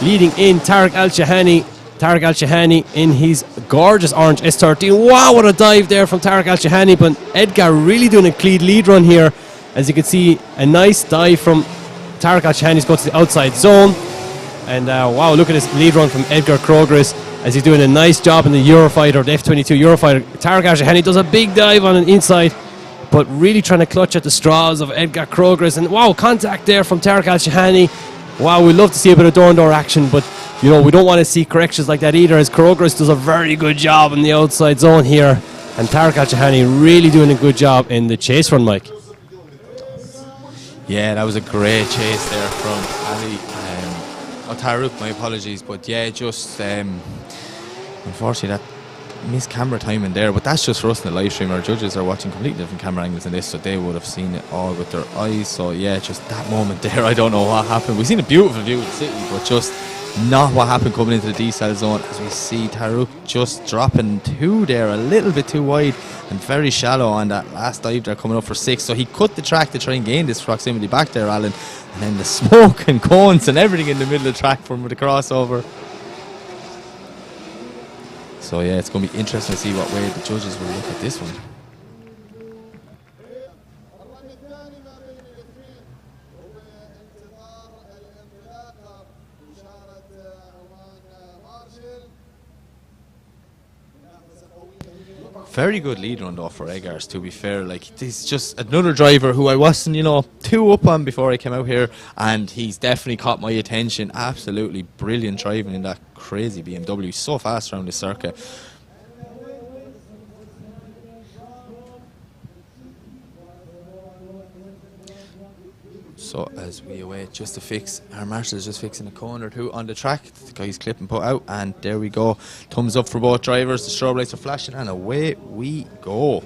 leading in Tarek Al-Shahani. Tarek Al-Shahani in his gorgeous orange S13. Wow, what a dive there from Tarek Al-Shahani, but Edgar really doing a clean lead run here. As you can see, a nice dive from Tarek Al-Shahani's going to the outside zone. And wow, look at this lead run from Edgar Krogris as he's doing a nice job in the Eurofighter, the F-22 Eurofighter. Tarek Al-Shahani does a big dive on an inside, but really trying to clutch at the straws of Edgar Krogris. And wow, contact there from Tarek Al-Shahani. Wow, we'd love to see a bit of door-on-door action, but you know, we don't want to see corrections like that either, as Krogris does a very good job in the outside zone here. And Tarek Al-Shahani really doing a good job in the chase run, Mike. Yeah, that was a great chase there from Ali. Taruk, my apologies. But yeah, just unfortunately that missed camera timing there. But that's just for us in the live stream. Our judges are watching completely different camera angles in this, so they would have seen it all with their eyes. So yeah, just that moment there, I don't know what happened. We've seen a beautiful view of the city, but just not what happened coming into the decel zone, as we see Taruk just dropping two there, a little bit too wide and very shallow on that last dive there, coming up for 6. So he cut the track to try and gain this proximity back there, Alan, and then the smoke and cones and everything in the middle of the track from the crossover. So yeah, it's going to be interesting to see what way the judges will look at this one. Very good lead run though for Eggers, to be fair. Like, he's just another driver who I wasn't, you know, too up on before I came out here, and he's definitely caught my attention. Absolutely brilliant driving in that crazy BMW. So fast around the circuit. So as we await just to fix, our marshal is just fixing a corner or two on the track. The guy's clip and put out, and there we go. Thumbs up for both drivers. The strobe lights are flashing, and away we go.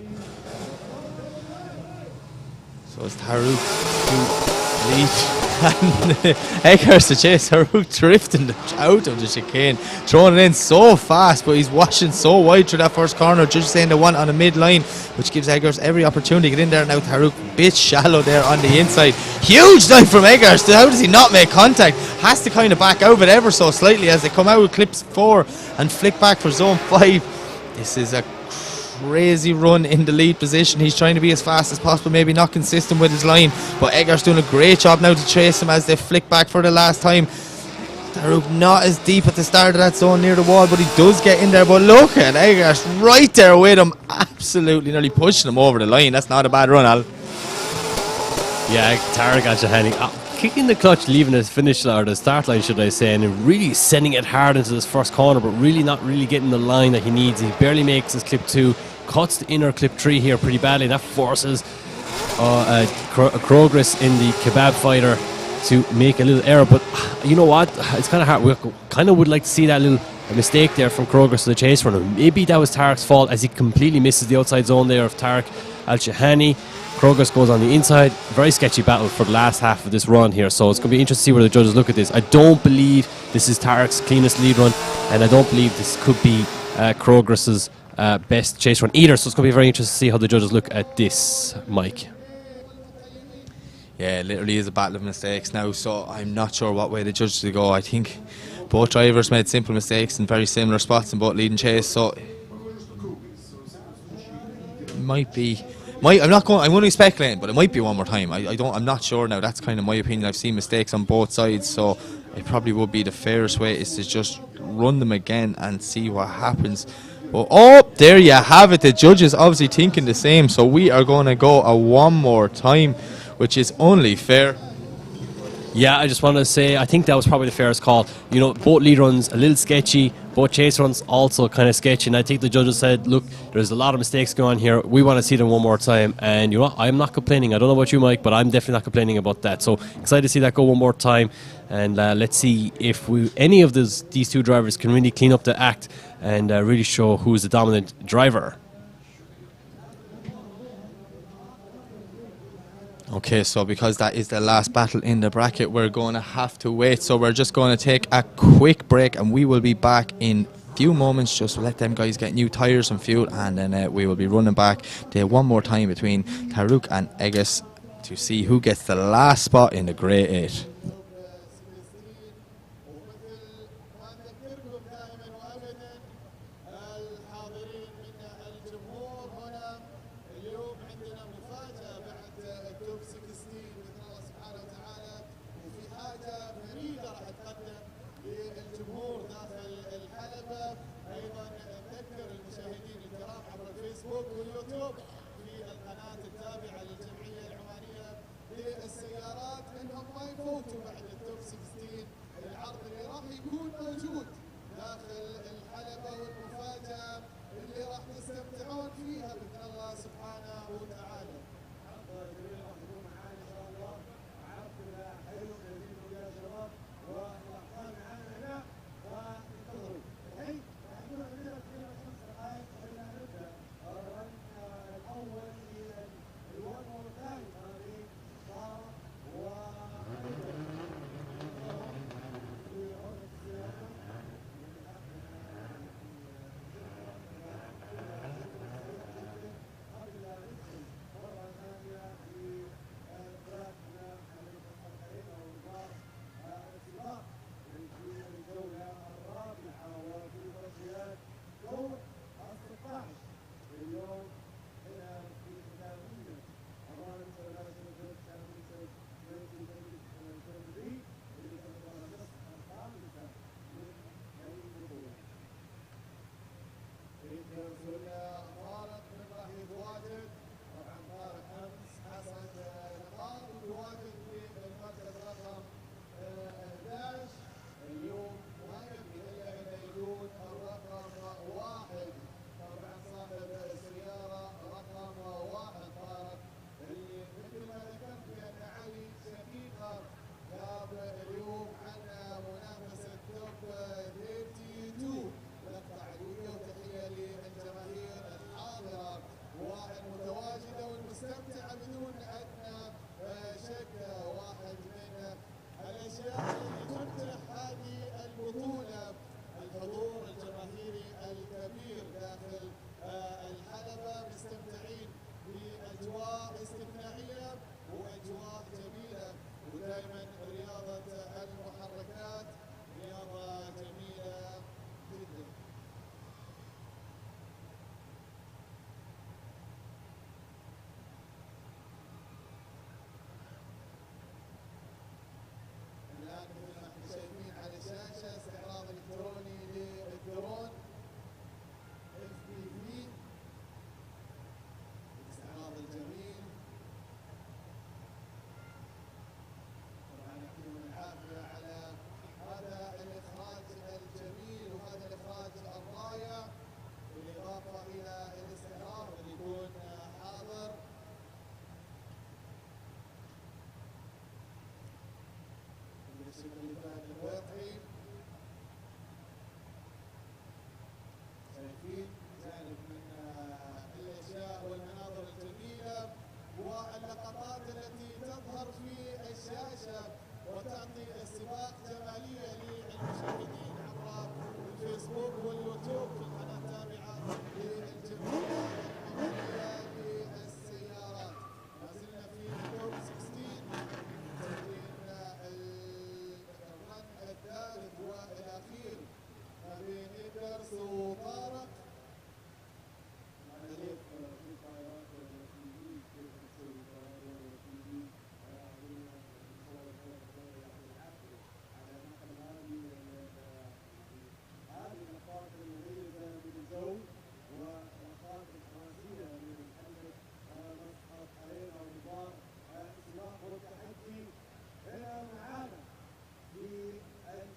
So it's Taruk who leads, and Eggers to chase. Taruk drifting out of the chicane, throwing it in so fast, but he's washing so wide through that first corner. Just saying the one on the mid-line, which gives Eggers every opportunity to get in there. Now Taruk a bit shallow there on the inside. Huge dive from Eggers. How does he not make contact? Has to kind of back out it ever so slightly as they come out with clips 4 and flick back for zone 5. This is a crazy run in the lead position. He's trying to be as fast as possible, maybe not consistent with his line, but Eggers doing a great job now to chase him as they flick back for the last time. Taruk not as deep at the start of that zone near the wall, but he does get in there. But look at Eggers right there with him, absolutely nearly pushing him over the line. That's not a bad run, Al. Yeah, Tarek Al-Shahani kicking the clutch, leaving the finish line, or the start line should I say, and really sending it hard into this first corner, but really not really getting the line that he needs. He barely makes his clip 2, cuts the inner clip 3 here pretty badly. That forces Krogris in the kebab fighter to make a little error, but you know what, it's kind of hard. We kind of would like to see that little mistake there from Krogris to the chase runner. Maybe that was Tarek's fault, as he completely misses the outside zone there of Tarek Al-Shahani. Krogris goes on the inside. Very sketchy battle for the last half of this run here, so it's going to be interesting to see where the judges look at this. I don't believe this is Tarek's cleanest lead run, and I don't believe this could be Krogris's best chase run either, so it's going to be very interesting to see how the judges look at this, Mike. Yeah, it literally is a battle of mistakes now, so I'm not sure what way the judges will go. I think both drivers made simple mistakes in very similar spots in both lead and chase, so it might be. I'm only speculating, but it might be one more time. I'm not sure now. That's kind of my opinion. I've seen mistakes on both sides, so it probably would be the fairest way is to just run them again and see what happens. But oh, there you have it. The judges obviously thinking the same, so we are going to go a one more time, which is only fair. Yeah, I just want to say, I think that was probably the fairest call. You know, both lead runs a little sketchy, both chase runs also kind of sketchy, and I think the judges said, look, there's a lot of mistakes going on here. We want to see them one more time, and you know, I'm not complaining. I don't know about you, Mike, but I'm definitely not complaining about that. So excited to see that go one more time, and let's see if any of these two drivers can really clean up the act and really show who's the dominant driver. Okay, so because that is the last battle in the bracket, we're going to have to wait. So we're just going to take a quick break, and we will be back in few moments, just let them guys get new tyres and fuel, and then we will be running back there one more time between Taruk and Egas to see who gets the last spot in the Grade 8.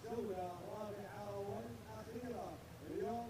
الجولة الرابعة والأخيرة اليوم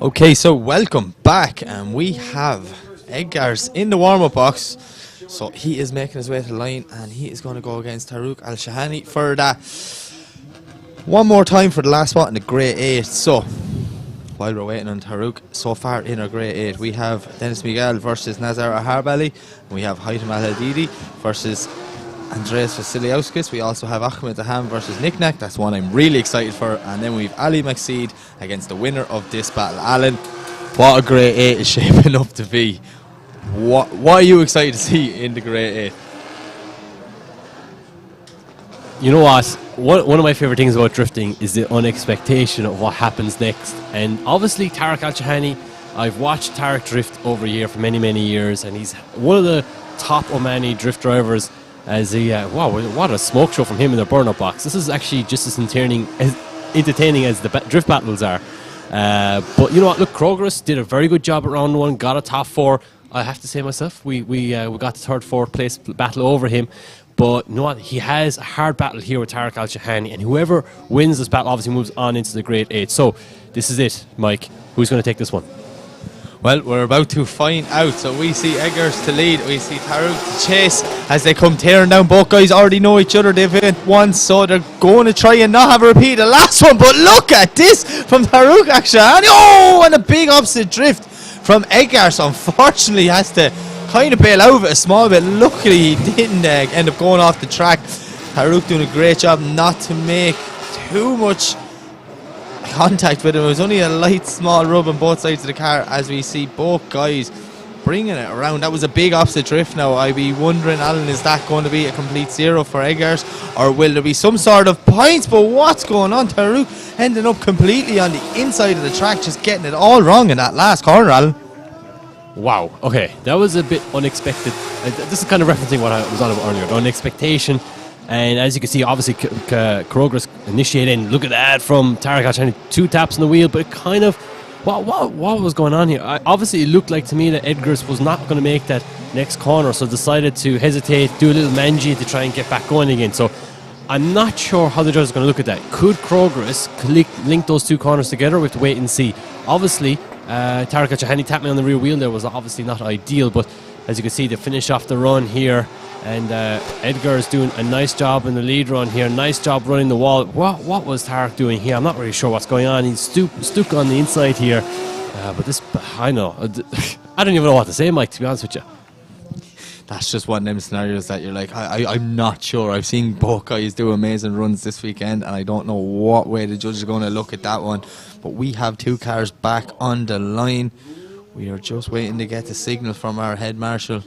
Okay, so welcome back, and we have Edgar's in the warm-up box. So he is making his way to the line, and he is going to go against Tarouk Al-Shahani for that one more time for the last spot in the grade 8. So while we're waiting on Tarouk, so far in our grade 8 we have Dennis Miguel versus Nazar Aharbali, and we have Haitham Al-Hadidi versus Andreas Vasiliauskas. We also have Ahmed Daham versus Nick Nack. That's one I'm really excited for. And then we have Ali McSeed against the winner of this battle. Alan, what a grade 8 is shaping up to be. What are you excited to see in the grade 8? You know what? One of my favourite things about drifting is the unexpectation of what happens next. And obviously Tarek Al-Shahani, I've watched Tarek drift over here for many, many years, and he's one of the top Omani drift drivers. As wow, what a smoke show from him in the burn-up box. This is actually just as entertaining as the drift battles are. But you know what? Look, Krogerus did a very good job at round 1, got a top 4. I have to say myself, we got the third, fourth place battle over him. But you know what? He has a hard battle here with Tarek Al-Shahani, and whoever wins this battle obviously moves on into the grade 8. So this is it, Mike. Who's going to take this one? Well, we're about to find out. So we see Eggers to lead, we see Tarouk to chase as they come tearing down. Both guys already know each other, they've been once, so they're going to try and not have a repeat of the last one. But look at this from Tarouk Al-Shahani. Oh, and a big opposite drift from Eggers. Unfortunately, he has to kind of bail out of it a small bit. Luckily, he didn't end up going off the track. Tarouk doing a great job not to make too much contact with him. It was only a light small rub on both sides of the car as we see both guys bringing it around. That was a big opposite drift. Now I'd be wondering, Alan, is that going to be a complete zero for Eggers, or will there be some sort of points? But what's going on? Tarouk ending up completely on the inside of the track, just getting it all wrong in that last corner, Alan. Wow, okay, that was a bit unexpected. This is kind of referencing what I was on about earlier, the unexpectation. And as you can see, obviously, Kroger's initiating. Look at that from Tarek Al-Shahani. 2 taps on the wheel, but it kind of... What was going on here? Obviously, it looked like to me that Edgars was not going to make that next corner, so decided to hesitate, do a little mangy to try and get back going again. So I'm not sure how the judge is going to look at that. Could Kroger's link those 2 corners together? We have to wait and see. Obviously, Tarek Al-Shahani tapping on the rear wheel there was obviously not ideal, but as you can see, they finish off the run here. And Edgar is doing a nice job in the lead run here. Nice job running the wall. What was Tarek doing here? I'm not really sure what's going on. He's stuck on the inside here. But this, I know. I don't even know what to say, Mike, to be honest with you. That's just one of them scenarios that you're like, I'm not sure. I've seen both guys do amazing runs this weekend, and I don't know what way the judge is going to look at that one. But we have 2 cars back on the line. We are just waiting to get the signal from our head marshal.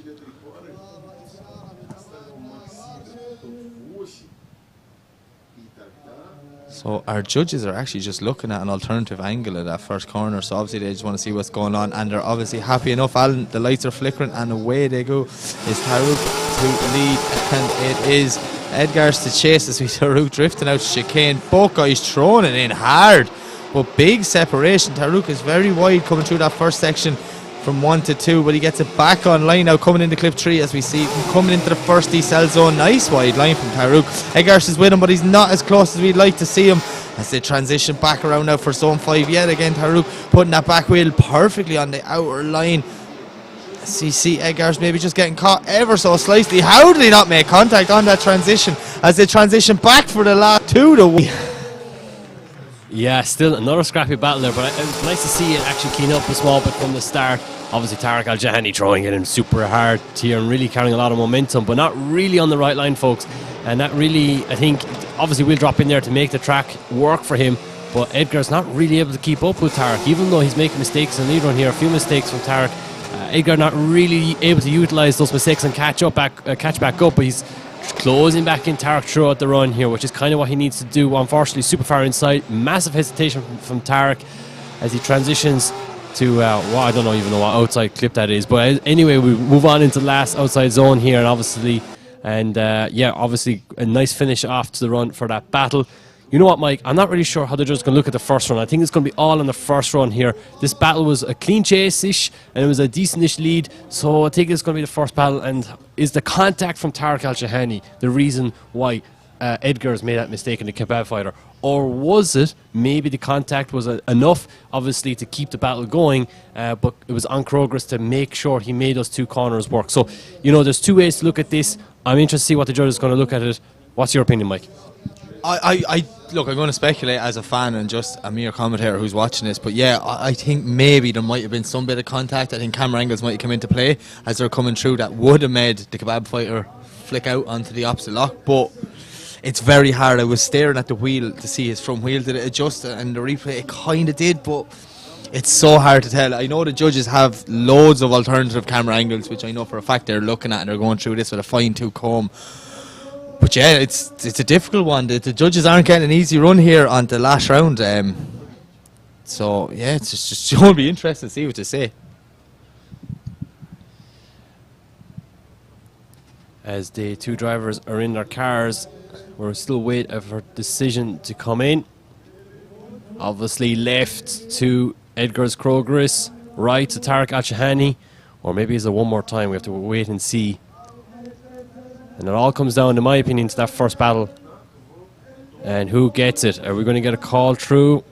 So our judges are actually just looking at an alternative angle of that first corner. So obviously they just want to see what's going on, and they're obviously happy enough. Alan, the lights are flickering, and away they go. Is Tarouk to lead, and it is Edgar's to chase as we Tarouk drifting out chicane. Both guys throwing it in hard, but big separation. Tarouk is very wide coming through that first section from 1 to 2, but he gets it back online now coming into clip 3 as we see him coming into the first decel zone. Nice wide line from Tarouk. Eggers is with him, but he's not as close as we'd like to see him as they transition back around now for zone 5. Yet again, Tarouk putting that back wheel perfectly on the outer line. As you see Eggers maybe just getting caught ever so slightly. How did he not make contact on that transition as they transition back for the last 2 to 1? Yeah, still another scrappy battle there, but it was nice to see it actually clean up a small bit from the start. Obviously, Tarek Al-Shahani throwing it in super hard here and really carrying a lot of momentum, but not really on the right line, folks. And that really, I think, obviously we'll drop in there to make the track work for him, but Edgar's not really able to keep up with Tarek, even though he's making mistakes in the lead run here. A few mistakes from Tarek. Edgar not really able to utilise those mistakes and catch back up, but he's closing back in Tarek throughout the run here, which is kind of what he needs to do. Unfortunately, super far inside. Massive hesitation from Tarek as he transitions to, I don't even know what outside clip that is. But anyway, we move on into the last outside zone here, and obviously a nice finish off to the run for that battle. You know what, Mike? I'm not really sure how they're just going to look at the first run. I think it's going to be all on the first run here. This battle was a clean chase-ish, and it was a decent-ish lead, so I think it's going to be the first battle. And is the contact from Tarek Al-Shahani the reason why Edgar has made that mistake in the kebab fighter? or was it maybe the contact was enough, obviously, to keep the battle going, but it was on Kroger's to make sure he made those two corners work. So, there's two ways to look at this. I'm interested to see what the judge is going to look at it. What's your opinion, Mike? Look, I'm going to speculate as a fan and just a mere commentator who's watching this, but yeah, I think maybe there might have been some bit of contact. I think camera angles might come into play as they're coming through that would have made the kebab fighter flick out onto the opposite lock, but it's very hard. I was staring at the wheel to see his front wheel, did it adjust, and the replay, it kind of did, but it's so hard to tell. I know the judges have loads of alternative camera angles, which I know for a fact they're looking at, and they're going through this with a fine-tooth comb. But yeah, it's a difficult one. The judges aren't getting an easy run here on the last round. So yeah, it's just going to be interesting to see what they say. As the two drivers are in their cars, we're still waiting for decision to come in. Obviously left to Edgar's Krogeris, right to Tarek Al-Shahani, or maybe is it one more time? We have to wait and see. And it all comes down, in my opinion, to that first battle. And who gets it? Are we going to get a call through?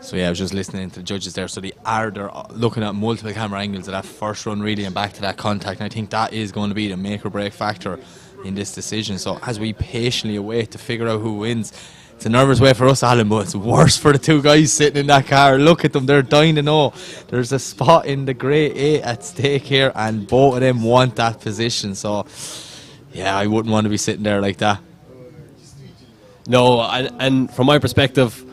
So yeah, I was just listening to the judges there. So they're looking at multiple camera angles of that first run really and back to that contact. And I think that is going to be the make or break factor in this decision. So as we patiently await to figure out who wins, it's a nervous way for us, Alan, but it's worse for the two guys sitting in that car. Look at them, they're dying to know. There's a spot in the grade 8 at stake here, and both of them want that position. So yeah, I wouldn't want to be sitting there like that. No, and from my perspective,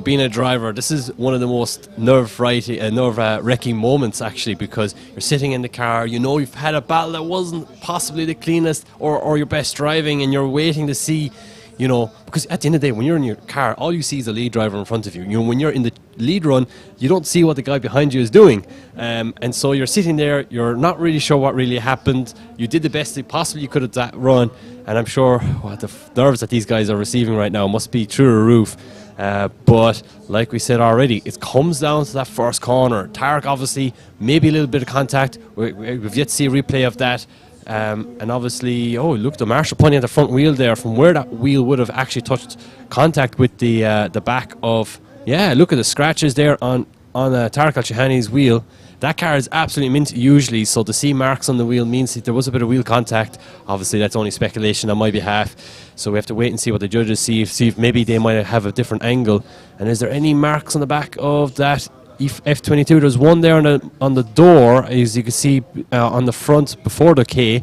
being a driver, this is one of the most nerve-wracking moments, actually, because you're sitting in the car, you've had a battle that wasn't possibly the cleanest or your best driving, and you're waiting to see, because at the end of the day, when you're in your car, all you see is the lead driver in front of you. When you're in the lead run, you don't see what the guy behind you is doing. And so you're sitting there, you're not really sure what really happened. You did the best that possibly you could at that run, and I'm sure the nerves that these guys are receiving right now must be through the roof. But like we said already, it comes down to that first corner. Tarek, obviously, maybe a little bit of contact. We've yet to see a replay of that. And obviously, look, the marshal pointing at the front wheel there, from where that wheel would have actually touched contact with the back of. Yeah, look at the scratches there on Tarek Al-Shahani's wheel. That car is absolutely mint usually, so to see marks on the wheel means that there was a bit of wheel contact. Obviously, that's only speculation on my behalf, so we have to wait and see what the judges see if maybe they might have a different angle. And is there any marks on the back of that F22? There's one there on the door, as you can see on the front before the K.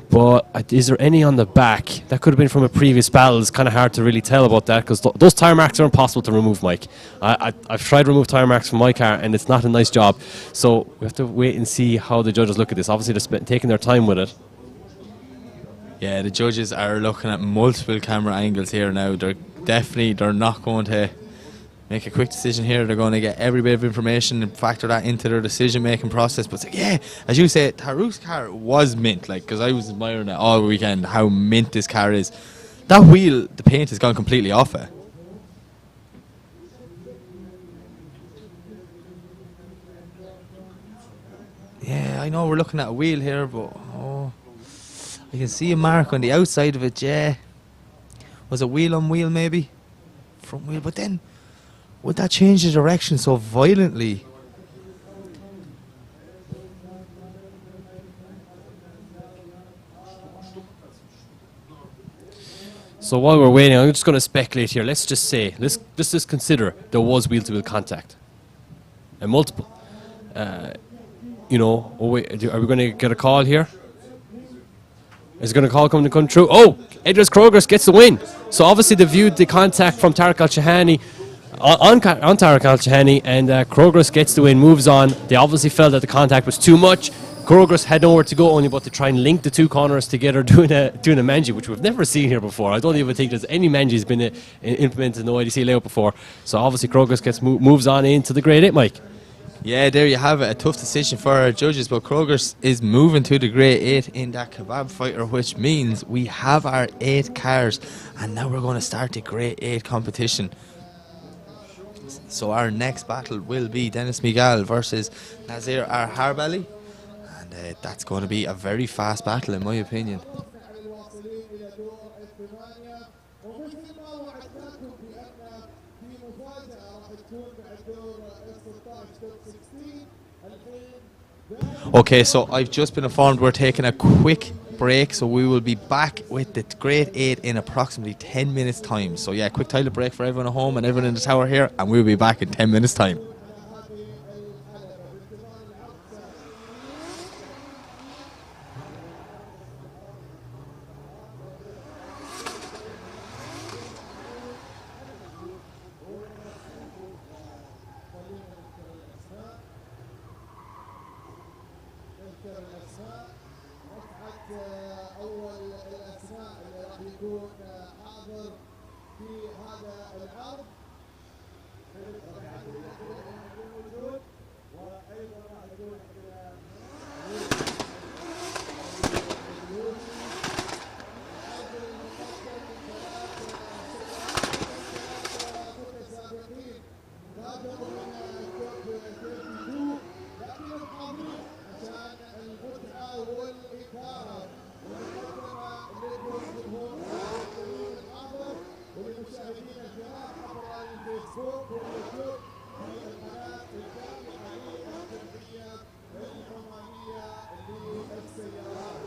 But is there any on the back? That could have been from a previous battle. It's kind of hard to really tell about that because those tire marks are impossible to remove, Mike. I've tried to remove tire marks from my car and it's not a nice job. So we have to wait and see how the judges look at this. Obviously, they're taking their time with it. Yeah, the judges are looking at multiple camera angles here now. They're not going to make a quick decision here. They're going to get every bit of information and factor that into their decision-making process. But it's yeah, as you say, Taruk's car was mint, because I was admiring it all weekend, how mint this car is. That wheel, the paint has gone completely off it. Yeah, I know we're looking at a wheel here, but I can see a mark on the outside of it, yeah. Was it wheel on wheel maybe? Front wheel, but then would that change the direction so violently? So while we're waiting, I'm just going to speculate here. Let's just say, let's just consider there was wheel-to-wheel contact. And multiple. Are we going to get a call here? Is going to call coming to come through? Oh, Edris Kroger's gets the win. So obviously they viewed the contact from Tarek Al-Shahani on Tarek Al-Shahani, and Kroger's gets the win, moves on. They obviously felt that the contact was too much. Kroger's had nowhere to go only but to try and link the two corners together doing a manji, which we've never seen here before. I don't even think there's any manji's been implemented in the IDC layout before. So obviously Kroger's moves on into the grade 8, Mike. Yeah, there you have it. A tough decision for our judges, but Kroger's is moving to the grade 8 in that kebab fighter, which means we have our 8 cars, and now we're going to start the grade 8 competition. So our next battle will be Dennis Miguel versus Nazir Harbali, and that's going to be a very fast battle in my opinion. مثل ما وعدناكم بأن في مفاجأة راح تكون بعد دور ال 16 توب 16 الحين. Okay, so I've just been informed we're taking a quick break, so we will be back with the grade 8 in approximately 10 minutes time. So yeah, quick toilet break for everyone at home and everyone in the tower here, and we'll be back in 10 minutes time. أول الأسماء اللي راح يكون حاضر في هذا العرض موجود، وأيضا راح يكون متسابقين نادوا من التوب 32 لكن الحاضرين عشان المتعة والإثارة والمقدمة للجمهور الحاضر وللمشاهدين الكرام عبر الفيسبوك واليوتيوب في القناة التابعة للجمعية العمانية للسيارات.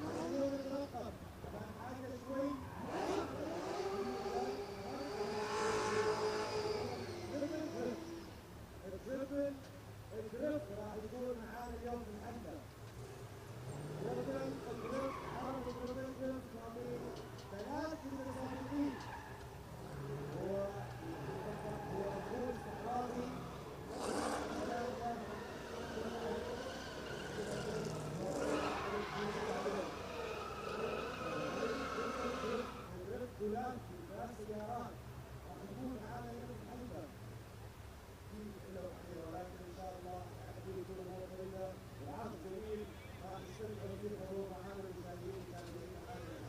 بدون الرقم كان حاجة شوي الدريفت راح يكون معانا اليوم في الحفلة. الدريفت عرض الدريفت قابل 3 متسابقين هو أخوه الصحراوي الدريفت ولانتي 3 سيارات راح يكون معانا اليوم في الحفلة. ولكن ان شاء الله يكون الامور طيبه والعرض جميل راح يستمتعوا فيه الحضور معنا المشاهدين المتابعين معنا.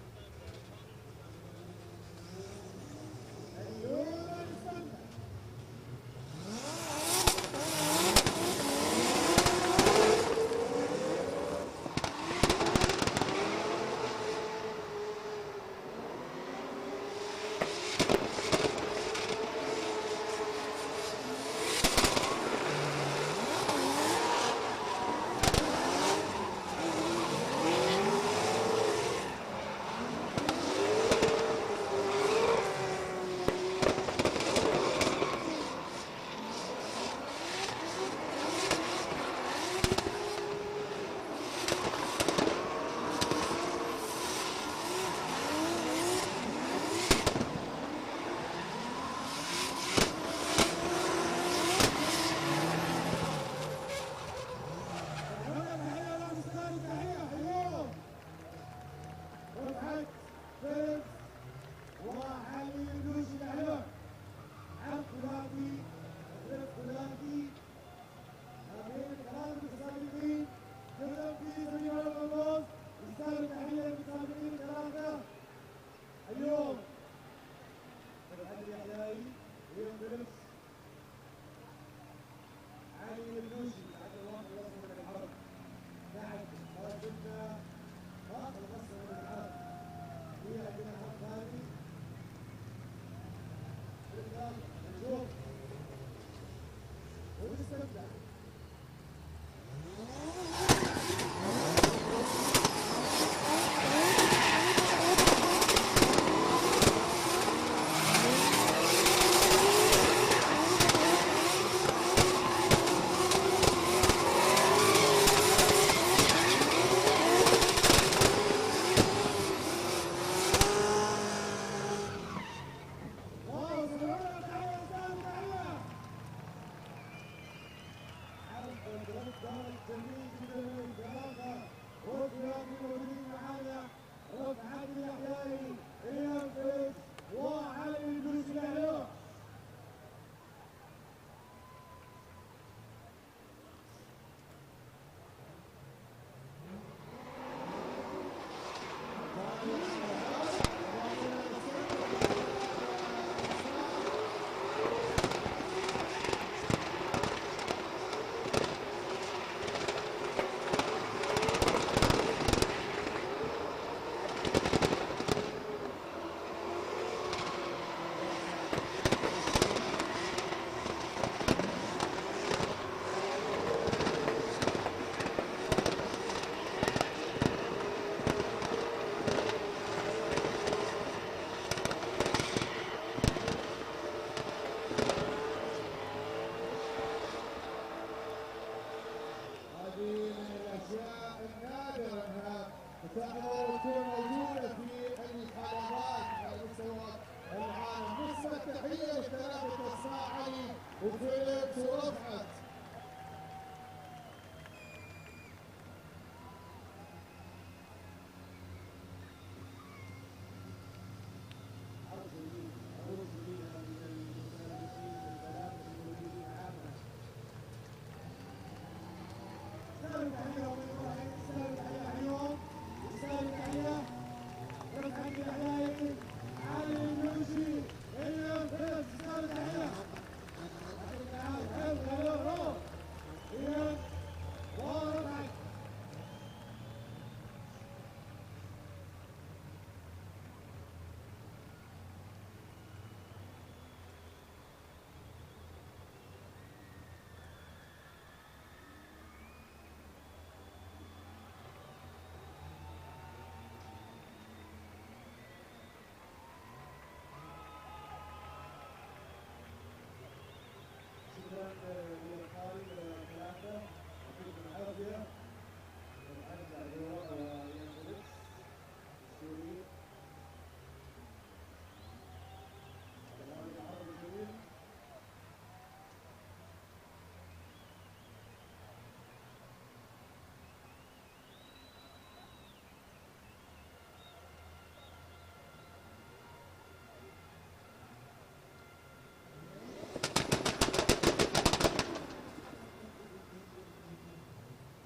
وفيليبس ورفعت.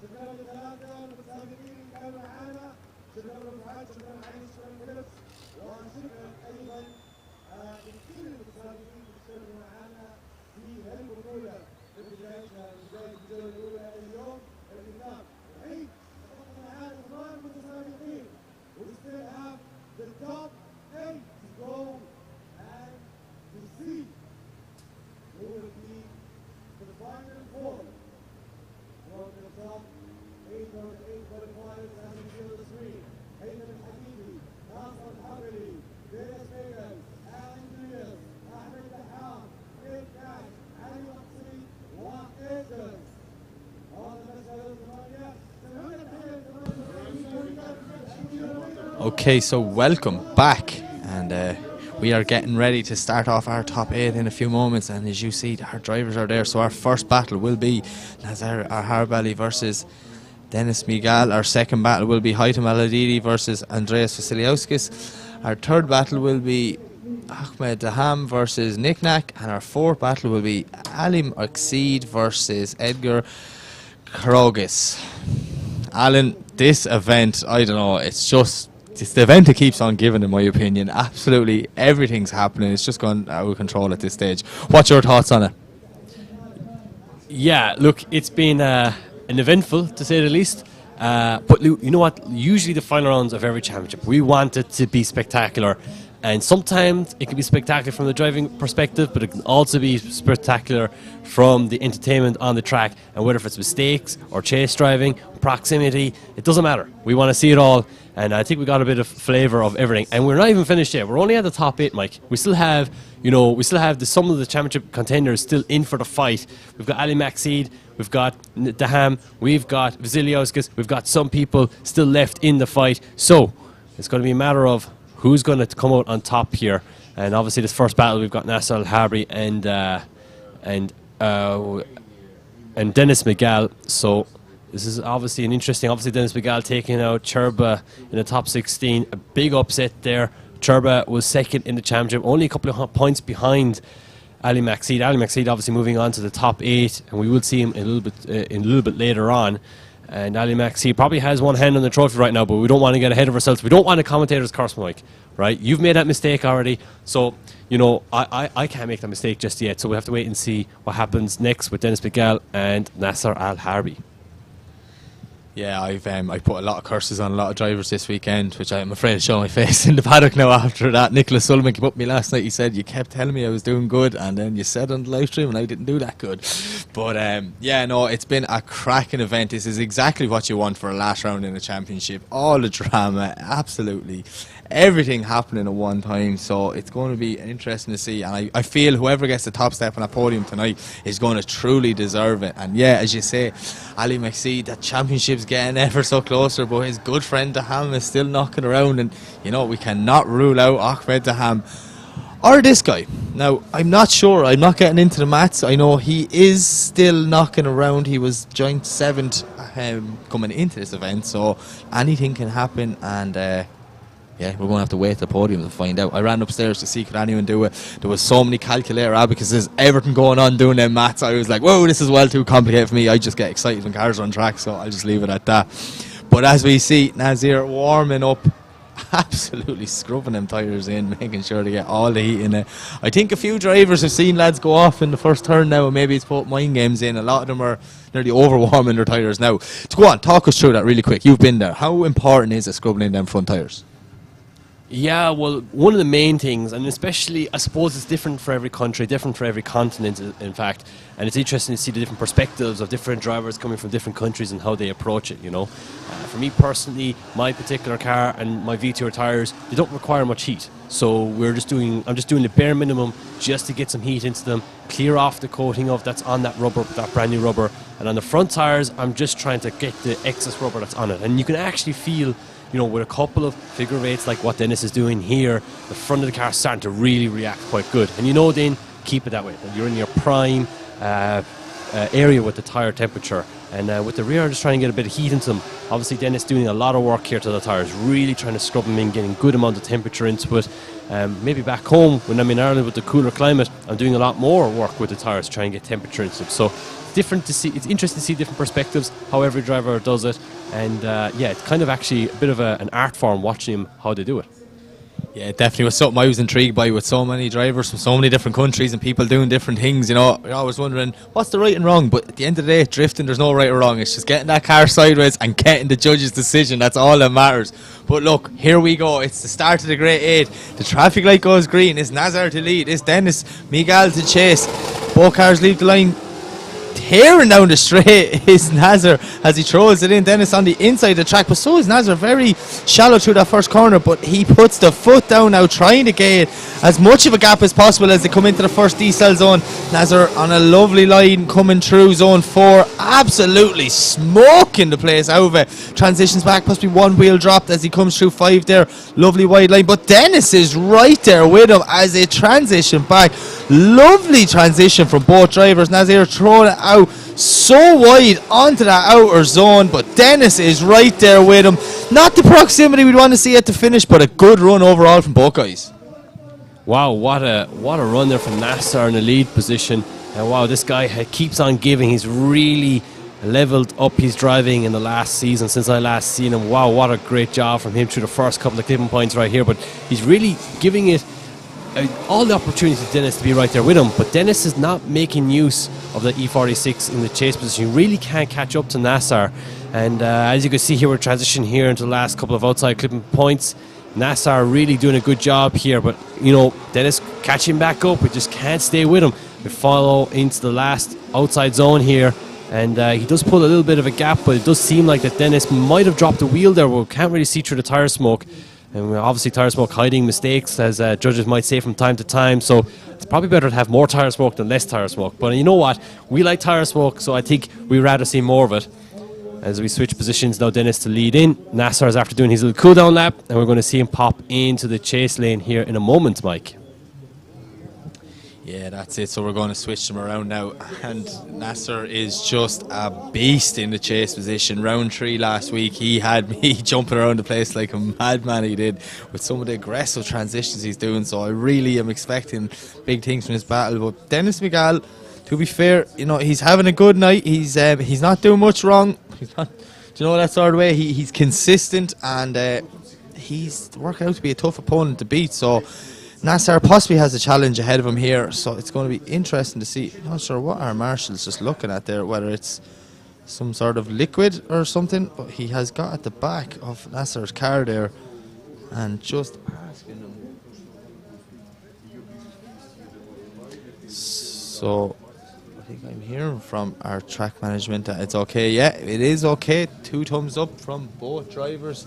شكرا للثلاثة المتسابقين اللي كانوا معانا، شكرا لرفعت، شكرا علي، شكرا فيليبس، وشكرا أيضا لكل المتسابقين اللي اشتركوا معانا في هالبطولة في بداية الجولة الأولى اليوم الختام. الحين تفضل معانا 8 متسابقين. We still have the top 8 to go and to see who will be the final 4. From the top 8 of the 8 qualifiers as we see on the screen. Hayden Al-Habibi, Nasser Al-Habili, Dennis Megan, Andreas, Ahmed Daham, Nick Nash, Ali Maqsi, وإيجن. All the best players in Romania. Okay, so welcome back, and we are getting ready to start off our top 8 in a few moments, and as you see, our drivers are there. So our first battle will be Nazar Harbali versus Dennis Miguel. Our second battle will be Haitham Al-Adidi versus Andreas Vasiliauskas. Our third battle will be Ahmed Daham versus Nick Nack, and our fourth battle will be Ali Aksid versus Edgar Karogis. Alan, this event, I don't know, it's the event that keeps on giving, in my opinion. Absolutely everything's happening. It's just gone out of control at this stage. What's your thoughts on it? Yeah, look, it's been an eventful, to say the least. But you know what? Usually the final rounds of every championship, we want it to be spectacular. And sometimes it can be spectacular from the driving perspective, but it can also be spectacular from the entertainment on the track. And whether if it's mistakes or chase driving, proximity, it doesn't matter. We want to see it all. And I think we got a bit of flavour of everything. And we're not even finished yet. We're only at the top 8, Mike. We still have, some of the championship contenders still in for the fight. We've got Ali Maxid, we've got Daham, we've got Vasiliauskas, we've got some people still left in the fight. So it's going to be a matter of who's going to come out on top here. And obviously this first battle, we've got Nasser Al-Habri and Dennis Miguel. So this is obviously obviously Dennis Miguel taking out Cherba in the top 16. A big upset there. Cherba was second in the championship, only a couple of points behind Ali Maxid. Ali Maxid obviously moving on to the top 8, and we will see him a little bit later on. And Ali Maxid probably has one hand on the trophy right now, but we don't want to get ahead of ourselves. We don't want the commentators curse, Mike, right? You've made that mistake already, so I can't make that mistake just yet. So we have to wait and see what happens next with Dennis Miguel and Nasser Al-Harbi. Yeah, I put a lot of curses on a lot of drivers this weekend, which I'm afraid to show my face in the paddock now after that. Nicholas Sullivan came up to me last night. He said, you kept telling me I was doing good, and then you said on the live stream and I didn't do that good. But it's been a cracking event. This is exactly what you want for a last round in a championship. All the drama, absolutely everything happening at one time. So it's going to be interesting to see, and I feel whoever gets the top step on a podium tonight is going to truly deserve it. And yeah, as you say, Ali Maxid, that championship's getting ever so closer, but his good friend Daham is still knocking around, and we cannot rule out Ahmed Daham or this guy. Now, I'm not sure. I'm not getting into the maths. I know he is still knocking around. He was joint 7th coming into this event, so anything can happen. And yeah, we're going to have to wait at the podium to find out. I ran upstairs to see could anyone do it. There was so many calculator abacuses, everything going on doing them maths. I was like, whoa, this is well too complicated for me. I just get excited when cars are on track, so I'll just leave it at that. But as we see, Nazir warming up, absolutely scrubbing them tyres in, making sure to get all the heat in it. I think a few drivers have seen lads go off in the first turn now, and maybe it's put mind games in. A lot of them are nearly overwarming their tyres now. So go on, talk us through that really quick. You've been there. How important is it scrubbing in them front tyres? Yeah, well, one of the main things, and especially, I suppose it's different for every country, different for every continent, in fact, and it's interesting to see the different perspectives of different drivers coming from different countries and how they approach it, you know. For me personally, my particular car and my VTR tyres, they don't require much heat, so I'm just doing the bare minimum just to get some heat into them, clear off the coating of that's on that rubber, that brand new rubber, and on the front tyres, I'm just trying to get the excess rubber that's on it, and you can actually feel, you know, with a couple of figure eights like what Dennis is doing here, the front of the car is starting to really react quite good. And you know, then keep it that way. You're in your prime area with the tyre temperature. And with the rear, just trying to get a bit of heat into them. Obviously, Dennis doing a lot of work here to the tyres, really trying to scrub them in, getting good amount of temperature into it. Maybe back home, when I'm in Ireland with the cooler climate, I'm doing a lot more work with the tyres to try and get temperature into them. So different to see. It's interesting to see different perspectives, how every driver does it. And yeah, it's kind of actually a bit of an art form watching them, how they do it. Yeah, it definitely was something I was intrigued by, with so many drivers from so many different countries and people doing different things. You know, I was wondering what's the right and wrong, but at the end of the day, drifting, there's no right or wrong. It's just getting that car sideways and getting the judge's decision. That's all that matters. But look, here we go. It's the start of the Great 8. The traffic light goes green. It's Nazar to lead. It's Dennis Miguel to chase. Both cars leave the line. Tearing down the straight is Nazar as he throws it in. Dennis on the inside of the track, but so is Nazar, very shallow through that first corner, but he puts the foot down now, trying to get as much of a gap as possible as they come into the first decel zone. Nazar on a lovely line coming through zone 4, absolutely smoking the place out of it. Transitions back, possibly one wheel dropped as he comes through 5 there. Lovely wide line, but Dennis is right there with him as they transition back. Lovely transition from both drivers. Nazir throwing it out so wide onto that outer zone, but Dennis is right there with him. Not the proximity we'd want to see at the finish, but a good run overall from both guys. Wow, what a run there from Nassar in the lead position. And wow, this guy keeps on giving. He's really leveled up his driving in the last season since I last seen him. Wow, what a great job from him through the first couple of clipping points right here. But he's really giving it all the opportunity to Dennis to be right there with him, but Dennis is not making use of the E46 in the chase position. He really can't catch up to Nassar, and as you can see here, we're transitioning here into the last couple of outside clipping points. Nassar really doing a good job here, but you know, Dennis catching back up. We just can't stay with him. We follow into the last outside zone here, and he does pull a little bit of a gap, but it does seem like that Dennis might have dropped the wheel there. We can't really see through the tyre smoke. And obviously tyre smoke hiding mistakes, as judges might say from time to time, so it's probably better to have more tyre smoke than less tyre smoke. But you know what, we like tyre smoke, so I think we'd rather see more of it. As we switch positions now, Dennis to lead in. Nassar is after doing his little cool down lap, and we're going to see him pop into the chase lane here in a moment, Mike. Yeah, that's it. So we're going to switch them around now. And Nasser is just a beast in the chase position. Round 3 last week, he had me jumping around the place like a madman, he did, with some of the aggressive transitions he's doing. So I really am expecting big things from this battle. But Dennis Miguel, to be fair, you know, he's having a good night. He's not doing much wrong. He's not, do you know, that sort of way. He's consistent, and he's worked out to be a tough opponent to beat. So Nassar possibly has a challenge ahead of him here, so it's going to be interesting to see. I'm not sure what our marshal's just looking at there, whether it's some sort of liquid or something, but he has got at the back of Nassar's car there and just asking him. So I think I'm hearing from our track management that it's okay. Yeah, it is okay. 2 thumbs up from both drivers.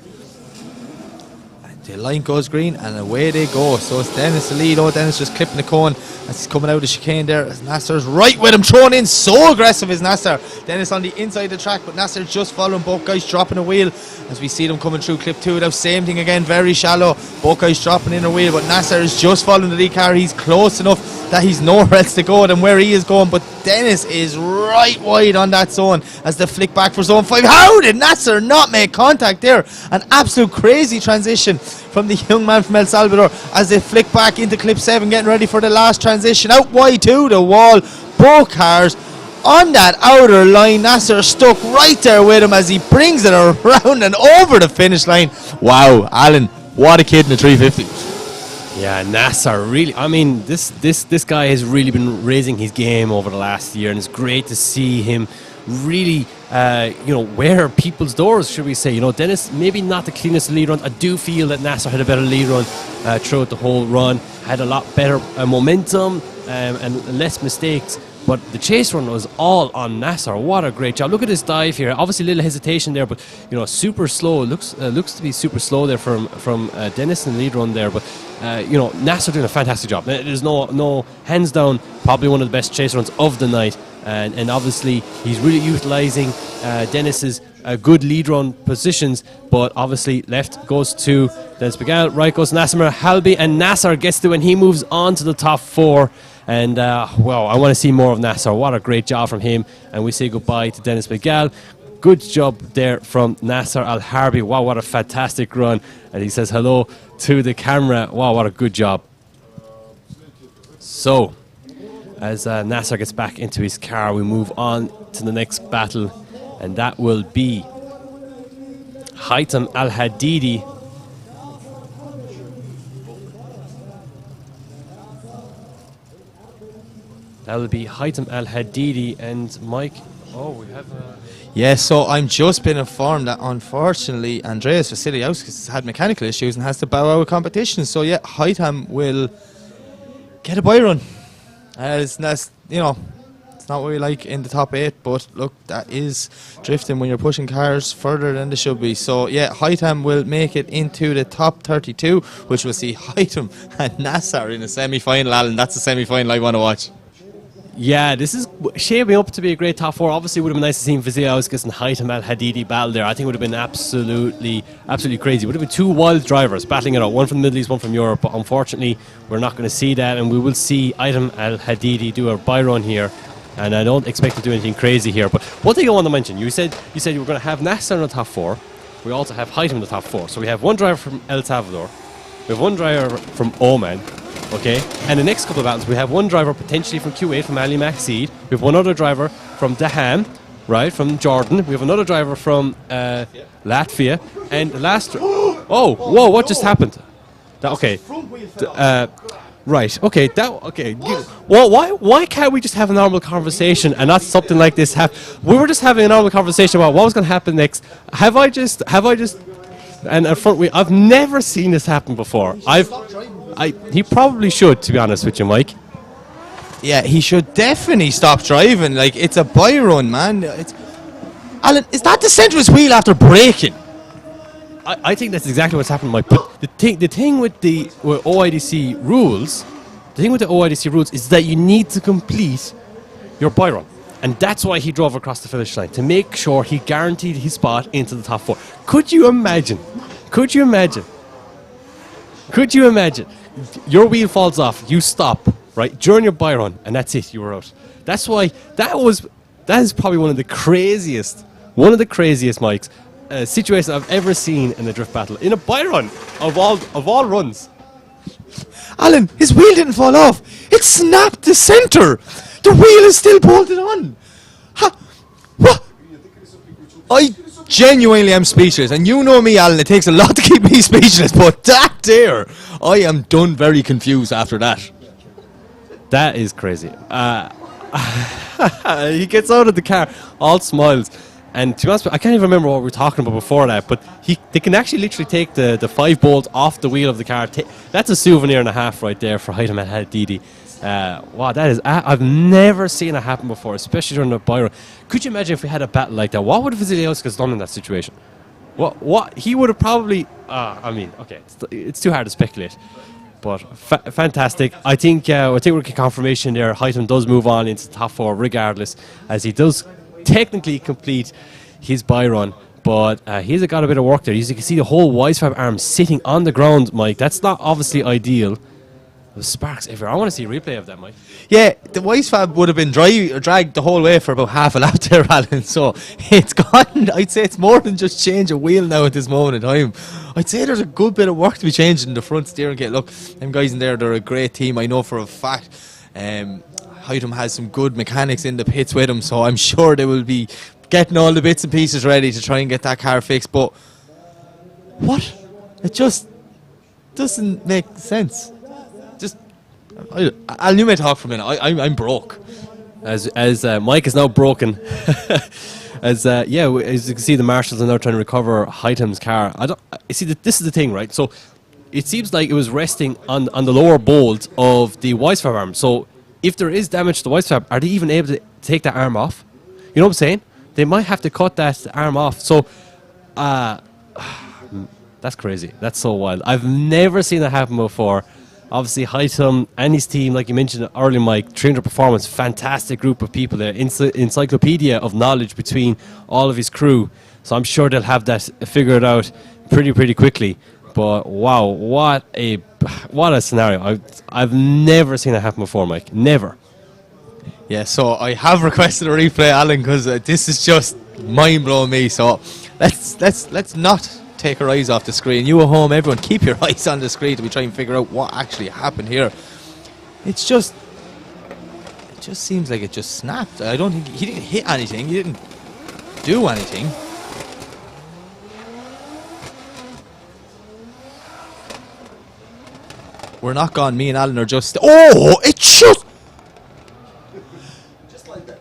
The line goes green and away they go. So it's Dennis the lead. Oh, Dennis just clipping the cone as he's coming out of the chicane there. As Nassar's right with him, thrown in. So aggressive is Nassar. Dennis on the inside of the track, but Nassar just following both guys, dropping a wheel as we see them coming through clip 2. Now same thing again, very shallow. Both guys dropping in a wheel, but Nassar is just following the lead car. He's close enough that he's nowhere else to go than where he is going. But Dennis is right wide on that zone as the flick back for zone 5. How did Nasser not make contact there? An absolute crazy transition from the young man from El Salvador as they flick back into clip 7, getting ready for the last transition. Out wide to the wall. Both cars on that outer line. Nasser stuck right there with him as he brings it around and over the finish line. Wow, Alan, what a kid in the 350. Yeah, Nasser really. I mean, this guy has really been raising his game over the last year, and it's great to see him really, wear people's doors, should we say? You know, Dennis maybe not the cleanest lead run. I do feel that Nasser had a better lead run throughout the whole run, had a lot better momentum and less mistakes. But the chase run was all on Nasser. What a great job! Look at this dive here. Obviously, a little hesitation there, but super slow. Looks to be super slow there from Dennis in the lead run there. But Nasser doing a fantastic job. There's no hands down, probably one of the best chase runs of the night. And obviously, he's really utilising Dennis's good lead run positions. But obviously, left goes to Dennis Begal, right goes Nasser Halby, and Nasser gets to when he moves on to the top 4. And, I want to see more of Nasser. What a great job from him. And we say goodbye to Dennis Begal. Good job there from Nasser Al-Harbi. Wow, what a fantastic run. And he says hello to the camera. Wow, what a good job. So, as Nasser gets back into his car, we move on to the next battle. And that will be Haitham Al-Hadidi. That will be Haitham Al-Hadidi and Mike. Oh, we have... Yeah, so I'm just been informed that unfortunately Andreas Vasiliauskas has had mechanical issues and has to bow out of competition. So yeah, Haitham will get a bye run. It's not what we like in the top 8, but look, that is drifting when you're pushing cars further than they should be. So yeah, Haitham will make it into the top 32, which will see Haitham and Nasser in a semi-final. Alan, that's a semi-final I want to watch. Yeah, this is shaping up to be a great top 4. Obviously, it would have been nice to see Vasiliauskas and Haitham Al-Hadidi battle there. I think it would have been absolutely crazy. It would have been 2 wild drivers battling it out, one from the Middle East, one from Europe. But unfortunately, we're not going to see that, and we will see Haitham Al-Hadidi do a bye run here. And I don't expect to do anything crazy here. But one thing I want to mention, you said you were going to have Nasser in the top 4. We also have Haitham in the top 4. So we have one driver from El Salvador. We have one driver from Oman. Okay, and the next couple of battles, we have one driver potentially from Kuwait, from Ali Maxid. We have one other driver from Daham, right, from Jordan. We have another driver from Latvia. And the last... whoa, what just happened? Right, okay, why can't we just have a normal conversation and not something like this happen? We were just having a normal conversation about what was going to happen next. Have I just... And I've never seen this happen before. He probably should, to be honest with you, Mike. Yeah, he should definitely stop driving. Like, it's a bye run, man. Alan, is that the centre of his wheel after braking? I think that's exactly what's happened, Mike. But the thing with the OIDC rules, is that you need to complete your bye run. And that's why he drove across the finish line, to make sure he guaranteed his spot into the top 4. Could you imagine? Your wheel falls off, you stop, right, during your bye run, and that's it, you were out. That's why that is probably one of the craziest, Mike's, situations I've ever seen in a drift battle. In a bye run of all runs. Alan, his wheel didn't fall off. It snapped the centre. The wheel is still bolted on. What? I genuinely am speechless. And you know me, Alan, it takes a lot to keep me speechless. But that there, I am done very confused after that. That is crazy. He gets out of the car, all smiles. And to be honest, I can't even remember what we were talking about before that, but they can actually literally take the 5 bolt off the wheel of the car. That's a souvenir and a half right there for Haitham Al-Hadidi. Wow, that is... I've never seen it happen before, especially during the bye run. Could you imagine if we had a battle like that? What would Vasiliauskas done in that situation? What he would have probably... okay, it's too hard to speculate. But fantastic. I think we're getting confirmation there. Haitham does move on into the top 4 regardless, as he does technically complete his bye run. But he's got a bit of work there. As you can see, the whole Wisefab arm sitting on the ground, Mike. That's not obviously ideal. was sparks everywhere. I want to see a replay of that, Mike. Yeah, the Wisefab would have been dragged the whole way for about half a lap there, Alan. So it's gone. I'd say it's more than just change a wheel now at this moment in time. I'd say there's a good bit of work to be changed in the front steering kit. Look, them guys in there, they're a great team. I know for a fact. Hytem has some good mechanics in the pits with them, so I'm sure they will be getting all the bits and pieces ready to try and get that car fixed. But what? It just doesn't make sense. You may talk for a minute. I'm broke. As Mike is now broken. As you can see, the marshals are now trying to recover Hytem's car. This is the thing, right? So it seems like it was resting on the lower bolt of the Wisefab arm. So if there is damage to the Wisefab, are they even able to take that arm off? You know what I'm saying? They might have to cut that arm off. So that's crazy. That's so wild. I've never seen that happen before. Obviously, Hytem and his team, like you mentioned earlier, Mike, 300 Performance, fantastic group of people there, encyclopedia of knowledge between all of his crew. So I'm sure they'll have that figured out pretty quickly. But wow, what a scenario! I've never seen that happen before, Mike. Never. Yeah, so I have requested a replay, Alan, because this is just mind blowing me. So let's not take our eyes off the screen. You at home, everyone, keep your eyes on the screen to be trying to figure out what actually happened here. It just seems like it just snapped. I don't think he didn't hit anything. He didn't do anything. We're not gone. Me and Alan are just. Oh, it just. Just like that.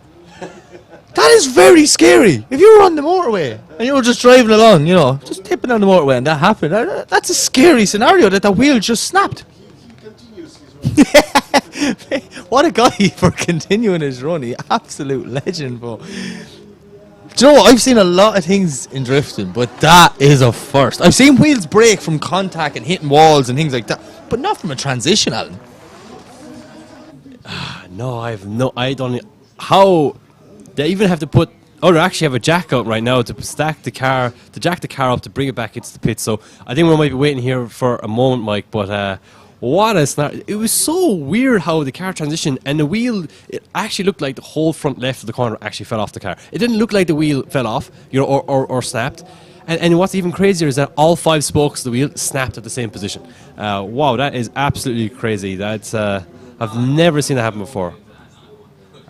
That is very scary. If you were on the motorway and you were just driving along, you know, just tipping on the motorway and that happened, that's a scary scenario that the wheel just snapped. He continues his run. What a guy for continuing his run. He absolute legend, but do you know what? I've seen a lot of things in drifting, but that is a first. I've seen wheels break from contact and hitting walls and things like that, but not from a transition, Alan. No, I don't. How they even have to put? Oh, they actually have a jack out right now to stack the car, to jack the car up to bring it back into the pit. So I think we might be waiting here for a moment, Mike. But what a snap! It was so weird how the car transitioned, and the wheel. It actually looked like the whole front left of the corner actually fell off the car. It didn't look like the wheel fell off, you know, or snapped. And what's even crazier is that all 5 spokes of the wheel snapped at the same position. Wow, that is absolutely crazy. That's I've never seen that happen before.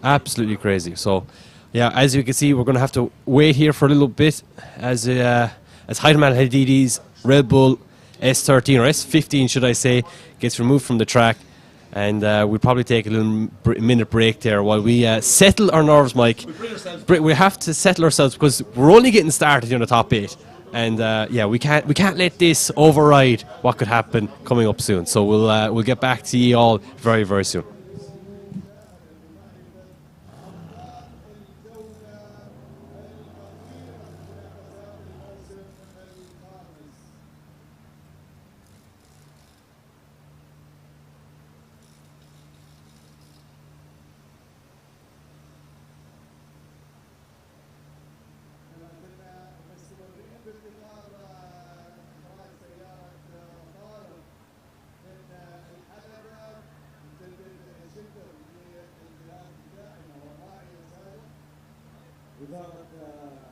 Absolutely crazy. So, yeah, as you can see, we're going to have to wait here for a little bit as Hytem Al Hadidi's Red Bull S13 or S15, should I say, gets removed from the track. And we'll probably take a little minute break there while we settle our nerves, Mike. We have to settle ourselves because we're only getting started in the top 8. And yeah, we can't let this override what could happen coming up soon. So we'll get back to you all very soon. وزارة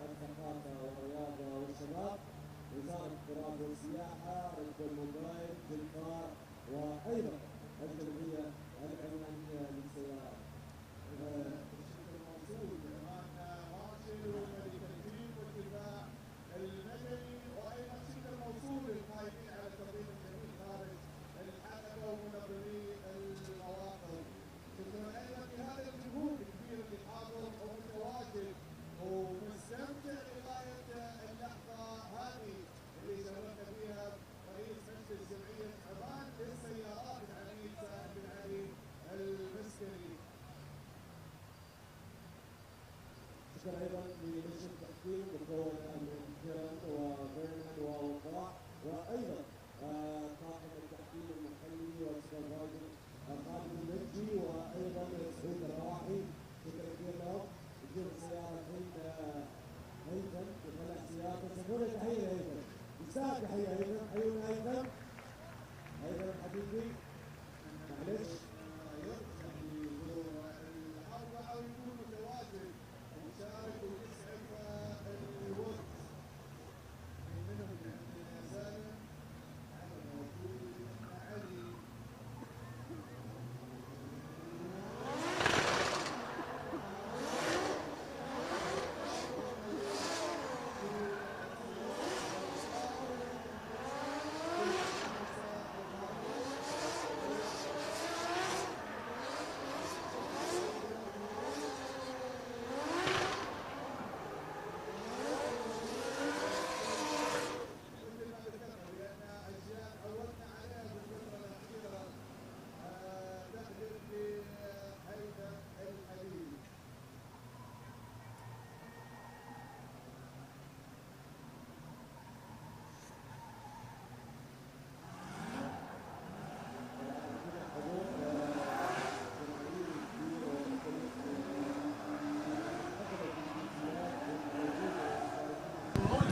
الثقافة والرياضة والشباب، وزارة التراث والسياحة، ركب الموبايل، تلفار، وأيضا الجمعية العمانية للسيارات. الشكل الموصول بأمانة مارشل ولتنظيم والدفاع المدني، وأيضا الشكل الموصول للقائمين على تنظيم الجميع خارج الحلبة ومنظمي المواقف. شكرا أيضا لهذا الجمهور الكبير اللي حاضر ومتواجد ومستمتع لغاية اللحظة هذه اللي شرفنا فيها رئيس مجلس جمعية عمان للسيارات العميد سعد بن علي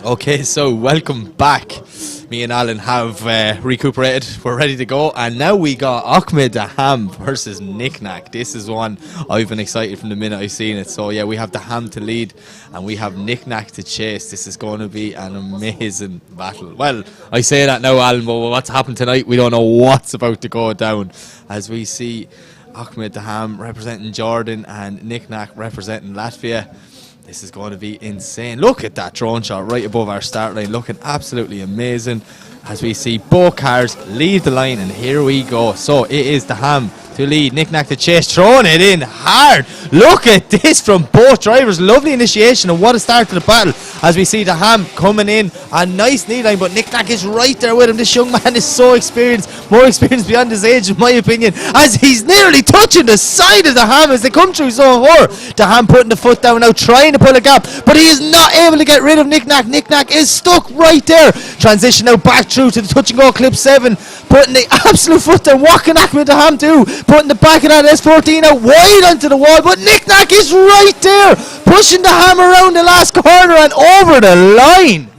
Okay, so welcome back. Me and Alan have recuperated. We're ready to go. And now we got Ahmed Daham versus Nick Nack. This is one I've been excited from the minute I've seen it. So yeah, we have Daham to lead and we have Nick Nack to chase. This is going to be an amazing battle. Well, I say that now, Alan, but what's happened tonight, we don't know what's about to go down. As we see Ahmed Daham representing Jordan and Nick Nack representing Latvia. This is going to be insane. Look at that drone shot right above our start line, looking absolutely amazing. As we see both cars leave the line, and here we go. So it is Daham to lead, Nick Nack to chase, throwing it in hard. Look at this from both drivers. Lovely initiation, and what a start to the battle. As we see Daham coming in, a nice lead line, but Nick Nack is right there with him. This young man is so experienced, more experienced beyond his age in my opinion, as he's nearly touching the side of Daham as they come through zone 4. Daham putting the foot down now, trying to pull a gap, but he is not able to get rid of Nick Nack. Nick Nack is stuck right there. Transition now back through to the touch and go clip 7, putting the absolute foot down. What can Ahmed Daham do? Putting the back of that S14 out wide onto the wall, but Nick Nack is right there, pushing Daham around the last corner and over the line.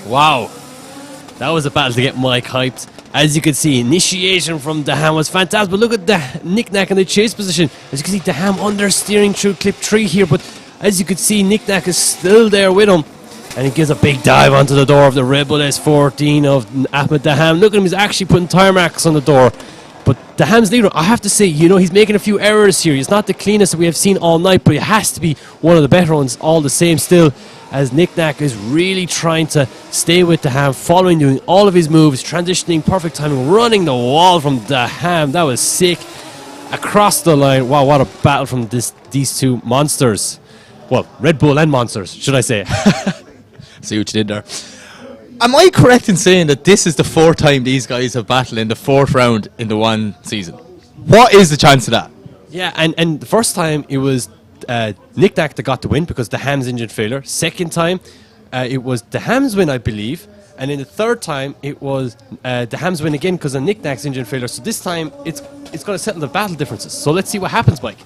Wow, that was a battle to get Mike hyped. As you can see, initiation from Daham was fantastic, but look at the Nick Nack in the chase position. As you can see, Daham understeering through clip 3 here, but as you can see, Nick Nack is still there with him. And he gives a big dive onto the door of the Red Bull S14 of Ahmed Daham. Look at him, he's actually putting tire marks on the door. But Daham's leader, I have to say, you know, he's making a few errors here. He's not the cleanest that we have seen all night, but he has to be one of the better ones all the same still, as Nick Nack is really trying to stay with Daham, following, doing all of his moves, transitioning, perfect timing, running the wall from Daham. That was sick. Across the line. Wow, what a battle from these two monsters. Well, Red Bull and monsters, should I say. See what you did there. Am I correct in saying that this is the 4th time these guys have battled in the 4th round in the one season? What is the chance of that? Yeah, and the first time it was Nick Nack that got the win because Daham's engine failure. Second time it was Daham's win, I believe. And in the third time it was Daham's win again because of Nick Nack's engine failure. So this time it's going to settle the battle differences. So let's see what happens, Mike.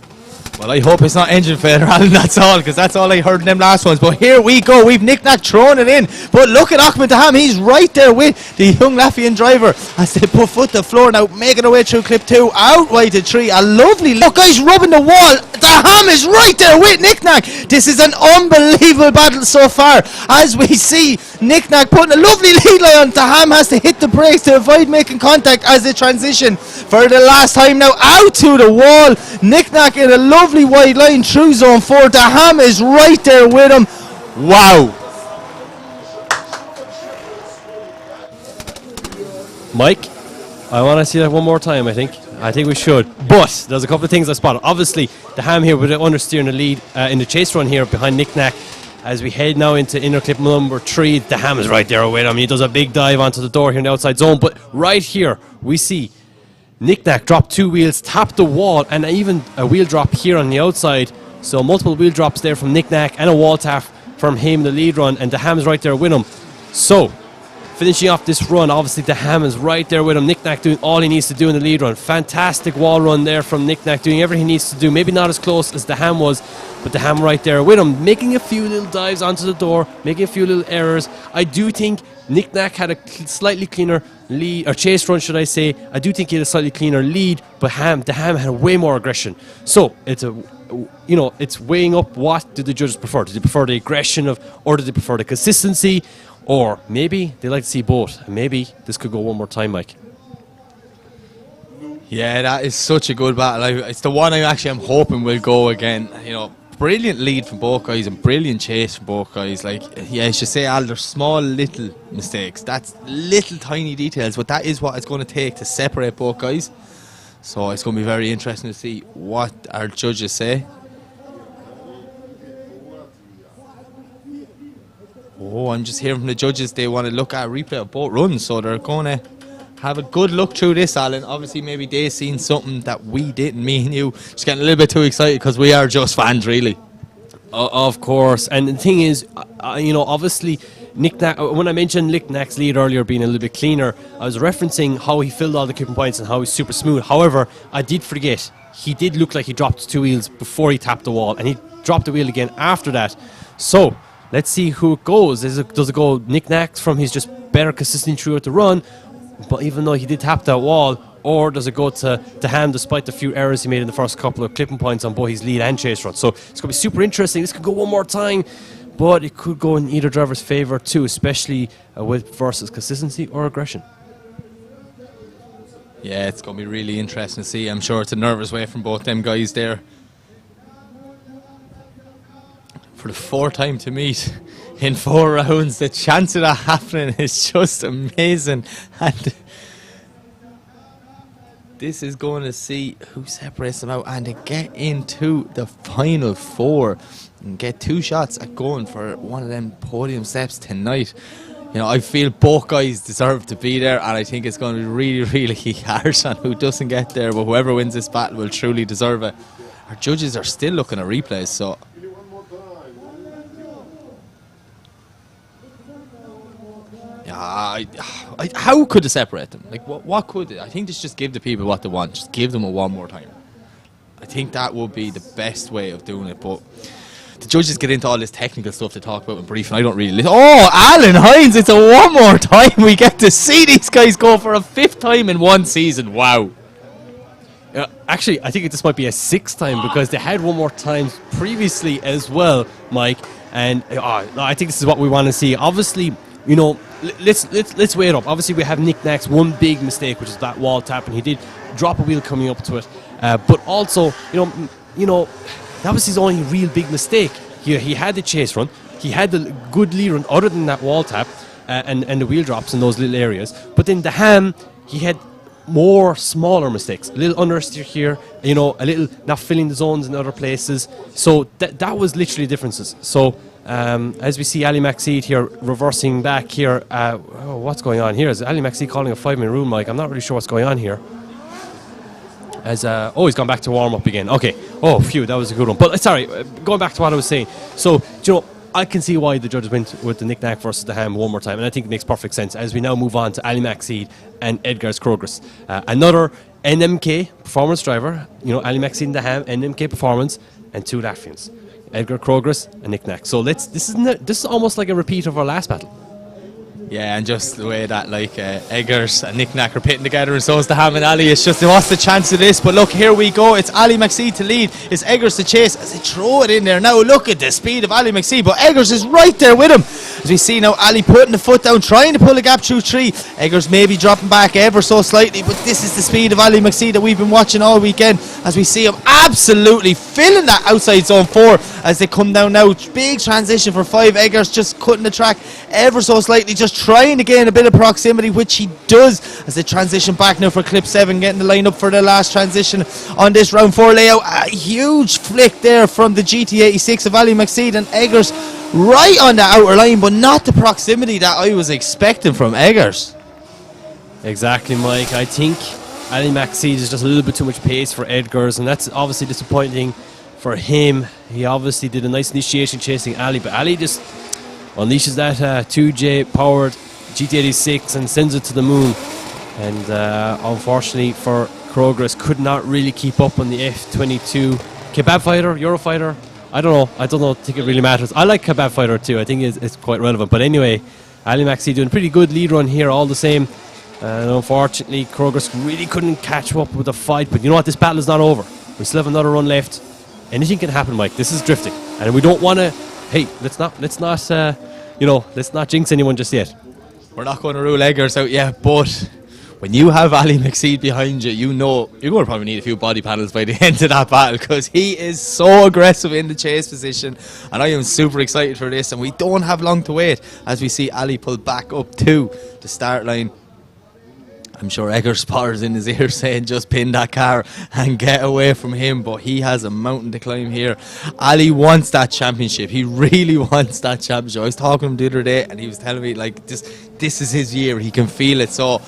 Well, I hope it's not engine failure, Alan, that's all, because that's all I heard in them last ones. But here we go, we've Nick Nack throwing it in. But look at Ahmed Daham, he's right there with the young Latvian driver as they put foot to the floor now, making their way through clip 2, out wide to 3. A lovely look, guys, rubbing the wall. Daham is right there with Nick Nack. This is an unbelievable battle so far, as we see Nick Nack putting a lovely lead line on. Daham has to hit the brakes to avoid making contact as they transition for the last time now, out to the wall. Nick Nack in a lovely wide line through zone 4. Daham is right there with him. Wow. Mike, I want to see that one more time, I think we should. But there's a couple of things I spotted. Obviously, Daham here with understeering the lead in the chase run here behind Nick Nack. As we head now into inner clip number 3, Daham is right there with him. He does a big dive onto the door here in the outside zone. But right here, we see Nick Nack drop 2 wheels, tap the wall, and even a wheel drop here on the outside. So multiple wheel drops there from Nick Nack and a wall tap from him in the lead run, and Daham's right there with him. So finishing off this run, obviously Daham is right there with him. Nick Nack doing all he needs to do in the lead run. Fantastic wall run there from Nick Nack, doing everything he needs to do. Maybe not as close as Daham was, but Daham right there with him, making a few little dives onto the door, making a few little errors. I do think Nick Nack had a slightly cleaner lead, or chase run, should I say. I do think he had a slightly cleaner lead, but Daham had way more aggression. So it's weighing up, what do the judges prefer? Do they prefer the aggression or do they prefer the consistency? Or maybe they like to see both. And maybe this could go one more time, Mike. Yeah, that is such a good battle. It's the one I'm hoping will go again. You know, brilliant lead from both guys and brilliant chase from both guys. Like, yeah, I should say, Al, they're small little mistakes. That's little tiny details, but that is what it's going to take to separate both guys. So it's going to be very interesting to see what our judges say. Oh, I'm just hearing from the judges they want to look at a replay of both runs, so they're going to have a good look through this, Alan. Obviously, maybe they've seen something that we didn't, me and you. Just getting a little bit too excited because we are just fans, really. Of course. And the thing is, obviously, Nick Nack, when I mentioned Nick Nack's lead earlier being a little bit cleaner, I was referencing how he filled all the clipping points and how he's super smooth. However, I did forget, he did look like he dropped 2 wheels before he tapped the wall, and he dropped the wheel again after that. So let's see who it goes. Does it go Knickknacks from his just better consistency throughout the run, but even though he did tap that wall, or does it go to Ham despite the few errors he made in the first couple of clipping points on both his lead and chase run? So it's going to be super interesting. This could go one more time, but it could go in either driver's favour too, especially with versus consistency or aggression. Yeah, it's going to be really interesting to see. I'm sure it's a nervous way from both them guys there. For the fourth time to meet in 4 rounds, the chance of that happening is just amazing. And this is going to see who separates them out, and to get into the final 4 and get 2 shots at going for one of them podium steps tonight. You know, I feel both guys deserve to be there, and I think it's going to be really, really harsh on who doesn't get there, but whoever wins this battle will truly deserve it. Our judges are still looking at replays, so yeah, how could it separate them? Like, what could it? I think just give the people what they want. Just give them it one more time. I think that would be the best way of doing it, but the judges get into all this technical stuff to talk about in briefing. I don't really listen. Oh, Alan Hines, it's a one more time. We get to see these guys go for a 5th time in one season. Wow. Actually, I think this might be a 6th time because they had one more time previously as well, Mike. And I think this is what we want to see. Obviously, you know, let's weigh it up. Obviously, we have Knickknacks' one big mistake, which is that wall tap, and he did drop a wheel coming up to it. But also, you know, that was his only real big mistake. He had the chase run, he had the good lead run, other than that wall tap and the wheel drops in those little areas. But then the Ham, he had more smaller mistakes, a little understeer here, you know, a little not filling the zones in other places. So that was literally differences. So as we see Ali Maxid here reversing back here, what's going on here? Is Ali Maxid calling a 5-minute rule, Mike? I'm not really sure what's going on here. As he's gone back to warm up again. Okay. Oh, phew, that was a good one. But sorry, going back to what I was saying. So, you know, I can see why the judges went with the Knickknack versus the Ham one more time, and I think it makes perfect sense as we now move on to Ali Maxid and Edgar's Krogris. Another NMK performance driver, you know, Ali Maxid and the Ham, NMK performance, and 2 Latvians, Edgar Krogris and Knickknack. So this is almost like a repeat of our last battle. Yeah, and just the way that Eggers and Knickknack are pitting together, and so is the Ham and Ali. It's just, what's the chance of this? But look, here we go. It's Ali Maxid to lead. It's Eggers to chase as they throw it in there. Now look at the speed of Ali Maxid, but Eggers is right there with him. As we see now, Ali putting the foot down, trying to pull a gap through 3. Eggers maybe dropping back ever so slightly, but this is the speed of Ali Maxid that we've been watching all weekend, as we see him absolutely filling that outside zone 4 as they come down now. Big transition for 5. Eggers just cutting the track ever so slightly, just trying to gain a bit of proximity, which he does as they transition back now for clip 7, getting the line up for the last transition on this round 4 layout. A huge flick there from the GT86 of Ali Maxid, and Eggers right on the outer line, but not the proximity that I was expecting from Eggers. Exactly, Mike. I think Ali Maxid is just a little bit too much pace for Edgar's, and that's obviously disappointing for him. He obviously did a nice initiation chasing Ali, but Ali just unleashes that 2J powered GT86 and sends it to the moon. And unfortunately for Krogris, could not really keep up on the F22. Kebab Fighter, Eurofighter, I don't know. I think it really matters. I like Kebab Fighter too. I think it's quite relevant. But anyway, Ali Maxi doing a pretty good lead run here all the same. And unfortunately, Krogris really couldn't catch up with the fight. But you know what? This battle is not over. We still have another run left. Anything can happen, Mike. This is drifting. And we don't want to... Hey, let's not jinx anyone just yet. We're not going to rule Eggers out yet, but when you have Ali Maxid behind you, you know you're going to probably need a few body panels by the end of that battle, because he is so aggressive in the chase position, and I am super excited for this. And we don't have long to wait as we see Ali pull back up to the start line. I'm sure Eggers' spotters in his ear saying just pin that car and get away from him, but he has a mountain to climb here. Ali wants that championship. He really wants that championship. I was talking to him the other day and he was telling me like this is his year. He can feel it. So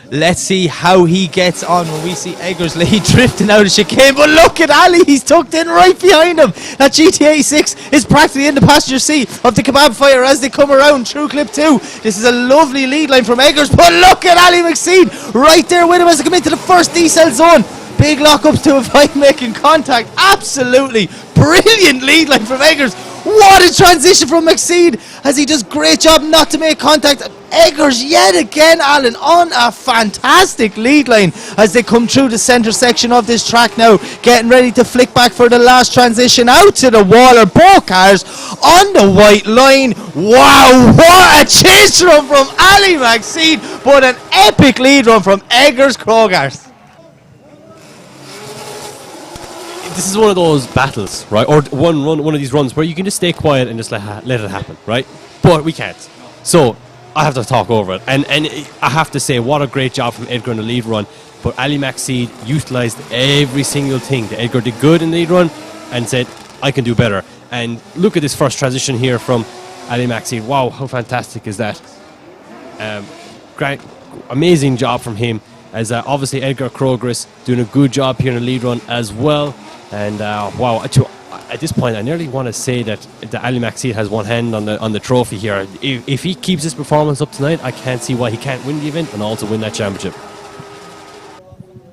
let's see how he gets on when we see Eggers lead drifting out of chicane. But look at Ali, he's tucked in right behind him. That GT86 is practically in the passenger seat of the Kebab Fighter as they come around through clip 2. This is a lovely lead line from Eggers, but look at Ali Maxid right there with him as they come into the first decel zone. Big lockups to avoid making contact. Absolutely brilliant lead line from Eggers. What a transition from McSeed as he does great job not to make contact. Eggers yet again, Alan, on a fantastic lead line as they come through the centre section of this track now, getting ready to flick back for the last transition out to the wall. Or both cars on the white line. Wow, what a chase run from Ali McSeed, but an epic lead run from Eggers Krogars. This is one of those battles, right? Or one of these runs where you can just stay quiet and just let it happen, right? But we can't. So I have to talk over it. And I have to say, what a great job from Edgar in the lead run. But Ali McSeed utilised every single thing that Edgar did good in the lead run and said, I can do better. And look at this first transition here from Ali McSeed. Wow, how fantastic is that? Great, amazing job from him. As obviously Edgar Krogris doing a good job here in the lead run as well. And wow, at this point I nearly want to say that Ali McSeed has one hand on the trophy here. If he keeps his performance up tonight, I can't see why he can't win the event and also win that championship.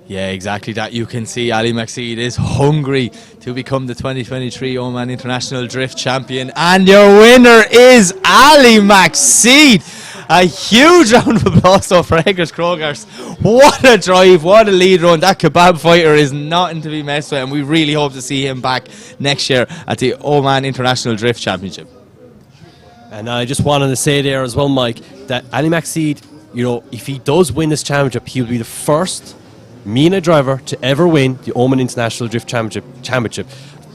Yeah, exactly that. You can see Ali McSeed is hungry to become the 2023 Oman International Drift Champion. And your winner is Ali McSeed. A huge round of applause for Eggers Krogars. What a drive, what a lead run. That kebab fighter is nothing to be messed with, and we really hope to see him back next year at the Oman International Drift Championship. And I just wanted to say there as well, Mike, that Ali McSeed, you know, if he does win this championship, he'll be the first MENA driver to ever win the Oman International Drift Championship.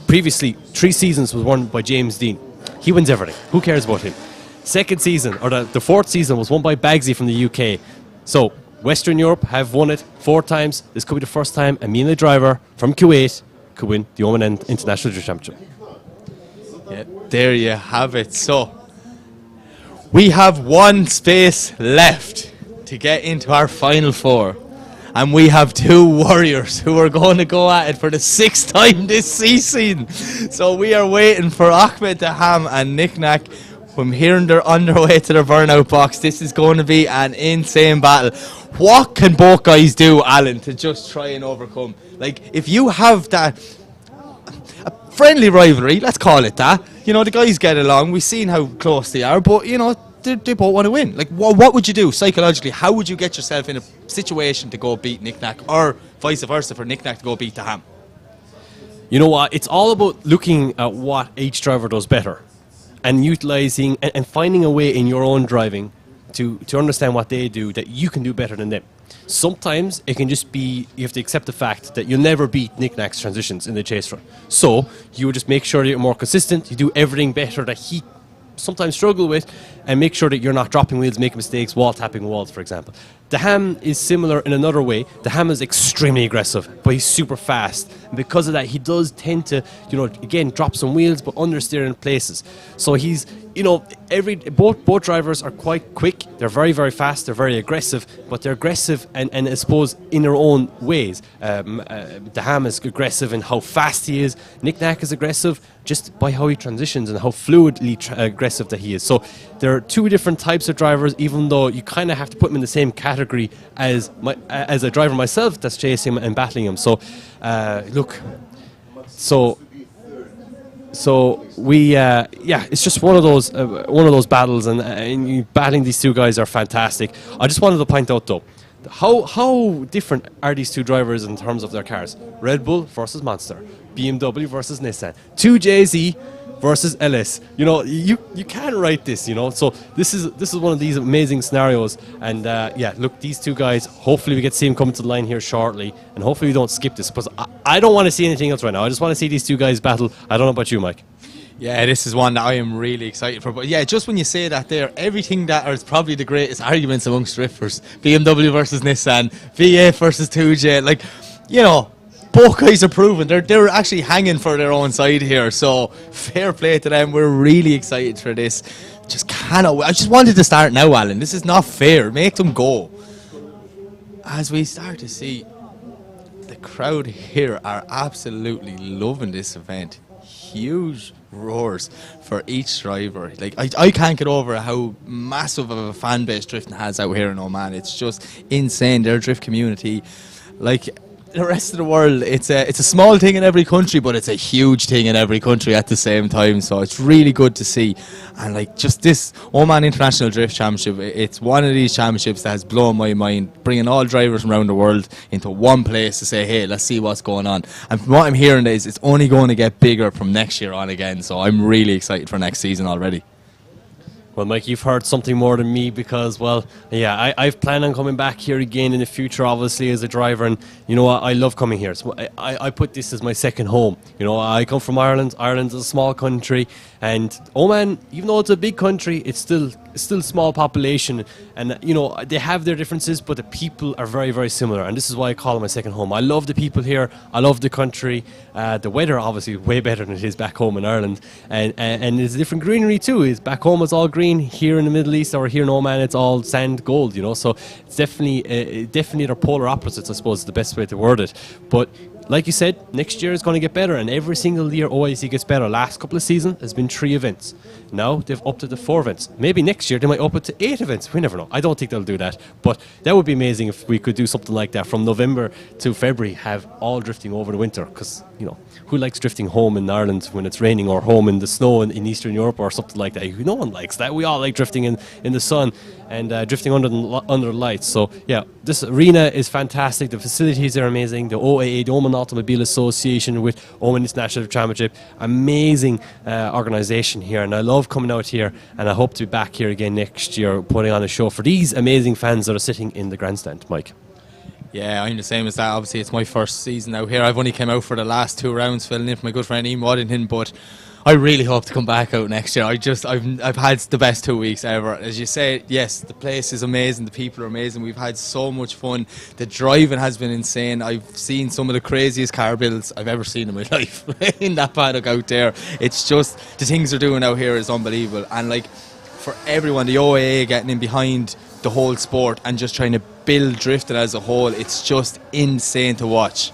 Previously, 3 seasons was won by James Dean. He wins everything. Who cares about him? Second season, or the fourth season, was won by Bagsy from the UK. So, Western Europe have won it 4 times. This could be the first time a MENA driver from Kuwait could win the Oman International Drift Championship. Yeah, there you have it. So, we have 1 space left to get into our final 4. And we have 2 warriors who are going to go at it for the 6th time this season. So we are waiting for Ahmed Daham and Nick Nack. From hearing they're on their way to their burnout box, this is going to be an insane battle. What can both guys do, Alan, to just try and overcome? Like, if you have that a friendly rivalry, let's call it that. You know, the guys get along. We've seen how close they are, but, you know, they both want to win. Like, what would you do psychologically? How would you get yourself in a situation to go beat Nick Nack, or vice versa for Nick Nack to go beat Daham? You know what? It's all about looking at what each driver does better and utilising and finding a way in your own driving to understand what they do that you can do better than them. Sometimes it can just be, you have to accept the fact that you'll never beat Nick Nack's transitions in the chase run. So you just make sure that you're more consistent, you do everything better that he sometimes struggle with, and make sure that you're not dropping wheels, making mistakes, wall tapping walls, for example. Daham is similar in another way. Daham is extremely aggressive, but he's super fast. And because of that, he does tend to, you know, again, drop some wheels, but understeer in places. So he's, you know, both drivers are quite quick. They're very, very fast. They're very aggressive, but they're aggressive and I suppose in their own ways. Daham is aggressive in how fast he is. Nick Nack is aggressive just by how he transitions and how fluidly aggressive that he is. So there are 2 different types of drivers, even though you kind of have to put them in the same category as a driver myself that's chasing him and battling him. So look, so we yeah, it's just one of those battles, and battling these 2 guys are fantastic. I just wanted to point out though, how different are these 2 drivers in terms of their cars? Red Bull versus Monster, BMW versus Nissan, 2JZ versus LS. You know, you can't write this, you know. So this is one of these amazing scenarios. And yeah, look, these 2 guys, hopefully we get to see them coming to the line here shortly, and hopefully we don't skip this, because I don't want to see anything else right now. I just want to see these 2 guys battle. I don't know about you, Mike. Yeah, this is one that I am really excited for. But yeah, just when you say that there, everything that is probably the greatest arguments amongst drifters, BMW versus Nissan, V8 versus 2J, like, you know, both guys are proven. They're actually hanging for their own side here. So fair play to them. We're really excited for this. Just cannot wait. I just wanted to start now, Alan. This is not fair. Make them go. As we start to see, the crowd here are absolutely loving this event. Huge roars for each driver. Like, I can't get over how massive of a fan base drifting has out here in Oman. It's just insane. Their drift community, like, the rest of the world, it's a small thing in every country, but it's a huge thing in every country at the same time. So it's really good to see. And like just this Oman International Drift Championship, it's one of these championships that has blown my mind, bringing all drivers from around the world into one place to say, hey, let's see what's going on. And from what I'm hearing is it's only going to get bigger from next year on again. So I'm really excited for next season already. Well, Mike, you've heard something more than me because, well, yeah, I've planned on coming back here again in the future, obviously, as a driver. And, you know what, I love coming here. So I put this as my second home. You know, I come from Ireland. Ireland's a small country. And Oman, even though it's a big country, it's still small population. And, you know, they have their differences, but the people are very, very similar. And this is why I call it my second home. I love the people here. I love the country. The weather, obviously, way better than it is back home in Ireland. And there's a different greenery, too. Is back home, it's all green. Here in the Middle East or here in Oman, it's all sand gold, you know. So it's definitely they're polar opposites, I suppose, is the best way to word it. But like you said, next year is going to get better, and every single year OIC gets better. Last couple of seasons has been 3 events. Now they've upped it to 4 events. Maybe next year they might up it to 8 events. We never know. I don't think they'll do that, but that would be amazing if we could do something like that from November to February, have all drifting over the winter, because, you know, who likes drifting home in Ireland when it's raining, or home in the snow in Eastern Europe or something like that? No one likes that. We all like drifting in the sun and drifting under the lights. So yeah, this arena is fantastic. The facilities are amazing. The OAA, the Oman Automobile Association with Oman International Championship, amazing organisation here, and I love coming out here, and I hope to be back here again next year putting on a show for these amazing fans that are sitting in the grandstand. Mike. Yeah, I'm the same as that. Obviously, it's my first season out here. I've only came out for the last 2 rounds, filling in for my good friend Ian Waddington, but I really hope to come back out next year. I've had the best 2 weeks ever. As you say, yes, the place is amazing, the people are amazing. We've had so much fun. The driving has been insane. I've seen some of the craziest car builds I've ever seen in my life in that paddock out there. It's just, the things they're doing out here is unbelievable. And like, for everyone, the OAA getting in behind the whole sport and just trying to build drifting as a whole, it's just insane to watch.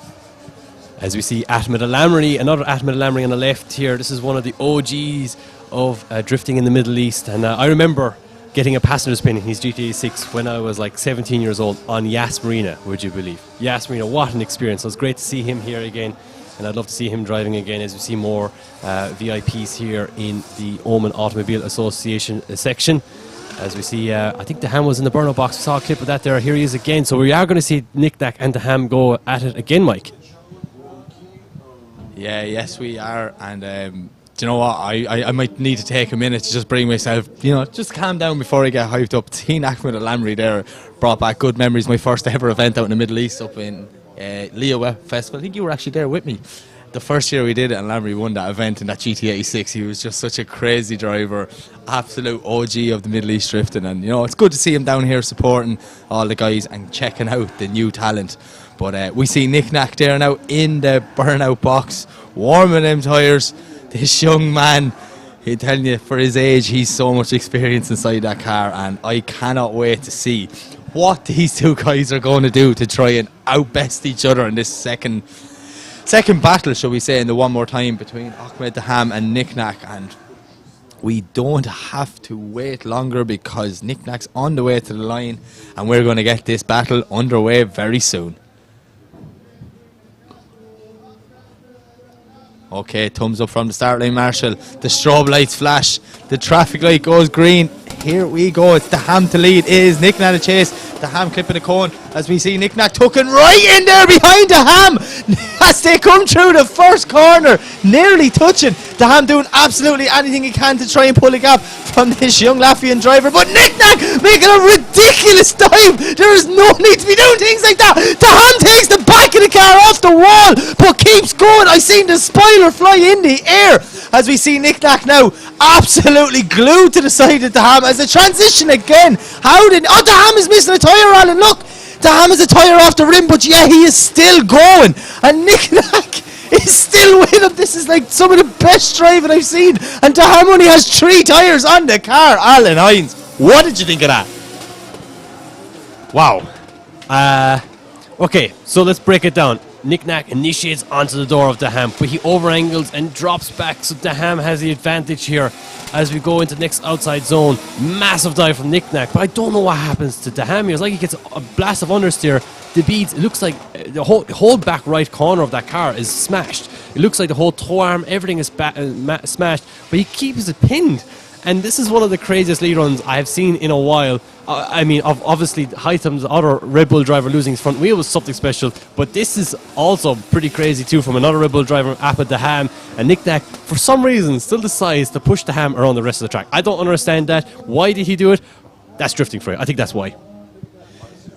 As we see Ahmed Al-Amri, another Ahmed Al-Amri on the left here. This is one of the OGs of drifting in the Middle East, and I remember getting a passenger spin in his GTA 6 when I was like 17 years old on Yas Marina, would you believe? Yas Marina, what an experience. It was great to see him here again, and I'd love to see him driving again as we see more VIPs here in the Oman Automobile Association section. As we see, I think Daham was in the burnout box. We saw a clip of that there. Here he is again. So we are going to see Nick Dak and Daham go at it again, Mike. Yeah, yes, we are. And do you know what? I might need to take a minute to just bring myself, you know, just calm down before I get hyped up. Seeing Ahmed Al-Amri there brought back good memories. My first ever event out in the Middle East up in Leo Festival. I think you were actually there with me. The first year we did it, and Lamry won that event in that GT86. He was just such a crazy driver, absolute OG of the Middle East drifting, and you know, it's good to see him down here supporting all the guys and checking out the new talent. But we see Nick Nack there now in the burnout box, warming them tyres. This young man, I'm telling you, for his age, he's so much experience inside that car, and I cannot wait to see what these 2 guys are going to do to try and outbest each other in this second battle, shall we say, in the one more time between Ahmed Daham and Nick Nack. And we don't have to wait longer because Nick Nack's on the way to the line, and we're going to get this battle underway very soon. Okay, thumbs up from the start line, Marshall. The strobe lights flash. The traffic light goes green. Here we go. It's Daham to lead. It is Nick Nack to chase. Daham clipping the cone as we see Nick Nack tucking right in there behind Daham as they come through the first corner, nearly touching. Daham doing absolutely anything he can to try and pull a gap from this young Latvian driver, but Nick Nack making a ridiculous dive. There is no need to be doing things like that. Daham takes the back of the car off the wall but keeps going. I seen the spoiler fly in the air as we see Nick Nack now absolutely glued to the side of Daham as a transition again. Daham is missing a tyre, Alan. Look, Daham has a tyre off the rim, but yeah, he is still going, and Nick Nack is still with him. This is like some of the best driving I've seen, and Daham only has 3 tyres on the car. Alan Hines, what did you think of that? Wow. Okay, so let's break it down. Nick Nack initiates onto the door of Daham, but he over-angles and drops back, so Daham has the advantage here as we go into the next outside zone. Massive dive from Nick Nack, but I don't know what happens to Daham here. It's like he gets a blast of understeer, the beads, it looks like the whole back right corner of that car is smashed. It looks like the whole tow arm, everything is smashed, but he keeps it pinned. And this is one of the craziest lead runs I have seen in a while. I mean, obviously, Hytham's other Red Bull driver losing his front wheel was something special, but this is also pretty crazy too from another Red Bull driver, Appa Daham. And Nick Nack, for some reason, still decides to push Daham around the rest of the track. I don't understand that. Why did he do it? That's drifting for you. I think that's why.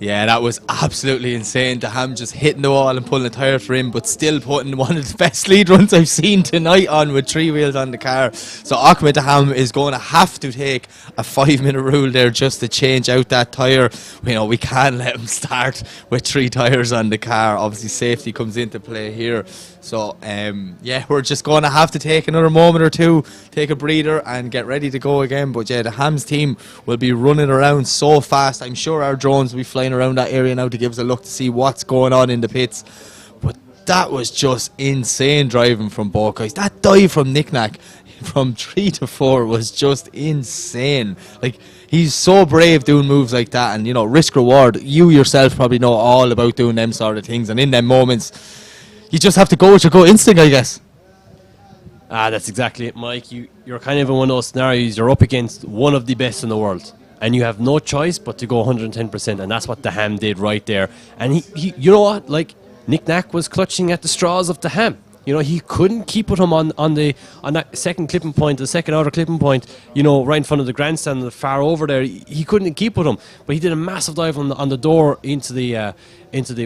Yeah, that was absolutely insane. Daham just hitting the wall and pulling a tyre for him, but still putting one of the best lead runs I've seen tonight on with 3 wheels on the car. So Ahmed Daham is going to have to take a 5-minute rule there just to change out that tyre. You know, we can't let him start with 3 tyres on the car. Obviously, safety comes into play here. So, yeah, we're just going to have to take another moment or two, take a breather and get ready to go again. But yeah, the Hams team will be running around so fast. I'm sure our drones will be flying around that area now to give us a look to see what's going on in the pits. But that was just insane driving from both guys. That dive from Nick Nack from 3 to 4 was just insane. Like, he's so brave doing moves like that, and you know, risk reward. You yourself probably know all about doing them sort of things, and in them moments you just have to go with your gut instinct, I guess. That's exactly it, Mike. You're kind of in one of those scenarios. You're up against one of the best in the world, and you have no choice but to go 110%, and that's what Daham did right there. And he you know what? Like, Nick Nack was clutching at the straws of Daham. You know, he couldn't keep with him on that second clipping point, the second outer clipping point, you know, right in front of the grandstand, the far over there. He couldn't keep with him, but he did a massive dive on the door into the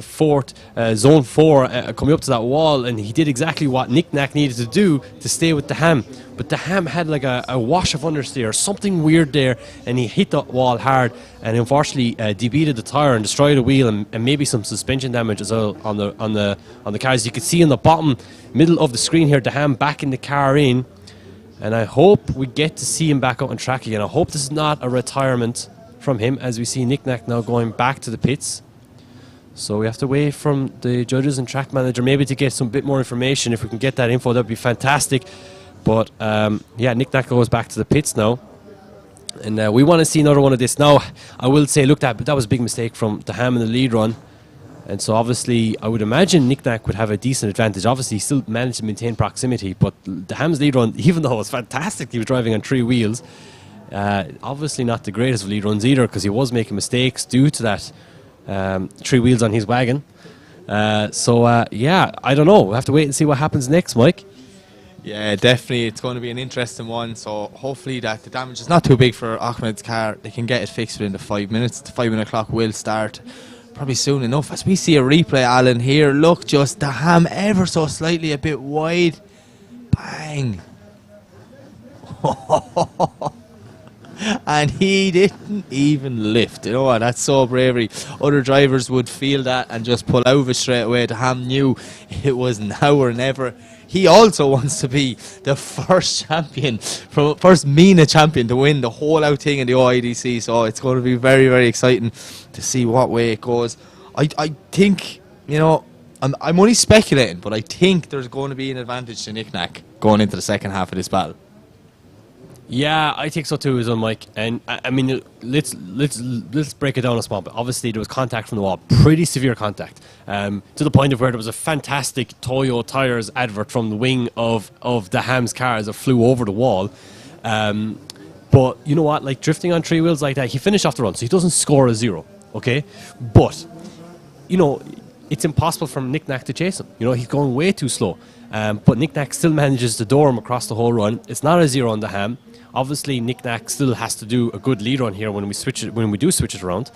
fourth zone 4, coming up to that wall, and he did exactly what Nick Nack needed to do to stay with Daham. But Daham had like a wash of understeer, something weird there, and he hit the wall hard, and unfortunately debeated the tire and destroyed the wheel, and maybe some suspension damage as well on the cars. You could see in the bottom middle of the screen here, Daham backing the car in, and I hope we get to see him back out on track again. I hope this is not a retirement from him, as we see Nick Nack now going back to the pits. So we have to wait from the judges and track manager maybe to get some bit more information. If we can get that info, that would be fantastic. But yeah, Nick Nack goes back to the pits now, and we want to see another one of this. Now, I will say, look, that was a big mistake from Daham in the lead run, and so obviously I would imagine Nick Nack would have a decent advantage. Obviously, he still managed to maintain proximity, but Daham's lead run, even though it was fantastic, he was driving on 3 wheels. Obviously not the greatest of lead runs either, because he was making mistakes due to that 3 wheels on his wagon. So yeah, I don't know. We'll have to wait and see what happens next, Mike. Yeah, definitely. It's going to be an interesting one. So hopefully that the damage is not too big for Ahmed's car. They can get it fixed within the 5 minutes. The 5-minute clock will start probably soon enough. As we see a replay, Alan, here. Look, just Daham ever so slightly a bit wide. Bang. And he didn't even lift. You know what? That's so bravery. Other drivers would feel that and just pull out of it straight away. Daham knew it was now or never. He also wants to be the first champion, first MENA champion to win the whole out thing in the OIDC. So it's going to be very, very exciting to see what way it goes. I think, you know, I'm only speculating, but I think there's going to be an advantage to Nick Nack going into the second half of this battle. Yeah, I think so too, as well, Mike. And I mean, let's break it down a small bit. Obviously, there was contact from the wall, pretty severe contact, to the point of where there was a fantastic Toyo Tires advert from the wing of Daham's car as it flew over the wall. But you know what? Like, drifting on 3 wheels like that, he finished off the run, so he doesn't score a 0. Okay, but you know, it's impossible for Nick Nack to chase him. You know, he's going way too slow. But Nick Nack still manages to door him across the whole run. It's not a 0 on Daham. Obviously, Nick Nack still has to do a good lead run here when we do switch it around.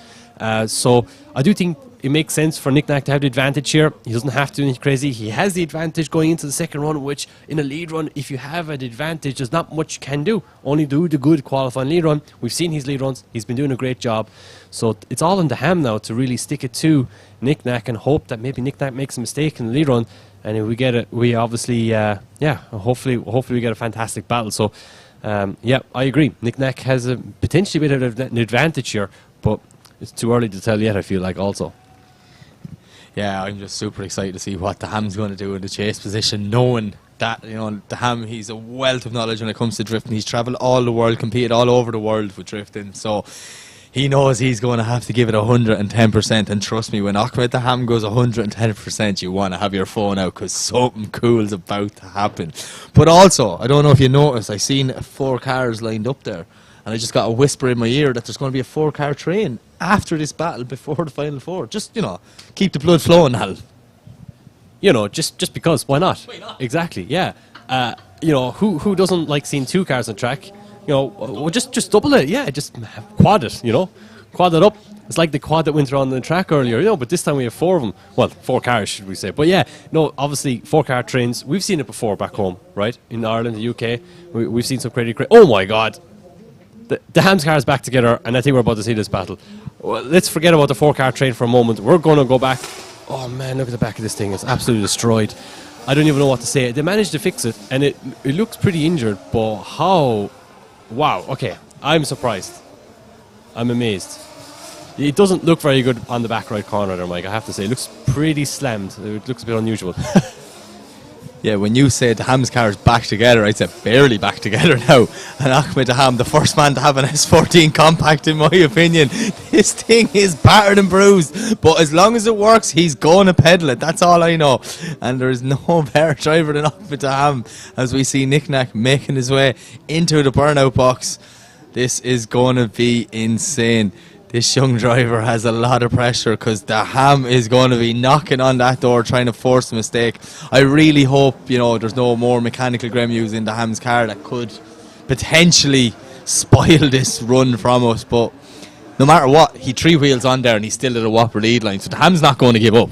So I do think it makes sense for Nick Nack to have the advantage here. He doesn't have to do anything crazy. He has the advantage going into the second run, which in a lead run, if you have an advantage, there's not much you can do. Only do the good qualifying lead run. We've seen his lead runs. He's been doing a great job. So it's all on Daham now to really stick it to Nick Nack and hope that maybe Nick Nack makes a mistake in the lead run. And if we get it, we obviously, hopefully we get a fantastic battle. So, yeah, I agree. Nick Nack has a potentially bit of an advantage here, but it's too early to tell yet, I feel like, also. Yeah, I'm just super excited to see what Daham's going to do in the chase position, knowing that, you know, Daham, he's a wealth of knowledge when it comes to drifting. He's travelled all the world, competed all over the world with drifting. So he knows he's going to have to give it 110%. And trust me, when Ahmed Daham goes 110%, you want to have your phone out because something cool's about to happen. But also, I don't know if you noticed, I seen 4 cars lined up there. And I just got a whisper in my ear that there's going to be a 4-car train after this battle before the final 4. Just, keep the blood flowing, Hal. Just because, why not? Exactly, yeah. Who doesn't like seeing 2 cars on track? Well, just double it, yeah. Just quad it, quad it up. It's like the quad that went around the track earlier, but this time we have 4 of them. Well, 4 cars, should we say? But yeah, obviously 4-car trains. We've seen it before back home, right? In Ireland, the UK, we've seen some crazy. Oh my God! The Ham's car is back together, and I think we're about to see this battle. Well, let's forget about the 4-car train for a moment. We're going to go back. Oh man, look at the back of this thing. It's absolutely destroyed. I don't even know what to say. They managed to fix it, and it looks pretty injured, but how? Wow, okay. I'm surprised. I'm amazed. It doesn't look very good on the back right corner there, Mike, I have to say. It looks pretty slammed. It looks a bit unusual. Yeah, when you said Daham's car is back together, I said barely back together now. And Ahmed Daham, the first man to have an S14 compact, in my opinion. This thing is battered and bruised. But as long as it works, he's going to pedal it. That's all I know. And there is no better driver than Ahmed Daham as we see Nick Nack making his way into the burnout box. This is going to be insane. This young driver has a lot of pressure because Daham is going to be knocking on that door trying to force a mistake. I really hope, there's no more mechanical gremlins in Daham's car that could potentially spoil this run from us. But no matter what, he 3 wheels on there and he's still at a whopper lead line. So Daham's not going to give up.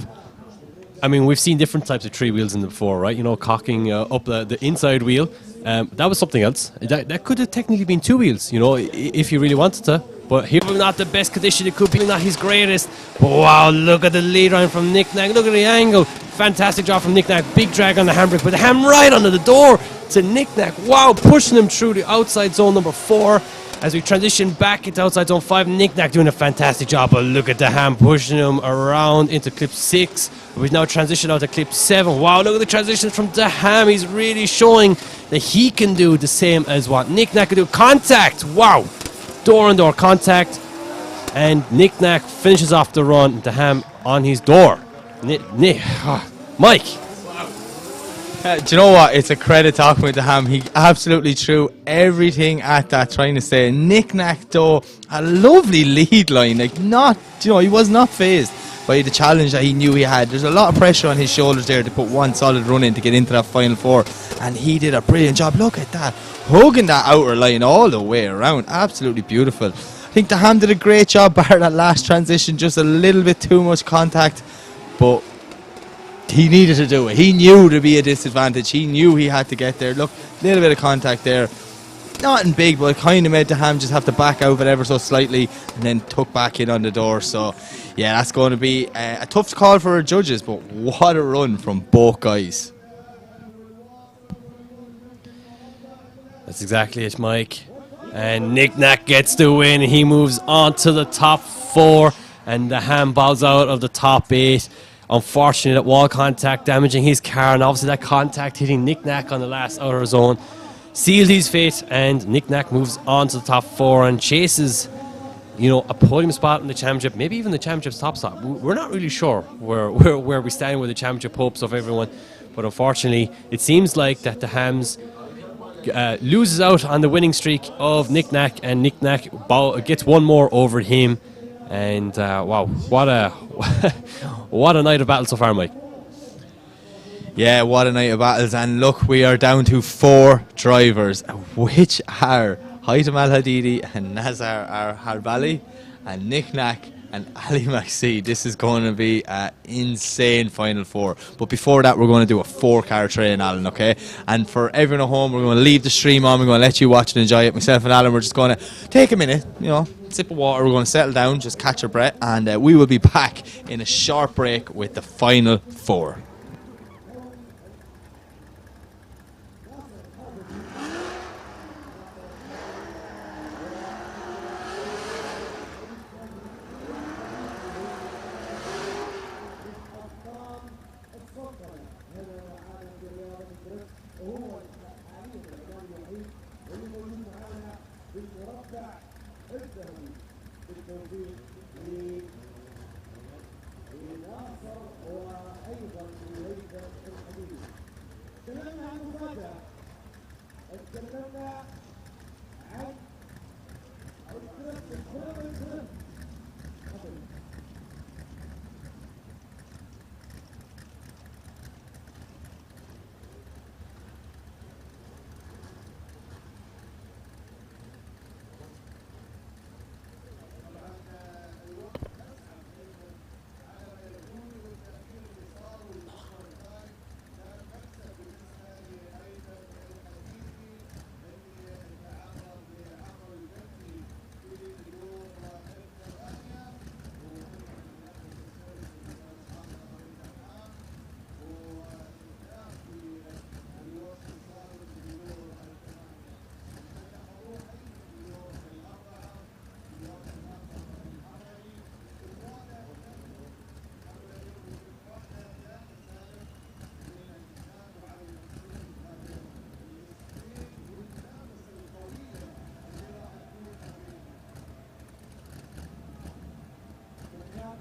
I mean, we've seen different types of 3 wheels in them before, right? Cocking up the inside wheel. That was something else. That could have technically been 2 wheels, if you really wanted to. But here we're not the best condition. It could be not his greatest. But wow, look at the lead line from Nick Nack. Look at the angle. Fantastic job from Nick Nack. Big drag on the handbrake, but the ham right under the door to Nick Nack. Wow, pushing him through the outside zone number 4. As we transition back into outside zone 5, Nick Nack doing a fantastic job. But look at the ham pushing him around into clip 6. We've now transitioned out to clip 7. Wow, look at the transitions from the ham. He's really showing that he can do the same as what Nick Nack can do. Contact! Wow! Door-on-door contact. And Nick Nack finishes off the run. The ham on his door. Mike! Do you know what? It's a credit to Ahmed Daham. He absolutely threw everything at that, trying to say Nick Nack, though, a lovely lead line. He was not phased by the challenge that he knew he had. There's a lot of pressure on his shoulders there to put one solid run in to get into that final 4. And he did a brilliant job. Look at that. Hugging that outer line all the way around. Absolutely beautiful. I think Daham did a great job bar that last transition. Just a little bit too much contact. But he needed to do it. He knew to be a disadvantage. He knew he had to get there. Look, a little bit of contact there. Nothing big, but it kind of made Daham just have to back out it ever so slightly and then tuck back in on the door. So, yeah, that's going to be a tough call for our judges, but what a run from both guys. That's exactly it, Mike. And Nick Nack gets the win. He moves on to the top 4, and the ham bows out of the top 8. Unfortunately, that wall contact damaging his car, and obviously that contact hitting Nick Nack on the last outer zone sealed his fate, and Nick Nack moves on to the top 4 and chases, a podium spot in the championship, maybe even the championship's top spot. We're not really sure where we stand with the championship hopes of everyone, but unfortunately, it seems like that the Hams loses out on the winning streak of Nick Nack, and Nick Nack gets one more over him. And wow, what a night of battle so far, Mike. Yeah, what a night of battles. And look, we are down to 4 drivers, which are Haitham Al Hadidi and Nazar Al Harbali and Nick Nack and Ali Maxi. This is going to be an insane final 4. But before that, we're going to do a 4-car train, Alan, okay? And for everyone at home, we're going to leave the stream on. We're going to let you watch and enjoy it. Myself and Alan, we're just going to take a minute, sip of water. We're going to settle down, just catch our breath, and we will be back in a short break with the final 4. بالتوفيق لناصر وايضا لهيثم الحديدي. تكلمنا عن مفاجاه، تكلمنا عن الكرة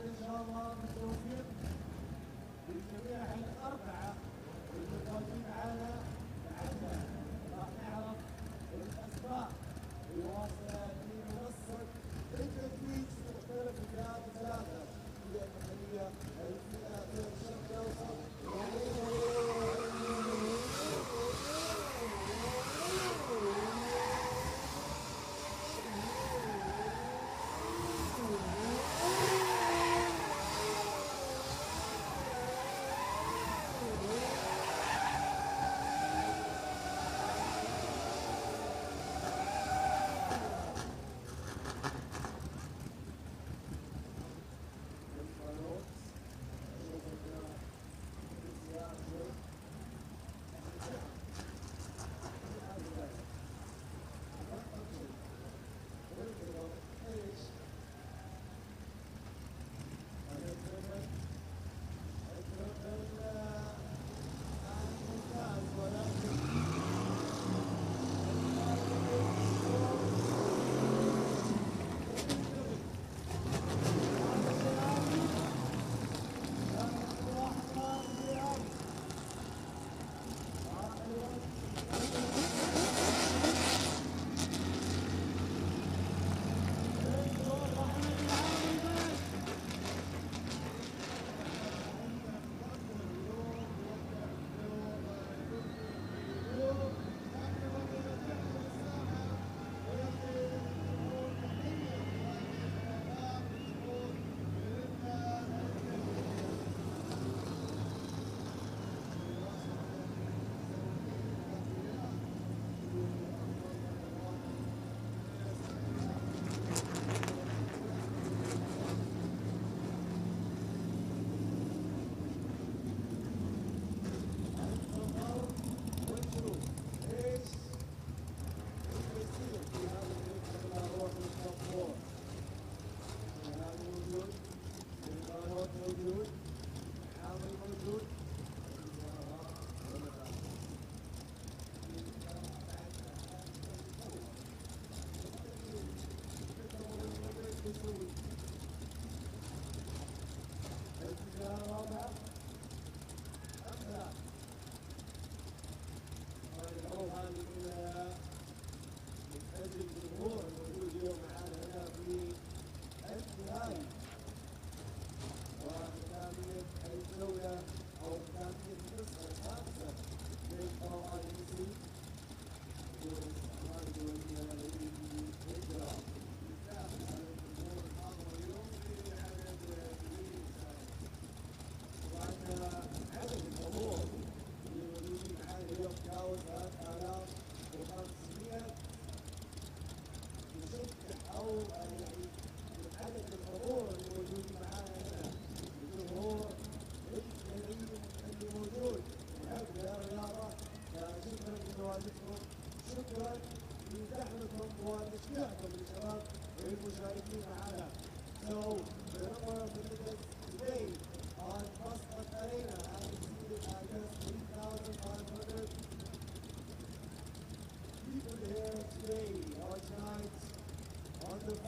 إن شاء الله بالتوفيق للجميع الأربعة المتواجدين معنا. بعدها راح نعرف الأسماء الواصلة لمنصة التتويج في مختلف الفئات الثلاثة، الفئة المحلية، الفئة الشرق الأوسط.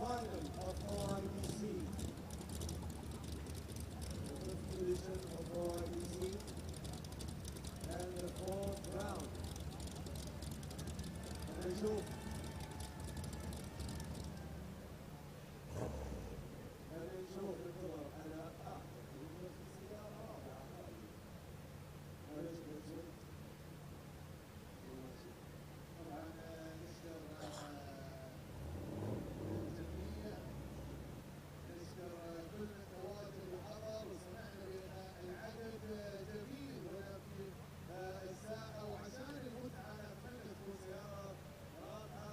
final of OIBC. The fifth position of OIBC and the fourth round. نشوف نشوف الخبر على السيارة رابعة. معلش نشوف. طبعا نشكر الجميع، نشكر كل التواجد اللي حضر، وسمعنا بان العدد جميل هنا في الساحه، وعشان المتعه نتمنى تكون سياره رابحه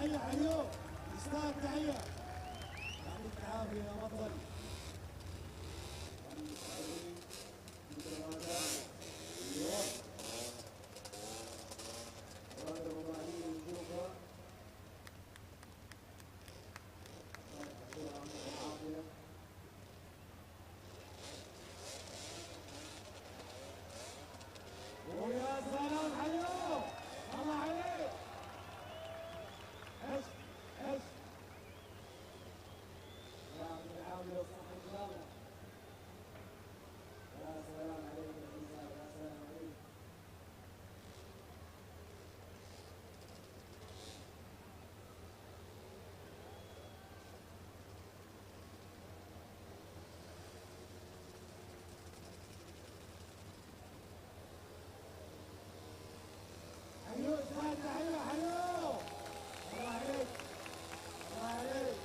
تحية حلو استاذ تحية يعطيك العافية يا بطل ويا سلام حلو الله عليك ايش ايش يعطيك العافية والصحة ان شاء الله يا سلام عليك يا عيسى يا سلام عليك حلو استاذ تحية حلو الله عليك الله عليك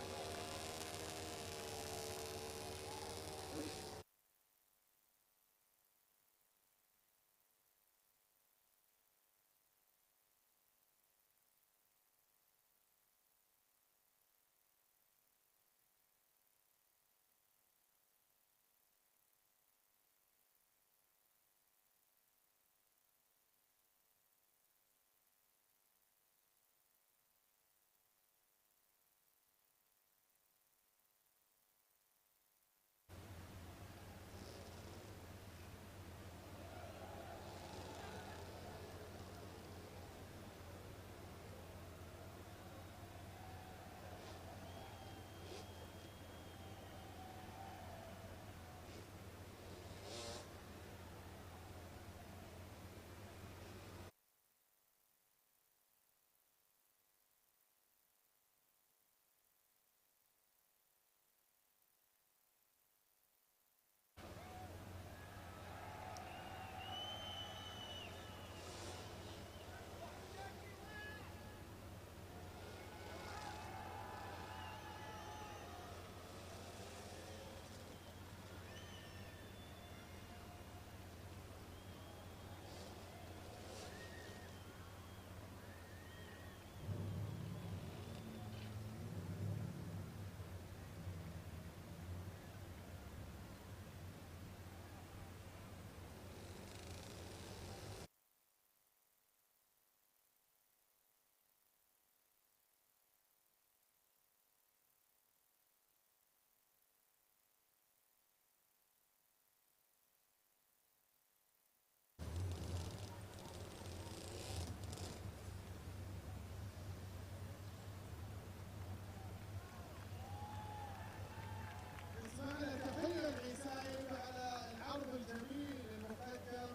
اسمعنا تحية العيسايب على العرض الجميل المقدم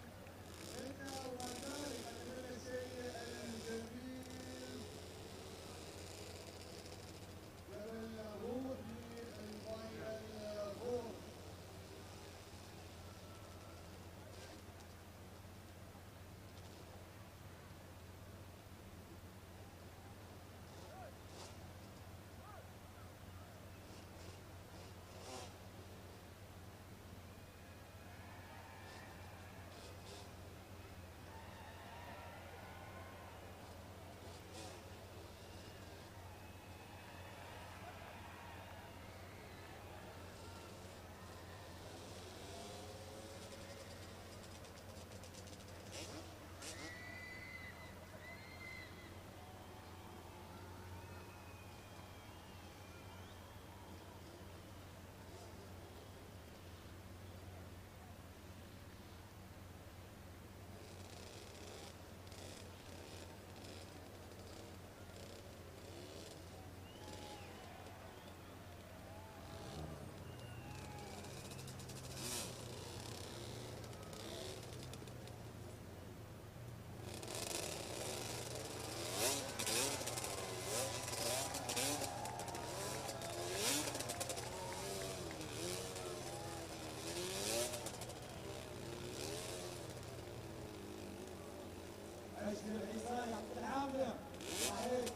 لنا وما ذلك من الشيء الجميل قبل روحي الفاينل فور عشت العيسى يعطيك العافية الله عليك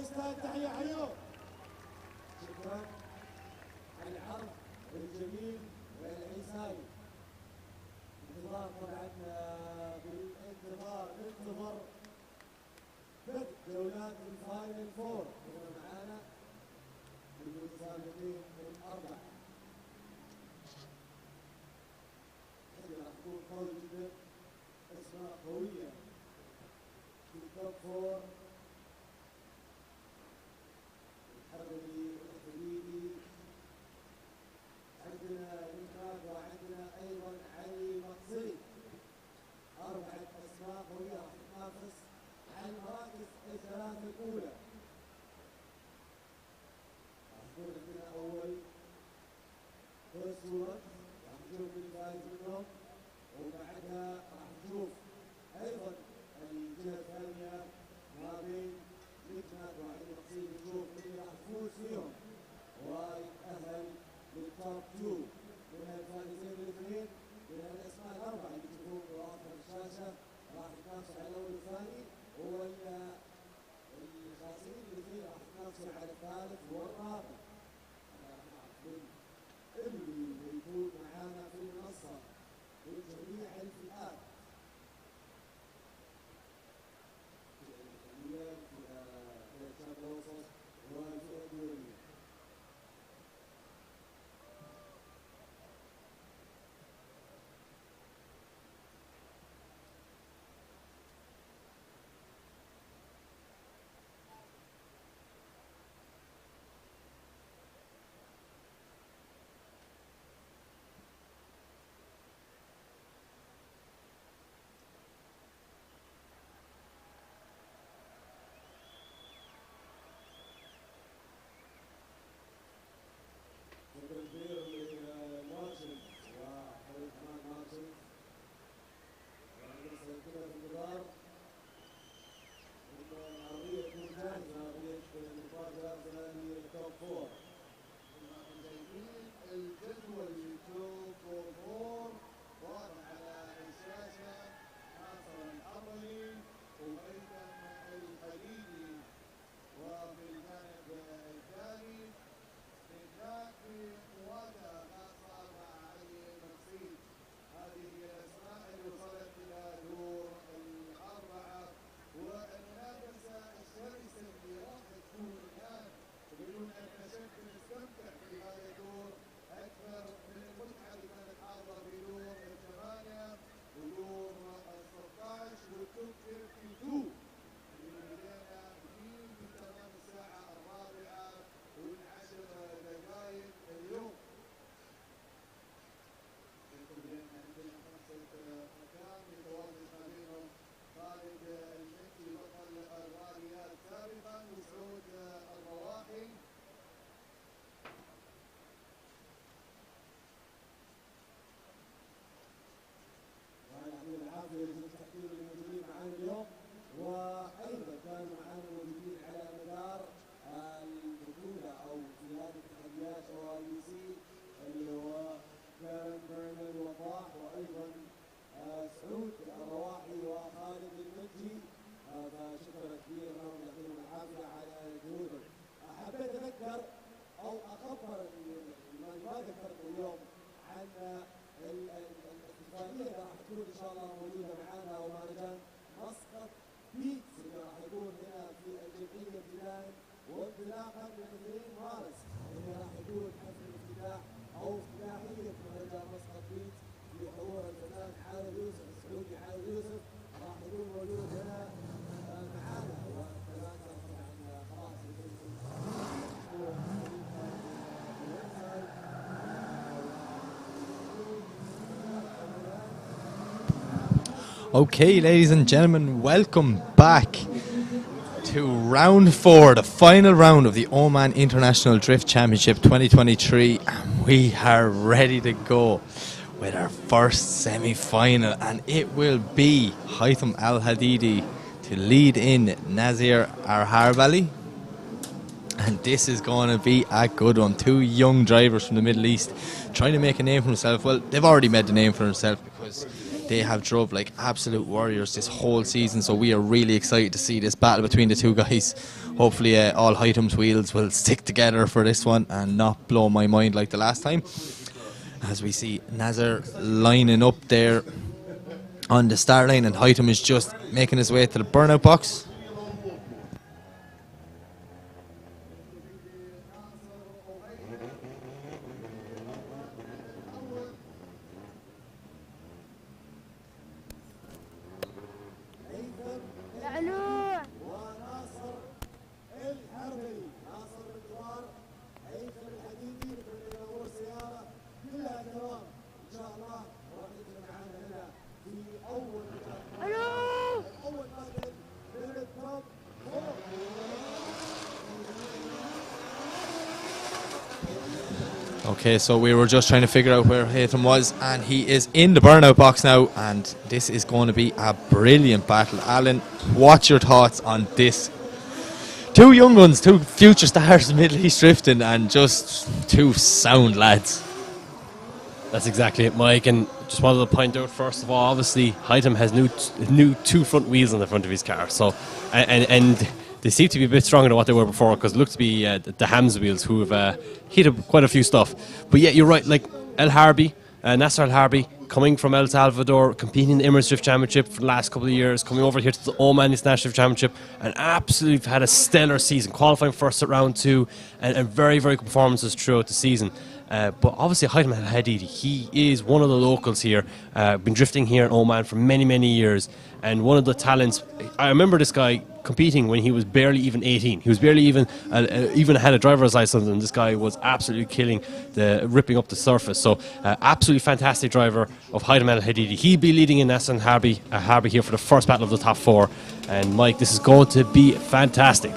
باكستان تحية حيوك. شكرا على العرض الجميل والعيساوي. انتظار طبعا بالانتظار ننتظر بدء جولات الفاينل فور. هنا معانا المتسابقين الأربعة. راح تكون قوي جدا، اسماء قوية في التوب فور. الحربي الحديدي، عندنا نكاد، وعندنا ايضا علي مقصي. أربعة اسماء قوية راح تنافس على المراكز الثلاثة الأولى. راح يكون عندنا أول فيرست وورد، راح نشوف الفائز منهم، وبعدها راح نشوف ايضا الجهه الثانيه ما بين نجمات وعلي مقصي، نشوف اللي راح يفوز فيهم ويتاهل للتوب 2 من الفائزين الاثنين من الاسماء الاربعه اللي تشوفون واضحه في الشاشه. راح يتنافسوا على الاول والثاني، والخاسرين الاثنين راح يتنافسوا على الثالث والرابع. اللي يكون معانا في المنصه من جميع الفئات، الفئة الشرق الأوسط والفئة الدولية. Okay, ladies and gentlemen, welcome back to round 4, the final round of the Oman International Drift Championship 2023, and we are ready to go with our first semi-final, and it will be Haitham Al Hadidi to lead in Nazir Arharbali. And this is going to be a good one. Two young drivers from the Middle East trying to make a name for themselves. Well, they've already made the name for themselves because they have drove like absolute warriors this whole season, so we are really excited to see this battle between the two guys. Hopefully all Hytham's wheels will stick together for this one and not blow my mind like the last time. As we see Nasser lining up there on the start line, and Hytham is just making his way to the burnout box. Okay, so we were just trying to figure out where Hytham was, and he is in the burnout box now, and this is going to be a brilliant battle. Alan, what's your thoughts on this? Two young ones, two future stars in Middle East drifting, and just two sound lads. That's exactly it, Mike. And just wanted to point out, first of all, obviously Hytham has new two front wheels on the front of his car. So, and they seem to be a bit stronger than what they were before, because it looked to be the Hams wheels who have hit up quite a few stuff. But yeah, you're right. Like El Harbi, Nasser El Harbi, coming from El Salvador, competing in the Emirates Drift Championship for the last couple of years, coming over here to the Oman International Drift Championship, and absolutely had a stellar season, qualifying first at round 2, and very, very good performances throughout the season. But obviously Hytham El Hadidi, he is one of the locals here, been drifting here in Oman for many, many years, and one of the talents. I remember this guy competing when he was barely even 18. He was barely even had a driver's license, and this guy was absolutely ripping up the surface. So absolutely fantastic driver of Hytham El Hadidi. He'll be leading in Nasser Harbi here for the first battle of the top 4. And Mike, this is going to be fantastic.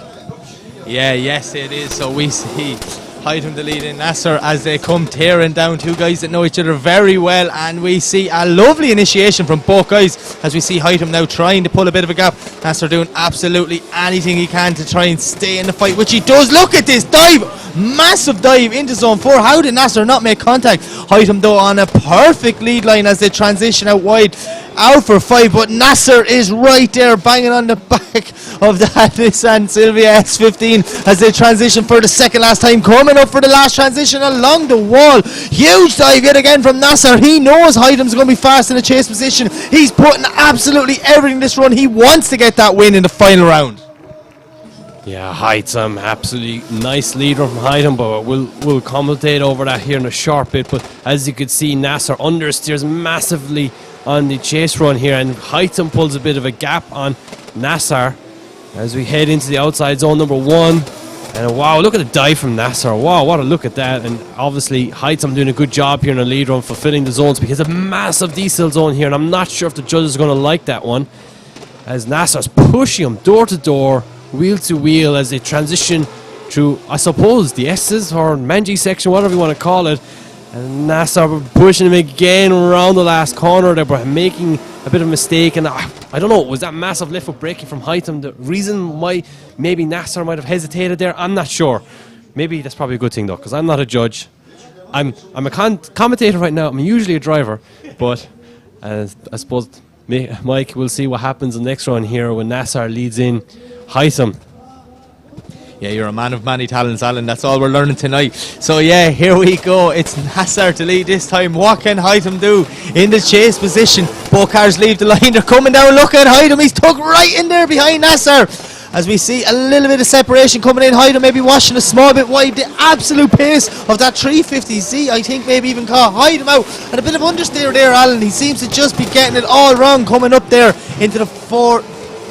Yeah, yes it is. So we see Hytham the lead in Nasser as they come tearing down, two guys that know each other very well, and we see a lovely initiation from both guys as we see Hytham now trying to pull a bit of a gap. Nasser doing absolutely anything he can to try and stay in the fight, which he does. Look at this dive, massive dive into zone 4. How did Nasser not make contact? Hytham though on a perfect lead line as they transition out wide, out for 5, but Nasser is right there banging on the back of that Nissan Silvia S15 as they transition for the second last time, coming up for the last transition along the wall. Huge dive yet again from Nasser. He knows Hytham's going to be fast in the chase position. He's putting absolutely everything this run. He wants to get that win in the final round. Yeah, Hytham, absolutely nice leader from Hytham, but we'll commentate over that here in a short bit. But as you could see, Nasser understeers massively on the chase run here, and Hytham pulls a bit of a gap on Nasser as we head into the outside zone number 1. And wow, look at the dive from Nasser. Wow, what a look at that. And obviously Hytham doing a good job here in the lead run, fulfilling the zones, because a massive diesel zone here, and I'm not sure if the judges are going to like that one, as Nasser's pushing him door to door, wheel to wheel, as they transition through, I suppose, the S's or Manji section, whatever you want to call it. And Nasser pushing him again around the last corner. They were making a bit of a mistake, and I don't know, was that massive left foot braking from Hytham the reason why maybe Nasser might have hesitated there? I'm not sure. Maybe that's probably a good thing though, because I'm not a judge. I'm a commentator right now. I'm usually a driver, but I suppose Mike, we'll see what happens in the next round here when Nasser leads in Hytham. Yeah, you're a man of many talents, Alan. That's all we're learning tonight. So yeah, here we go. It's Nasser to lead this time. What can Hytham do in the chase position? Both cars leave the line. They're coming down. Look at Hytham. He's tucked right in there behind Nasser. As we see a little bit of separation coming in. Hytham maybe washing a small bit wide. The absolute pace of that 350Z, I think, maybe even caught Hytham out. And a bit of understeer there, Alan. He seems to just be getting it all wrong coming up there into the 4.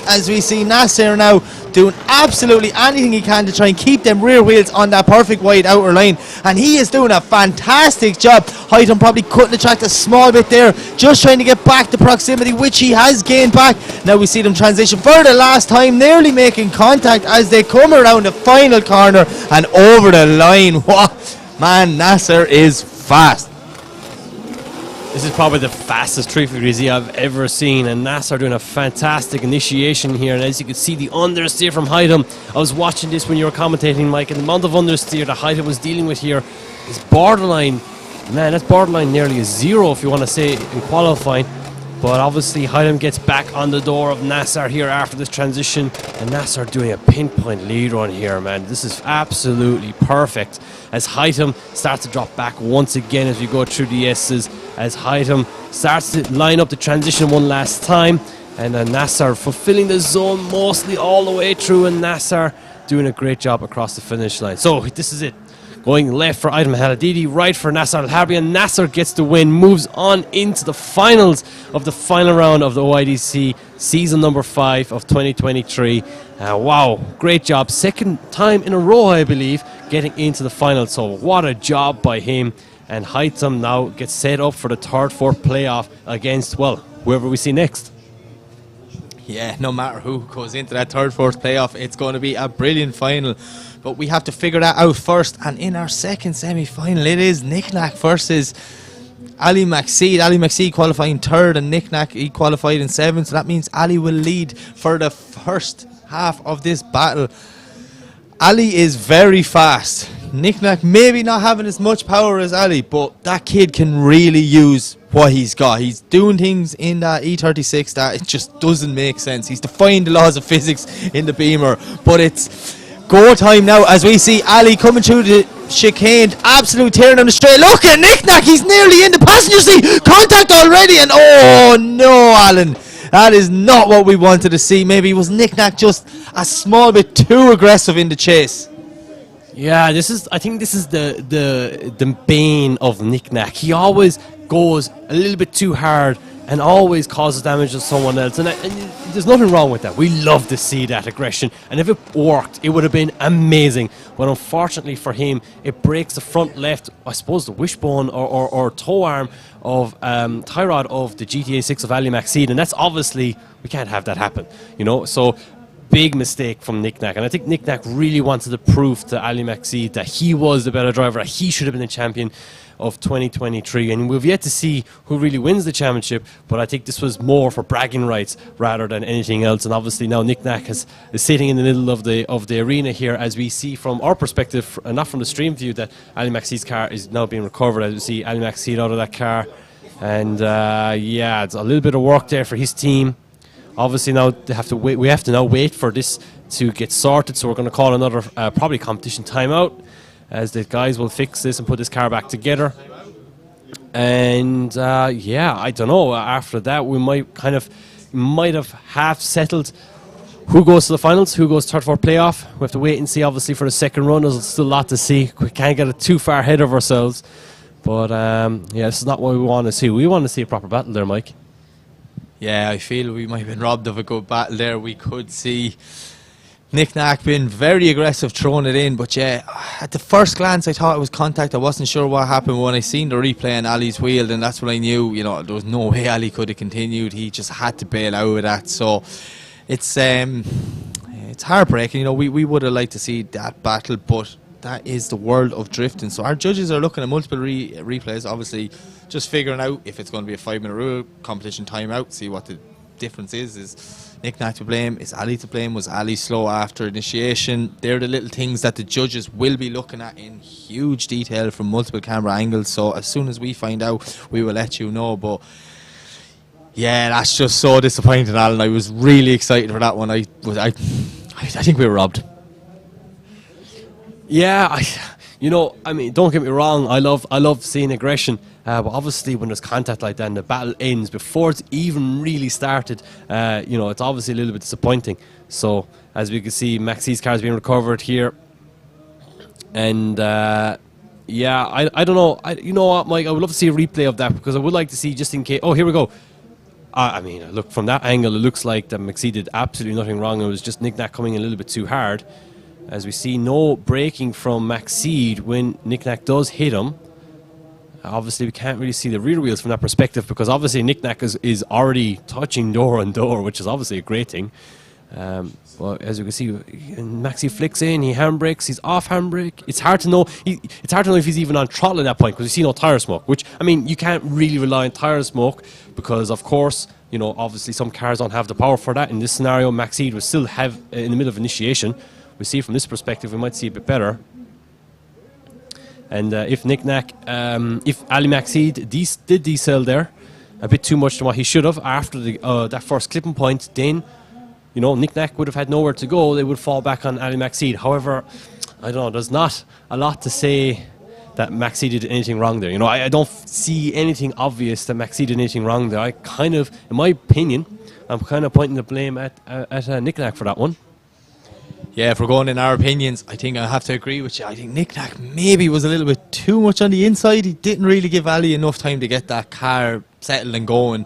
As we see Nasser now doing absolutely anything he can to try and keep them rear wheels on that perfect wide outer line, and he is doing a fantastic job. Hytham probably cutting the track a small bit there, just trying to get back to proximity, which he has gained back. Now we see them transition for the last time, nearly making contact as they come around the final corner and over the line. What man, Nasser is fast. This is probably the fastest 350Z I've ever seen, and Nasser doing a fantastic initiation here. And as you can see, the understeer from Hytham, I was watching this when you were commentating, Mike, and the amount of understeer that Hytham was dealing with here is borderline, man, that's borderline nearly a 0 if you want to say in qualifying. But obviously Hylam gets back on the door of Nasser here after this transition, and Nasser doing a pinpoint lead run here, man. This is absolutely perfect as Hylam starts to drop back once again as we go through the S's, as Hylam starts to line up the transition one last time, and then Nasser fulfilling the zone mostly all the way through, and Nasser doing a great job across the finish line. So this is it. Going left for Ayman Haladidi, right for Nasser Al-Harbi, and Nasser gets the win, moves on into the finals of the final round of the OIDC season number 5 of 2023. Wow, great job. Second time in a row, I believe, getting into the final. So what a job by him. And Hytam now gets set up for the third, fourth playoff against, well, whoever we see next. Yeah, no matter who goes into that third, fourth playoff, it's going to be a brilliant final. But we have to figure that out first. And in our second semi-final, it is Niknak versus Ali Maxid. Ali Maxid qualifying third, and Niknak, he qualified in 7th. So that means Ali will lead for the first half of this battle. Ali is very fast. Niknak maybe not having as much power as Ali, but that kid can really use what he's got. He's doing things in that E36 that it just doesn't make sense. He's defying the laws of physics in the Beamer, but it's go time now as we see Ali coming through the chicane, absolute tearing on the straight. Look at Niknak, he's nearly in the passenger seat. Contact already, and oh no, Alan. That is not what we wanted to see. Maybe was Niknak just a small bit too aggressive in the chase. Yeah, I think this is the bane of Niknak. He always goes a little bit too hard and always causes damage to someone else. And there's nothing wrong with that. We love to see that aggression. And if it worked, it would have been amazing. But unfortunately for him, it breaks the front left, I suppose the wishbone or toe arm of tie rod of the GTA 6 of Ali Maxid. And that's obviously, we can't have that happen, you know. So big mistake from Niknak. And I think Niknak really wanted to prove to Ali Maxid that he was the better driver, that he should have been the champion of 2023, and we've yet to see who really wins the championship, but I think this was more for bragging rights rather than anything else. And obviously now Niknak is sitting in the middle of the arena here, as we see from our perspective, not from the stream view, that Ali Maxid's car is now being recovered, as we see Ali Maxid out of that car. And yeah, it's a little bit of work there for his team. Obviously now they have to wait, we have to now wait for this to get sorted, so we're going to call another probably competition timeout, as the guys will fix this and put this car back together. And yeah, I don't know, after that we might have half settled who goes to the finals, who goes third, fourth playoff. We have to wait and see obviously for the second run. There's still a lot to see. We can't get it too far ahead of ourselves. But yeah, this is not what we want to see. We want to see a proper battle there, Mike. Yeah, I feel we might have been robbed of a good battle there. We could see Niknak been very aggressive throwing it in, but yeah, at the first glance I thought it was contact. I wasn't sure what happened. When I seen the replay on Ali's wheel, then that's when I knew, you know, there was no way Ali could have continued. He just had to bail out of that. So it's heartbreaking. You know, we would have liked to see that battle, but that is the world of drifting. So our judges are looking at multiple replays, obviously just figuring out if it's going to be a 5-minute rule, competition timeout, see what the difference is Niknak to blame? Is Ali to blame? Was Ali slow after initiation? They're the little things that the judges will be looking at in huge detail from multiple camera angles. So as soon as we find out, we will let you know. But yeah, that's just so disappointing, Alan. I was really excited for that one. I think we were robbed. Yeah, you know, I mean, don't get me wrong. I love seeing aggression. But obviously when there's contact like that and the battle ends before it's even really started, you know, it's obviously a little bit disappointing. So as we can see, Maxi's car is being recovered here. And yeah, I don't know. You know what, Mike, I would love to see a replay of that, because I would like to see, just in case. Oh, here we go. I mean, look, from that angle, it looks like that Maxi did absolutely nothing wrong. It was just Niknak coming in a little bit too hard. As we see, no braking from Maxid when Niknak does hit him. Obviously, we can't really see the rear wheels from that perspective, because obviously Niknak is already touching door on door, which is obviously a great thing. Well, as you can see, Maxi flicks in, he handbrakes, he's off handbrake. It's hard to know. It's hard to know if he's even on throttle at that point, because you see no tyre smoke. Which, I mean, you can't really rely on tyre smoke, because of course, you know, obviously some cars don't have the power for that. In this scenario, Maxi will still have in the middle of initiation. We see from this perspective, we might see a bit better. And if Niknak, if Ali Maxid did decel there, a bit too much than what he should have after that first clipping point. Then, Nick Nack would have had nowhere to go. They would fall back on Ali McSeed. However, I don't know, there's not a lot to say that McSeed did anything wrong there. I don't see anything obvious that McSeed did anything wrong there. I kind of, in my opinion, I'm kind of pointing the blame at Nick Nack for that one. Yeah, if we're going in our opinions, I think I have to agree with you. I think Nick Nack maybe was a little bit too much on the inside. He didn't really give Ali enough time to get that car settled and going.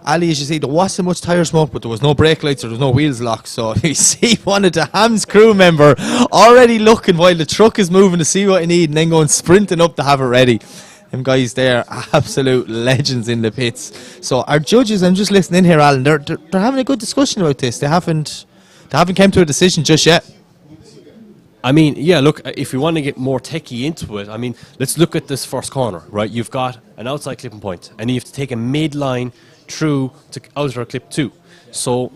Ali, as you see, there wasn't much tyre smoke, but there was no brake lights or there was no wheels locked. So you see one of the Ham's crew member already looking while the truck is moving to see what he need and then going sprinting up to have it ready. Them guys there, absolute legends in the pits. So our judges, I'm just listening in here, Alan, they're having a good discussion about this. They haven't come to a decision just yet. I mean, yeah, look, if we want to get more techie into it, I mean, let's look at this first corner, right? You've got an outside clipping point, and you have to take a midline through to outer clip 2. So,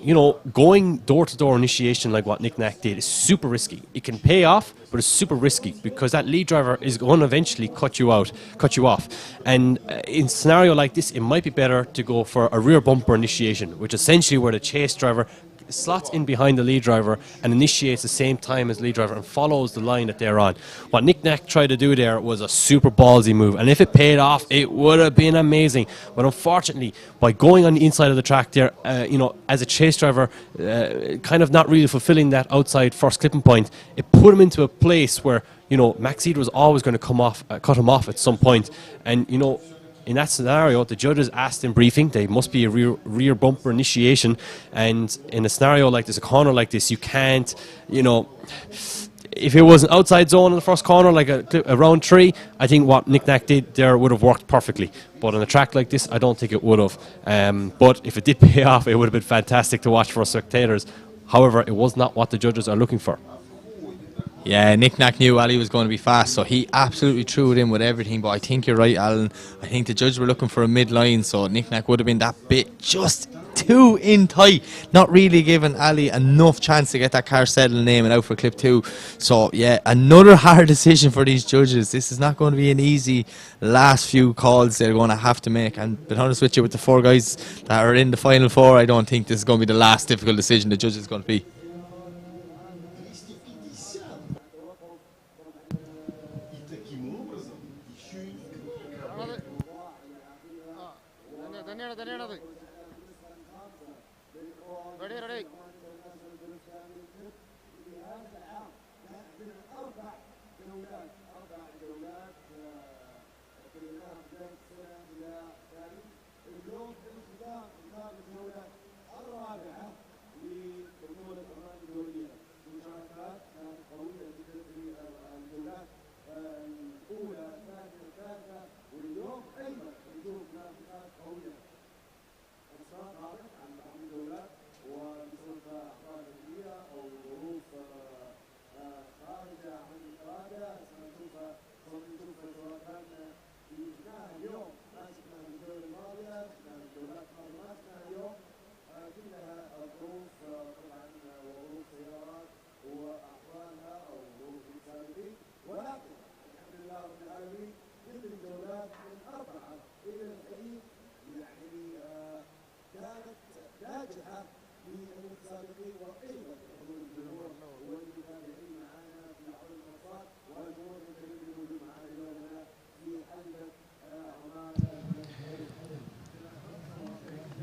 going door-to-door initiation like what Nick Nack did is super risky. It can pay off, but it's super risky because that lead driver is going to eventually cut you off. And in a scenario like this, it might be better to go for a rear bumper initiation, which essentially where the chase driver slots in behind the lead driver and initiates the same time as lead driver and follows the line that they're on. What Nick Nack tried to do there was a super ballsy move, and if it paid off, it would have been amazing. But unfortunately, by going on the inside of the track there, as a chase driver, kind of not really fulfilling that outside first clipping point, it put him into a place where McSeed was always going to cut him off at some point. And in that scenario, the judges asked in briefing, there must be a rear bumper initiation, and in a scenario like this, a corner like this, you can't, if it was an outside zone in the first corner, like a round 3, I think what Nick Nack did there would have worked perfectly. But on a track like this, I don't think it would have. But if it did pay off, it would have been fantastic to watch for spectators. However, it was not what the judges are looking for. Yeah, Nick Nack knew Ali was going to be fast, so he absolutely threw it in with everything. But I think you're right, Alan. I think the judges were looking for a mid-line, so Nick Nack would have been that bit just too in tight, not really giving Ali enough chance to get that car settled in and out for clip 2. So yeah, another hard decision for these judges. This is not going to be an easy last few calls they're going to have to make. And to be honest with you, with the 4 guys that are in the final 4, I don't think this is going to be the last difficult decision the judges is going to be.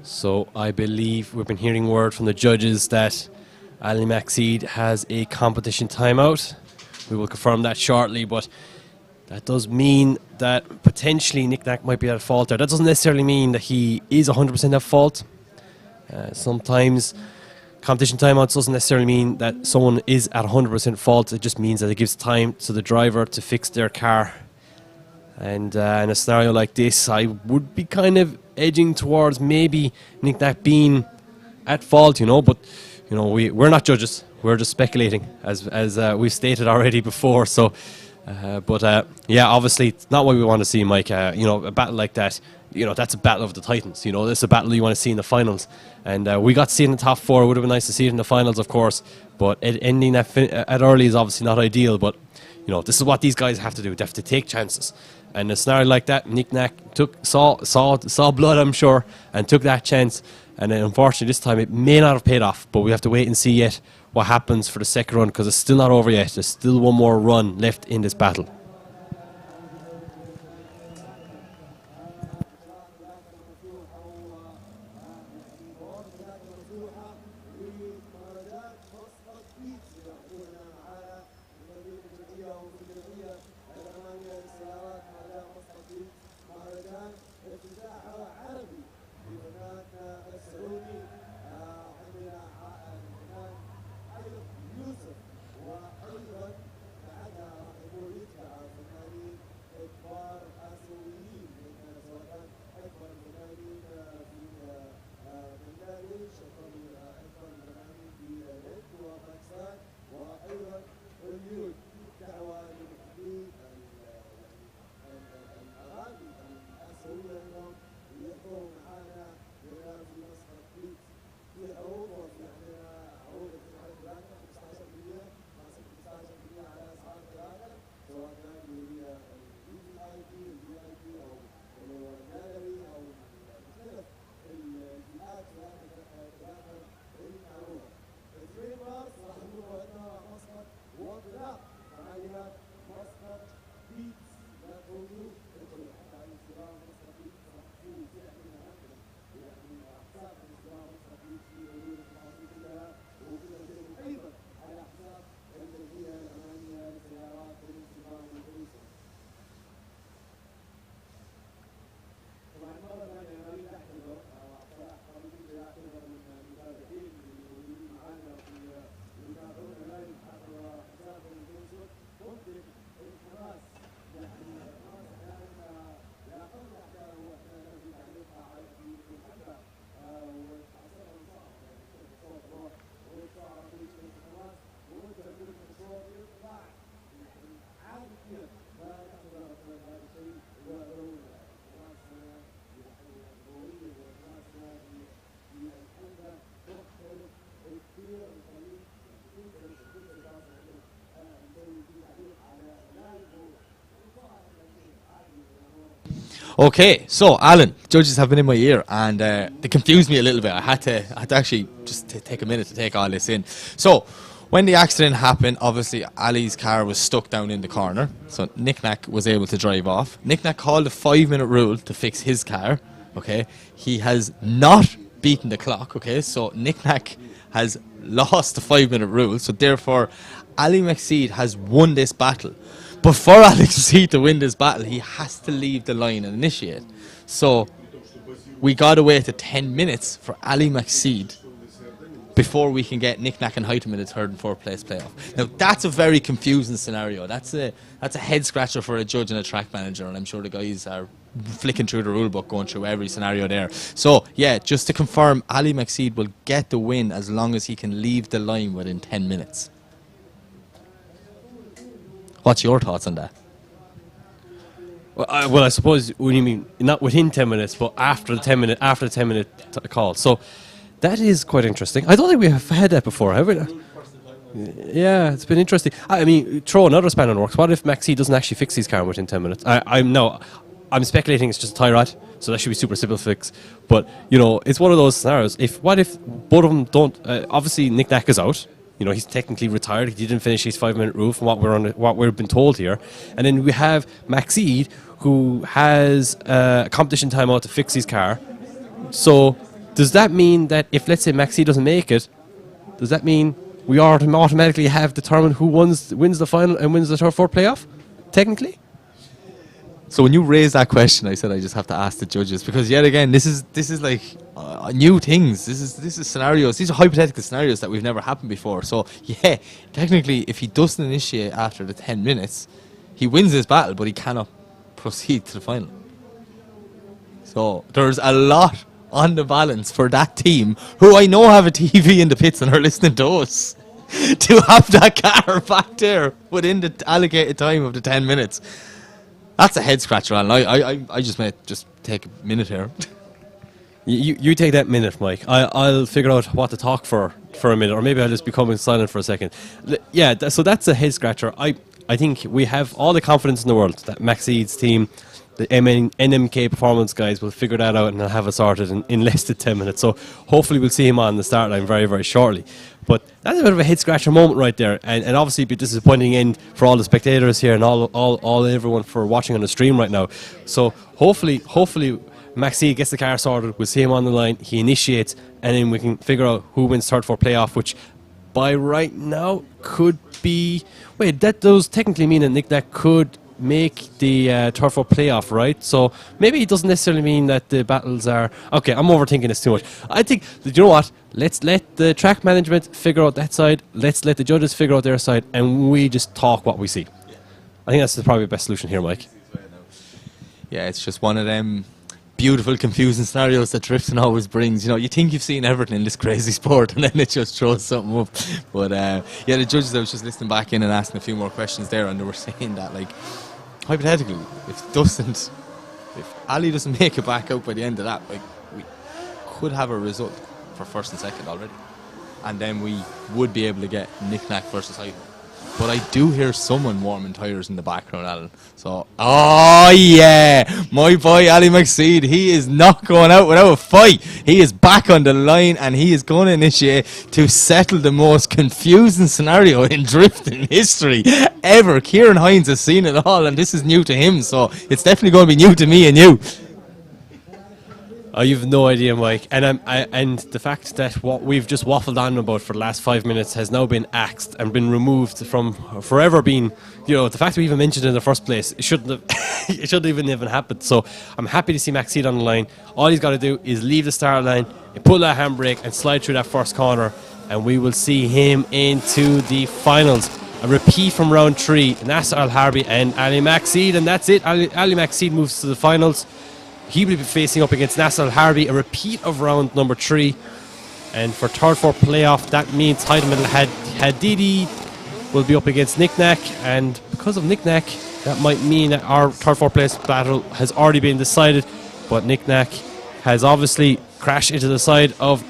So I believe we've been hearing word from the judges that Ali McSeed has a competition timeout. We will confirm that shortly, but that does mean that potentially Nick Nack might be at fault there. That doesn't necessarily mean that he is 100% at fault. Sometimes competition timeouts doesn't necessarily mean that someone is at 100% fault. It just means that it gives time to the driver to fix their car. And in a scenario like this, I would be kind of edging towards maybe Nick Nack being at fault, but we're not judges. We're just speculating, as we've stated already before. So, yeah, obviously it's not what we want to see, Mike. A battle like that, that's a battle of the Titans. That's a battle you want to see in the finals. And we got to see it in the top 4. It would have been nice to see it in the finals, of course. But ending at early is obviously not ideal. But this is what these guys have to do. They have to take chances. And a scenario like that, Nick Nack saw blood, I'm sure, and took that chance. And then unfortunately this time it may not have paid off, but we have to wait and see yet what happens for the second run, because it's still not over yet. There's still one more run left in this battle. Okay, so Alan, judges have been in my ear and they confused me a little bit. I had to actually just take a minute to take all this in. So, when the accident happened, obviously Ali's car was stuck down in the corner, so Nick Nack was able to drive off. Nick Nack called a 5-minute rule to fix his car. Okay, he has not beaten the clock. Okay, so Nick Nack has lost the 5-minute rule, so therefore Ali McSeed has won this battle. But for Alex C to win this battle, he has to leave the line and initiate. So we got to wait to 10 minutes for Ali McSeed before we can get Nick Nack and Hightam in the 3rd and 4th place playoff. Now that's a very confusing scenario. That's a head scratcher for a judge and a track manager, and I'm sure the guys are flicking through the rule book, going through every scenario there. So yeah, just to confirm, Ali McSeed will get the win as long as he can leave the line within 10 minutes. What's your thoughts on that? Well, I suppose when you mean not within 10 minutes, but after the 10-minute call. So that is quite interesting. I don't think we have had that before, have we? Yeah, it's been interesting. I mean, throw another span on the works. What if Maxi doesn't actually fix his car within 10 minutes? I'm speculating it's just a tie rod, so that should be super simple fix. But you know, it's one of those scenarios. What if both of them don't? Obviously, Nick Nack is out. You know, he's technically retired. He didn't finish his 5-minute rule from what we've been told here. And then we have Maxeed, who has a competition timeout to fix his car. So does that mean that if, let's say, Maxeed doesn't make it, does that mean we automatically have determined who wins the final and wins the 3rd, 4th playoff? Technically? So when you raised that question, I said I just have to ask the judges, because yet again, this is like new things. This is scenarios. These are hypothetical scenarios that we've never happened before. So yeah, technically, if he doesn't initiate after the 10 minutes, he wins this battle, but he cannot proceed to the final. So there's a lot on the balance for that team, who I know have a TV in the pits and are listening to us, to have that car back there within the allocated time of the 10 minutes. That's a head scratcher, Alan. I just may just take a minute here. You take that minute, Mike. I'll figure out what to talk for a minute, or maybe I'll just be coming silent for a second. Yeah, so that's a head scratcher. I think we have all the confidence in the world that Maxeed's team, the NMK Performance guys, will figure that out and they'll have it sorted in less than 10 minutes. So hopefully we'll see him on the start line very, very shortly. But that's a bit of a head-scratcher moment right there, and obviously a bit disappointing end for all the spectators here and all everyone for watching on the stream right now. So hopefully Maxi gets the car sorted, we'll see him on the line, he initiates, and then we can figure out who wins third for playoff, which by right now could be... Wait, that does technically mean that Nick Nack could make the third for playoff, right? So maybe it doesn't necessarily mean that the battles are... Okay, I'm overthinking this too much. I think, you know what? Let's let the track management figure out that side. Let's let the judges figure out their side, and we just talk what we see. I think that's probably the best solution here, Mike. Yeah, it's just one of them beautiful, confusing scenarios that drifting always brings. You know, you think you've seen everything in this crazy sport, and then it just throws something up. But yeah, the judges, I was just listening back in and asking a few more questions there, and they were saying that, like, hypothetically, if Ali doesn't make it back out by the end of that, like, we could have a result for first and second already, and then we would be able to get Nick Nack versus Hypo. But I do hear someone warming tyres in the background, Alan. So, oh yeah, my boy Ali McSeed, he is not going out without a fight. He is back on the line, and he is going to initiate to settle the most confusing scenario in drifting history ever. Kieran Hines has seen it all, and this is new to him, so it's definitely going to be new to me and you. Oh, you've no idea, Mike. And and the fact that what we've just waffled on about for the last 5 minutes has now been axed and been removed from forever being, you know, the fact we even mentioned it in the first place, it shouldn't have, it shouldn't even happened. So I'm happy to see Maxeed on the line. All he's got to do is leave the start line, pull that handbrake and slide through that first corner, and we will see him into the finals. A repeat from round 3, Nasser Al-Harbi and Ali Maxeed, and that's it. Ali Maxeed moves to the finals. He will be facing up against Nasser Al-Harbi, a repeat of round number 3. And for third for playoff, that means Haitham Hadidi will be up against Nick Nack. And because of Nick Nack, that might mean that our third for place battle has already been decided. But Nick Nack has obviously crashed into the side of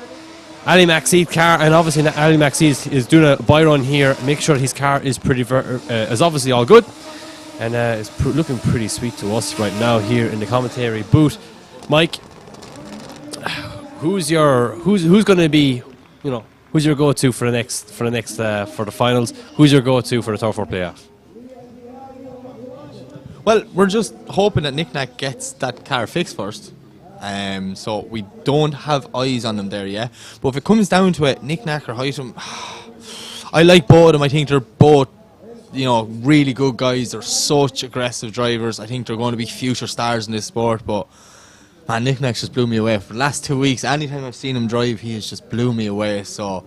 Ali Maxeed's car, and obviously Ali Maxeed is doing a buy run here, make sure his car is is obviously all good. And it's looking pretty sweet to us right now here in the commentary booth. Mike, who's going to be, you know, who's your go-to for the finals? Who's your go-to for the third for playoff? Well, we're just hoping that Nick Nack gets that car fixed first. So we don't have eyes on them there yet. But if it comes down to it, Nick Nack or Haitham, I like both of them. I think they're both, you know, really good guys. They're such aggressive drivers. I think they're going to be future stars in this sport. But man, Nick Nack just blew me away for the last 2 weeks. Anytime I've seen him drive, he has just blew me away. So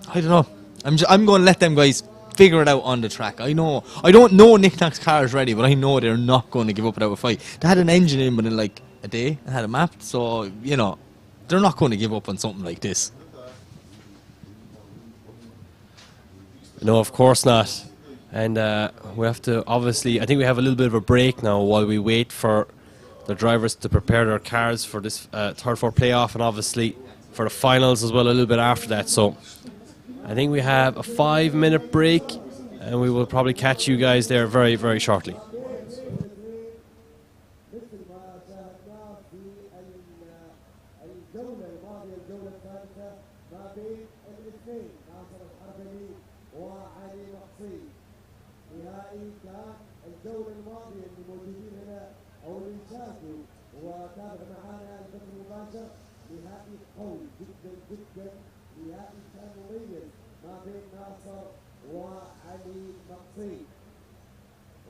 I don't know. I'm going to let them guys figure it out on the track. I don't know Nick Nack's car is ready, but I know they're not going to give up without a fight. They had an engine in within like a day and had it mapped. So, you know, they're not going to give up on something like this. No, of course not. And we have to, obviously, I think we have a little bit of a break now while we wait for the drivers to prepare their cars for this third for playoff, and obviously for the finals as well a little bit after that. So I think we have a 5-minute break, and we will probably catch you guys there very, very shortly.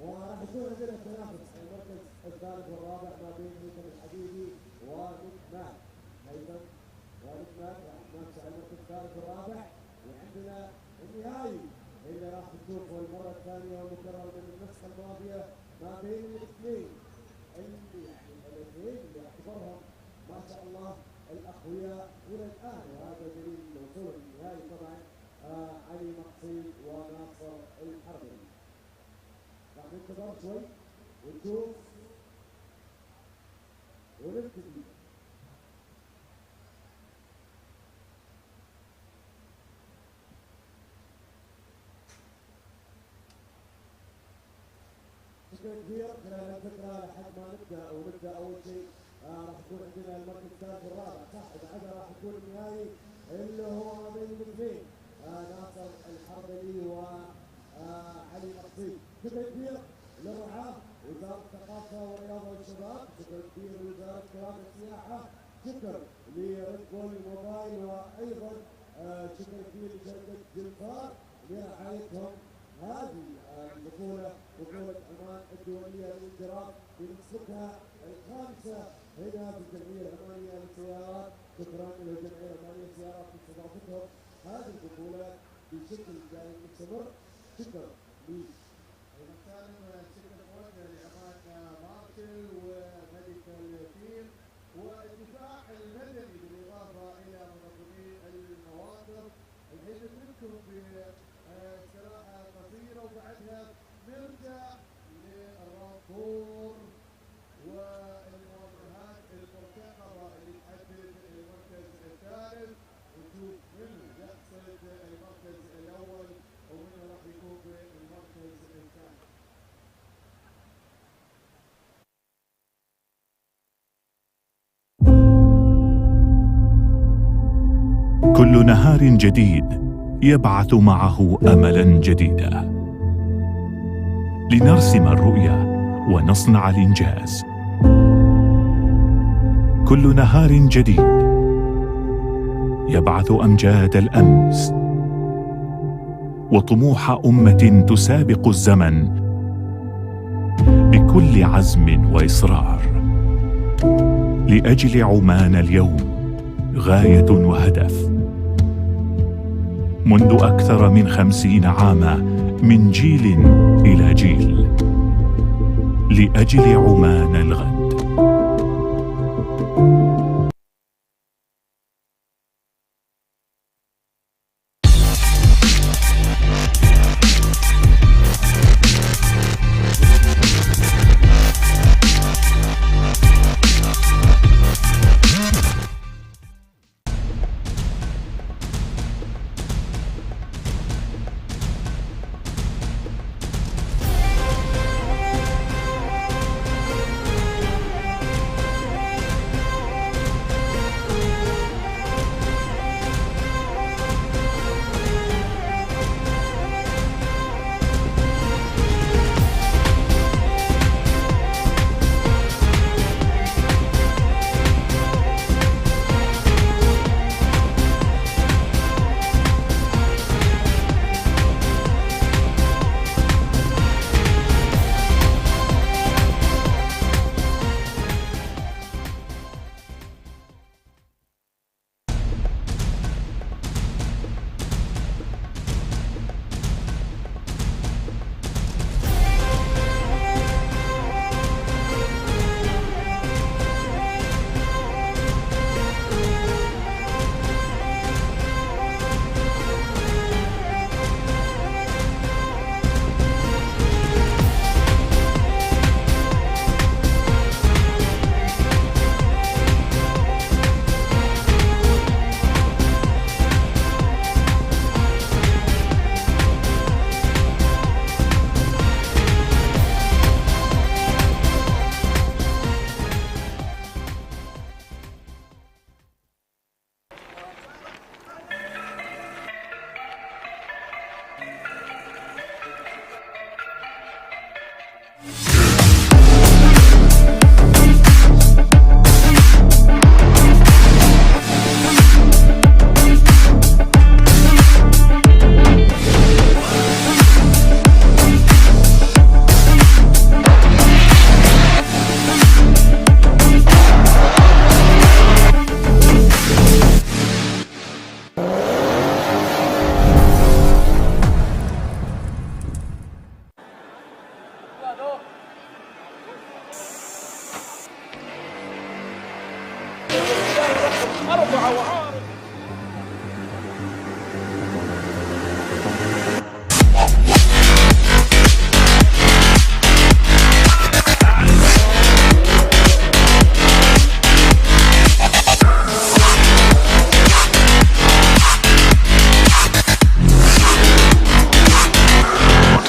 وراح يكون عندنا تنافس المركز الثالث والرابع ما بين هيثم الحديدي ونيك ماك. هيثم ونيك ماك راح يتنافسوا على المركز الثالث والرابع، وعندنا النهائي اللي راح نشوفه المره الثانيه ومكرر من النسخه الماضيه ما بين الاثنين اللي يعني الاثنين اللي اعتبرهم ما شاء الله الاقوياء الى الان، وهذا دليل وصول النهائي طبعا علي مقصود وناصر الحربي. راح ننتظر شوي ونشوف ونبتدي. بشكل كبير خلال الفترة لحد ما نبدأ أول شيء راح يكون عندنا المركز الثالث والرابع صح بعدها راح يكون النهائي اللي هو ما بين الاثنين ناصر الحربلي وعلي مقصود. شكرا كبير للرعاة وزارة الثقافة والرياضة والشباب، شكرا كبير لوزارة الشباب والسياحة، شكرا لريد بول موبايل، وأيضا شكرا كبير لشركة جلفار لرعايتهم هذه البطولة، بطولة عمان الدولية للانجراب بنسختها الخامسة هنا في الجمعية العمانية للسيارات. شكرا للجمعية العمانية للسيارات لاستضافتهم هذه البطولة بشكل جاي مستمر. شكرا لي المسالم، شكرا موجه لعمان مارشل وميديكال تيم والدفاع المدني بالاضافه الى منظمين المواقف. الحين نترككم باستراحه قصيره وبعدها نرجع للرامبور والمواجهات المرتقبه اللي تحدد المركز الثالث ونشوف من يحصد المركز الاول ومن راح يكون بالمركز الثاني. كل نهار جديد يبعث معه املا جديدا لنرسم الرؤيا ونصنع الانجاز. كل نهار جديد يبعث امجاد الامس وطموح امه تسابق الزمن بكل عزم واصرار لاجل عمان. اليوم غايه وهدف منذ أكثر من 50 عاما، من جيل إلى جيل، لأجل عمان الغد.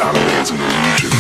Dominance in the region.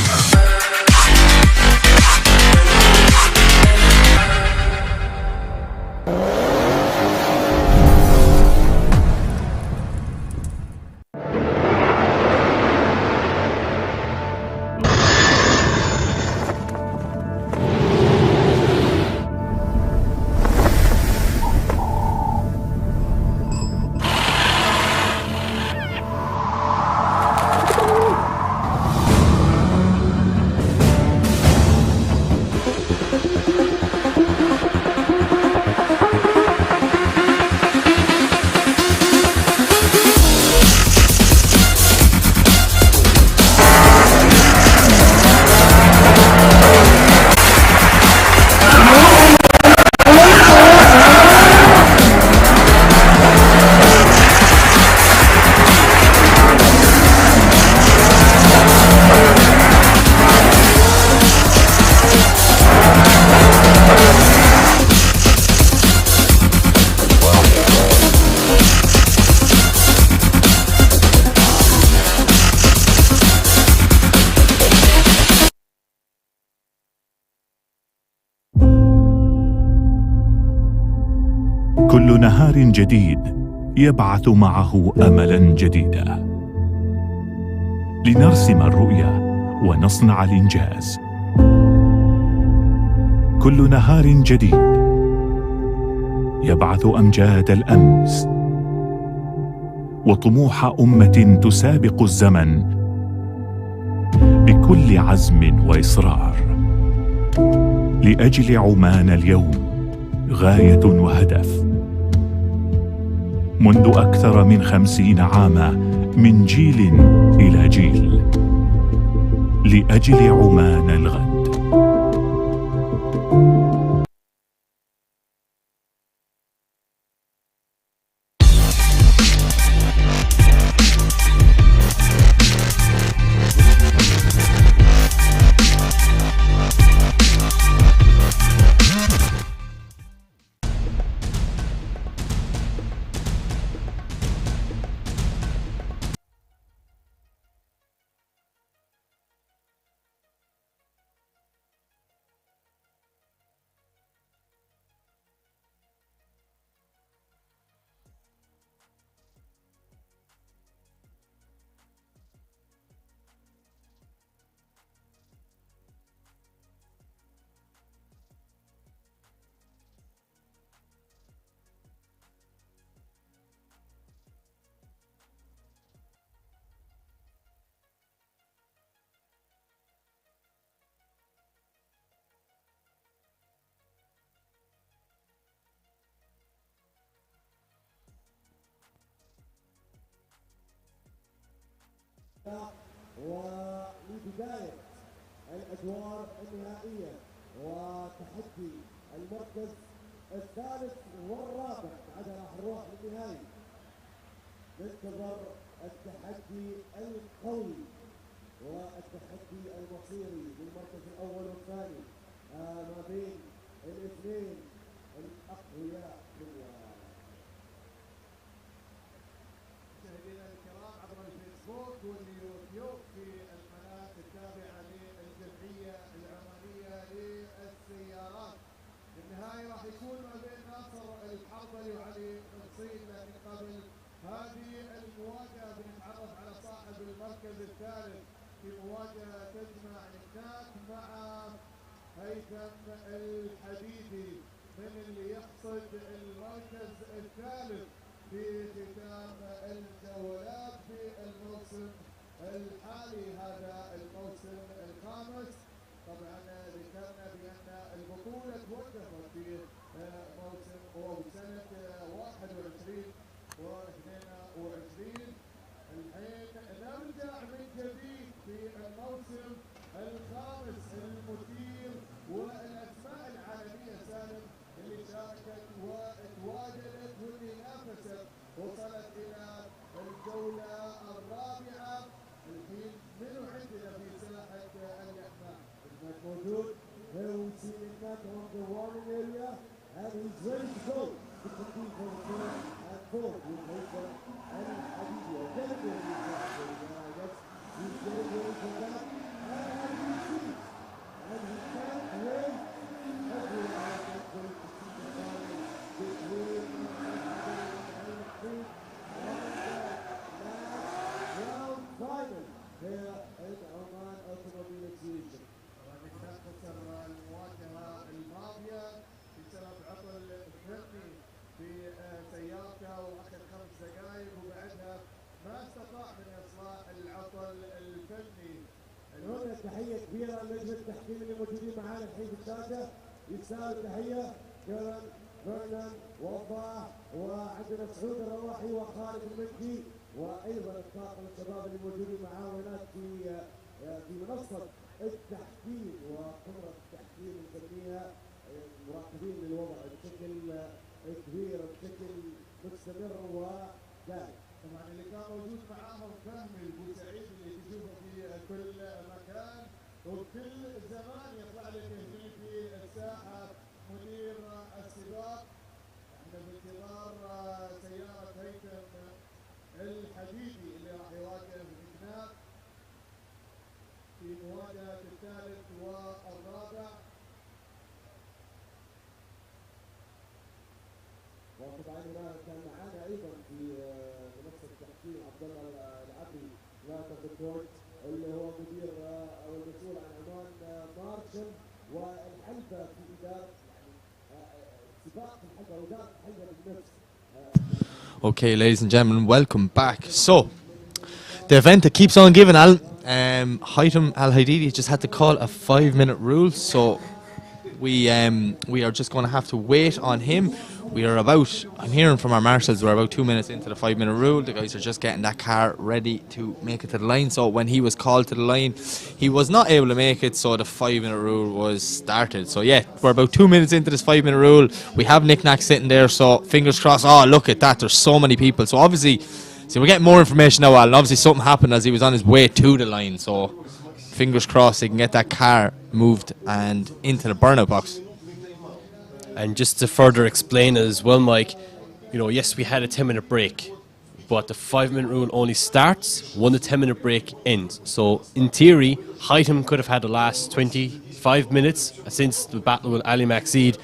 كل نهار جديد يبعث معه املا جديدا لنرسم الرؤيا ونصنع الانجاز. كل نهار جديد يبعث امجاد الامس وطموح امه تسابق الزمن بكل عزم واصرار لاجل عمان. اليوم غايه وهدف منذ اكثر من 50 عاما، من جيل الى جيل، لاجل عمان الغد. ولبداية الأدوار النهائية وتحدي المركز الثالث والرابع، بعدها راح نروح للنهائي. ننتظر التحدي القوي والتحدي المصيري للمركز الأول والثاني ما بين الاثنين الأقوياء في مشاهدينا الكرام عبر الفيسبوك واليوتيوب في القناة التابعة للجمعية العمانية للسيارات. النهائي راح يكون ما بين ناصر الحربلي وعلي نصيب، لكن قبل هذه المواجهة بنتعرف على صاحب المركز الثالث في مواجهة تجمع هناك مع هيثم الحديدي من اللي يقصد المركز الثالث في ختام الجولات في الموسم الحالي، هذا الموسم الخامس. طبعا ذكرنا بان البطوله توقفت في موسم او سنه 21 و22. الحين نرجع من جديد في الموسم الخامس المثير، والاسماء العالميه سالم اللي شاركت وتواجدت واللي نافست وصلت الى الجوله الرابعه. الحين منو عندنا في ساحه الاحماء؟ موجود. Here we see Nick on the warning area and he's ready to go to compete for the third and fourth with Haifa and Habibi. Getting ready for that, I guess he's getting ready for that. And as you see, and he can't wait. Everyone is going to see the battle between and Creek on the last round final here in Oman Automobile Association. خسر المواجهة الماضية بسبب عطل فني في سيارته واخذ 5 دقائق، وبعدها ما استطاع من اصلاح العطل الفني. هنا تحية كبيرة للجنة التحكيم اللي موجودين معانا الحين في الشاشة، يستاهل تحية كيرن فرنان ووفاء، وعندنا سعود الرواحي وخالد المكي، وايضا الطاقم الشباب اللي موجودين معاه هناك في منصة التحكيم وخبرة التحكيم نسميها، مراقبين للوضع بشكل كبير وبشكل مستمر ودائم. طبعا اللي كان موجود معاهم فهمي البوسعيد اللي تشوفه في كل مكان وكل زمان يطلع لك هنا في الساحة مدير السباق. احنا بانتظار سيارة هيثم الحديدي اللي راح يواجه هناك في مواجهة الثالث والرابع. طبعا هنا كان معانا ايضا في منصه التحكيم عبد الله العبري لا تفكرون اللي هو مدير او المسؤول عن عمان مارشل والحلبه في اداره سباق الحلبه او اداره الحلبه بالنفس. Okay, ladies and gentlemen, welcome back. So, the event that keeps on giving, Haitham Al Hadidi just had to call a 5-minute rule, so we are just going to have to wait on him. We are about, I'm hearing from our marshals, we're about 2 minutes into the 5-minute rule. The guys are just getting that car ready to make it to the line. So when he was called to the line, he was not able to make it, so the 5-minute rule was started. So yeah, we're about 2 minutes into this 5-minute rule. We have Nick Nack sitting there, so fingers crossed. Oh, look at that, there's so many people. So obviously, we're getting more information now, Alan. Obviously something happened as he was on his way to the line, so fingers crossed he can get that car moved and into the burnout box. And just to further explain as well, Mike, yes, we had a 10-minute break, but the 5-minute rule only starts when the 10-minute break ends. So in theory, Haitham could have had the last 25 minutes since the battle with Ali Maxid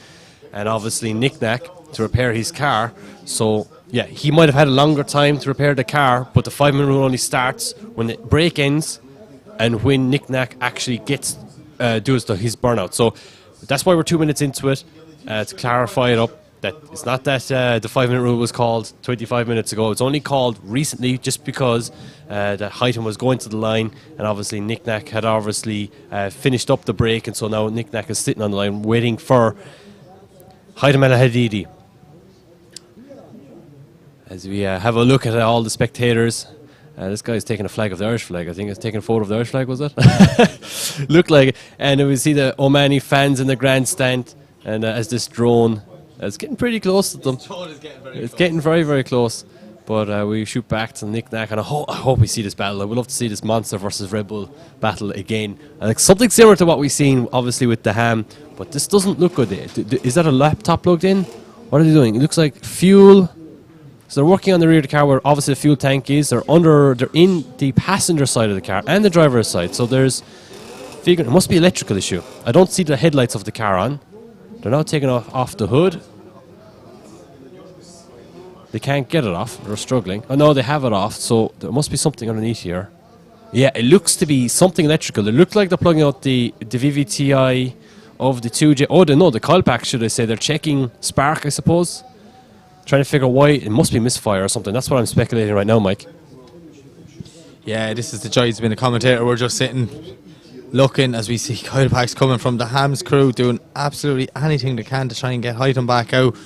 and obviously Nick Nack to repair his car. So yeah, he might have had a longer time to repair the car, but the 5-minute rule only starts when the break ends and when Nick Nack actually does his burnout. So that's why we're 2 minutes into it. To clarify it up, that it's not that the 5-minute rule was called 25 minutes ago. It's only called recently just because that Haitham was going to the line, and obviously Nick Nack had obviously finished up the break, and so now Nick Nack is sitting on the line waiting for Haitham Al Hadidi. As we have a look at all the spectators. This guy's taking a flag of the Irish flag. I think it's taking a photo of the Irish flag, was it? Looked like it. And we see the Omani fans in the grandstand. And as this drone, it's getting pretty close to them. It's getting very, very close. But we shoot back to Nick Nack, and I hope we see this battle. I would love to see this Monster versus Red Bull battle again. Like something similar to what we've seen, obviously, with the Ham. But this doesn't look good. Is that a laptop plugged in? What are they doing? It looks like fuel. So they're working on the rear of the car where obviously the fuel tank is. They're in the passenger side of the car and the driver's side. So there's, it must be an electrical issue. I don't see the headlights of the car on. They're now taking off the hood. They can't get it off. They're struggling. Oh no, they have it off. So there must be something underneath here. Yeah, it looks to be something electrical. It looks like they're plugging out the VVTi of the 2J. Oh, the coil pack, should I say. They're checking spark, I suppose. Trying to figure why. It must be misfire or something. That's what I'm speculating right now, Mike. Yeah, this is the joys of being a commentator. We're just sitting looking as we see coil packs coming from the Hams crew doing absolutely anything they can to try and get Haitham back out.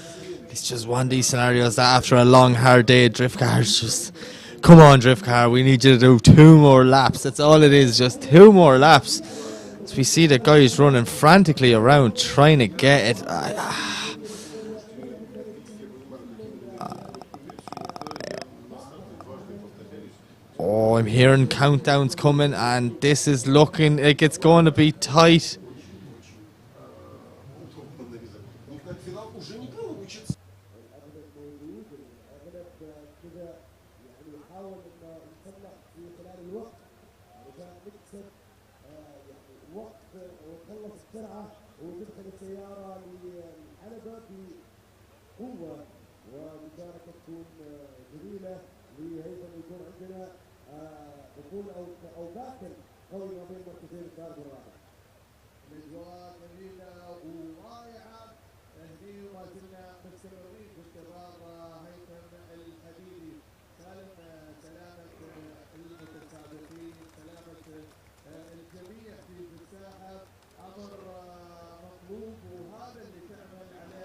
It's just one of these scenarios that after a long hard day drift cars just, come on drift car, we need you to do 2 more laps. That's all it is, just 2 more laps. As we see the guys running frantically around trying to get it. Oh, I'm hearing countdowns coming, and this is looking like it's going to be tight. او باكل قوي ما بين مركزين الثالث والرابع. الاجواء جميله ورائعه هني وما زلنا مستمرين باختبار هيثم الحديدي. سالم سلامه المتسابقين، سلامه الجميع في الساحه، امر مطلوب وهذا اللي تعمل عليه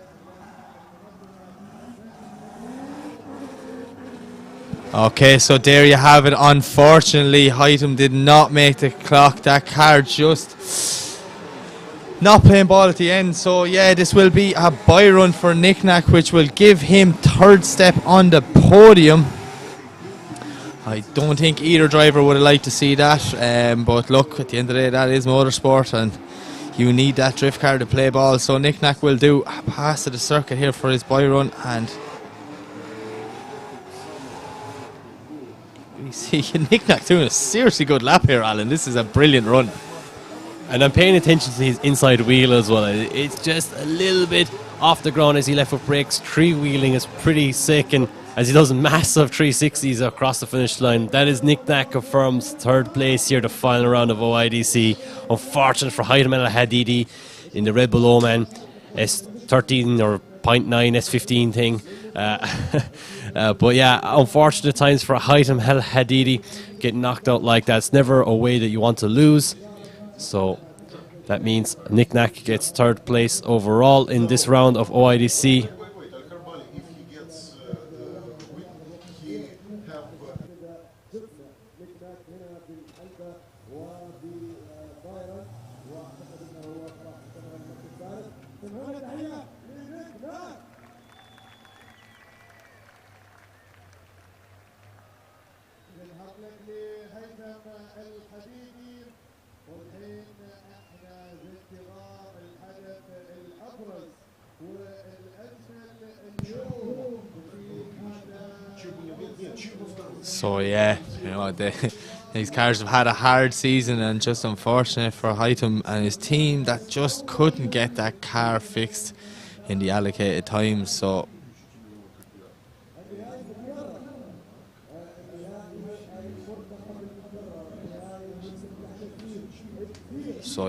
Okay, so there you have it. Unfortunately, Haitham did not make the clock. That car just not playing ball at the end. So yeah, this will be a bye run for Nick Nack, which will give him 3rd step on the podium. I don't think either driver would have liked to see that, but look, at the end of the day, that is motorsport, and you need that drift car to play ball. So Nick Nack will do a pass to the circuit here for his bye run, and we see Nick Nack doing a seriously good lap here, Alan. This is a brilliant run. And I'm paying attention to his inside wheel as well. It's just a little bit off the ground as he left with brakes. Three-wheeling is pretty sick, and as he does massive 360s across the finish line. That is Nick Nack confirms third place here, the final round of OIDC. Unfortunate for Haitham El Hadidi in the Red Bull Oman S13 or 0.9 S15 thing. But yeah, unfortunate times for Haitham El Hadidi getting knocked out like that. It's never a way that you want to lose. So that means Nick Nack gets third place overall in this round of OIDC. So yeah, you know, these cars have had a hard season, and just unfortunate for Haitham and his team that just couldn't get that car fixed in the allocated time. So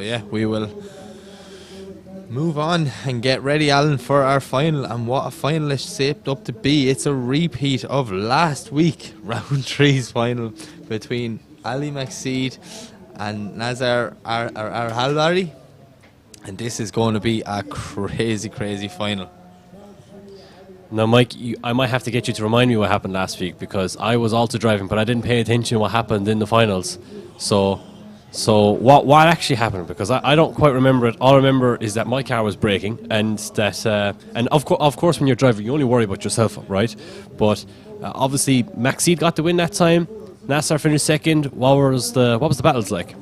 yeah, we will move on and get ready, Alan, for our final. And what a final it's shaped up to be. It's a repeat of last week, round 3's final between Ali Maxid and Nazar Halbari. And this is going to be a crazy, crazy final. Now, Mike, I might have to get you to remind me what happened last week, because I was also driving, but I didn't pay attention to what happened in the finals. So what actually happened? Because I don't quite remember it. All I remember is that my car was braking, and that and of course when you're driving you only worry about yourself, right? But obviously Maxid got the win that time. Nasser finished second. What was the battles like?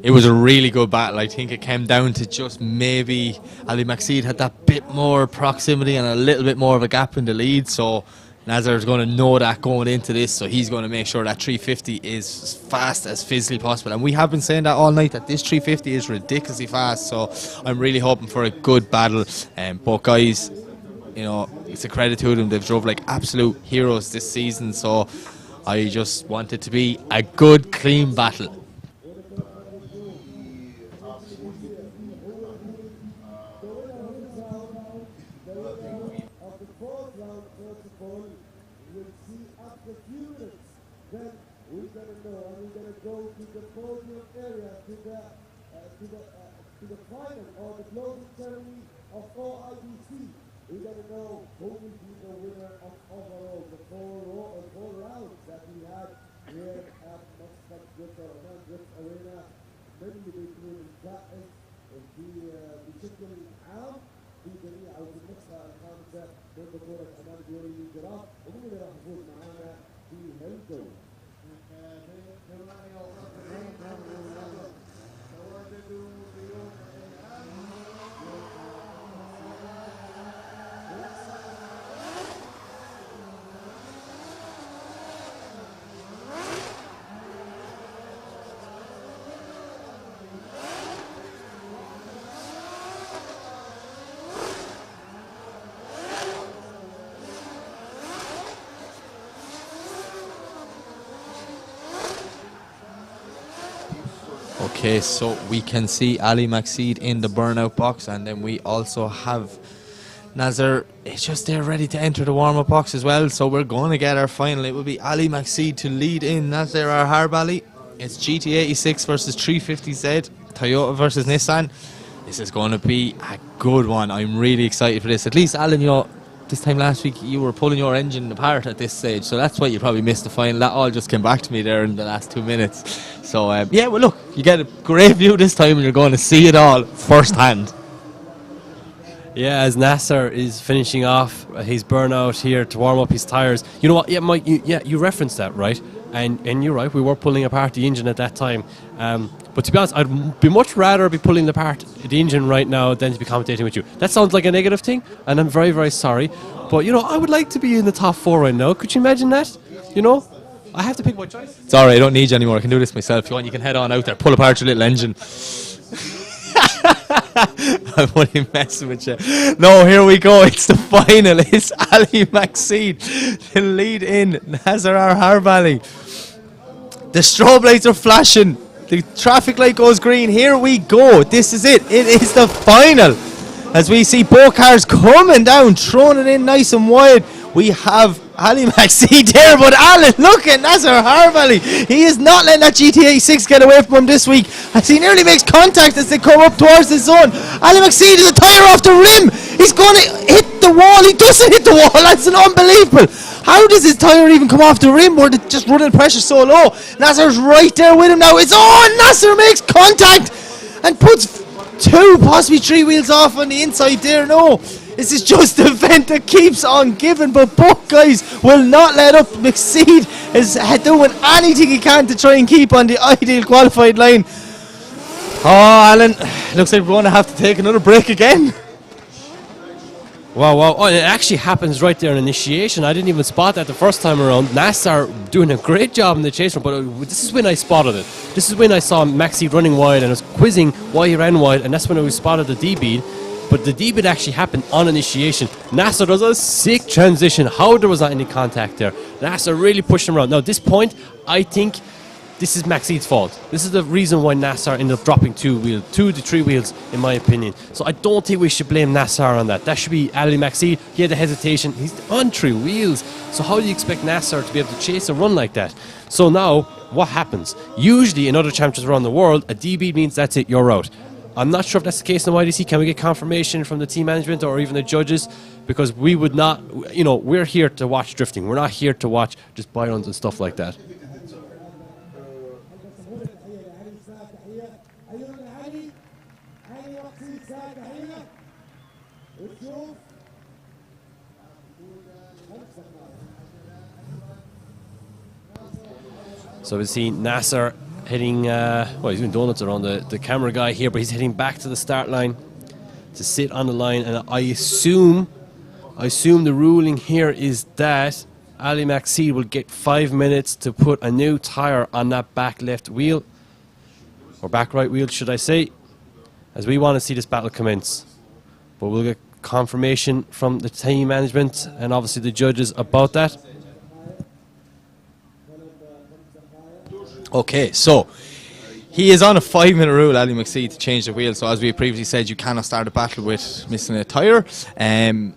It was a really good battle. I think it came down to just maybe Ali Maxid had that bit more proximity and a little bit more of a gap in the lead. So Nazar's going to know that going into this, so he's going to make sure that 350 is as fast as physically possible. And we have been saying that all night, that this 350 is ridiculously fast. So I'm really hoping for a good battle. Both guys, you know, it's a credit to them. They've drove like absolute heroes this season. So I just want it to be a good, clean battle. To the final or the closing ceremony of OIDC. We're going to know who will be the winner of overall the four rounds that we had here at Muscat Drift Arena. Mainly بيكون الفائز بشكل عام في جميع او في النسخه الخامسه من بطوله امان دوري الجراف، ومين اللي راح يفوز معانا في هالجوله؟ Okay, so we can see Ali Maxid in the burnout box, and then we also have Nazar. It's just there ready to enter the warm-up box as well. So we're going to get our final. It will be Ali Maxid to lead in. Nazar Harbali. It's GT86 versus 350Z, Toyota versus Nissan. This is going to be a good one. I'm really excited for this. At least, Alan, you know, this time last week you were pulling your engine apart at this stage, so that's why you probably missed the final. That all just came back to me there in the last 2 minutes. So yeah, well look, you get a great view this time and you're going to see it all firsthand. Yeah, as Nasser is finishing off his burnout here to warm up his tyres. You know what? Yeah, Mike. You referenced that, right? And you're right. We were pulling apart the engine at that time. But to be honest, I'd be much rather be pulling apart the engine right now than to be commentating with you. That sounds like a negative thing, and I'm very, very sorry. But you know, I would like to be in the top 4 right now. Could you imagine that? You know, I have to pick my choice. It's alright. I don't need you anymore. I can do this myself. If you want, you can head on out there, pull apart your little engine. I'm only messing with you. No, here we go. It's the final. It's Ali Maxine to lead in Nasser Harbali. The strobe lights are flashing. The traffic light goes green. Here we go. This is it. It is the final. As we see both cars coming down, throwing it in nice and wide. We have Ali Maxi there, but Alan, look at Nasser Harbali. He is not letting that GTA 6 get away from him this week, as he nearly makes contact as they come up towards the zone. Ali Maxi does a tyre off the rim. He's going to hit the wall. He doesn't hit the wall. That's an unbelievable. How does his tyre even come off the rim where they're just running pressure so low? Nasser's right there with him now. It's on. Nasser makes contact and puts 2, possibly 3 wheels off on the inside there. No, this is just the vent that keeps on giving, but both guys will not let up. McSeed is doing anything he can to try and keep on the ideal qualified line. Oh, Alan, looks like we're going to have to take another break again. Wow, wow. Oh, it actually happens right there in initiation. I didn't even spot that the first time around. Nassar doing a great job in the chase run, but this is when I spotted it. This is when I saw Maxi running wide and I was quizzing why he ran wide, and that's when I spotted the D-bead. But the D-bead actually happened on initiation. Nassar does a sick transition. How there was not any contact there. Nassar really pushed him around. Now, at this point, I think this is Maxi's fault. This is the reason why Nassar ended up dropping 2 to 3 wheels, in my opinion. So I don't think we should blame Nassar on that. That should be Ali Maxi. He had the hesitation. He's on 3 wheels. So how do you expect Nassar to be able to chase a run like that? So now, what happens? Usually in other championships around the world, a DB means that's it, you're out. I'm not sure if that's the case in the YDC. Can we get confirmation from the team management or even the judges? Because we would not, you know, we're here to watch drifting. We're not here to watch just byruns and stuff like that. So we see Nassar heading, well, he's doing donuts around the camera guy here, but he's heading back to the start line to sit on the line. And I assume the ruling here is that Ali Maxi will get 5 minutes to put a new tyre on that back left wheel, or back right wheel, should I say, as we want to see this battle commence. But we'll get confirmation from the team management and obviously the judges about that. Okay, so he is on a 5-minute rule, Ali McSee, to change the wheel. So as we previously said, you cannot start a battle with missing a tyre. In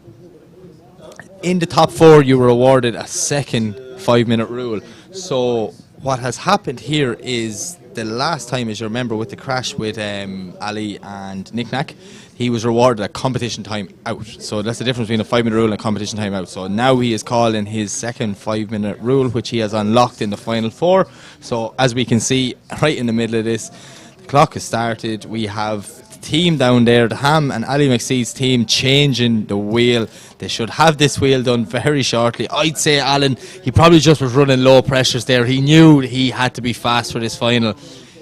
the top 4, you were awarded a second 5-minute rule. So what has happened here is the last time, as you remember, with the crash with Ali and Nick Nack, he was rewarded a competition time out. So that's the difference between a 5-minute rule and a competition time out. So now he is calling his second 5-minute rule, which he has unlocked in the final 4. So as we can see, right in the middle of this, the clock has started. We have the team down there, the Ham and Ali McSee's team, changing the wheel. They should have this wheel done very shortly. I'd say Alan, he probably just was running low pressures there. He knew he had to be fast for this final.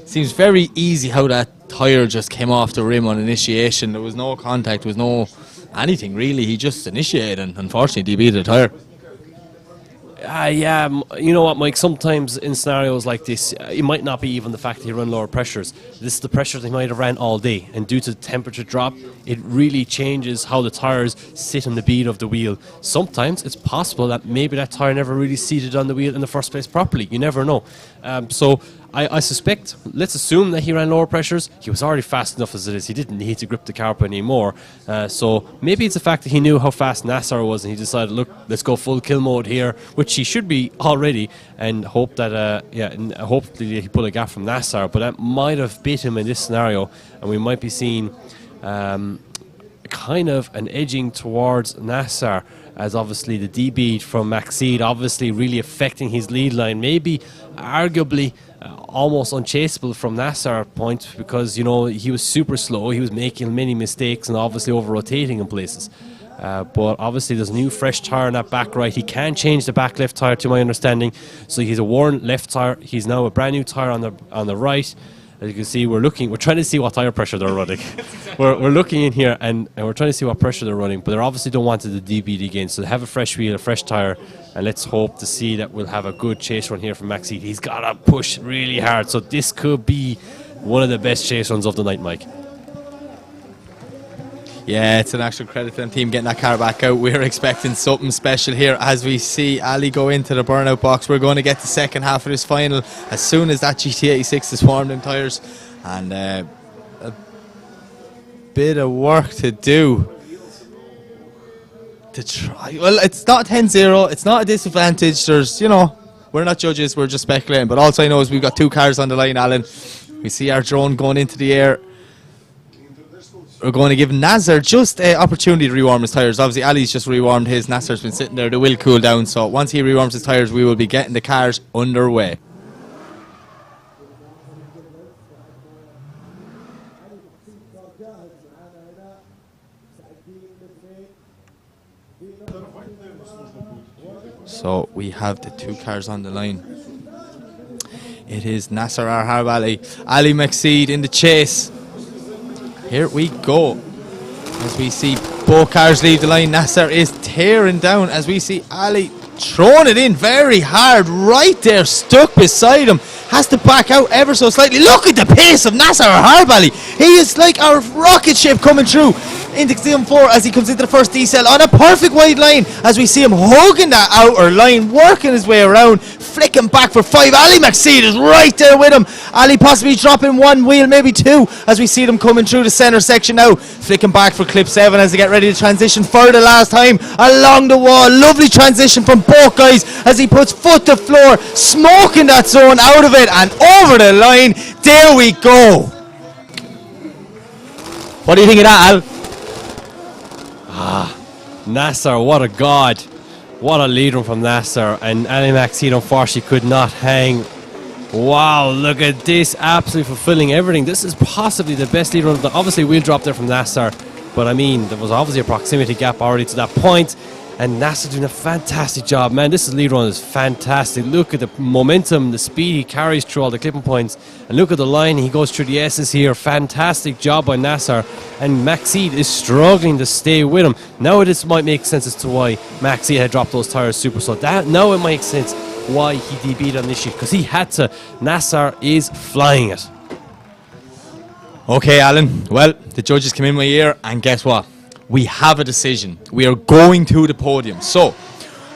Seems very easy how that tyre just came off the rim on initiation. There was no contact, there was no anything really. He just initiated and unfortunately beat the tyre. Yeah, you know what, Mike, sometimes in scenarios like this, it might not be even the fact that he run lower pressures. This is the pressure they might have ran all day, and due to the temperature drop, it really changes how the tyres sit on the bead of the wheel. Sometimes it's possible that maybe that tyre never really seated on the wheel in the first place properly. You never know. So I suspect, let's assume that he ran lower pressures. He was already fast enough as it is. He didn't need to grip the carpet anymore. So maybe it's the fact that he knew how fast Nassar was and he decided, look, let's go full kill mode here, which he should be already, and hope that, and hopefully he pull a gap from Nassar. But that might have bit him in this scenario, and we might be seeing kind of an edging towards Nassar, as obviously the D-beat from Maxid obviously really affecting his lead line, maybe arguably almost unchaseable from Nassar point, because you know he was super slow, he was making many mistakes and obviously over rotating in places. But obviously there's a new fresh tyre on that back right. He can change the back left tyre to my understanding, so he's a worn left tyre. He's now a brand new tyre on the right. As you can see, we're trying to see what tyre pressure they're running. We're looking in here and we're trying to see what pressure they're running, but they obviously don't want the DBD again, so they have a fresh wheel, a fresh tyre, and let's hope to see that we'll have a good chase run here from Maxi. He's got to push really hard, so this could be one of the best chase runs of the night, Mike. Yeah, it's an actual credit to them team getting that car back out. We're expecting something special here as we see Ali go into the burnout box. We're going to get the second half of this final as soon as that GT86 has warmed them tyres. And a bit of work to do to try. Well, it's not 10-0. It's not a disadvantage. There's, we're not judges. We're just speculating. But all I know is we've got two cars on the line, Alan. We see our drone going into the air. We're going to give Nasser just an opportunity to rewarm his tyres. Obviously, Ali's just rewarmed his. Nasser's been sitting there. They will cool down. So once he rewarms his tyres, we will be getting the cars underway. So we have the two cars on the line. It is Nasser Harb Ali McSeed in the chase. Here we go. As we see both cars leave the line, Nasser is tearing down as we see Ali throwing it in very hard right there, stuck beside him. Has to back out ever so slightly. Look at the pace of Nasser Harb Ali. He is like our rocket ship coming through into Zone 4 as he comes into the first decel on a perfect wide line as we see him hugging that outer line, working his way around, flicking back for 5. Ali McSeed is right there with him. Ali possibly dropping one wheel, maybe two, as we see them coming through the centre section now, flicking back for clip 7 as they get ready to transition for the last time along the wall. Lovely transition from both guys as he puts foot to floor, smoking that zone out of it and over the line. There we go. What do you think of that, Al? Nasser, what a god. What a leader from Nasser. And Ali McSeed unfortunately could not hang. Wow, look at this. Absolutely fulfilling everything. This is possibly the best leader. Obviously, wheel drop there from Nasser. But I mean, there was obviously a proximity gap already to that point. And Nasser doing a fantastic job. Man, this lead run is fantastic. Look at the momentum, the speed he carries through all the clipping points. And look at the line he goes through the S's here. Fantastic job by Nasser. And McSeed is struggling to stay with him. Now this might make sense as to why McSeed had dropped those tyres super slow. Now it makes sense why he DB'd on this shit. Because he had to. Nasser is flying it. Okay, Alan. Well, the judges came in my ear, and guess what? We have a decision. We are going to the podium. So,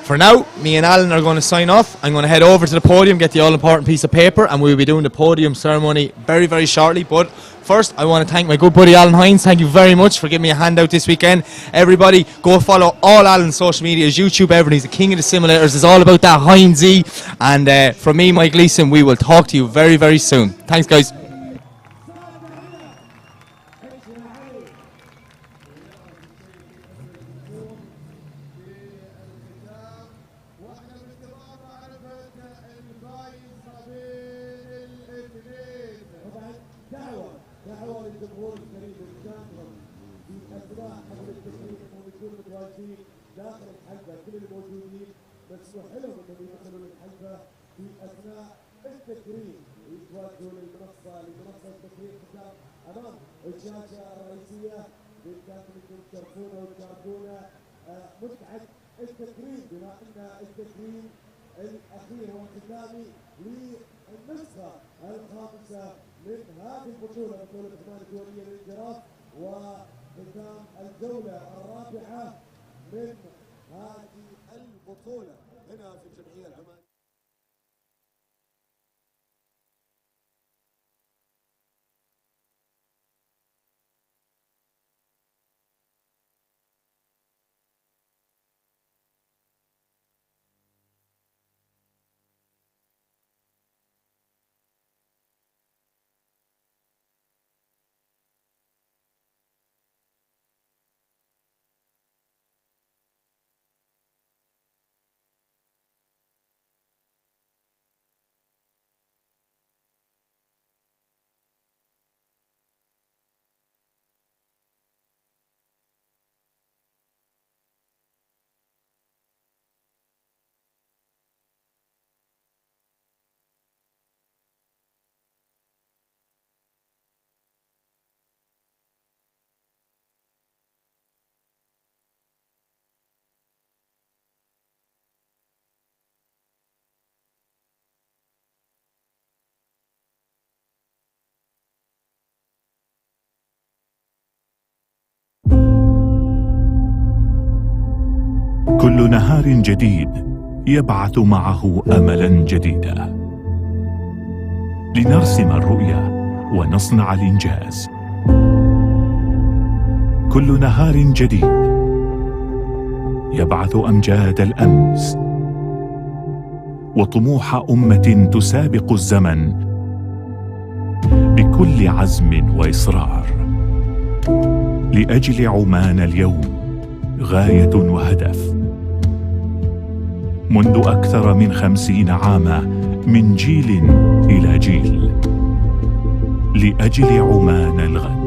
for now, me and Alan are going to sign off. I'm going to head over to the podium, get the all-important piece of paper, and we'll be doing the podium ceremony very, very shortly. But first, I want to thank my good buddy Alan Hines. Thank you very much for giving me a handout this weekend. Everybody, go follow all Alan's social media, YouTube, everything. He's the king of the simulators. It's all about that Hinesy. And from me, Mike Leeson, we will talk to you very, very soon. Thanks, guys. دعوة للجمهور الكريم الشاكر في أثناء حفل التكريم أنهم يكونوا متواجدين داخل الحلبة. كل الموجودين مسموح لهم أنهم يدخلوا الحلبة في أثناء التكريم ويتواجدوا لمنصة التكريم أمام الشاشة الرئيسية. بإمكانكم تشرفونا وتشاركونا متعة التكريم بما أن التكريم الأخير والختامي للنسخة الخامسة من هذه البطولة، بطولة عمان الدولية للانجراف، وختام الجولة الرابعة من هذه البطولة هنا في الجمعية العمانية. كل نهار جديد يبعث معه أملا جديدا لنرسم الرؤية ونصنع الإنجاز. كل نهار جديد يبعث أمجاد الأمس وطموح أمة تسابق الزمن بكل عزم وإصرار. لأجل عمان اليوم غاية وهدف منذ أكثر من 50 عاما، من جيل إلى جيل، لأجل عمان الغد.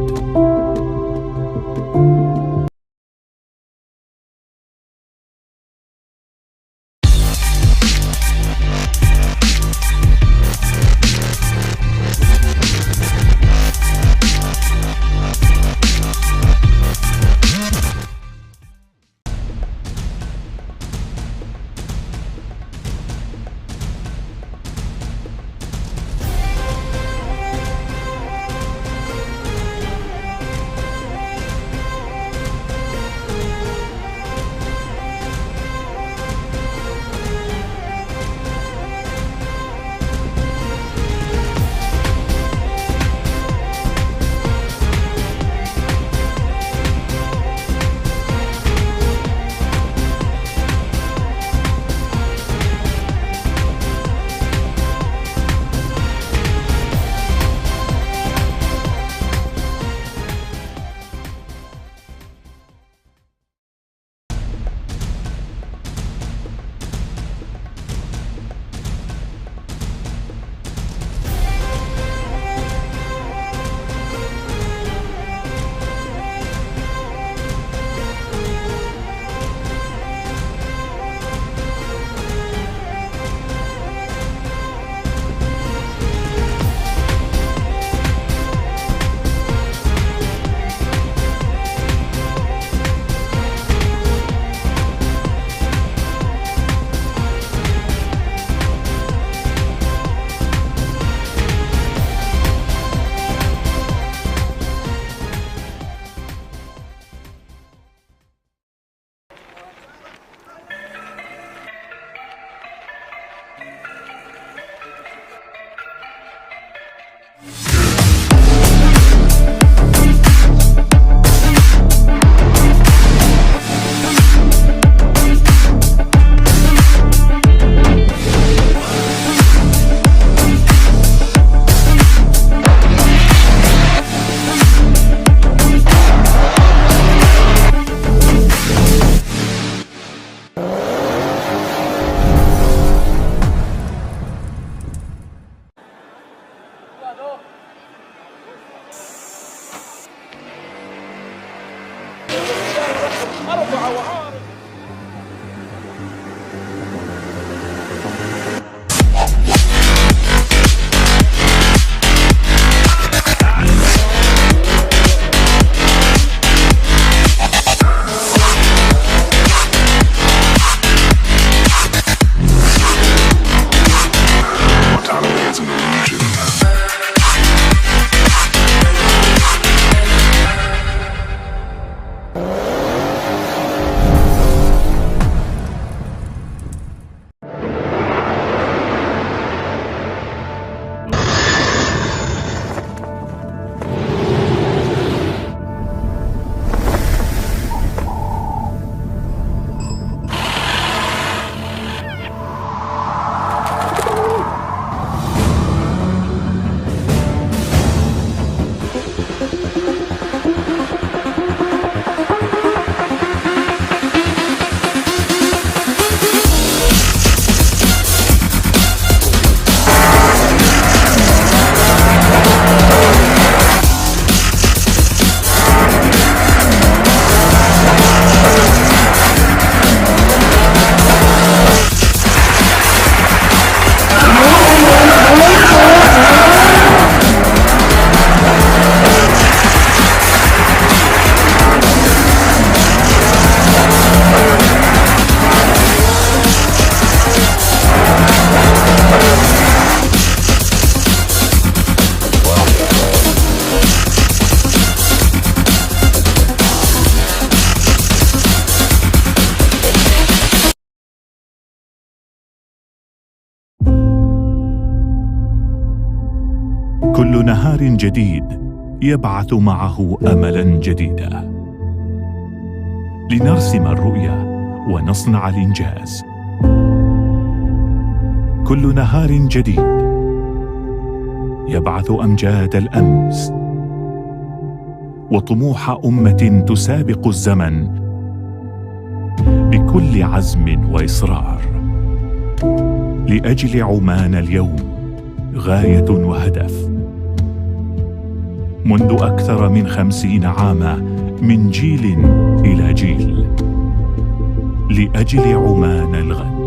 كل نهار جديد يبعث معه املا جديدا لنرسم الرؤيه ونصنع الانجاز. كل نهار جديد يبعث امجاد الامس وطموح امه تسابق الزمن بكل عزم واصرار. لاجل عمان اليوم غايه وهدف. منذ اكثر من 50 عاما من جيل الى جيل. لاجل عمان الغد.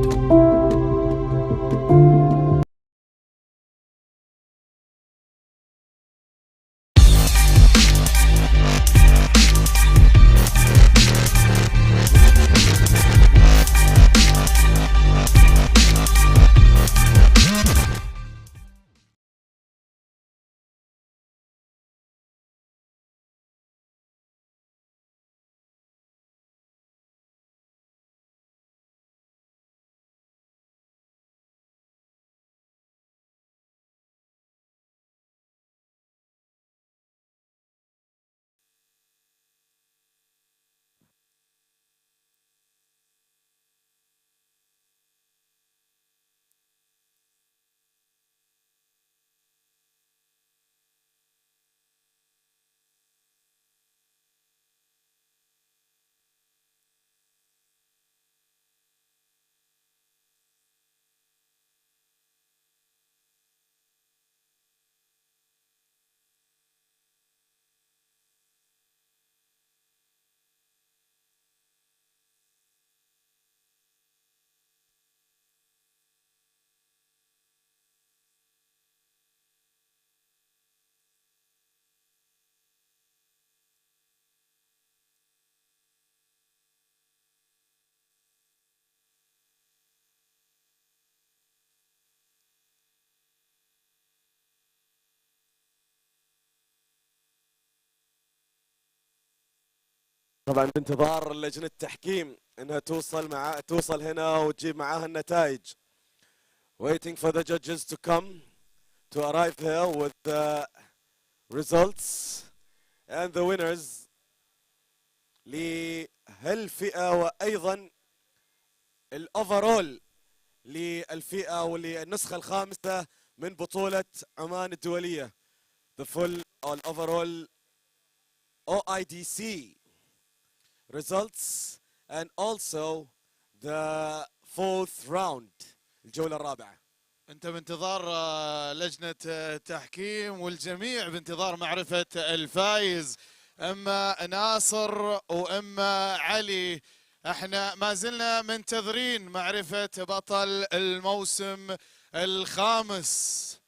طبعا بانتظار لجنة التحكيم انها توصل هنا وتجيب معاها النتائج. Waiting for the judges to come to arrive here with the results and the winners لهالفئة وايضا الاوفرول للفئة وللنسخة الخامسة من بطولة عمان الدولية. The full overall OIDC results and also the fourth round الجولة الرابعة. انت بانتظار لجنة تحكيم والجميع بانتظار معرفة الفائز، اما ناصر واما علي. احنا ما زلنا منتظرين معرفة بطل الموسم الخامس.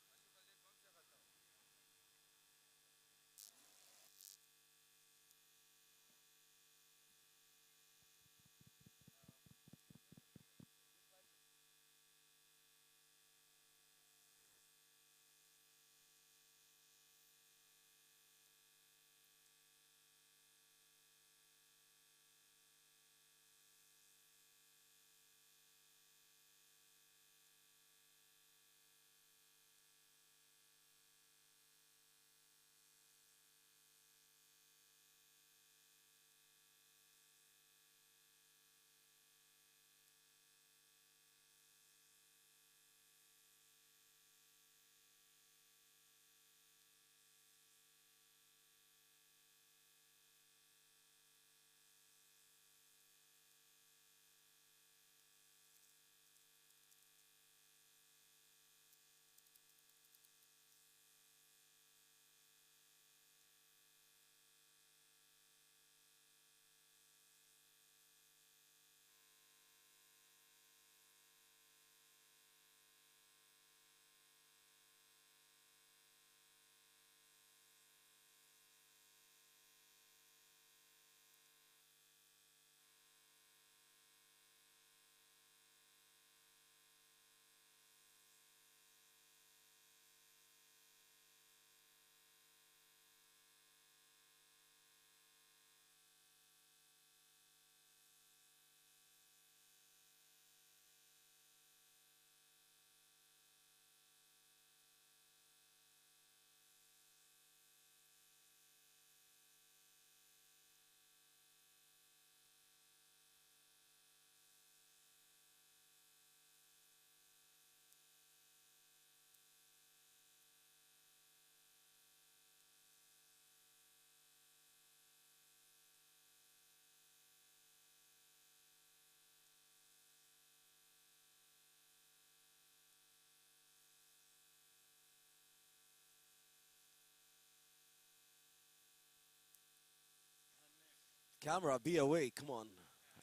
كاميرا بي اواي كمان.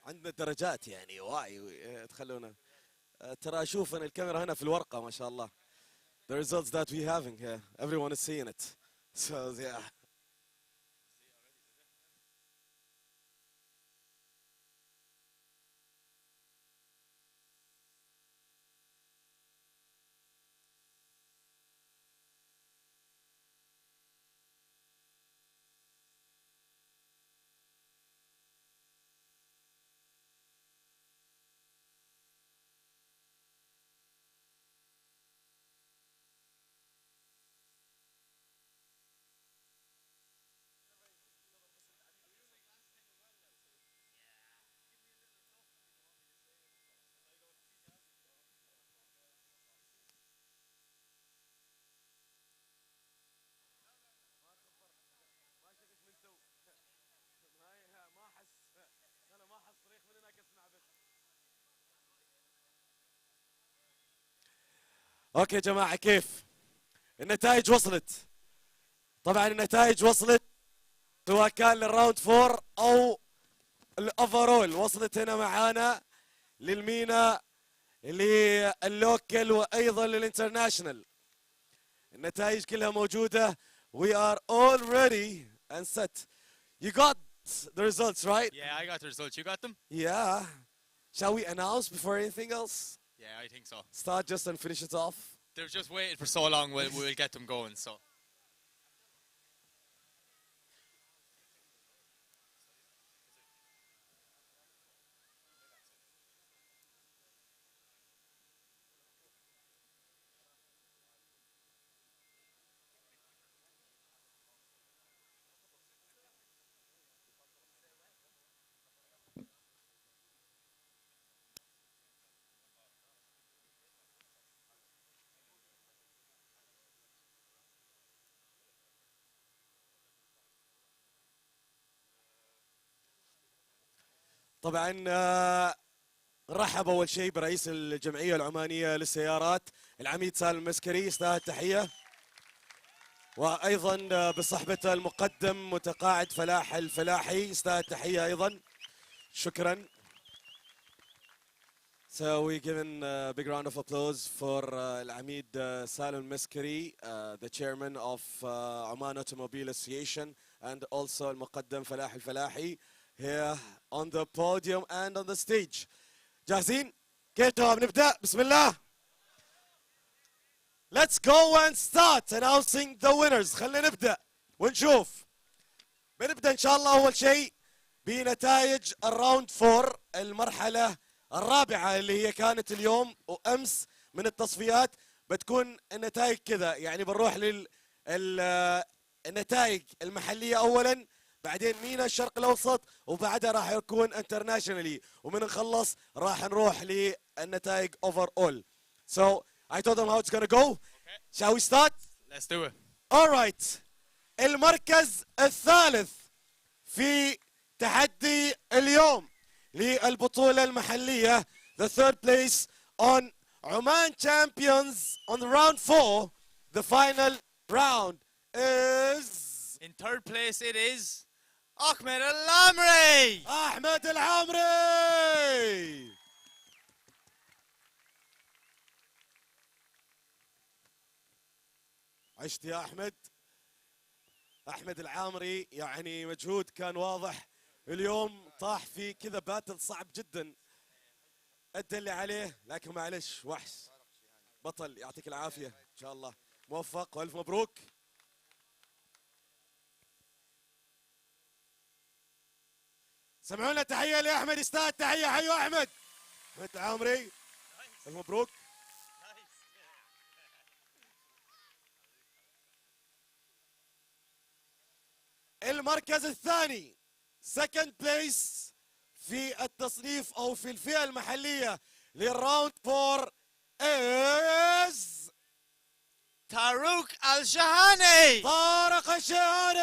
عندنا درجات يعني واي تخلونا. ترى اشوف انا الكاميرا هنا في الورقه ما شاء الله. The results that we having here, everyone is seeing it. So yeah. اوكي يا جماعه كيف النتائج وصلت؟ طبعا النتائج وصلت سواء كان للراوند 4 او الاوفرول، وصلت هنا معانا للمينا لللوكل وايضا للانترناشنال. النتائج كلها موجوده. We are all ready and set. You got the results, right? Yeah, I got the results. You got them? Yeah. Shall we announce before anything else? Yeah, I think so. Start just and finish it off. They've just waited for so long, we'll get them going, so. طبعا نرحب اول شيء برئيس الجمعيه العمانيه للسيارات العميد سالم المسكري، يستاهل التحيه. وايضا بصحبته المقدم متقاعد فلاح الفلاحي، يستاهل التحيه ايضا. شكرا. So we given a big round of applause for العميد سالم المسكري, the chairman of Oman Automobile Association, and also المقدم فلاح الفلاحي here on the podium and on the stage. جاهزين؟ كيف شباب نبدأ؟ بسم الله. Let's go and start announcing the winners. خلينا نبدأ ونشوف. بنبدأ إن شاء الله أول شيء بنتائج الراوند 4 المرحلة الرابعة اللي هي كانت اليوم وأمس من التصفيات. بتكون النتائج كذا، يعني بنروح للنتائج المحلية أولاً، بعدين مينا الشرق الأوسط، وبعدها راح يكون انترناشونالي، ومن نخلص راح نروح للنتائج overall. So I told them how it's gonna go. Okay. Shall we start? Let's do it. All right. المركز الثالث في تحدي اليوم للبطولة المحلية, the third place on Oman Champions on the round 4, the final round is... In third place it is Ahmed Al-Amri. أحمد العامري. عشت يا أحمد. أحمد العامري يعني مجهود كان واضح اليوم، طاح في كذا باتل صعب جدا، أدى اللي عليه، لكن معلش وحش بطل. يعطيك العافية إن شاء الله، موفق وألف مبروك. سمعونا تحية لأحمد، يستاهل تحية. حيوا أحمد. أحمد العامري ألف مبروك. المركز الثاني second place في التصنيف او في الفئة المحلية للراوند 4 is طارق الشهاني. طارق الشهاني.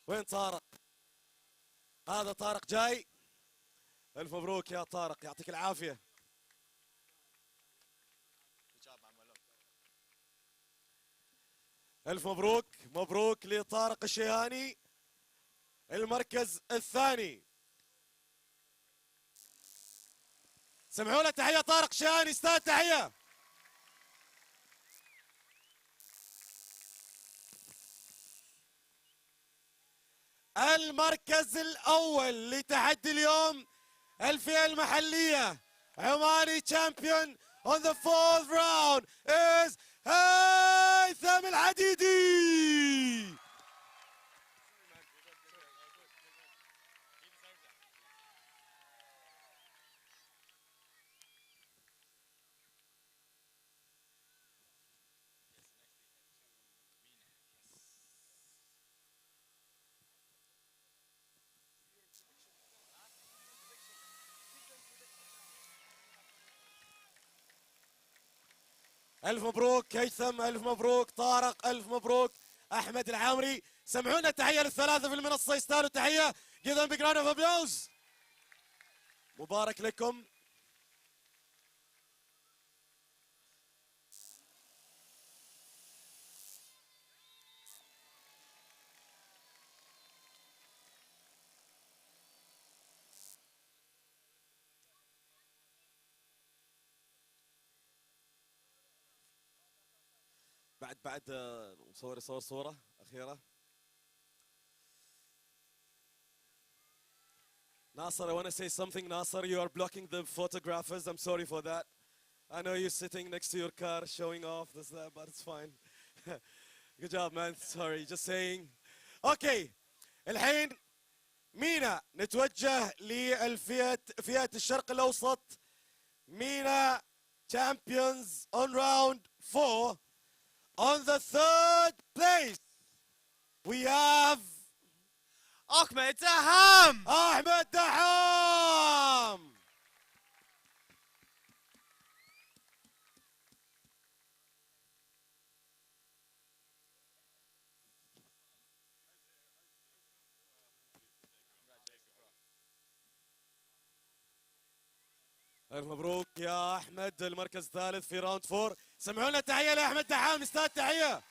وين طارق؟ هذا طارق جاي. الف مبروك يا طارق، يعطيك العافية. ألف مبروك، مبروك لطارق الشيهاني المركز الثاني. سمعوا له تحية طارق الشيهاني، يستاهل تحية. المركز الأول لتحدي اليوم الفئة المحلية عماني تشامبيون on the 4th round is هيثم الحديدي. ألف مبروك هيثم، ألف مبروك طارق، ألف مبروك أحمد العامري. سمعونا تحية للثلاثة في المنصة، يستاهلوا تحية. Give them a big round of applause. مبارك لكم. بعد نصور صورة أخيرة. Nasser, I want to say something. Nasser, you are blocking the photographers. I'm sorry for that. I know you're sitting next to your car showing off this, that, but it's fine. Good job, man. Sorry, just saying. Okay. الحين مينا نتوجه فئة الشرق الأوسط. مينا champions on round 4. On the 3rd place, we have أحمد دحام. أحمد دحام. ألف مبروك يا أحمد، المركز الثالث في راوند 4. سمعونا تحية لأحمد دحام، يستاهل تحية.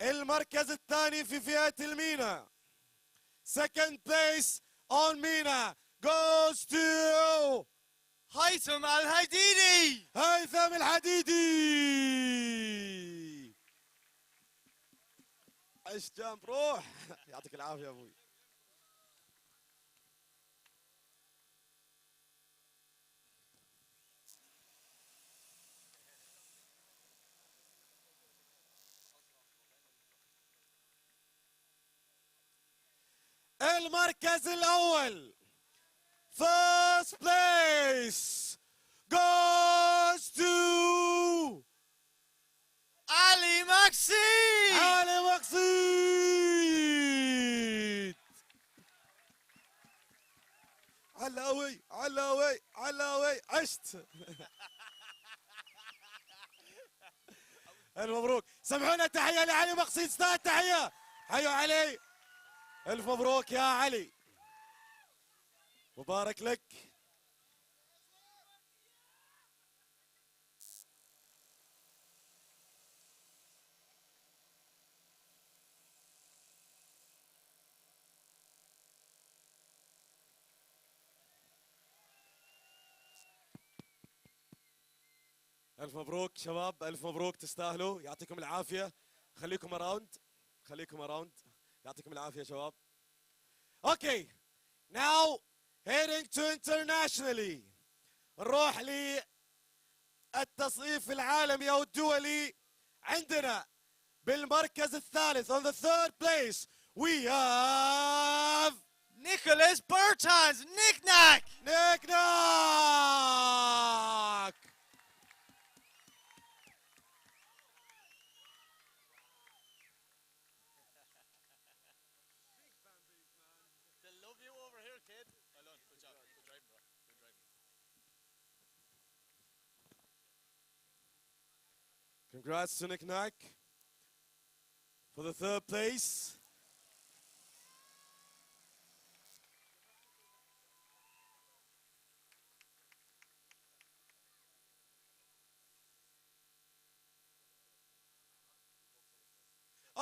المركز الثاني في فئة المينا. Second place on Mina goes to هيثم الحديدي. هيثم الحديدي. عش جنب روح. يعطيك العافية يا أبوي. المركز الأول first place goes to علي مقصيد. علي مقصيد. علاوي علاوي علاوي عشت. ألف مبروك. سمعونا تحية لعلي مقصيد، استاذ تحية. حيوا علي. ألف مبروك يا علي، مبارك لك. ألف مبروك شباب، ألف مبروك، تستاهلوا، يعطيكم العافية. خليكم أراوند، خليكم أراوند، يعطيكم العافية شباب. Okay, now heading to internationally. نروح للتصنيف العالمي أو الدولي. عندنا بالمركز الثالث on the 3rd place we have Nicholas Bertans. Knick-knack. Knick-knack. Congrats to Knick-knack for the 3rd place.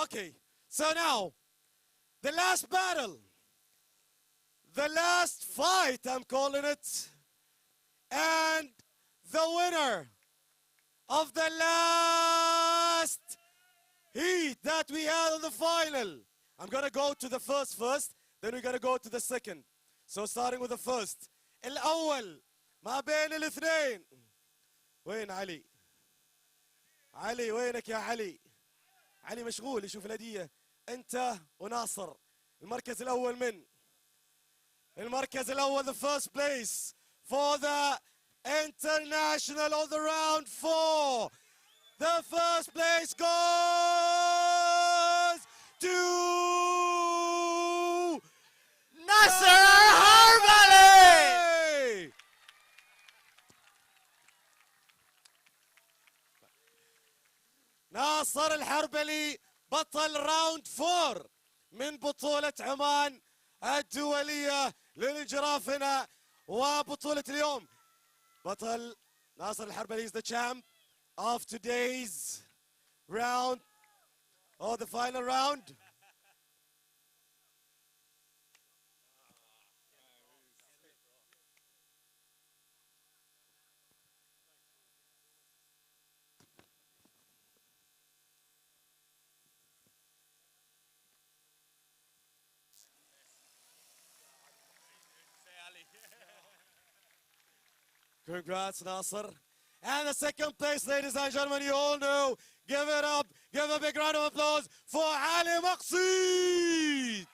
Okay, so now, the last battle, the last fight, I'm calling it, and the winner of the last heat that we had on the final. I'm gonna go to the first, then we're gonna go to the second. So starting with the first. الأول ما بين الاثنين. وين علي؟ علي وينك يا علي؟ علي مشغول يشوف الهدية. أنت وناصر. المركز الأول من؟ المركز الأول, the first place for the international of the round 4. The first place goes to Nasser Harbali! ناصر الحربلي بطل راوند 4 من بطولة عمان الدولية للجراف هنا وبطولة اليوم. بطل ناصر الحربلي is the champ of today's round, or the final round. Congrats, Nasser. And the second place, ladies and gentlemen, you all know, give it up, give a big round of applause for Ali Maqsid.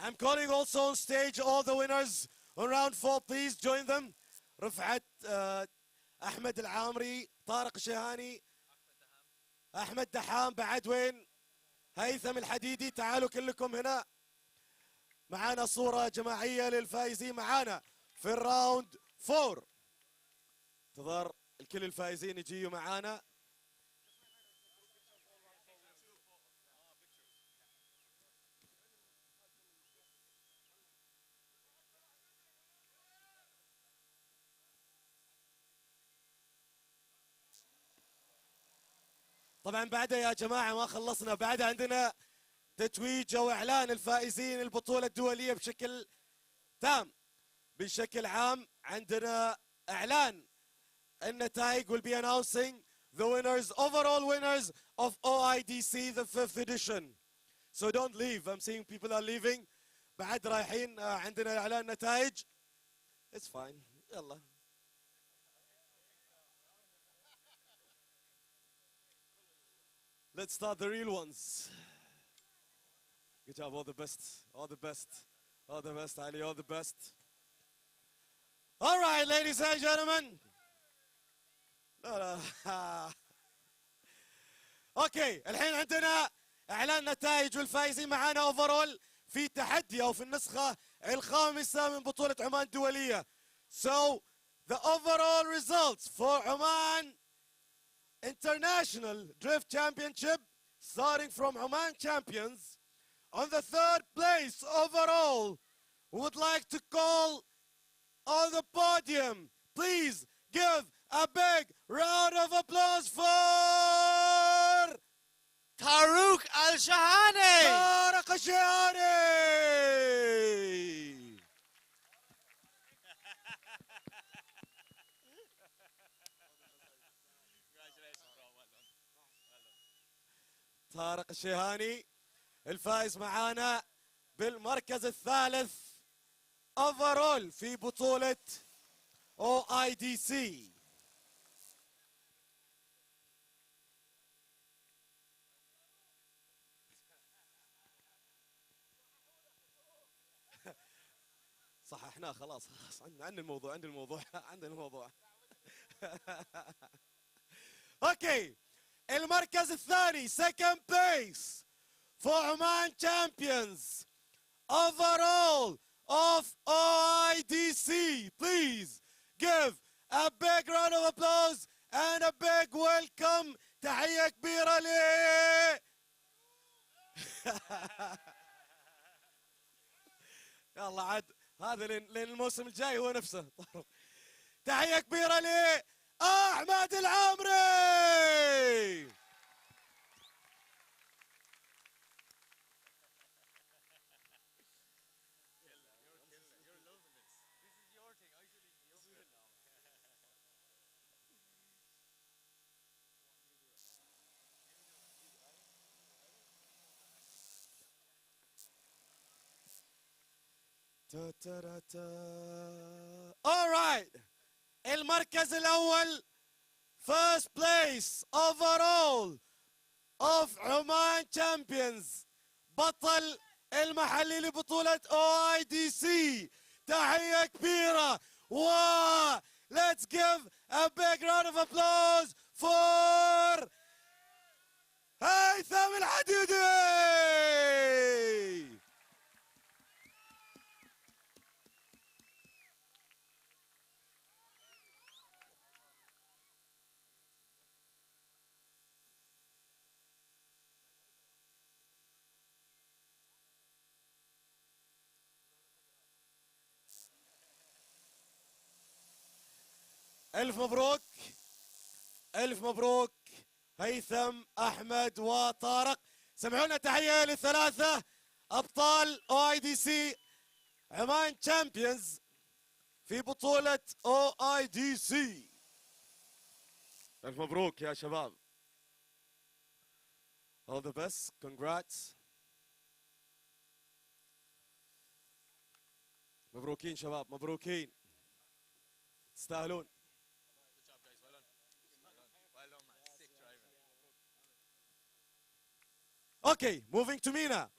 I'm calling also on stage all the winners on round 4. Please join them. رفعت أحمد العامري, طارق الشهاني, أحمد دحام, بعد وين؟ هيثم الحديدي. تعالوا كلكم هنا. معانا صورة جماعية للفائزين معانا في الراوند 4. انتظر الكل الفائزين يجيوا معانا. طبعا بعدها يا جماعة ما خلصنا, بعد عندنا تتويج او اعلان الفائزين البطولة الدولية بشكل تام. بشكل عام عندنا اعلان النتائج. will be announcing the winners, overall winners of OIDC the 5th edition. So don't leave, I'm seeing people are leaving. بعد رايحين, عندنا اعلان نتائج. It's fine, يلا. Let's start the real ones. Good job, all the best, all the best, all the best, Ali, all the best. All right, ladies and gentlemen. اوكي, الحين عندنا اعلان نتائج والفائزين معانا اوفرول في تحدي او في النسخة الخامسة من بطولة عمان الدولية. So the overall results for Oman International Drift Championship, starting from Oman champions, on the 3rd place overall, would like to call on the podium. Please give a big round of applause for Tarouk Al-Shahani. Tariq Al-Shahani. طارق الشهاني الفائز معانا بالمركز الثالث اوفرول في بطولة OIDC. ربحناه خلاص عندنا الموضوع عندنا الموضوع. اوكي المركز الثاني second place for Oman champions overall of OIDC. Please give a big round of applause and a big welcome. تحية كبيرة ليه. يلا عاد هذا لين الموسم الجاي هو نفسه. تحية كبيرة ليه أحمد العامري. All right. المركز الأول first place overall of Oman champions بطل المحلي لبطولة OIDC. تحية كبيرة و let's give a big round of applause for هيثم الحديدي. ألف مبروك ألف مبروك هيثم أحمد وطارق. سمعونا تحية للثلاثة أبطال OIDC عمان تشامبيونز في بطولة OIDC. ألف مبروك يا شباب. All the best. Congrats. مبروكين شباب مبروكين. تستاهلون. Okay, moving to Mina.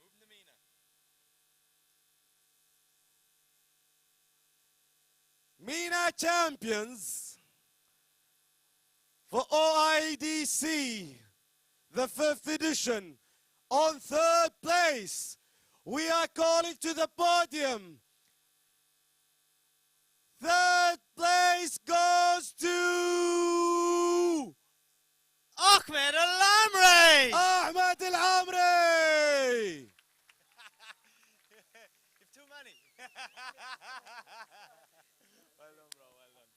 Mina champions for OIDC, the 5th edition, on 3rd place. We are calling to the podium. 3rd place goes to Ahmed Al-Amri. Ahmed Al-Amri. You've too many. Well done, bro. Well done.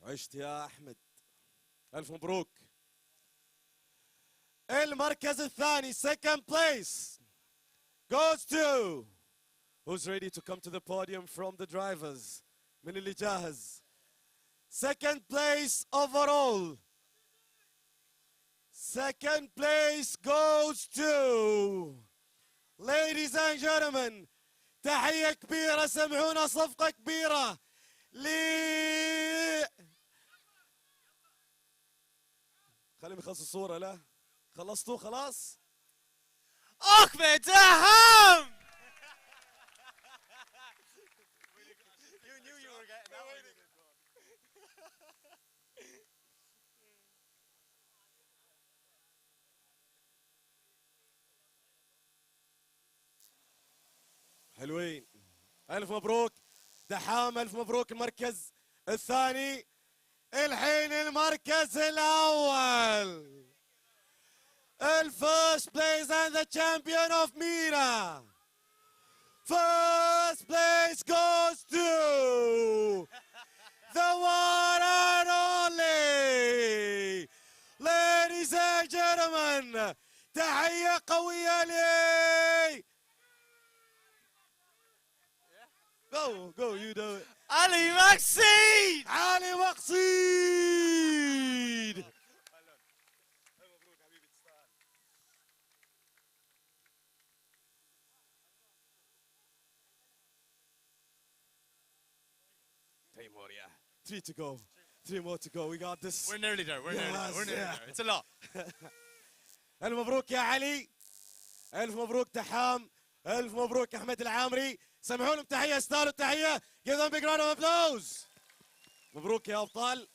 عشت يا أحمد. ألف مبروك. المركز الثاني second place goes to who's ready to come to the podium from the drivers. من اللي جاهز. Second place overall. Second place goes to ladies and gentlemen. تحية كبيرة سمعونا صفقة كبيرة خليهم يخلصوا الصورة لا خلصتوا خلاص Ahmed Daham. You knew you were getting that one. حلوين. ألف مبروك دحام. ألف مبروك المركز الثاني. الحين المركز الأول. First place and the champion of Mina. First place goes to the one and only. Ladies and gentlemen, تحية قوية لي. Go, you do it. Ali Maxine. علي مقصيد. Three more, yeah. 3 to go. 3 more to go. We got this. We're nearly there. We're nearly there. We're nearly there. It's a lot. ألف مبروك يا علي. ألف مبروك تحام. ألف مبروك أحمد العامري. سمعوا لهم تحية، استاهلوا التحية. Give them a big round of applause. مبروك يا أبطال.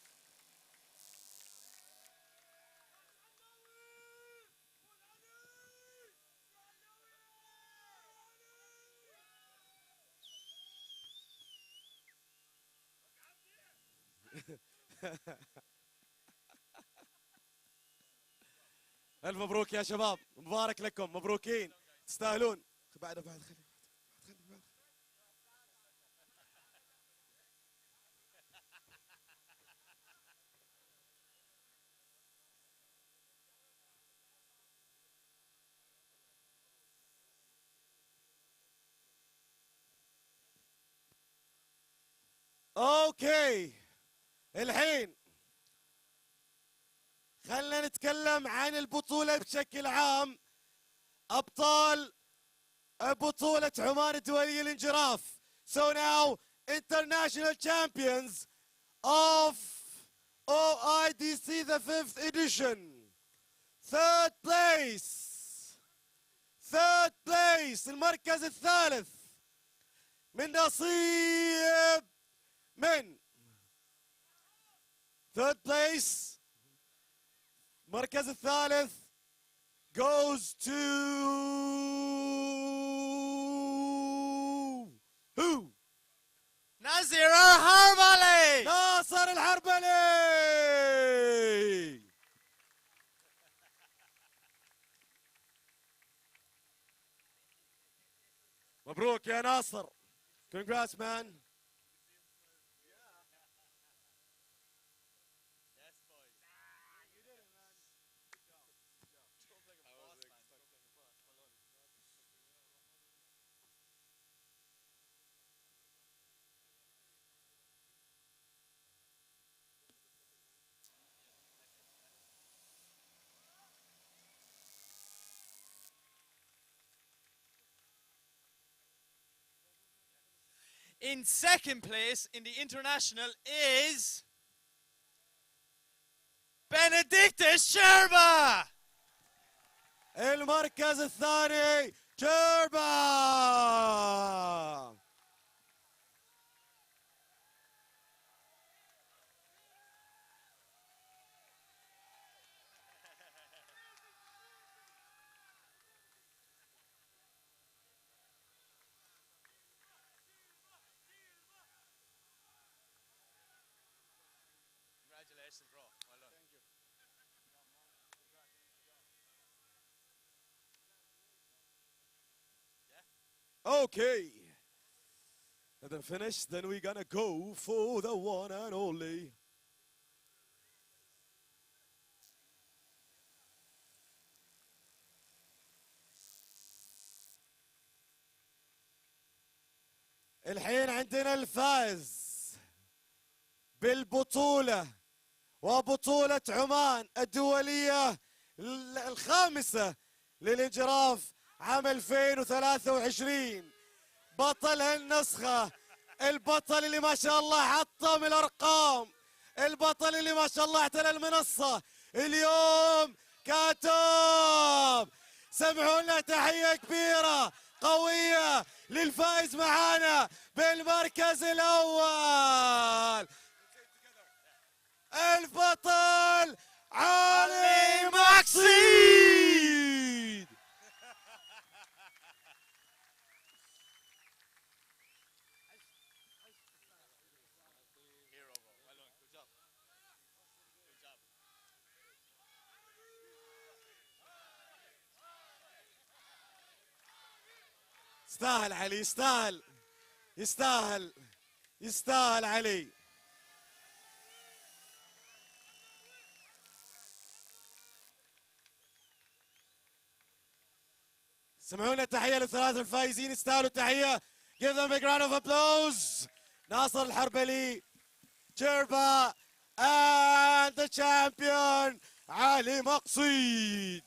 ألف مبروك يا شباب، مبارك لكم، مبروكين، تستاهلون. بعد خلي اوكي. الحين خلينا نتكلم عن البطولة بشكل عام. أبطال بطولة عمان الدولية للانجراف. So now international champions of OIDC the 5th edition. Third place المركز الثالث من نصيب من third place. المركز الثالث goes to who? ناصر الحربلي. ناصر الحربلي. مبروك يا ناصر. Congrats man. In second place in the international is Benedictus Sherba. المركز الثاني شربا. Congratulations, bro. Well done. Thank you. Okay. And then finish, then we're gonna go for the one and only. الحين عندنا الفائز بالبطولة وبطولة عمان الدولية الخامسة للانجراف عام 2023. بطل هالنسخة، البطل اللي ما شاء الله حطم الأرقام، البطل اللي ما شاء الله اعتلى المنصة اليوم كاتوب. سمعوا لنا تحية كبيرة قوية للفائز معانا بالمركز الأول البطل علي مقصيد. يستاهل علي، يستاهل يستاهل يستاهل علي. سمعونا تحية للثلاثة الفائزين، يستاهلوا التحية. Give them a big round of applause. ناصر الحربلي، جربا and the champion علي مقصيد.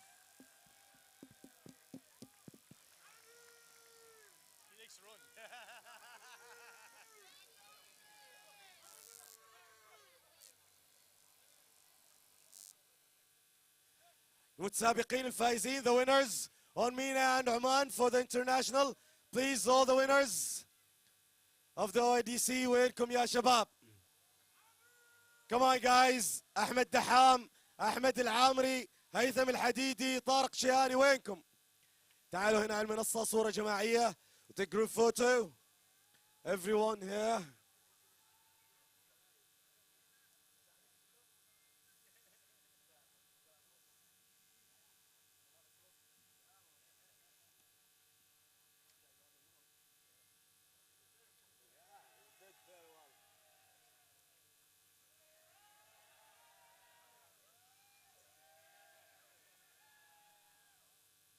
المتسابقين الفائزين, the winners on Mina and Oman for the international. Please, all the winners of the OIDC, وينكم يا شباب? Come on guys. أحمد دحام, أحمد العامري, هيثم الحديدي, طارق شياني, وينكم؟ تعالوا هنا على المنصة, صورة جماعية, take group photo. Everyone here.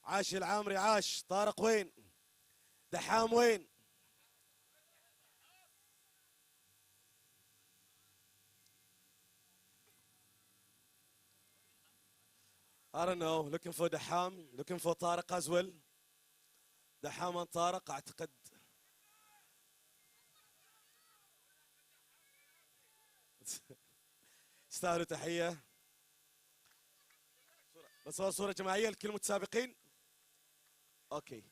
عاش العامري, عاش. طارق وين؟ دحام وين؟ I don't know. Looking for Daham, looking for Tariq as well. Daham and Tariq أعتقد. يستاهلوا تحية. بصور صورة جماعية لكل المتسابقين. اوكي.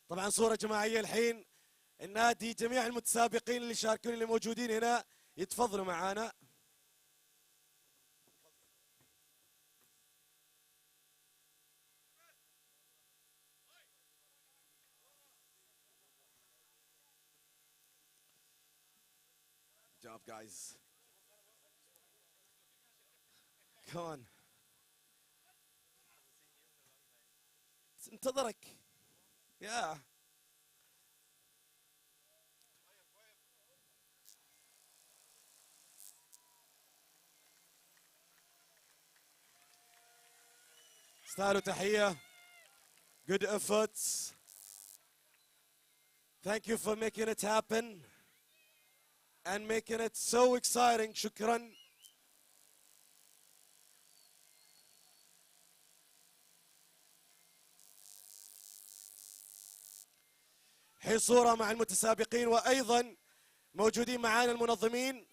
طبعا صورة جماعية الحين. النادي جميع المتسابقين اللي شاركون اللي موجودين هنا يتفضلوا معانا. Good job guys. Come on. انتظرك. Yeah. استاهلوا تحية. Good efforts. Thank you for making it happen and making it so exciting. شكرا. حين صورة مع المتسابقين وأيضا موجودين معانا المنظمين.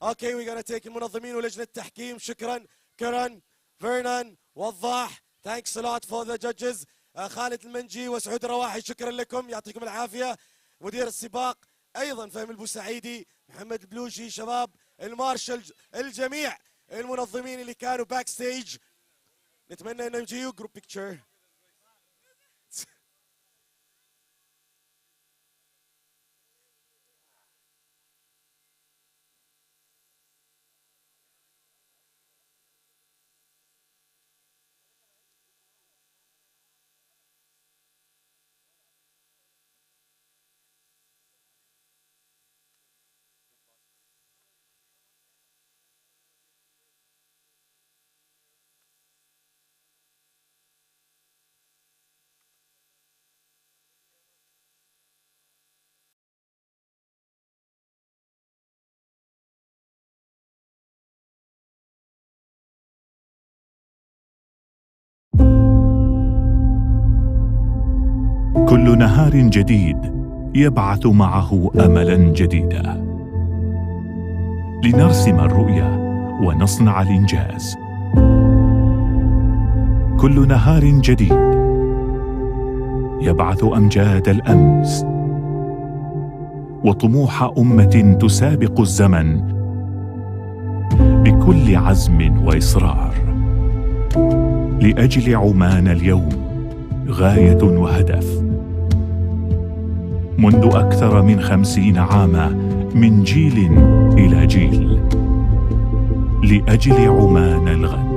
Okay, we're gonna take المنظمين ولجنة التحكيم. شكرا. كرن, فيرنان, وضاح. Thanks a lot for the judges. خالد المنجي وسعود الرواحي, شكرا لكم, يعطيكم العافية. مدير السباق أيضا فهم البوسعيدي, محمد البلوشي, شباب المارشل, الجميع المنظمين اللي كانوا باك ستيج. نتمنى أن نجيو جروب بيكتشر. كل نهار جديد يبعث معه املا جديدا لنرسم الرؤيا ونصنع الانجاز. كل نهار جديد يبعث امجاد الامس وطموح امه تسابق الزمن بكل عزم واصرار لاجل عمان. اليوم غايه وهدف منذ أكثر من 50 عاما، من جيل إلى جيل، لأجل عمان الغد.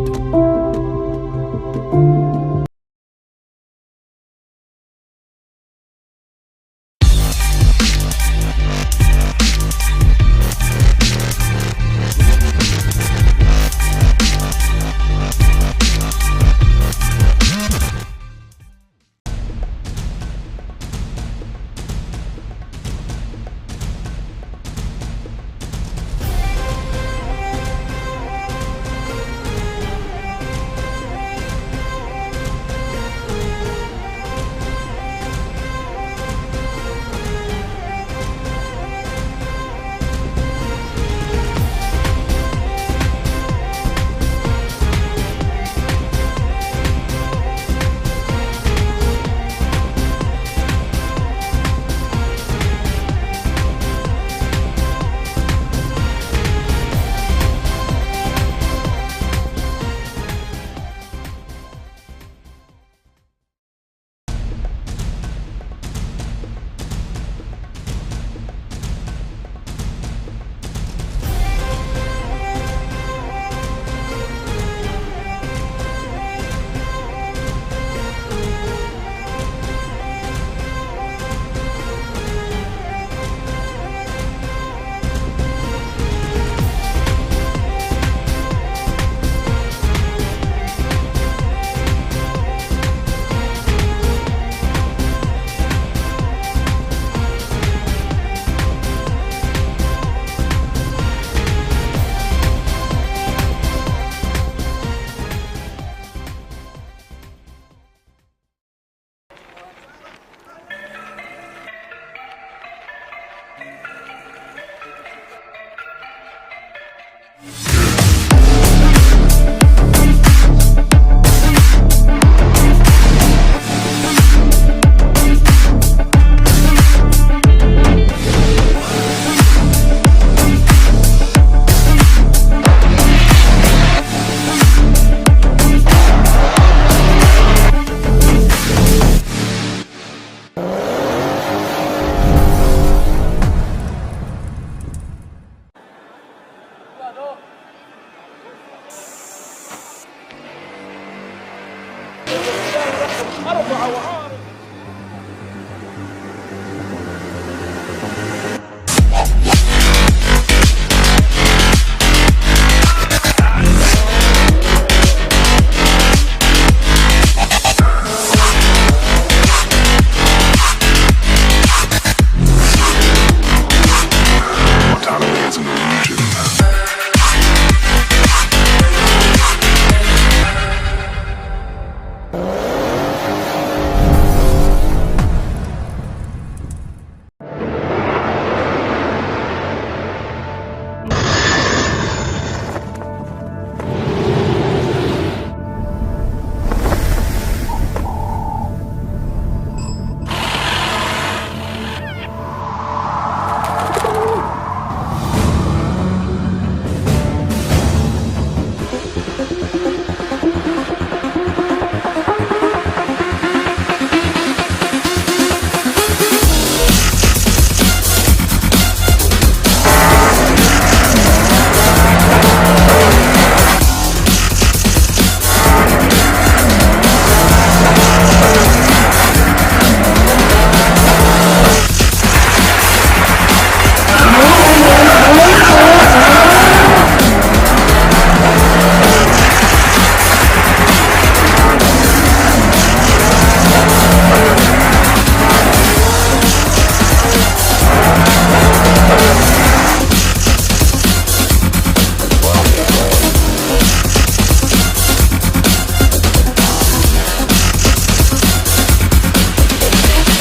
4